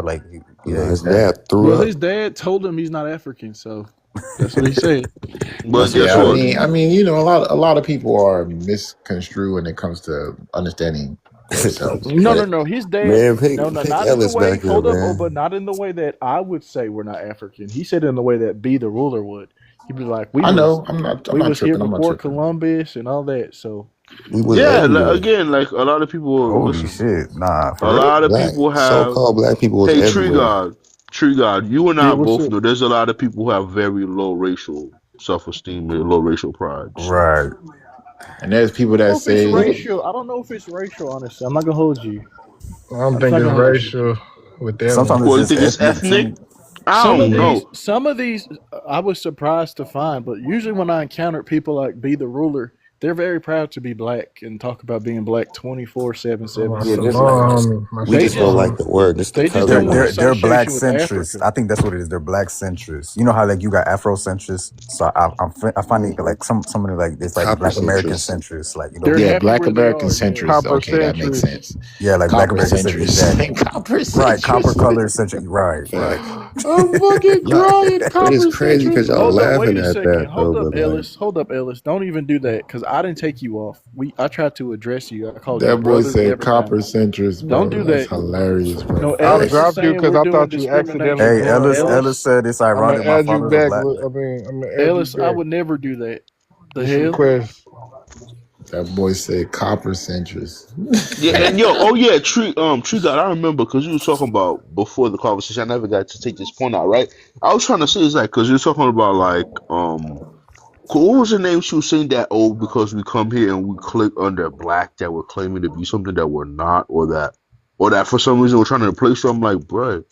Like, No, yeah, his exactly. dad threw Well, up. his dad told him he's not African, so That's what he said. But guess Yeah, what? I mean, you know, a lot of people are misconstrued when it comes to understanding themselves. No. His dad. Man, pick No, not in the Ellis way. back up, Hold up. Oh, man. but not in the way that I would say we're not African. He said it in the way that Be the Ruler would. He'd be like, we I was know. I'm not here tripping. I'm not before tripping. Columbus and all that. So We was Yeah, everywhere. again, like a lot of people Holy listen. shit. Nah, A for real? lot of Black, people have. so-called black people was Hey, everywhere. Tree God, you and yeah, I what's both up? know there's a lot of people who have very low racial self-esteem and low racial pride. So. Right. And there's people I don't that know if it's say, racial. I don't know if it's racial. Honestly, I'm not gonna hold you. I'm I'm just thinking not it's gonna hold you. racial with that one. Sometimes Well, you it's think just it's ethnic ethnic? too. I don't know. Some of these, I was surprised to find. But usually, when I encounter people like Be the Ruler, they're very proud to be black and talk about being black 24/7, My 7 days. salon, my We They just don't just like the word. It's the they just color don't want word. They're black association with centrists. Africa. I think that's what it is. They're black centrists. You know how like you got Afrocentrists. So I find it like somebody like it's like Copper Black American centrist. centrists. Like They're yeah, happy Black where they American are. Yeah. centrist. copper Okay, that makes centrist. sense. yeah, like Black Copper American centrists. Exactly. centrist. Copper Right. Copper centrist. color centric. Right. Right. Facts. I'm fucking Y'all, crying. but it's Copper crazy because centrist. y'all Hold up, laughing wait a at second. that though. Hold up, But like, Ellis. Hold up, Ellis. Don't even do that because I didn't take you off. I tried to address you. I called you That boy brother and said everything. copper centrist, Don't bro. do That's that. hilarious, No, bro. I Ellis is dropped you saying because we're I doing thought you accidentally Hey, discrimination. joined. Ellis said it's I'm gonna ironic my add you father is back. black. I'm gonna add you Ellis, I back. would never do that. The Just hell? request. That boy said copper centrist. Yeah, and oh yeah, Tree God, I remember because you was talking about before the conversation. I never got to take this point out, right? I was trying to say is like because you're talking about like what was the name she was saying that because we come here and we click under black that we're claiming to be something that we're not or that for some reason we're trying to replace. So I'm like, bruh,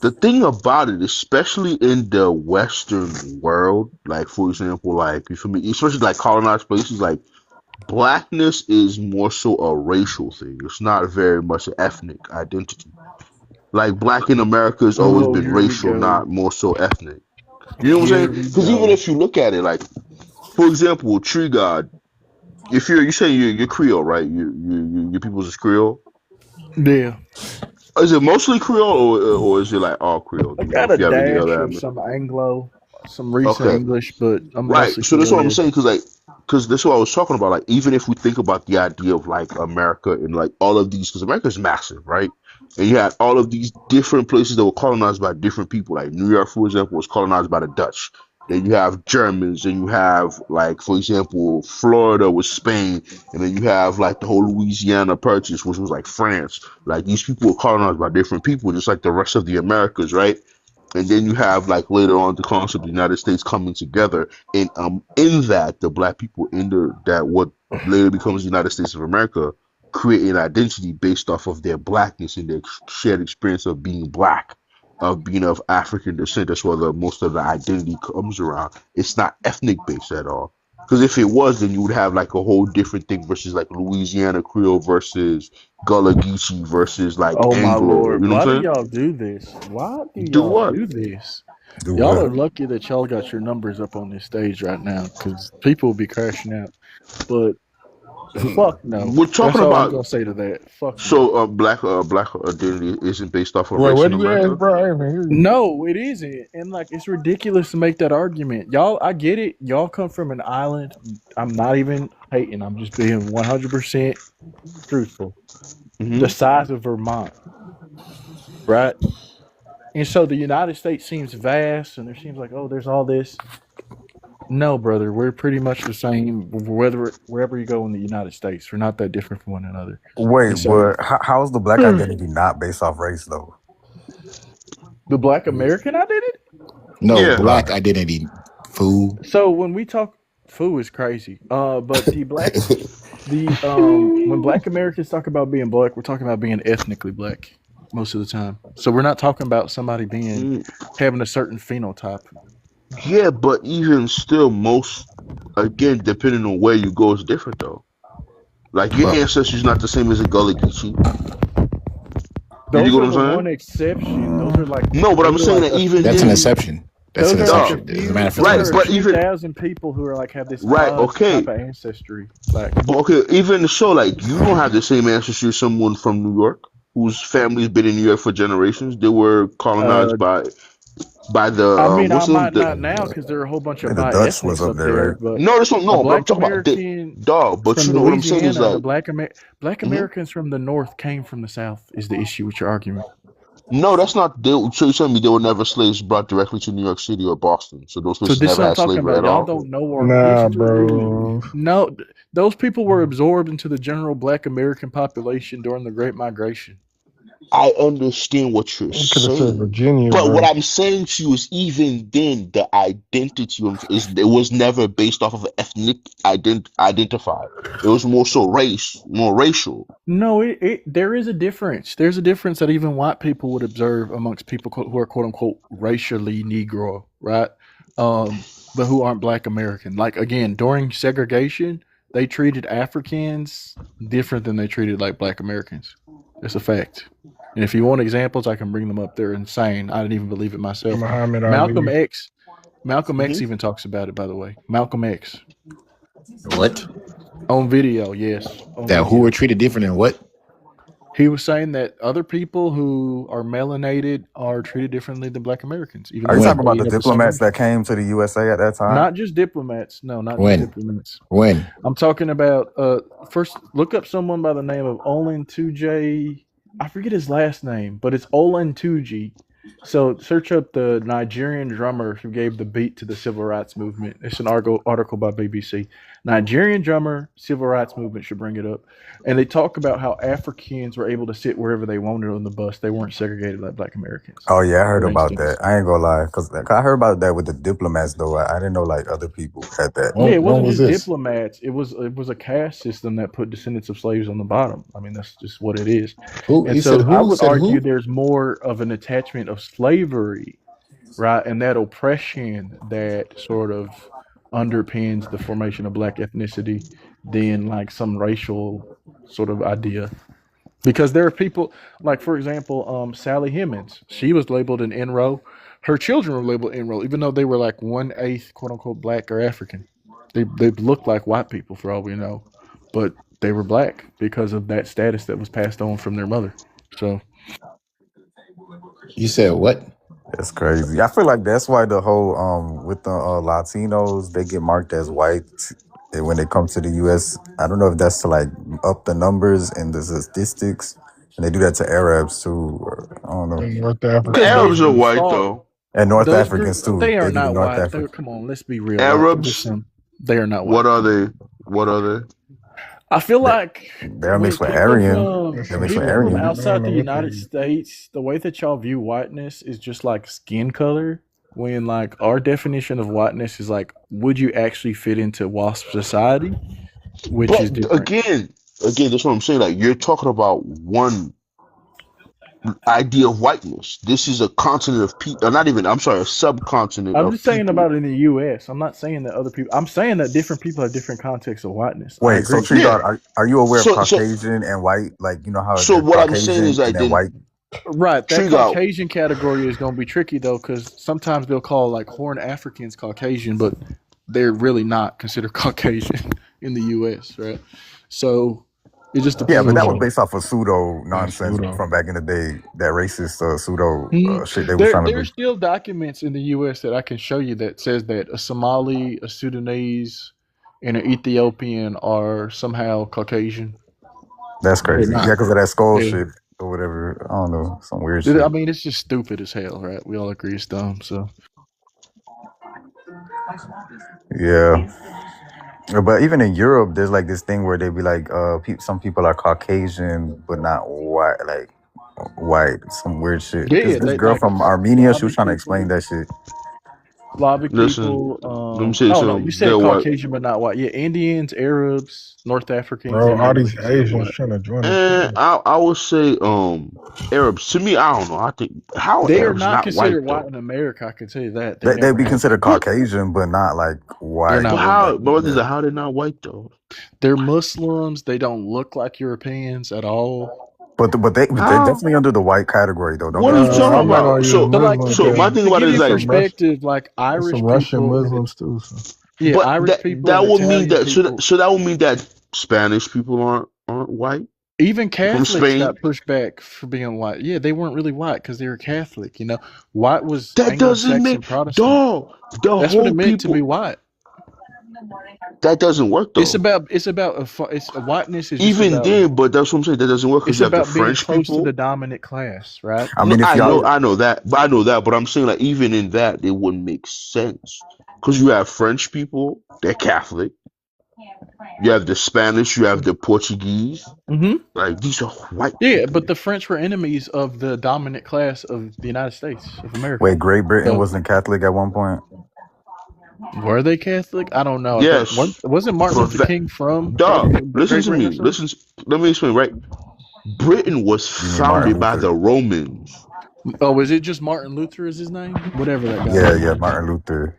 the thing about it, especially in the Western world, like for example, like you feel me, especially like colonized places, like blackness is more so a racial thing. It's not very much an ethnic identity. Like black in America has always Oh, been here we racial, go. not more so ethnic. You know what I'm Here saying? we Because even go. if you look at it, like for example, Tree God, if you say you're Creole, right? Your people's is Creole. Yeah. Is it mostly Creole or is it like all Creole? I Do you know got a if you have any dash other? of some Anglo, some recent Okay. English, but I'm Right. mostly So that's what I'm Creole. saying because that's what I was talking about. Like even if we think about the idea of like America and like all of these, because America is massive, right? And you had all of these different places that were colonized by different people. Like New York, for example, was colonized by the Dutch. Then you have Germans, and you have like, for example, Florida was Spain, and then you have like the whole Louisiana Purchase, which was like France. Like these people were colonized by different people, just like the rest of the Americas, right? And then you have like later on the concept of the United States coming together, and in that the black people in that what later becomes the United States of America create an identity based off of their blackness and their shared experience of being black, of being of African descent. That's where most of the identity comes around. It's not ethnic based at all. Because if it was, then you would have like a whole different thing versus like Louisiana Creole versus Gullah Geechee versus like Oh my Anglo. lord! You know Why what do I'm saying? y'all do this? Why do Do y'all what? do this? Do Y'all what? are lucky that y'all got your numbers up on this stage right now, because people will be crashing out. But fuck no. We're That's talking all I'm about gonna say to that. Fuck no. so black identity isn't based off of Wait, race what in do you ask, America. bro? I ain't hear you. No, it isn't. And like it's ridiculous to make that argument. Y'all, I get it. Y'all come from an island. I'm not even hating. I'm just being 100% truthful. The size of Vermont, right? And so the United States seems vast, and there seems like, oh, there's all this. No, brother, we're pretty much the same. Wherever you go in the United States, we're not that different from one another. Wait, And so but how's the black identity not based off race though? the Black American identity. No, Yeah. black identity. Fool. So when we talk, foo is crazy. But the black, when Black Americans talk about being black, we're talking about being ethnically black most of the time. So we're not talking about somebody being having a certain phenotype. Yeah, but even still, most again, depending on where you go, is different though. Like your ancestry's not the same as a Gullah Geechee. Those You get are what I'm the saying? one exception. Those are like No, but I'm saying that even That's then, an exception. That's an those are like a exception. few. As a matter of Those fact, right? are a But few even thousand people who are like have this right, odd okay, type of ancestry. Like but okay, even so, like you don't have the same ancestry as someone from New York whose family's been in New York for generations. They were colonized by. by the I mean, I what's the, might not now because there are a whole bunch of The Dutch was bi-ethnics up up there, there, right? but no, this one a no, but I'm Black talking about American dog. But from you know what I'm saying is Louisiana and a like, Black mhm. Americans from the North came from the South is the issue with your argument. No, that's not. So you're telling me there were never slaves brought directly to New York City or Boston, so those So places this is never what I'm had talking slavery about. at Y'all all. don't know our Nah, history. bro. No, those people were absorbed into the general Black American population during the Great Migration. I understand what you're You could have said saying, Virginia, but what bro. I'm saying to you is even then the identity is it was never based off of an ethnic identified. It was more so more racial. No, there is a difference. There's a difference that even white people would observe amongst people who are quote unquote racially Negro, right? But who aren't Black American. Like again, during segregation, they treated Africans different than they treated like Black Americans. That's a fact. And if you want examples, I can bring them up. They're insane. I didn't even believe it myself. Muhammad Malcolm Ali. X even talks about it. By the way, Malcolm X What? on video, yes, on That who video. were treated different than what? He was saying that other people who are melanated are treated differently than Black Americans, even Are though you When? talking about they the have the same diplomats race. that came to the USA at that time? Not just diplomats. No, not just When? diplomats. When? I'm talking about first look up someone by the name of Olan Tuje. I forget his last name, but it's Olan Tuji. So search up the Nigerian drummer who gave the beat to the civil rights movement. It's an article by BBC. Nigerian drummer, civil rights movement should bring it up. And they talk about how Africans were able to sit wherever they wanted on the bus. They weren't segregated like Black Americans. Oh yeah, I heard For about instance. that. I ain't gonna lie, cause I heard about that with the diplomats though. I didn't know like other people had that. Yeah, it When wasn't was just this? diplomats. It was a caste system that put descendants of slaves on the bottom. I mean, that's just what it is. Who? And You said so I who? would Said argue who? there's more of an attachment of slavery, right, and that oppression that sort of underpins the formation of Black ethnicity than like some racial sort of idea. Because there are people like, for example, Sally Hemings. She was labeled an Enro. Her children were labeled Enro, even though they were like 1/8 quote unquote Black or African. They looked like white people for all we know, but they were Black because of that status that was passed on from their mother. So You said what? That's crazy. I feel like that's why the whole with the Latinos, they get marked as white when they come to the US. I don't know if that's to like up the numbers and the statistics, and they do that to Arabs too. Or, I don't know. In North The Africa. because those Arabs are groups white are though. And North those Africans groups. too. They are They do the not North white. African. Come on, let's be real. Arabs, They are not white. what are they? What are they? I feel like They're when mixed with people Aryan. from That's They're some mixed with people from shit. Aryan. I don't outside know the what United they. States, the way that y'all view whiteness is just like skin color. When like our definition of whiteness is like, would you actually fit into WASP society? Which is But different. again, that's what I'm saying. Like you're talking about one idea of whiteness. This is a continent of people, not even. I'm sorry, a subcontinent I'm of just saying people. about it in the U.S. I'm not saying that other people. I'm saying that different people have different contexts of whiteness. I Wait, so agree. Tree Yeah. God, are you aware of So Caucasian and white? Like you know how so there's what I'm saying is Caucasian like and then then white. Right, that trigger out. Caucasian category is going to be tricky though, because sometimes they'll call like Horn Africans Caucasian, but they're really not considered Caucasian in the U.S. Right? So it just Yeah, but that was depends. Pseudo. based off of pseudo Yeah, nonsense pseudo. from back in the day. That racist pseudo Mhm. shit they was trying to There's do. still documents in the U.S. that I can show you that says that a Somali, a Sudanese, and an Ethiopian are somehow Caucasian. That's They're crazy. not. Yeah, because of that skull Yeah. shit or whatever. I don't know, some weird I shit. mean, it's just stupid as hell, right? We all agree it's dumb. So Yeah. But even in Europe, there's like this thing where they be like, some people are Caucasian but not white, like white, some weird shit. yeah, This they girl like from Armenia, she was Slavic trying to explain people. that shit. Slavic Listen, people. let me say Oh no, you something. said They're white. Caucasian but not white. Yeah, Indians, Arabs, North Africans, Bro, and all these Americans are Asians white. trying to join the And club. I would say Arabs. To me, I don't know. I think how are They are Arabs not not white considered white though? in America. I can tell you that. They They never be have considered been. But Caucasian but not like They're white. not but white. how? Like, But what is yeah. it? How they not white though? They're Muslims. They don't look like Europeans at all. But they're How? definitely under the white category though. Don't What get are it you twisted. talking I'm not about? gonna use So like Muslims, So my cause thing to about it give is you like, some Russian, perspective, like there's some Irish Russian people and Muslims too. So. yeah, but Irish people that and would mean Italian that people. so that would mean that Spanish people aren't white. Even from Catholics Spain. got pushed back for being white. Yeah, they weren't really white because they were Catholic. You know, white was That doesn't Anglo-Saxon make Protestant. dog. The That's what whole it meant to be people. white. That doesn't work It's though. about whiteness is just Even about then, but that's what I'm saying. That doesn't work because it's you have the about being French close to the people. dominant class, right? I No, mean, if y'all, I know that, but I'm saying like even in that, it wouldn't make sense because you have French people, they're Catholic. You have the Spanish, you have the Portuguese. Mm-hmm. Like these are white. Yeah, but the French were enemies of the dominant class of the United States of America. wait, Great Britain So wasn't Catholic at one point. were they Catholic? I don't know. Yes, I think wasn't Martin for Luther that. King from Dog, listen Great to Britain me. or something? Let me explain. Right, Britain was You mean Martin founded by Luther? the Romans. Oh, is it just Martin Luther is his name? Whatever that guy. Yeah, Martin Luther.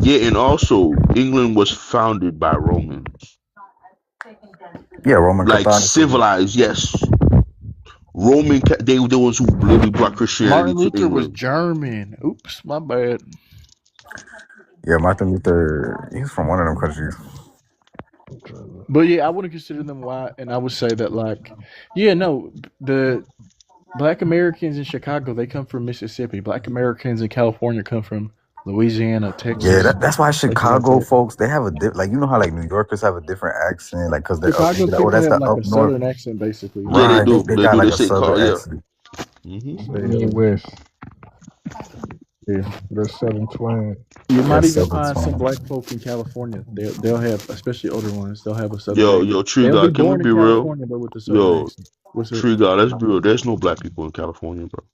Yeah, and also England was founded by Romans. Yeah, Roman Like Catholicism. civilized, yes. They were the ones who literally brought Christianity Martin to Luther was England. German. Oops, my bad. Yeah, Martin Luther. He's from one of them countries. But yeah, I wouldn't consider them white, and I would say that the Black Americans in Chicago, they come from Mississippi. Black Americans in California come from Louisiana, Texas. Yeah, that's why Chicago folks, they have a like, you know how like New Yorkers have a different accent, like because they're Chicago up, people that's have the like up a north. southern accent, basically. Yeah, they Right, do. they got like They a say southern call, yeah. accent. Midwest. Yeah, the Southern twang. You might Yes, even southern find some twang. black folk in California. They'll have, especially older ones, they'll have a southern Yo, accent. Tree They'll be God, can we born in be real? California, but with a southern Yo, accent. What's it? Tree God, let's be real. There's no black people in California, bro.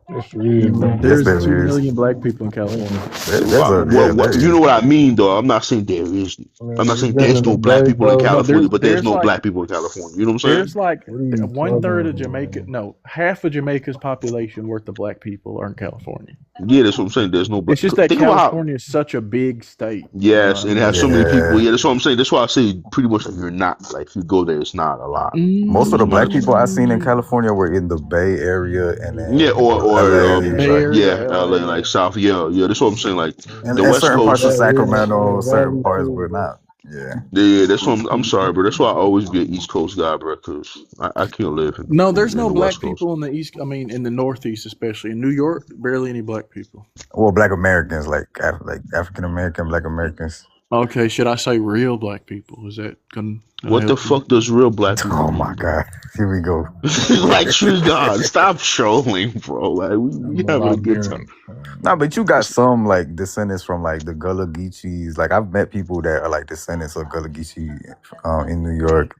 Yes, there is, bro. Yes, There's there 2 is. million black people in California. There You know is. what I mean, though? I'm not saying there is. I'm not saying there's no black people in California, but there's no black people in California. You know what I'm saying? There's like 1/3 of Jamaica. No, half of Jamaica's population worth of black people are in California. Yeah, that's what I'm saying. There's no black. It's just that Think about how. California is such a big state. Yes, and it has so many Yeah. people. Yeah, that's what I'm saying. That's why I say pretty much like you're not like if you go there, it's not a lot. Most of the black Much. people I seen in California were in the Bay Area and then Yeah, or LA, LA, like South. Yeah, that's what I'm saying. Like and the West certain parts of Coast. Sacramento, certain parts were not. Yeah, that's what I'm sorry, bro. That's why I always be an East Coast guy, bro, because I can't live in. No, there's in no the black West Coast. people in the East. I mean, in the Northeast, especially in New York, barely any black people. Well, Black Americans, like African American, Black Americans. Okay, should I say real black people? Is that gonna What the fuck does real black people Oh mean, my bro? God, here we go. Like, true God, stop trolling, bro. Like, we having a good time. No, but you got some like descendants from like the Gullah Geechees. Like I've met people that are like descendants of Gullah Geechee in New York,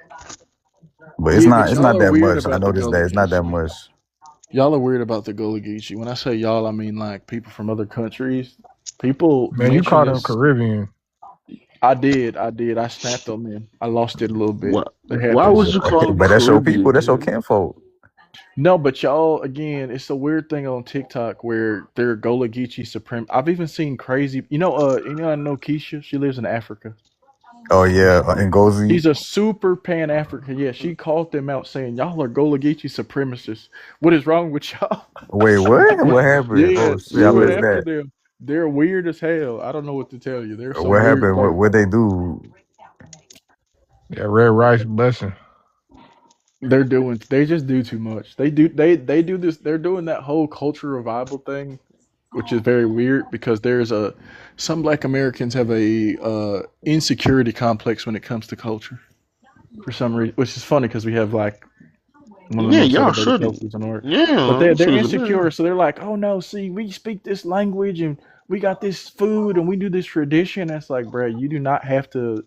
but it's not y'all are that weird much. I about the noticed that Gullah it's not that Geechee. much. Y'all are weird about the Gullah Geechee. When I say y'all, I mean like people from other countries. People, Man, you call them Caribbean. I did. I snapped them in. I lost it a little bit. Why would you call them But that's your Caribbean, people. That's your man? kinfolk. No, but y'all, again, it's a weird thing on TikTok where they're Gullah Geechee supreme. I've even seen crazy. I know Keisha. She lives in Africa. Oh yeah, Ngozi. She's a super Pan African. Yeah, she called them out saying y'all are Gullah Geechee supremacists. What is wrong with y'all? Wait, what? What happened? Yeah, Oh shit, she I went missed after that. them. They're weird as hell. I don't know what to tell you. They're so What weird. happened? What they do? Yeah, red rice blessing. They just do too much. They do this. They're doing that whole culture revival thing, which is very weird because some Black Americans have a insecurity complex when it comes to culture for some reason, which is funny because we have like one of the most y'all celebrated shouldn't. cultures in the world. Yeah, but they're shouldn't. insecure, so they're like, oh no, see, we speak this language and we got this food and we do this tradition. That's like, bro, you do not have to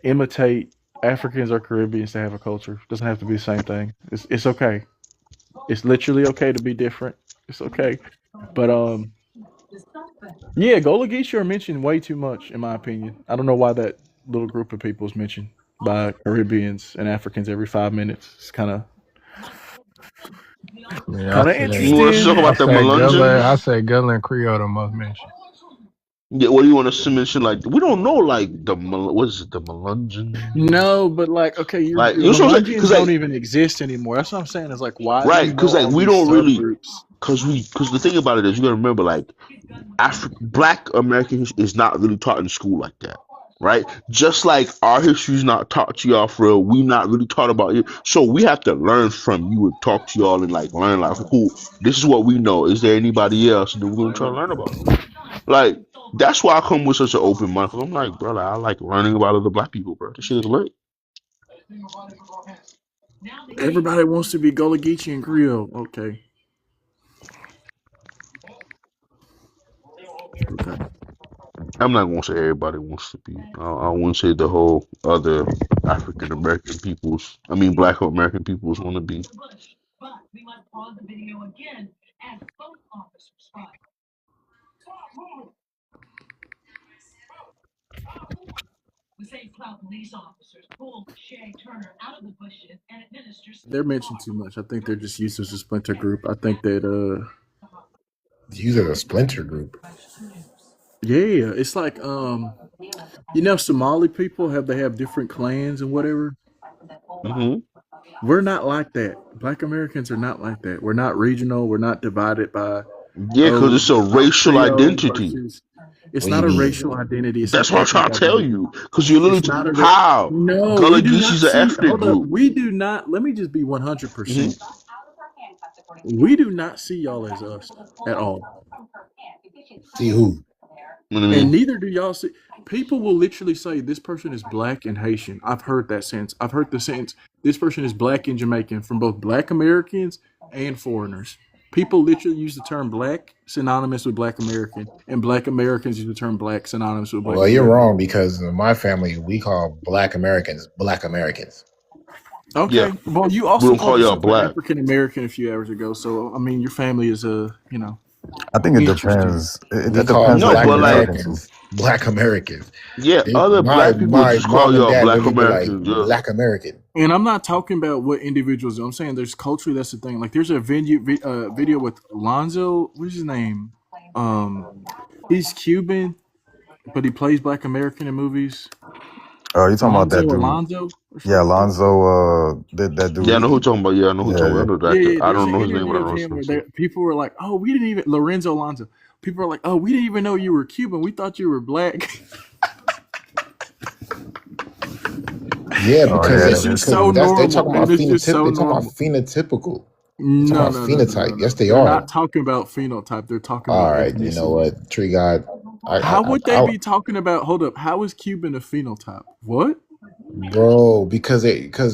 imitate Africans or Caribbeans to have a culture. It doesn't have to be the same thing. It's okay. It's literally okay to be different. It's okay. But yeah, Gullah Geechee are mentioned way too much, in my opinion. I don't know why that little group of people is mentioned by Caribbeans and Africans every 5 minutes. It's kind of interesting. You want to talk about the Melungeons? I say Gullah and Creole the most mentioned. Yeah, what do you want to mention? Like, we don't know, like, what is it, the Melungeons? No, but like, okay, the Melungeons don't even exist anymore. That's what I'm saying. Is like, why? Right, because like we don't really, because the thing about it is you gotta remember like, Black American history is not really taught in school like that. right? Just like our history's not taught to y'all for real, we not really taught about it. So we have to learn from you and talk to y'all and like learn like, cool, this is what we know. Is there anybody else? And then we're gonna try to learn about it. Like that's why I come with such an open mind. Cause I'm like, brother, I like learning about other black people, bro. This shit is lit. Everybody wants to be Gullah Geechee and Creole. Okay. Okay. I'm not gonna say everybody wants to be. I wouldn't say the whole other African American peoples. I mean, Black American peoples want to be. They're mentioned too much. I think they're just used as a splinter group. I think that Used as a splinter group. yeah, it's like you know, Somali people they have different clans and whatever. Mm-hmm. We're not like that. Black Americans are not like that. We're not regional. We're not divided by Yeah, because it's a racial Creole identity. versus. It's What do not you a mean? racial identity. It's an That's what I'm ethnic trying to tell identity. you. Because you're It's literally not a how no. Gullah We do not Geechee's an see. ethnic Hold up. group. We do not. Let me just be 100%. Mm-hmm. We do not see y'all as us at all. See who? What do you And mean? neither do y'all see. People will literally say this person is black and Haitian. I've heard that sense. I've heard the sense this person is black and Jamaican from both Black Americans and foreigners. People literally use the term black synonymous with Black American, and Black Americans use the term black synonymous with Black Well, you're American. wrong because in my family we call Black Americans Black Americans. Okay. Yeah. Well, you We also don't called call y'all yourself an black. African American a few hours ago. So I mean, your family is you know, I think it interesting. depends. It We call depends No, like Black who but you're like, talking to. Americans Black Americans. yeah, They, other my black people my just call mom and y'all dad Black literally be like Americans. Yeah. Black American. And I'm not talking about what individuals do. I'm saying there's culture. That's the thing. Like there's a video with Lonzo. What's his name? He's Cuban, but he plays Black American in movies. Oh, you talking about Lonzo that dude? Alonzo or something Yeah, like that. Alonzo. That dude. Yeah, I know who you're talking about. Yeah, I know who you're Yeah, talking about. yeah. I know the Yeah, actor. yeah. I There's don't an know his name, but interview I of know his him where face. people were like, "Oh, we didn't even Lorenzo Alonzo." People are like, "Oh, we didn't even know you were Cuban. We thought you were black." Yeah, Oh because yeah, It's they just because so that's they normal, talking about man. It's just phenotyp. so They talking about normal. phenotypical. They talking No, about no, no, no, no, phenotype. no. Yes, they They're are. not talking about phenotype. They're talking All about right, you know ethnicity. what, Tree God. How would they I be talking about? Hold up. How is Cuban a phenotype? What? bro, because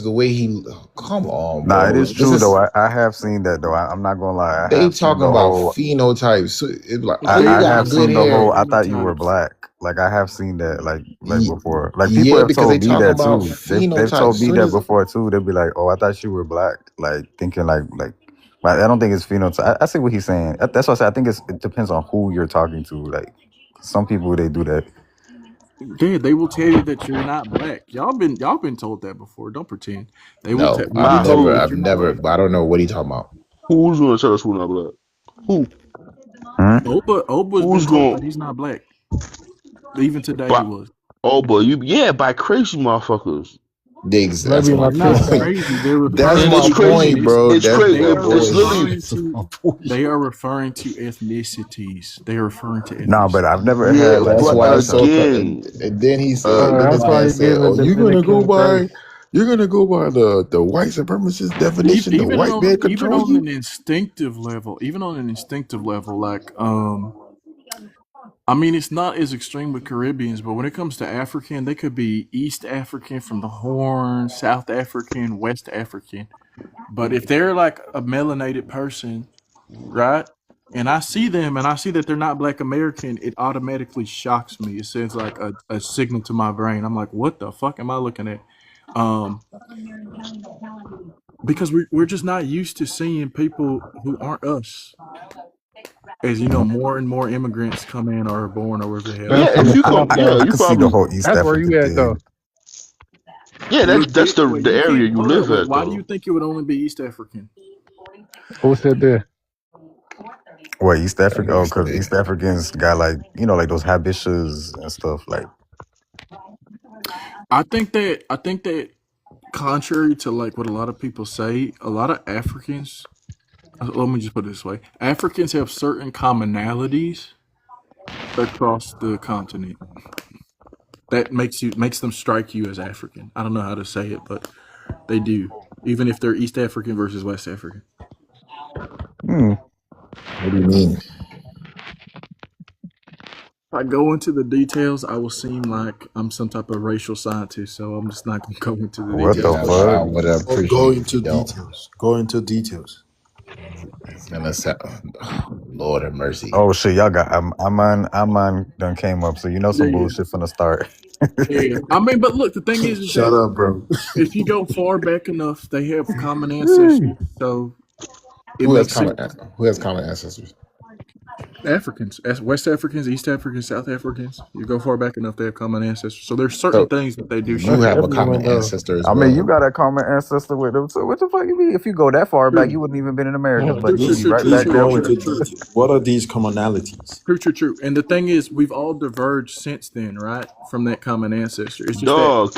the way he come on, Nah, it bro. is This true though. is I have seen that though. I'm not gonna lie. I they have seen talking the about whole. phenotypes. So it's like, oh, you There I got have are good seen the no whole. hair. I thought you were phenotypes. black. Like I have seen that. Like Ye- before. Like people Yeah, have because they told me talking that about too. They've phenotypes. told me Soon that as before too. They'll be like, "Oh, I thought you were black." Like thinking like. But I don't think it's phenotype. I see what he's saying. That's what I said. I think it depends on who you're talking to. Like some people, they do that. Yeah, they will tell you that you're not black. Y'all been told that before. Don't pretend. no, We will By tell you who? that I've you're not never, black. but I don't know what he talking about. Who's gonna tell us we're not black? Who? Hmm? Oba's been Who's told gonna? that he's not black. Even today he By, was. oh, but you, yeah, by crazy motherfuckers. That's Maybe my not They're not Tristan. point. crazy. They're That's And referring my it's to crazy. point, bro. It's That's crazy. They my are It's point. literally. referring That's to my point. they are referring to ethnicities. They are referring to No, but ethnicity. I've never Yeah, had like That's a but why black it's so. again, And then he said, then That's this why man you said, give "Oh, a Dominican face. you're gonna go by the white supremacist definition, the white man Even control on you." an instinctive level, like I mean, it's not as extreme with Caribbeans, but when it comes to African, they could be East African from the Horn, South African, West African. But if they're like a melanated person, right? And I see them and I see that they're not Black American, it automatically shocks me. It sends like a signal to my brain. I'm like, what the fuck am I looking at? Um, because we're just not used to seeing people who aren't us. As you know, more and more immigrants come in or are born or whatever the hell. yeah. That's I where mean, If you you come, at yeah, though. I you can see the probably, whole East That's where African you at though. thing. yeah. That's Wait, the you area can't you hold up. live Wait, at, why do you though. think it would only be East African? Who said that? What East That Africa? Oh, nigga because said, East Africans got like like those habitudes and stuff. Like I think that contrary to like what a lot of people say, a lot of Africans, let me just put it this way. Africans have certain commonalities across the continent. that makes them strike you as African. I don't know how to say it, but they do, even if they're East African versus West African. What do you mean? If I go into the details, I will seem like I'm some type of racial scientist, so I'm just not going to go into the What the details. Yeah, But I fuck? would Go appreciate if into you don't. details. Go into details. It's gonna sound, Lord have mercy. Oh shit, y'all got Aman done came up, so you know some yeah, bullshit from the start. yeah. I mean, but look, the thing is Shut that up, bro. if you go far back enough, they have common ancestors, so it Who has makes common? sense. Who has common ancestors? Africans, West Africans, East Africans, South Africans. You go far back enough, they have common ancestors. So there's certain So things that they do you share. have a Everyone common though. ancestor as I mean, you well. got a common ancestor with them. So what the fuck you mean? If you go that far back, True, you wouldn't even been in America, but true, you'd true, be Please, true, right true, please back true, there go with true, into them. true. details. What are these commonalities? True, true, true. And the thing is, we've all diverged since then, right? From that common ancestor. It's just that Dog,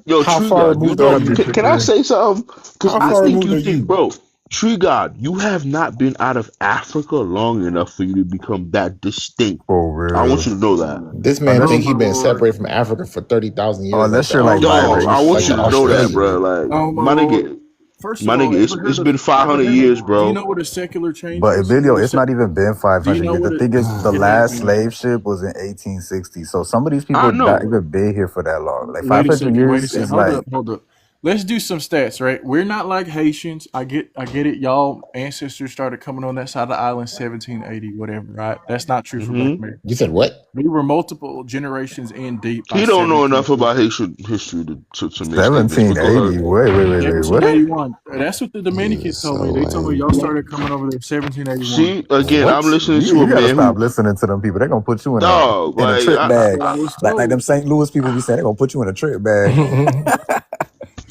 yo, How Tree far God, you removed are know, you? can I say something? Because How I far think removed you are think, you? bro, Tree God, you have not been out of Africa long enough for you to become that distinct. For I want real. you to know that. This man oh Unless think my he you, been lord, separated from Africa for 30,000 years, like unless the you're like Dog, I want like you the biracial. to know that, Australian bro. did. Like, oh my lord. First of my all, nigga, it's been 500 years, do you bro. know what a secular change But is? You know Emilio, what a it's not even been do you 500 know years. what The thing is, the it has last been? slave ship was in 1860. So some of these I people not know. even been here for that long. Like Wait a 500 second, wait a years second. is like, Hold up. Let's do some stats, right? We're not like Haitians. I get it. Y'all ancestors started coming on that side of the island 1780, whatever, right? That's not true for Black Hmm. You Americans. said what? We were multiple generations in deep by He don't know enough 1750. about Haitian history to make statements, but go ahead. 1780. Wait. What? 1781. That's what the Yeah, Dominicans told me. so They told me y'all started coming over there 1781. See, again, What? I'm listening to You a gotta man stop who, listening to them people. They're gonna put you dog, in a like, trick That's bag. what I was Like told. them St. Louis people be saying they're gonna put you in a trick bag.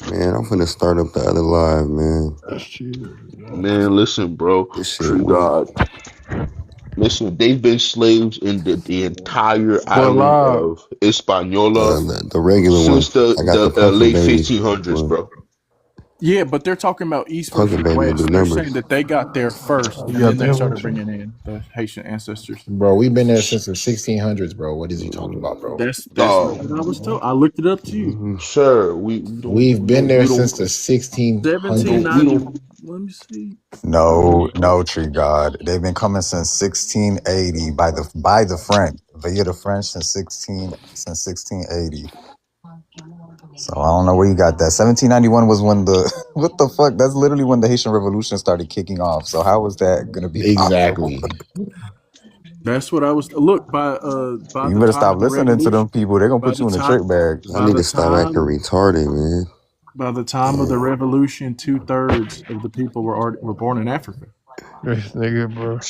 man, I'm finna start up the other live, man. That's true. man, listen, bro, This shit Tree weak. God. Listen, they've been slaves in the entire What island live? of Hispaniola The regular one. since the I got the pumpkin late baby 1500s, one. bro. Yeah, but they're talking about East Pumpkin versus baby will do West. They're numbers. saying that they got there first, You and got then they them started with you? bringing in the Haitian ancestors. Bro, we've been there since the 1600s, bro. What is he talking about, bro? That's Dog, what I was told. I looked it up too. Mm-hmm. sir, we don't We've we been don't there we since don't the we 1600s. Seventeen90. don't. Let me see. No, Tree God. They've been coming since 1680 by the French, via the French since 1680. So I don't know where you got that. 1791 was when the what the fuck? That's literally when the Haitian Revolution started kicking off. So how was that gonna be possible? Exactly. That's what I was. Look, by You the better time stop of the listening to them revolution, people. They're gonna by put the you in a time, trick bag. Y'all by need the to stop acting time, retarded, man. by the time of the revolution, 2/3 of the people were born in Africa. This nigga, bro.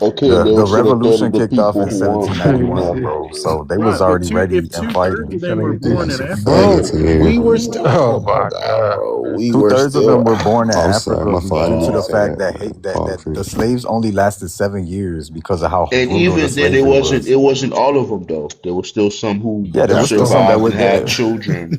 Okay, and The they the will said a third revolution of the kicked off people in who weren't Nigga in 1791, said, Africa. bro. So they was Right, but already ready if and 2/3 fighting. of he them trying to were get this born Got in some Africa, faggots Bro, in we here. were still. oh Oh my God, god. bro. We were 2/3 of still. them were born in I'm sorry, Africa my fault. I didn't due mean to to the say fact that, that man. that Poetry. the slaves only lasted 7 years because of how And brutal the even then, slavery it was. wasn't all of them though. There were still some who Yeah, there was That's still the some that survived were and had there. children,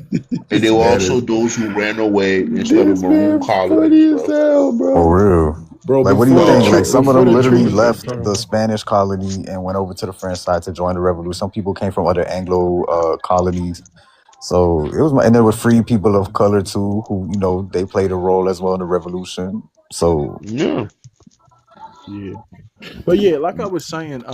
and there this were man also is those who ran away and started this maroon man funny colonies, as bro. hell, bro. For real. Bro, Like, what do you before the think? Like, Dog, some of before them the literally truth. left the Spanish colony and went over to the French side to join the revolution. Some people came from other Anglo colonies. So it was, and there were free people of color too, who they played a role as well in the revolution. So yeah. yeah. But yeah, like I was saying,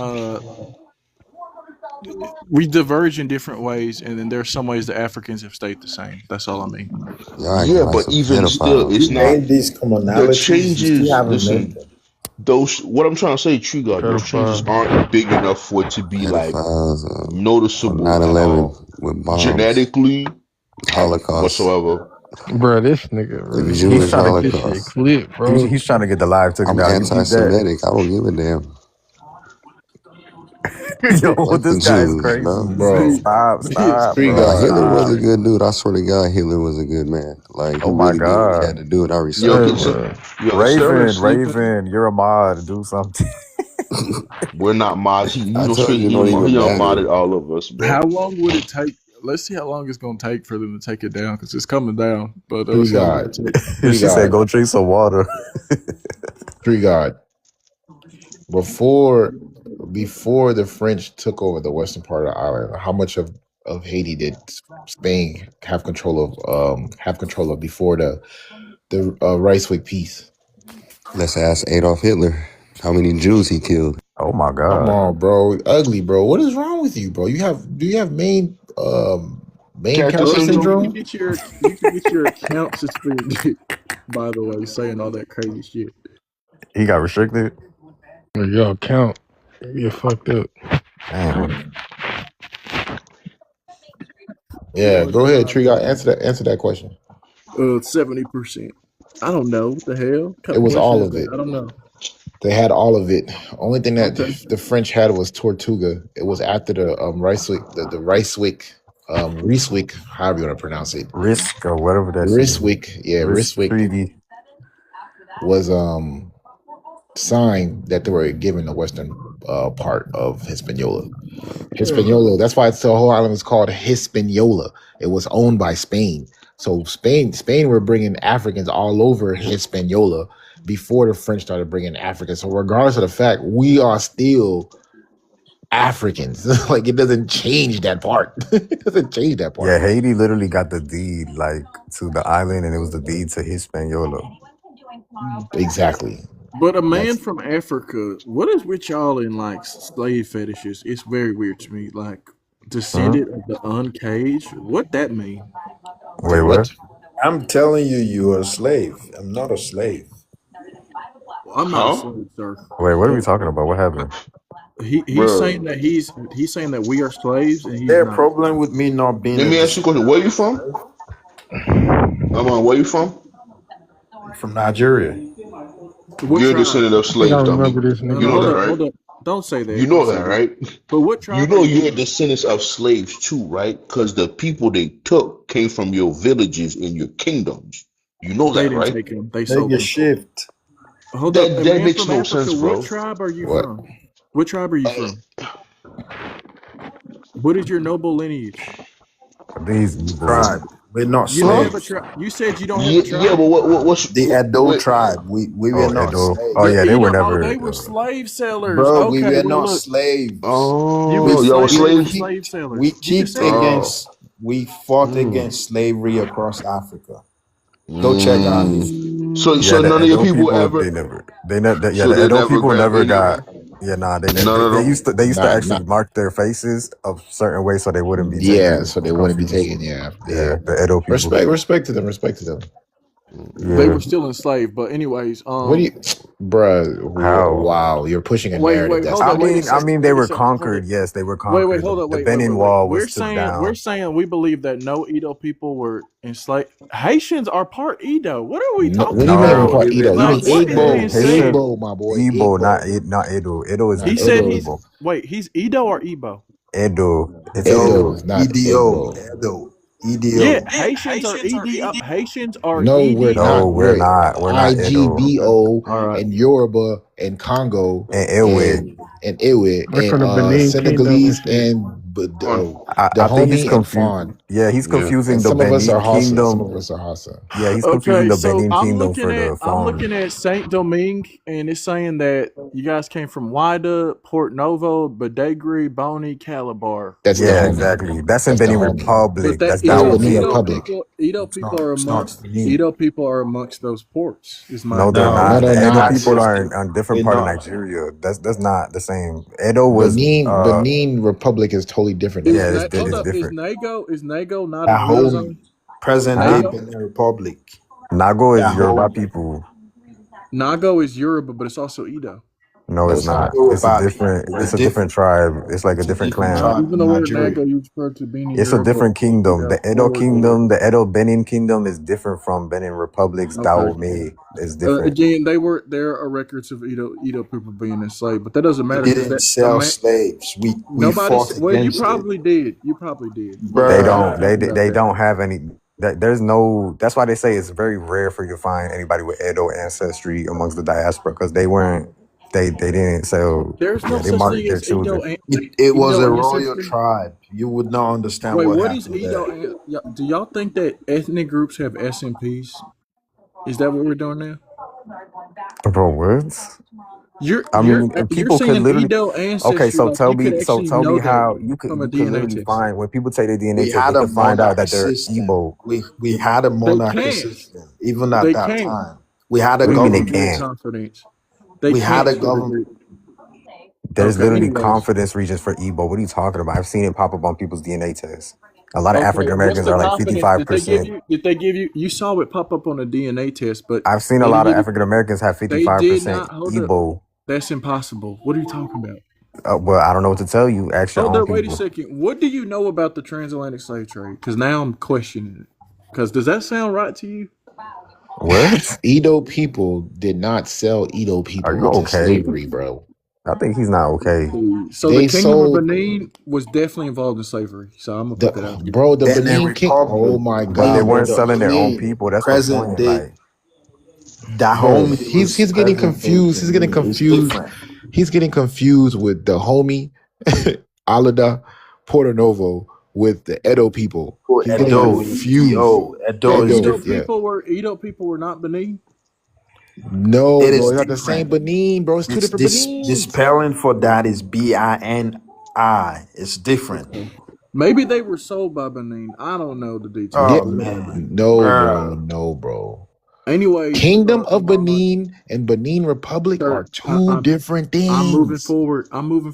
we diverge in different ways, and then there's some ways the Africans have stayed the same. That's all I mean. Y'all acting Yeah, like but some even still, pedophiles, it's You not man. named these the commonalities, you still changes. haven't named Listen, them. those what I'm trying to say, True God, those changes Pedophile. aren't big enough for it to be like Pedophiles on noticeable at 9/11 all, with bombs, genetically Holocaust, whatsoever. Bro, this nigga, the bro. He he's Jewish trying trying to to get get this shit Holocaust. clip, bro. he's trying to get the live taken I'm down. You peep that? anti-Semitic. I don't give a damn. Yo, Fuck the this guy is Jews, crazy. bro. Bro, Stop, Tree bro. Nah, God. Hitler was Stop. a good dude. I swear to God, Hitler was a good man. Like he Oh my really did what he had God. to do, and I Yo, respect Hey, can him. so, bro. yo, Sterling sleeping? Raven, you're a mod. Do something. We're not mods. He I go told straight. you, it don't He even matter. unmodded all of us, bro. How long would it take? Let's see how long it's going to take for them to take it down, because it's coming down. But let's Tree see how long God. it takes. Tree She said, God. "Go drink some water." Tree God. Before the French took over the western part of the island, how much of of Haiti did Spain have control of before the Ryswick peace? Let's ask Adolf Hitler how many Jews he killed. Oh my Come god. on, bro. Ugly, bro. What is wrong with you, bro? Do you have main Character counter Ugly, you syndrome. can get your account suspended. By the way, saying all that crazy shit. He got restricted. Your account get fucked up. Damn. Yeah, go ahead, Tree. Answer that question. 70%. I don't know what the hell. It was all of That? it. I don't know. They had all of it. Only thing that Okay. the French had was Tortuga. It was after the Ryswick, however you want to pronounce it. Risk or whatever that shit is. Ryswick, yeah, Risk Ryswick treaty. was signed that they were given the western part of Hispaniola. Hispaniola, that's why the whole island is called Hispaniola. It was owned by Spain. So Spain were bringing Africans all over Hispaniola before the French started bringing Africans. So regardless of the fact, we are still Africans. Like, it doesn't change that part. It doesn't change that part. Yeah, Haiti literally got the deed like to the island, and it was the deed to Hispaniola. Exactly. But a man from Africa, what is with y'all in like slave fetishes? It's very weird to me. Like descendant of the uncaged. What that mean? Wait, what? I'm telling you, you're a slave. I'm not a slave. Well, I'm not a slave, sir. Wait, what are we talking about? What happened? He's saying that he's saying that we are slaves, and he's Their not. problem with me not being. Let me ask you a question. Where you from? Where you from? From Nigeria. You're a descendant of slaves, dummy. You know that, right? Hold up. Don't say that. You know that, right? But what tribe? You know you're descendants of slaves too, right? Because the people they took came from your villages and your kingdoms. You know that, right? They didn't take them. They sold them. Shift. Hold up. That makes no sense, bro. What tribe are you from? What tribe are you from? What is your noble lineage? These tribe. We're not You don't have slaves. a tribe. You said you don't have a tribe. Yeah, but what's the Edo tribe? We were not slaves. Oh yeah, they were never. They were slave sellers. Bro, okay, we were well, not look. slaves. Oh, y'all were slaves. Slave sellers. We kicked against. We fought against slavery across Africa. Go check our history. So Yeah, none of your people ever. The Edo people never got. Yeah, nah, they used to actually mark their faces of certain ways so they wouldn't be taken. Yeah, so they wouldn't be taken. Yeah. The Edo people. Respect to them. They were still enslaved, but anyways, what do you, bruh? How? Wow, you're pushing a narrative. Hold on, I mean, they were conquered. Yes, they were conquered. Wait, hold on. The Benin Wall was took saying down. we're saying we believe that no Edo people were enslaved. Haitians are part Edo. What are we talking about? What do you mean part No, Edo? You mean Igbo, my boy. Igbo, not Edo. Edo is. He said he's. Wait, he's Edo or Igbo? Edo. It's Edo, not Edo. Yeah, Haitians are EDO. Haitians are No, EDO. we're not. We're not. We're not IGBO and Yoruba and Congo and Iwi and Iwi and Senegalese and I think he's confused. Yeah, he's confusing the Benin Kingdom. Some of us are Hausa. Yeah, he's confusing the Benin I'm Kingdom for the I'm phone. looking at Saint Domingue, and it's saying that you guys came from Wida, Port Novo, Badegry, Bonny, Calabar. That's exactly. That's in Benin Republic. That's Benin Republic. Edo people are amongst those ports. No, they're not. The Edo people are on different part of Nigeria. That's not the same. Edo was Benin Republic is totally different. Yeah, it's different. Is Nago not a zone? Present day Benin Republic. Nago is Yoruba people. Nago is Yoruba, but it's also Edo. No, it's not. It's a different. It's a different tribe. It's like a different clan. Even the word Nago you refer to being It's a different kingdom. The Edo kingdom, the Edo Benin kingdom is different from Benin Republic's Dahomey. It's different. Again, there are records of Edo people being enslaved, but that doesn't matter. We didn't sell slaves. We fought against you probably did. You probably did. They don't. They don't have any. There's no. That's why they say it's very rare for you to find anybody with Edo ancestry amongst the diaspora because they weren't. They didn't sell. There's no they such marked thing their as children. It was a royal tribe. You would not understand what happened is Edo? Do y'all think that ethnic groups have SMPs? Is that what we're doing now? Bro, what? You're people could saying literally. Edo Okay, ancestry, so like you could so actually tell me know that how you from a could DNA literally test. find when people take their DNA We test, they had a could find out monarch that they're system. Igbo. We had a They monarch can't. system even at They that can't. time. We had a What do you mean they With good government. can't? confidence. They We had can't a to a government. degree. There's Okay. literally Anyways. confidence regions for Igbo. What are you talking about? I've seen it pop up on people's DNA tests. A lot of Okay. African What's Americans the are like confidence? Did they give 55%. you? Did they give you? You saw it pop up on a DNA test, but I've seen a they lot of did. African Americans have They did 55% not. Hold up. Igbo. That's impossible. What are you talking about? Well, I don't know what to tell you. Ask your Hold own up. Wait a people. second. What do you know about the transatlantic slave trade? Because now I'm questioning it. Because does that sound right to you? What? Edo people did not sell Edo Are people you into okay? slavery, bro. I think he's not okay. So They the Kingdom of sold Benin was definitely involved in slavery. So I'm gonna put that out there. the Benin Benin King. Oh Republic. my But they God, weren't bro. selling their own We people. That's the present point. day Like, Bro, Dahomey was he's getting present day confused. He's getting Benin. It's confused. different. He's getting confused with the homie Alada Porto Novo with the Edo people. He's getting Edo, confused. Edo is Edo different. people were not Benin. No, It bro, is it's not the same different. Benin, bro. It's two It's different the Benins. spelling for that is BINI. It's different. Okay. Maybe they were sold by Benin. I don't know the details. Oh Yeah, man, no, bro, no, bro. Anyways, Kingdom of Benin and Benin Republic are sir, two different I'm moving things. forward. I'm moving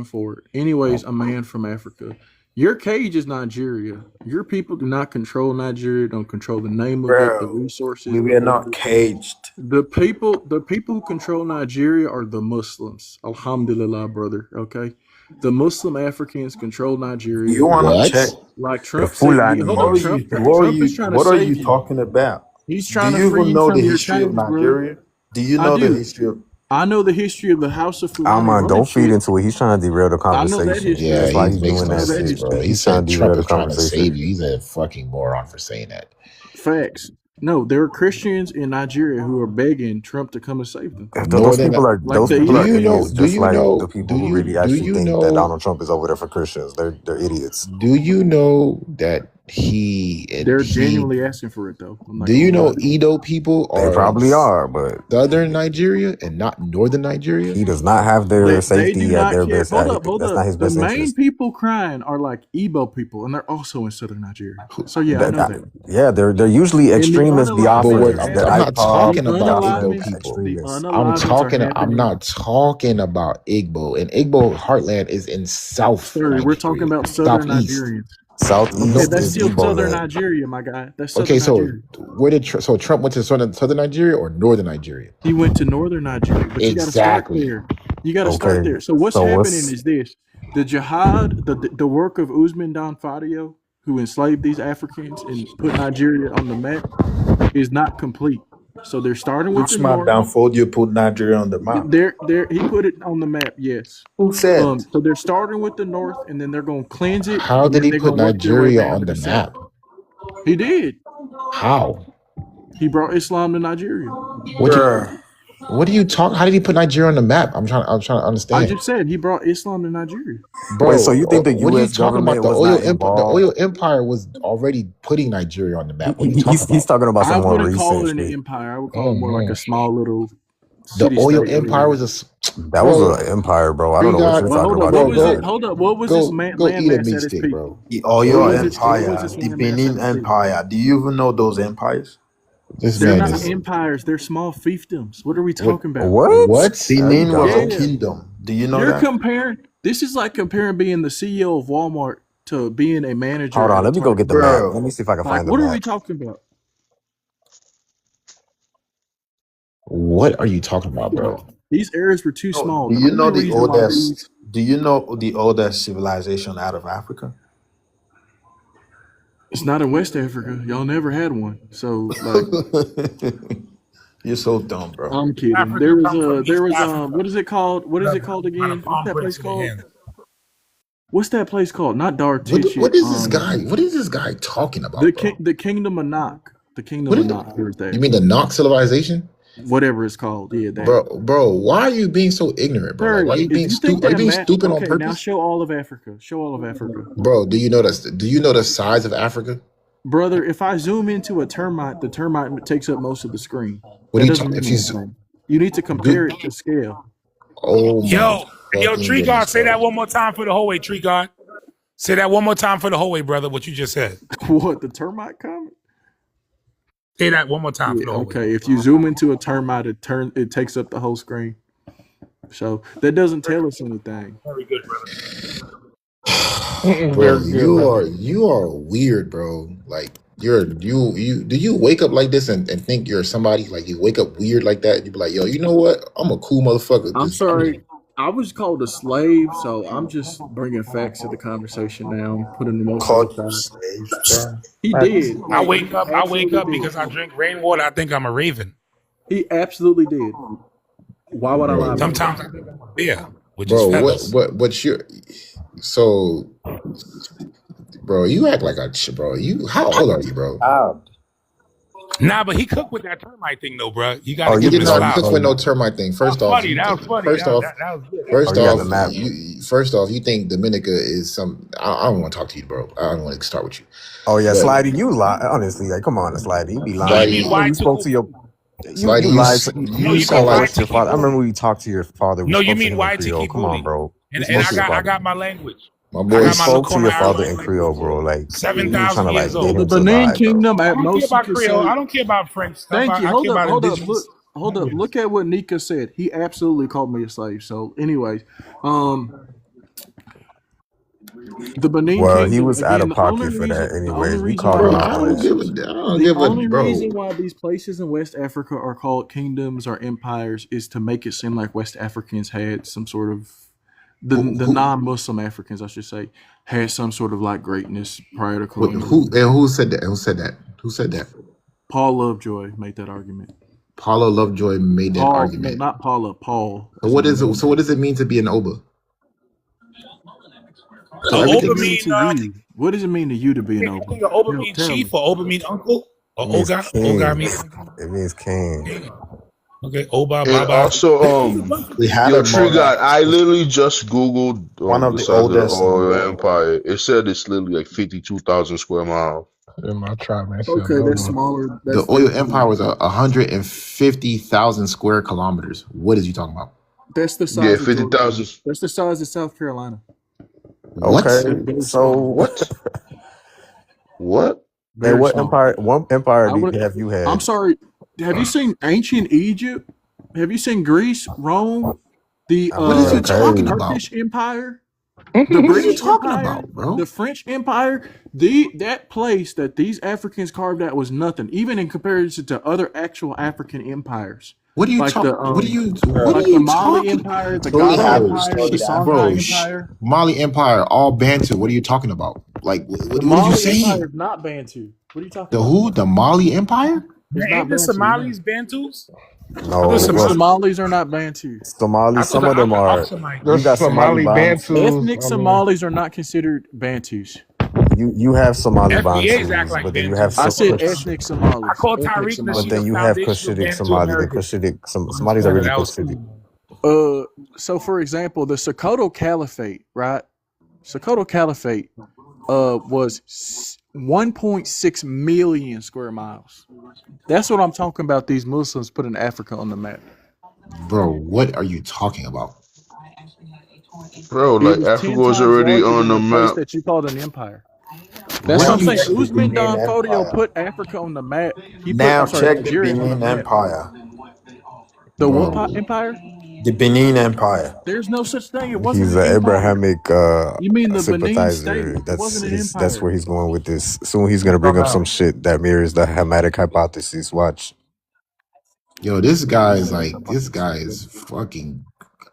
forward. Anyways, a man from Africa. Your cage is Nigeria. Your people do not control Nigeria. Don't control the name of it, the bro. resources. We were not caged. The people who control Nigeria are the Muslims. Alhamdulillah, brother. Okay, the Muslim Africans control Nigeria. You wanna check? Like the Trump said. Hold up, Fulani. Trump is trying to What are save you you. talking about? He's Do trying to you free even you know from the your history of cage, brother. Nigeria? Do you I know the do. history of? I know the history of the House of Fulani Alman, don't feed Brothership. into it. He's trying to derail the I know that conversation. history. Yeah, That's why he he's makes doing no I know that. that sense, bro. history. He He's trying said to Trump derail the is trying to save conversation. you. He's a fucking moron for saying that. Facts. No, there are Christians in Nigeria who are begging Trump to come and save them. Those Northern. people are Like those the people Do are you know? idiots. Ethiopians. Do Just you like know? the people who really Do actually you think that know? Donald Trump is over there for Christians. They're idiots. Do you know that They're genuinely asking for it though. I'm not Do gonna you lie. know Edo people They are in probably are, but southern Nigeria and not northern Nigeria? he does not have their They do safety at not their care. best. Hold up. That's not his The best main interest. people crying are like Igbo people, and they're also in southern Nigeria. So yeah, I know that. Yeah, they're usually And the extremists, But what Biafrans. unalignments They're I'm not IPOB, talking about Igbo Biafran people. the extremists. unalignments are I'm happening. not talking about Igbo. And Igbo heartland is in South Sir, we're talking Nigeria, about southern southeast. Nigerians. No, Okay, Southeast that's is still Igbo southern land. Nigeria, my guy. That's okay, southern so Nigeria. where did Trump went to southern Nigeria or northern Nigeria? He went to northern Nigeria, but you got to start Exactly. there. You got to start Okay, there. So what's so happening what's is this: the jihad, the work of Usman Dan Fodio, who enslaved these Africans and put Nigeria on the map, is not complete. So they're starting with the Usman north. Danfodio put Nigeria on the map. He put it on the map. Yes. Who said? So they're starting with the north, and then they're going to cleanse it. How And did then he they're put going to work their way Nigeria down on to the the south. map? He did. How? He brought Islam to Nigeria. What do you talk? How did he put Nigeria on the map? I'm trying to I understand. just said he brought Islam to Nigeria. Bro, wait? So you think the what are you U.S. talking about? government was not The involved? oil empire was already putting Nigeria on the map. What are you talking He's about? talking about I some more wouldn't call recent it an shit. empire. I would call it more like a small little The city oil state. empire was That was an empire, bro. I don't know what you're Well, talking hold up. about. What was it? Hold up. What was this Go eat a landmass meat at its stick, peak? bro. The Oyo Empire, What was this the landmass at Benin its peak? Empire. Do you even know those empires? They're not empires. They're small fiefdoms. What are we talking about? What? Benin was a Yeah. kingdom. Do you know You're that? comparing. This is like comparing being the CEO of Walmart to being a manager. Hold on, at let me go Target. get the map. Let me see if I can Like, find the what are map. we talking about? What are you talking about, bro? These areas were too small. Do you know only the reason why oldest? Do you know the oldest civilization out of Africa? it's not in West Africa. Y'all never had one. So like, You're so dumb, bro. I'm kidding. Africa There was comes from East Africa. what is it called? What is it called again? What's that place called? What's that place called? Not Dartish. What is this guy? What is this guy talking about, bro? The Kingdom of Nok. The Kingdom of Nok. There's that. You mean the Nock civilization? Whatever it's called. Yeah, that. Bro, why are you being so ignorant, bro? Like, why are you being stupid? Are you being stupid on Now purpose? show all of Africa. Show all of Africa. Bro, do you know the size of Africa? Brother, if I zoom into a termite, the termite takes up most of the screen. What That do you doesn't talk, mean if you anything. You need to compare it to scale. Oh my Yo, fucking Tree God, goodness, say that bro. one more time for the whole way, Tree God. Say that one more time for the whole way, brother, what you just said. What, the termite comment? Say that one more time for the whole way. Okay, if you zoom into a termite, it takes up the whole screen. So that doesn't tell us anything. Very good, brother. Bro, Very good, you are weird, bro. Like you do you wake up like this and think you're somebody? Like you wake up weird like that and you be like, yo, you know what? I'm a cool motherfucker. I'm sorry. I was called a slave, so I'm just bringing facts to the conversation now. I'm putting the Called emotions you aside. slave, bro. He did. I wake up Absolutely because I did. drink rainwater. I think I'm a raven. He absolutely did. Why would I lie about Sometimes that? I think I'm a bear, which Bro, is feathers. what's your so bro, you act like a bro. How old are you, bro? Nah, but he cooked with that termite thing though, bro. You gotta He give did him his not cook flowers. with no termite thing. First off, Funny. That was funny. first off, That was good. first off, you think Dominica is some? I don't want to talk to you, bro. I don't want to start with you. Oh yeah, But Slidey, you lie. Honestly, like, come on, Slidey, you be You lying. mean You spoke to your. Slidey, You lied. You sound like spoke to your father. I remember when you talked to your father. We No, you spoke to mean him in YTK Creole. Come on, bro. And You spoke to your I father. got my language. My I We boy, got my spoke to your Lakota father Irish in language. Creole, bro. Like you trying to 7,000 like years get old. him The to Benin lie, bro. Kingdom I at don't care most you about could Creole. say. I don't care about French stuff. Thank you. I Hold care up. about Hold up. indigenous. Hold up. Look at what Nika said. He absolutely called me a slave. So, anyways, the Benin Well, he Kingdom was out again. of pocket for that, The only anyways. We reason called why him bro, these out I for don't that. give places, a, I don't the give a, only reason bro. why these places in West Africa are called kingdoms or empires is to make it seem like West Africans had some sort of the non-Muslim Africans, I should say, had some sort of like greatness prior to colonialism. Who said that? Who said that? Who said that? Paul Lovejoy made that argument. Paula Lovejoy made that No, argument. not Paula. Paul. So what is it? So what does it mean to be an Oba? So What does everything. it mean to you? What does it mean to you to be an I Oba? think an Oba Tell means me. chief or Oba means uncle or It means Oga. king. Oga means uncle. It means king. Okay, Oba, And Baba. also, We had yo, a Tree God, monarch, I literally just Googled one of the the size of the oldest in the Oyo world. Empire. It said it's literally like 52,000 square miles. In my tribe, man. Okay, that's smaller. The That's Oyo Empire was 150,000 square kilometers. What is you talking about? That's the Yeah, size of Georgia. 50,000. That's the size of South Carolina. What? Okay, so What? What? And Very what small. empire? What empire I would- have you had? I'm sorry. Have you seen ancient Egypt? Have you seen Greece, Rome, the What is you talking about? Turkish Empire, What the are you British talking Empire, about, bro? the French Empire? That place that these Africans carved out was nothing, even in comparison to other actual African empires. What are you Like talking? What are you? What like are you the Mali talking? Empire, the Totally Ghana average, Empire, totally the Songhai Bro, Empire. Mali Empire, all Bantu. What are you talking about? Like, what The are you Mali saying? Empire is not Bantu. What are you talking The about? who? The Mali Empire? It's Ain't not the Bantu. Somalis Bantus? No, The well, Somalis are not Bantu. Somali. I Some thought of them the are. Aksumite. The You got Somali Somali Bantu. Bantus. Ethnic Somalis are not considered Bantus. You have Somali FBA's act Bantus, like but then you have Bantus. I said Kush. ethnic Somalis. I call Ethnic Tyreek But Somalis. Nasheed then the you have foundation of Cushitic Bantu Somali. The American. Cushitic. Somalis are really That was Cushitic. cool. So for example, the Sokoto Caliphate, right? Sokoto Caliphate was 1.6 million square miles. That's what I'm talking about. These Muslims putting Africa on the map. Bro, what are you talking about? Bro, It like was 10 Africa was times already larger on than the the place map. that you called an empire. That's What what are I'm you? saying. The Usman Benin Don Fodio Empire. put Africa on the map. He put, Now I'm sorry, check the Nigeria on the Benin map. Empire. The what Bro, empire? The Benin Empire. There's no such thing. It wasn't He's an an empire. Abrahamic You mean the Benin sympathizer. state? It wasn't an That's empire. where he's going with this. Soon he's gonna bring up some shit that mirrors the Hamitic hypothesis. Watch. yo, this guy is fucking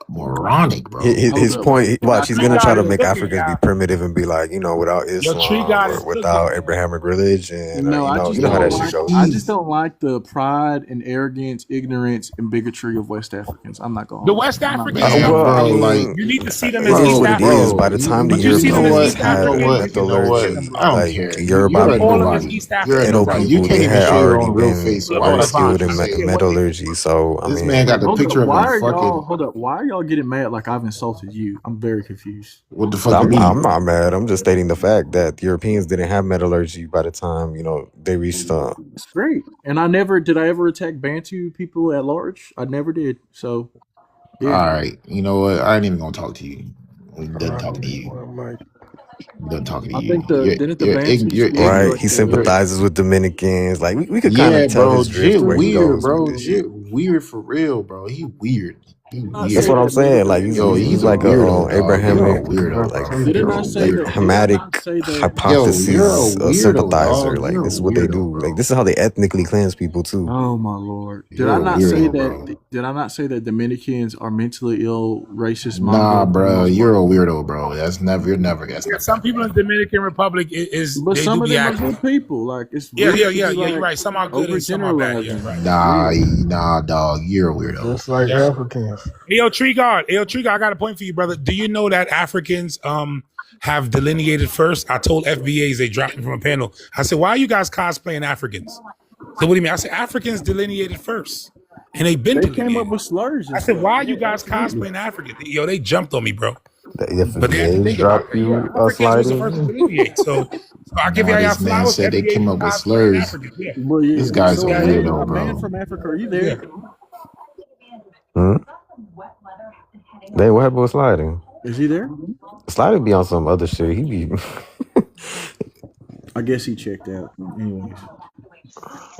moronic, bro. His point. Watch. He's Tree gonna try God to is make cooking, Africans be y'all. primitive and be like, without Your Tree Islam God or is without cooking. Abrahamic religion. No, I just You know how don't that shit like. goes. I just don't like the pride and arrogance, ignorance, and bigotry of West Africans. I'm not going. The West Africans, Man, yo. Well, I bro, like, mean, You need to see them it as is East what it is. Africans. By the time the But you see them as Europeans East had Africans. you know what? metallurgy, I don't like care. Yoruba You're a Call them as people, East You're a Africans. Edo nobody. You people, can't they even had show your already own real been face. So Look, why very the fuck skilled you in say it? metallurgy. So I This mean, man got the Hold picture up. of Why a are y'all? fucking. Hold up. Why are y'all y'all getting mad like I've insulted you? I'm very confused. What the fuck you I'm mean? not mad. I'm just stating the fact that Europeans didn't have metallurgy by the time they reached. It's great, and I ever attack Bantu people at large? I never did. So, All yeah. right, you know what? I ain't even gonna talk to you. I'm done talking to you. I'm done talking to I you. think didn't the Bantus You're live Right, like he the sympathizes with Dominicans. Like we could kind yeah, of tell bro. his drift Jit where he weird, goes with bro. this shit. Jit weird for real, bro. He weird. He not That's say what weird. I'm that saying. many Like Canadians Yo, he's he's a like a weirdo, dog. You're a Abrahamic, weirdo, like bro. Did it You're a not say that? weirdo. Did it Hamitic not say that? Yo, you're a hypothesis weirdo, sympathizer. dog. Like You're a this is what they weirdo, do. Like bro. this is how they ethnically cleanse people too. Oh my lord! Did You're I a not say weirdo, that? bro. Did I not say that Dominicans are mentally ill, racist, Nah, mongrel bro. criminals? You're a weirdo, bro. You're never gonna Yeah, stop some that, people in the Dominican Republic But they do some of be them are acting. good people. Like it's Yeah, weird yeah, to yeah, be yeah. You're like right. Some are good and some are bad. Yeah, overgeneralizing. right. Nah, dog. You're a weirdo. Just like Yeah. Africans. Hey, yo, Tree God, I got a point for you, brother. Do you know that Africans have delineated first? I told FBAs, they dropped me from a panel. I said, why are you guys cosplaying Africans? So what do you mean? I said, Africans delineated first. And they've been They came up delineated. with slurs and I said, stuff. why are you Yeah, guys absolutely. cosplaying Africans? Yo, they jumped on me, bro. If But they had to VAs think about drop that. Yeah, you Africans was the sliding, first to delineate. So I give Nah, y'all this man flowers. said they FBA came for up with cosplaying slurs. Africans. Yeah. Well, yeah. This guy's a So, Yeah, hey, weirdo, a man bro. from Africa, are you yeah. there? Dang, what happened with sliding? Is he there? Sliding be on some other shit. He be I guess he checked out. Anyways.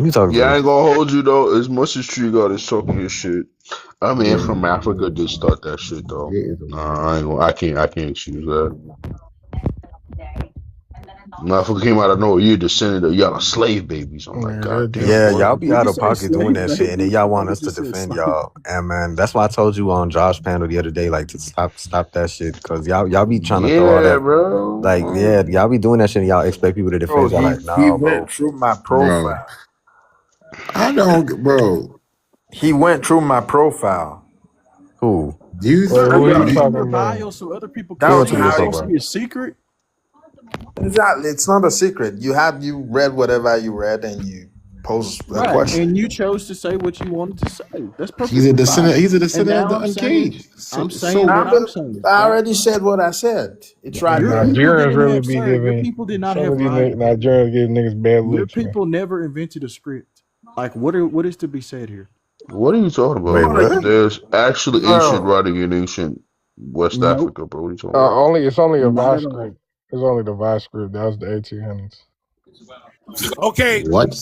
you talking Yeah, I to? ain't gonna hold you though. As much as Tree God is talking your shit, I mean, Yeah, from Africa did start that shit though. Jit is a weirdo. I ain't gonna, I can't excuse that. Motherfucker came out of nowhere. You're descendant of y'all slave babies. I'm like, Yeah, God that damn, Yeah, just boy. y'all be Did out you of say pocket doing slave that shit, and then babies? y'all I thought want you us to just said defend slave. y'all. And man, that's why I told you on Josh panel the other day, like to stop that shit, cause y'all be trying to throw all Yeah, that, like bro. y'all be doing that shit, and y'all expect people to Bro, defend y'all. Like, he nah, went bro, through my Bro, profile. I don't, bro. He went through my profile. who? Do you, wait, Bro, who put you it do in you talking your about? bio so other people That can He was went see through it. your how It's he. supposed to profile. be a secret. Exactly, it's not a secret. You read whatever you read and you pose a Right. And question. you chose to say what you wanted to say. That's he's a perfectly fine. descendant. He's a And descendant of now the uncaged. I'm So saying what I'm saying, I right? already said what I said. It's right Man, Your there. people Nigerians didn't really have, be sir, your giving people did not some have of these writing. Nigerians give niggas bad Your looks, man. people never invented a script. Like what is to be said here? What are you talking Wait, about? what? There's actually ancient Bro, writing in ancient West Nope, Africa, bro. What are you talking about? It's only a not vice at all. script. It's only the vice script. That was the 1800s. Okay. what?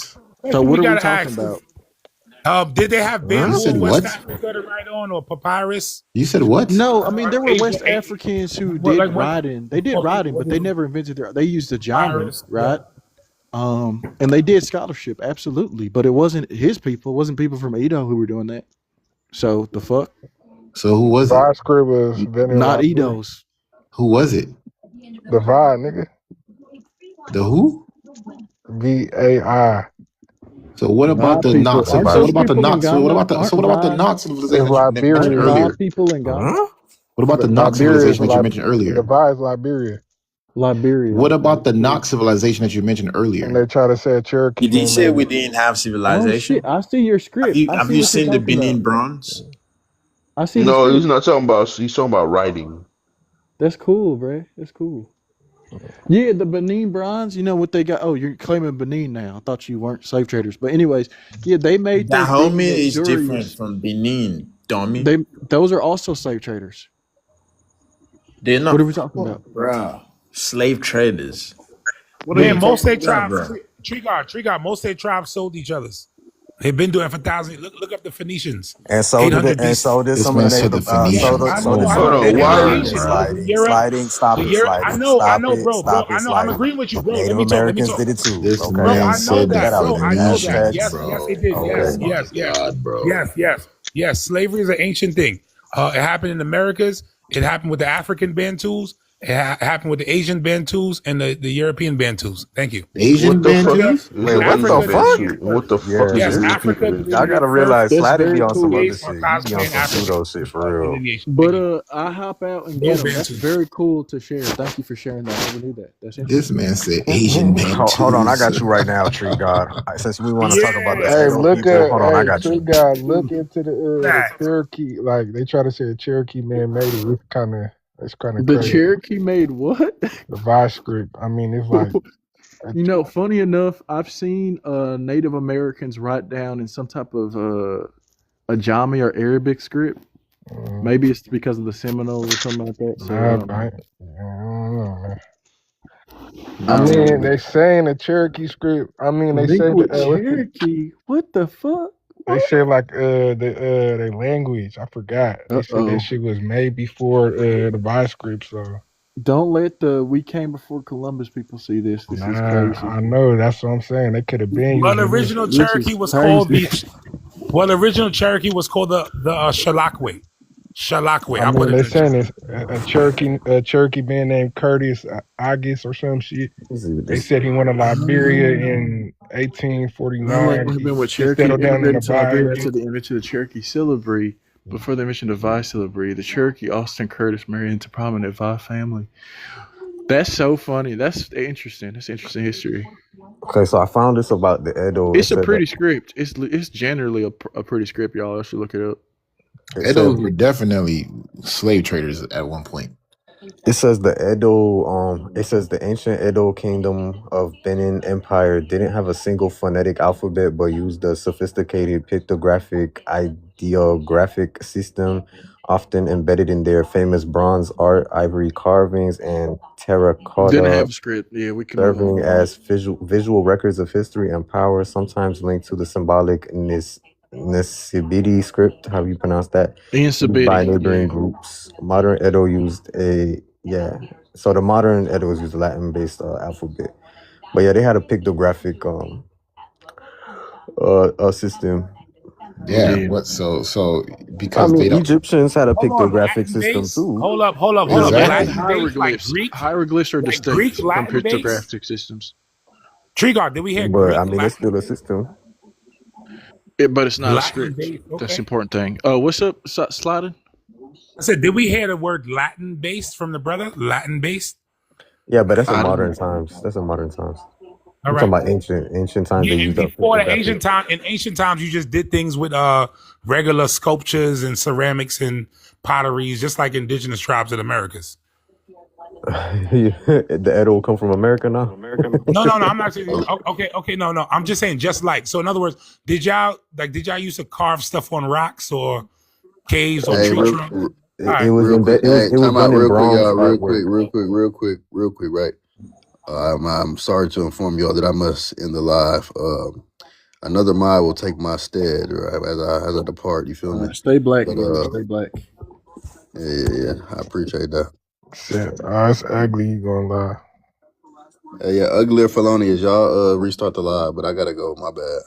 So Question we what are we gotta talking ask. about? Did they have You bamboo said in West what? Africa to write on or papyrus? You said what? No, I mean there were Hey, West Africans who what, did like what? writing. They did What writing, but they was never invented they used the Jami, papyrus? Yeah. right? And they did scholarship, absolutely. But it wasn't his people, it wasn't people from Edo who were doing that. So the fuck? So who was it? Vice script was invented in Not Liberia. Edos. Who was it? The Vi, nigga. The who? VAI. So what Vi about the people. Knox? What's a So, Aren't so vice what those about the script? people in Knox? So what Ghana? about the Aren't so what about the Vi Knox civilization It's that you mentioned Liberia. Vi earlier? people in Ghana? Huh? What about the Knox Liberia is civilization that you mentioned the earlier? Vi is Liberia. Liberia. What about the Knox civilization that you mentioned And earlier? they try to say Cherokee did he ain't say made we it. didn't have Oh shit. civilization? I see your script. I Have see you what you're seen the talking about. Benin bronze? I see the No, he's script. not talking about. He's talking about writing. That's cool, bro. That's cool. Yeah, the Benin bronze, you know what they got? Oh, you're claiming Benin now. I thought you weren't slave traders. But anyways, yeah, they made those big Dahomey is different luxurious. from Benin, dummy. Those are also slave traders. They're What are not, we talking about? bro. Slave traders. Well, What are then you most talking state about, tribes, bro? Tree God, most state tribes sold each other's. They've been doing it for thousands. Look up the Phoenicians, And so did 800 BC. This some of man the said native the Yeah, Phoenicians. so did I some Hold of know. the on, And Native the why? Asians, Americans. the Sliding, Europe, stop the it, Europe. sliding, I stop know, it, bro. stop it, I'm sliding. agreeing with you, bro. Native Let me talk. Americans did it too. This Okay, Bro, man I know said get the that that, out bro. of there. I know Ass that. Phoenicians, checks. Yes, they bro. did. Oh Okay. my God, bro. Yes. Slavery is an ancient thing. It happened in the Americas. It happened with the African Bantus. It happened with the Asian Bantus and the European Bantus. Thank you. Asian What the fuck? Bantus? Wait, what the Africa fuck? delineated What the first. fuck is Yeah, Yes, Asian Africa people? y'all delineated gotta first realize That's Slatty be very on some cool. other based shit. on He be on cosplaying some Africa pseudo shit before for real. delineation. But Thank you. I hop out and No get them. That's Bantus. very cool to share. Thank you for sharing that. I never knew that. That's This interesting. man said Asian Hold on, I Bantus. got you right now, Tree God. Since we want to talk about the Hey, Yes. Edo look people, at hold on, I hey got Tree you. God. Look into the That. Cherokee. Like they try to say a Cherokee man made it. It's kind of The crazy. Cherokee made what? The vice script. I mean, it's like You know, funny enough, I've seen Native Americans write down in some type of Ajami or Arabic script. Maybe it's because of the Seminoles or something like that. So I don't know, man. I nah, mean, man. they saying the Cherokee script. I mean, they say Lingua the Cherokee. What the fuck? they say like the language. I forgot. They said that shit was made before the vice script. So Don't let the "we came before Columbus" people see this. This is crazy. I know that's what I'm saying. They could have been Well, using this. original This Cherokee is was called crazy. original Cherokee was called the Shalakwe. Shalakwe. I I'll put mean, it they in the saying chat. it's a Cherokee man named Curtis Agis or some shit. They said he went to Liberia in Unlike 1849. when He Cherokee settled down in immigrated to Liberia Bayou. until they invented the Cherokee syllabary. Before they mentioned the Vi syllabary, the Cherokee Austin Curtis married into prominent Vi family. That's so funny. That's interesting. That's interesting history. Okay, so I found this about the Edo. It's a pretty script. It's generally a pretty script, y'all. I should look it up. Edos were definitely slave traders at one point. It says the Edo, it says the ancient Edo kingdom of Benin Empire didn't have a single phonetic alphabet, but used a sophisticated pictographic ideographic system, often embedded in their famous bronze art, ivory carvings, and terracotta, Didn't have a script. Yeah, we can move serving on. as visual records of history and power, sometimes linked to the symbolic Nisibidi script, how you pronounce that, used by neighboring groups. Modern Edo used so the modern Edos used Latin-based alphabet, but yeah, they had a pictographic system. Yeah. What? So because I they mean, don't. Egyptians had a Hold on, pictographic Latin system base. too. Hold up. Exactly. Latin base, like Greek. Hieroglyphs are Like distinct Greek from Latin base. pictographic systems. Trigard, did we hear But Greek I mean, it's Latin? still a system. But it's not a Latin script. base. That's Okay. the important thing. Oh, what's up, Sliding? I said, did we hear the word Latin based from the brother? Latin based. Yeah, but that's in I don't modern know. times. That's in modern times. All I'm right. talking about ancient times. They Yeah, and used up before the pictographic. in ancient times, you just did things with regular sculptures and ceramics and potteries, just like indigenous tribes of the Americas. The Edo will come from America now. No, I'm not saying. Okay, no. I'm just saying, just like. So, in other words, did y'all used to carve stuff on rocks or caves or Hey, tree real, trunks? real, It was real in quick. it was Hey, it was time out done in real quick, bronze y'all. artwork. Real quick, right? I'm sorry to inform y'all that I must end the live. Another mod will take my stead, right, as I depart. You feel me? Stay black, But brother. Stay black. yeah, I appreciate that. Shit, it's ugly. You gonna lie? Yeah, uglier felonious. Y'all restart the live, but I gotta go. My bad.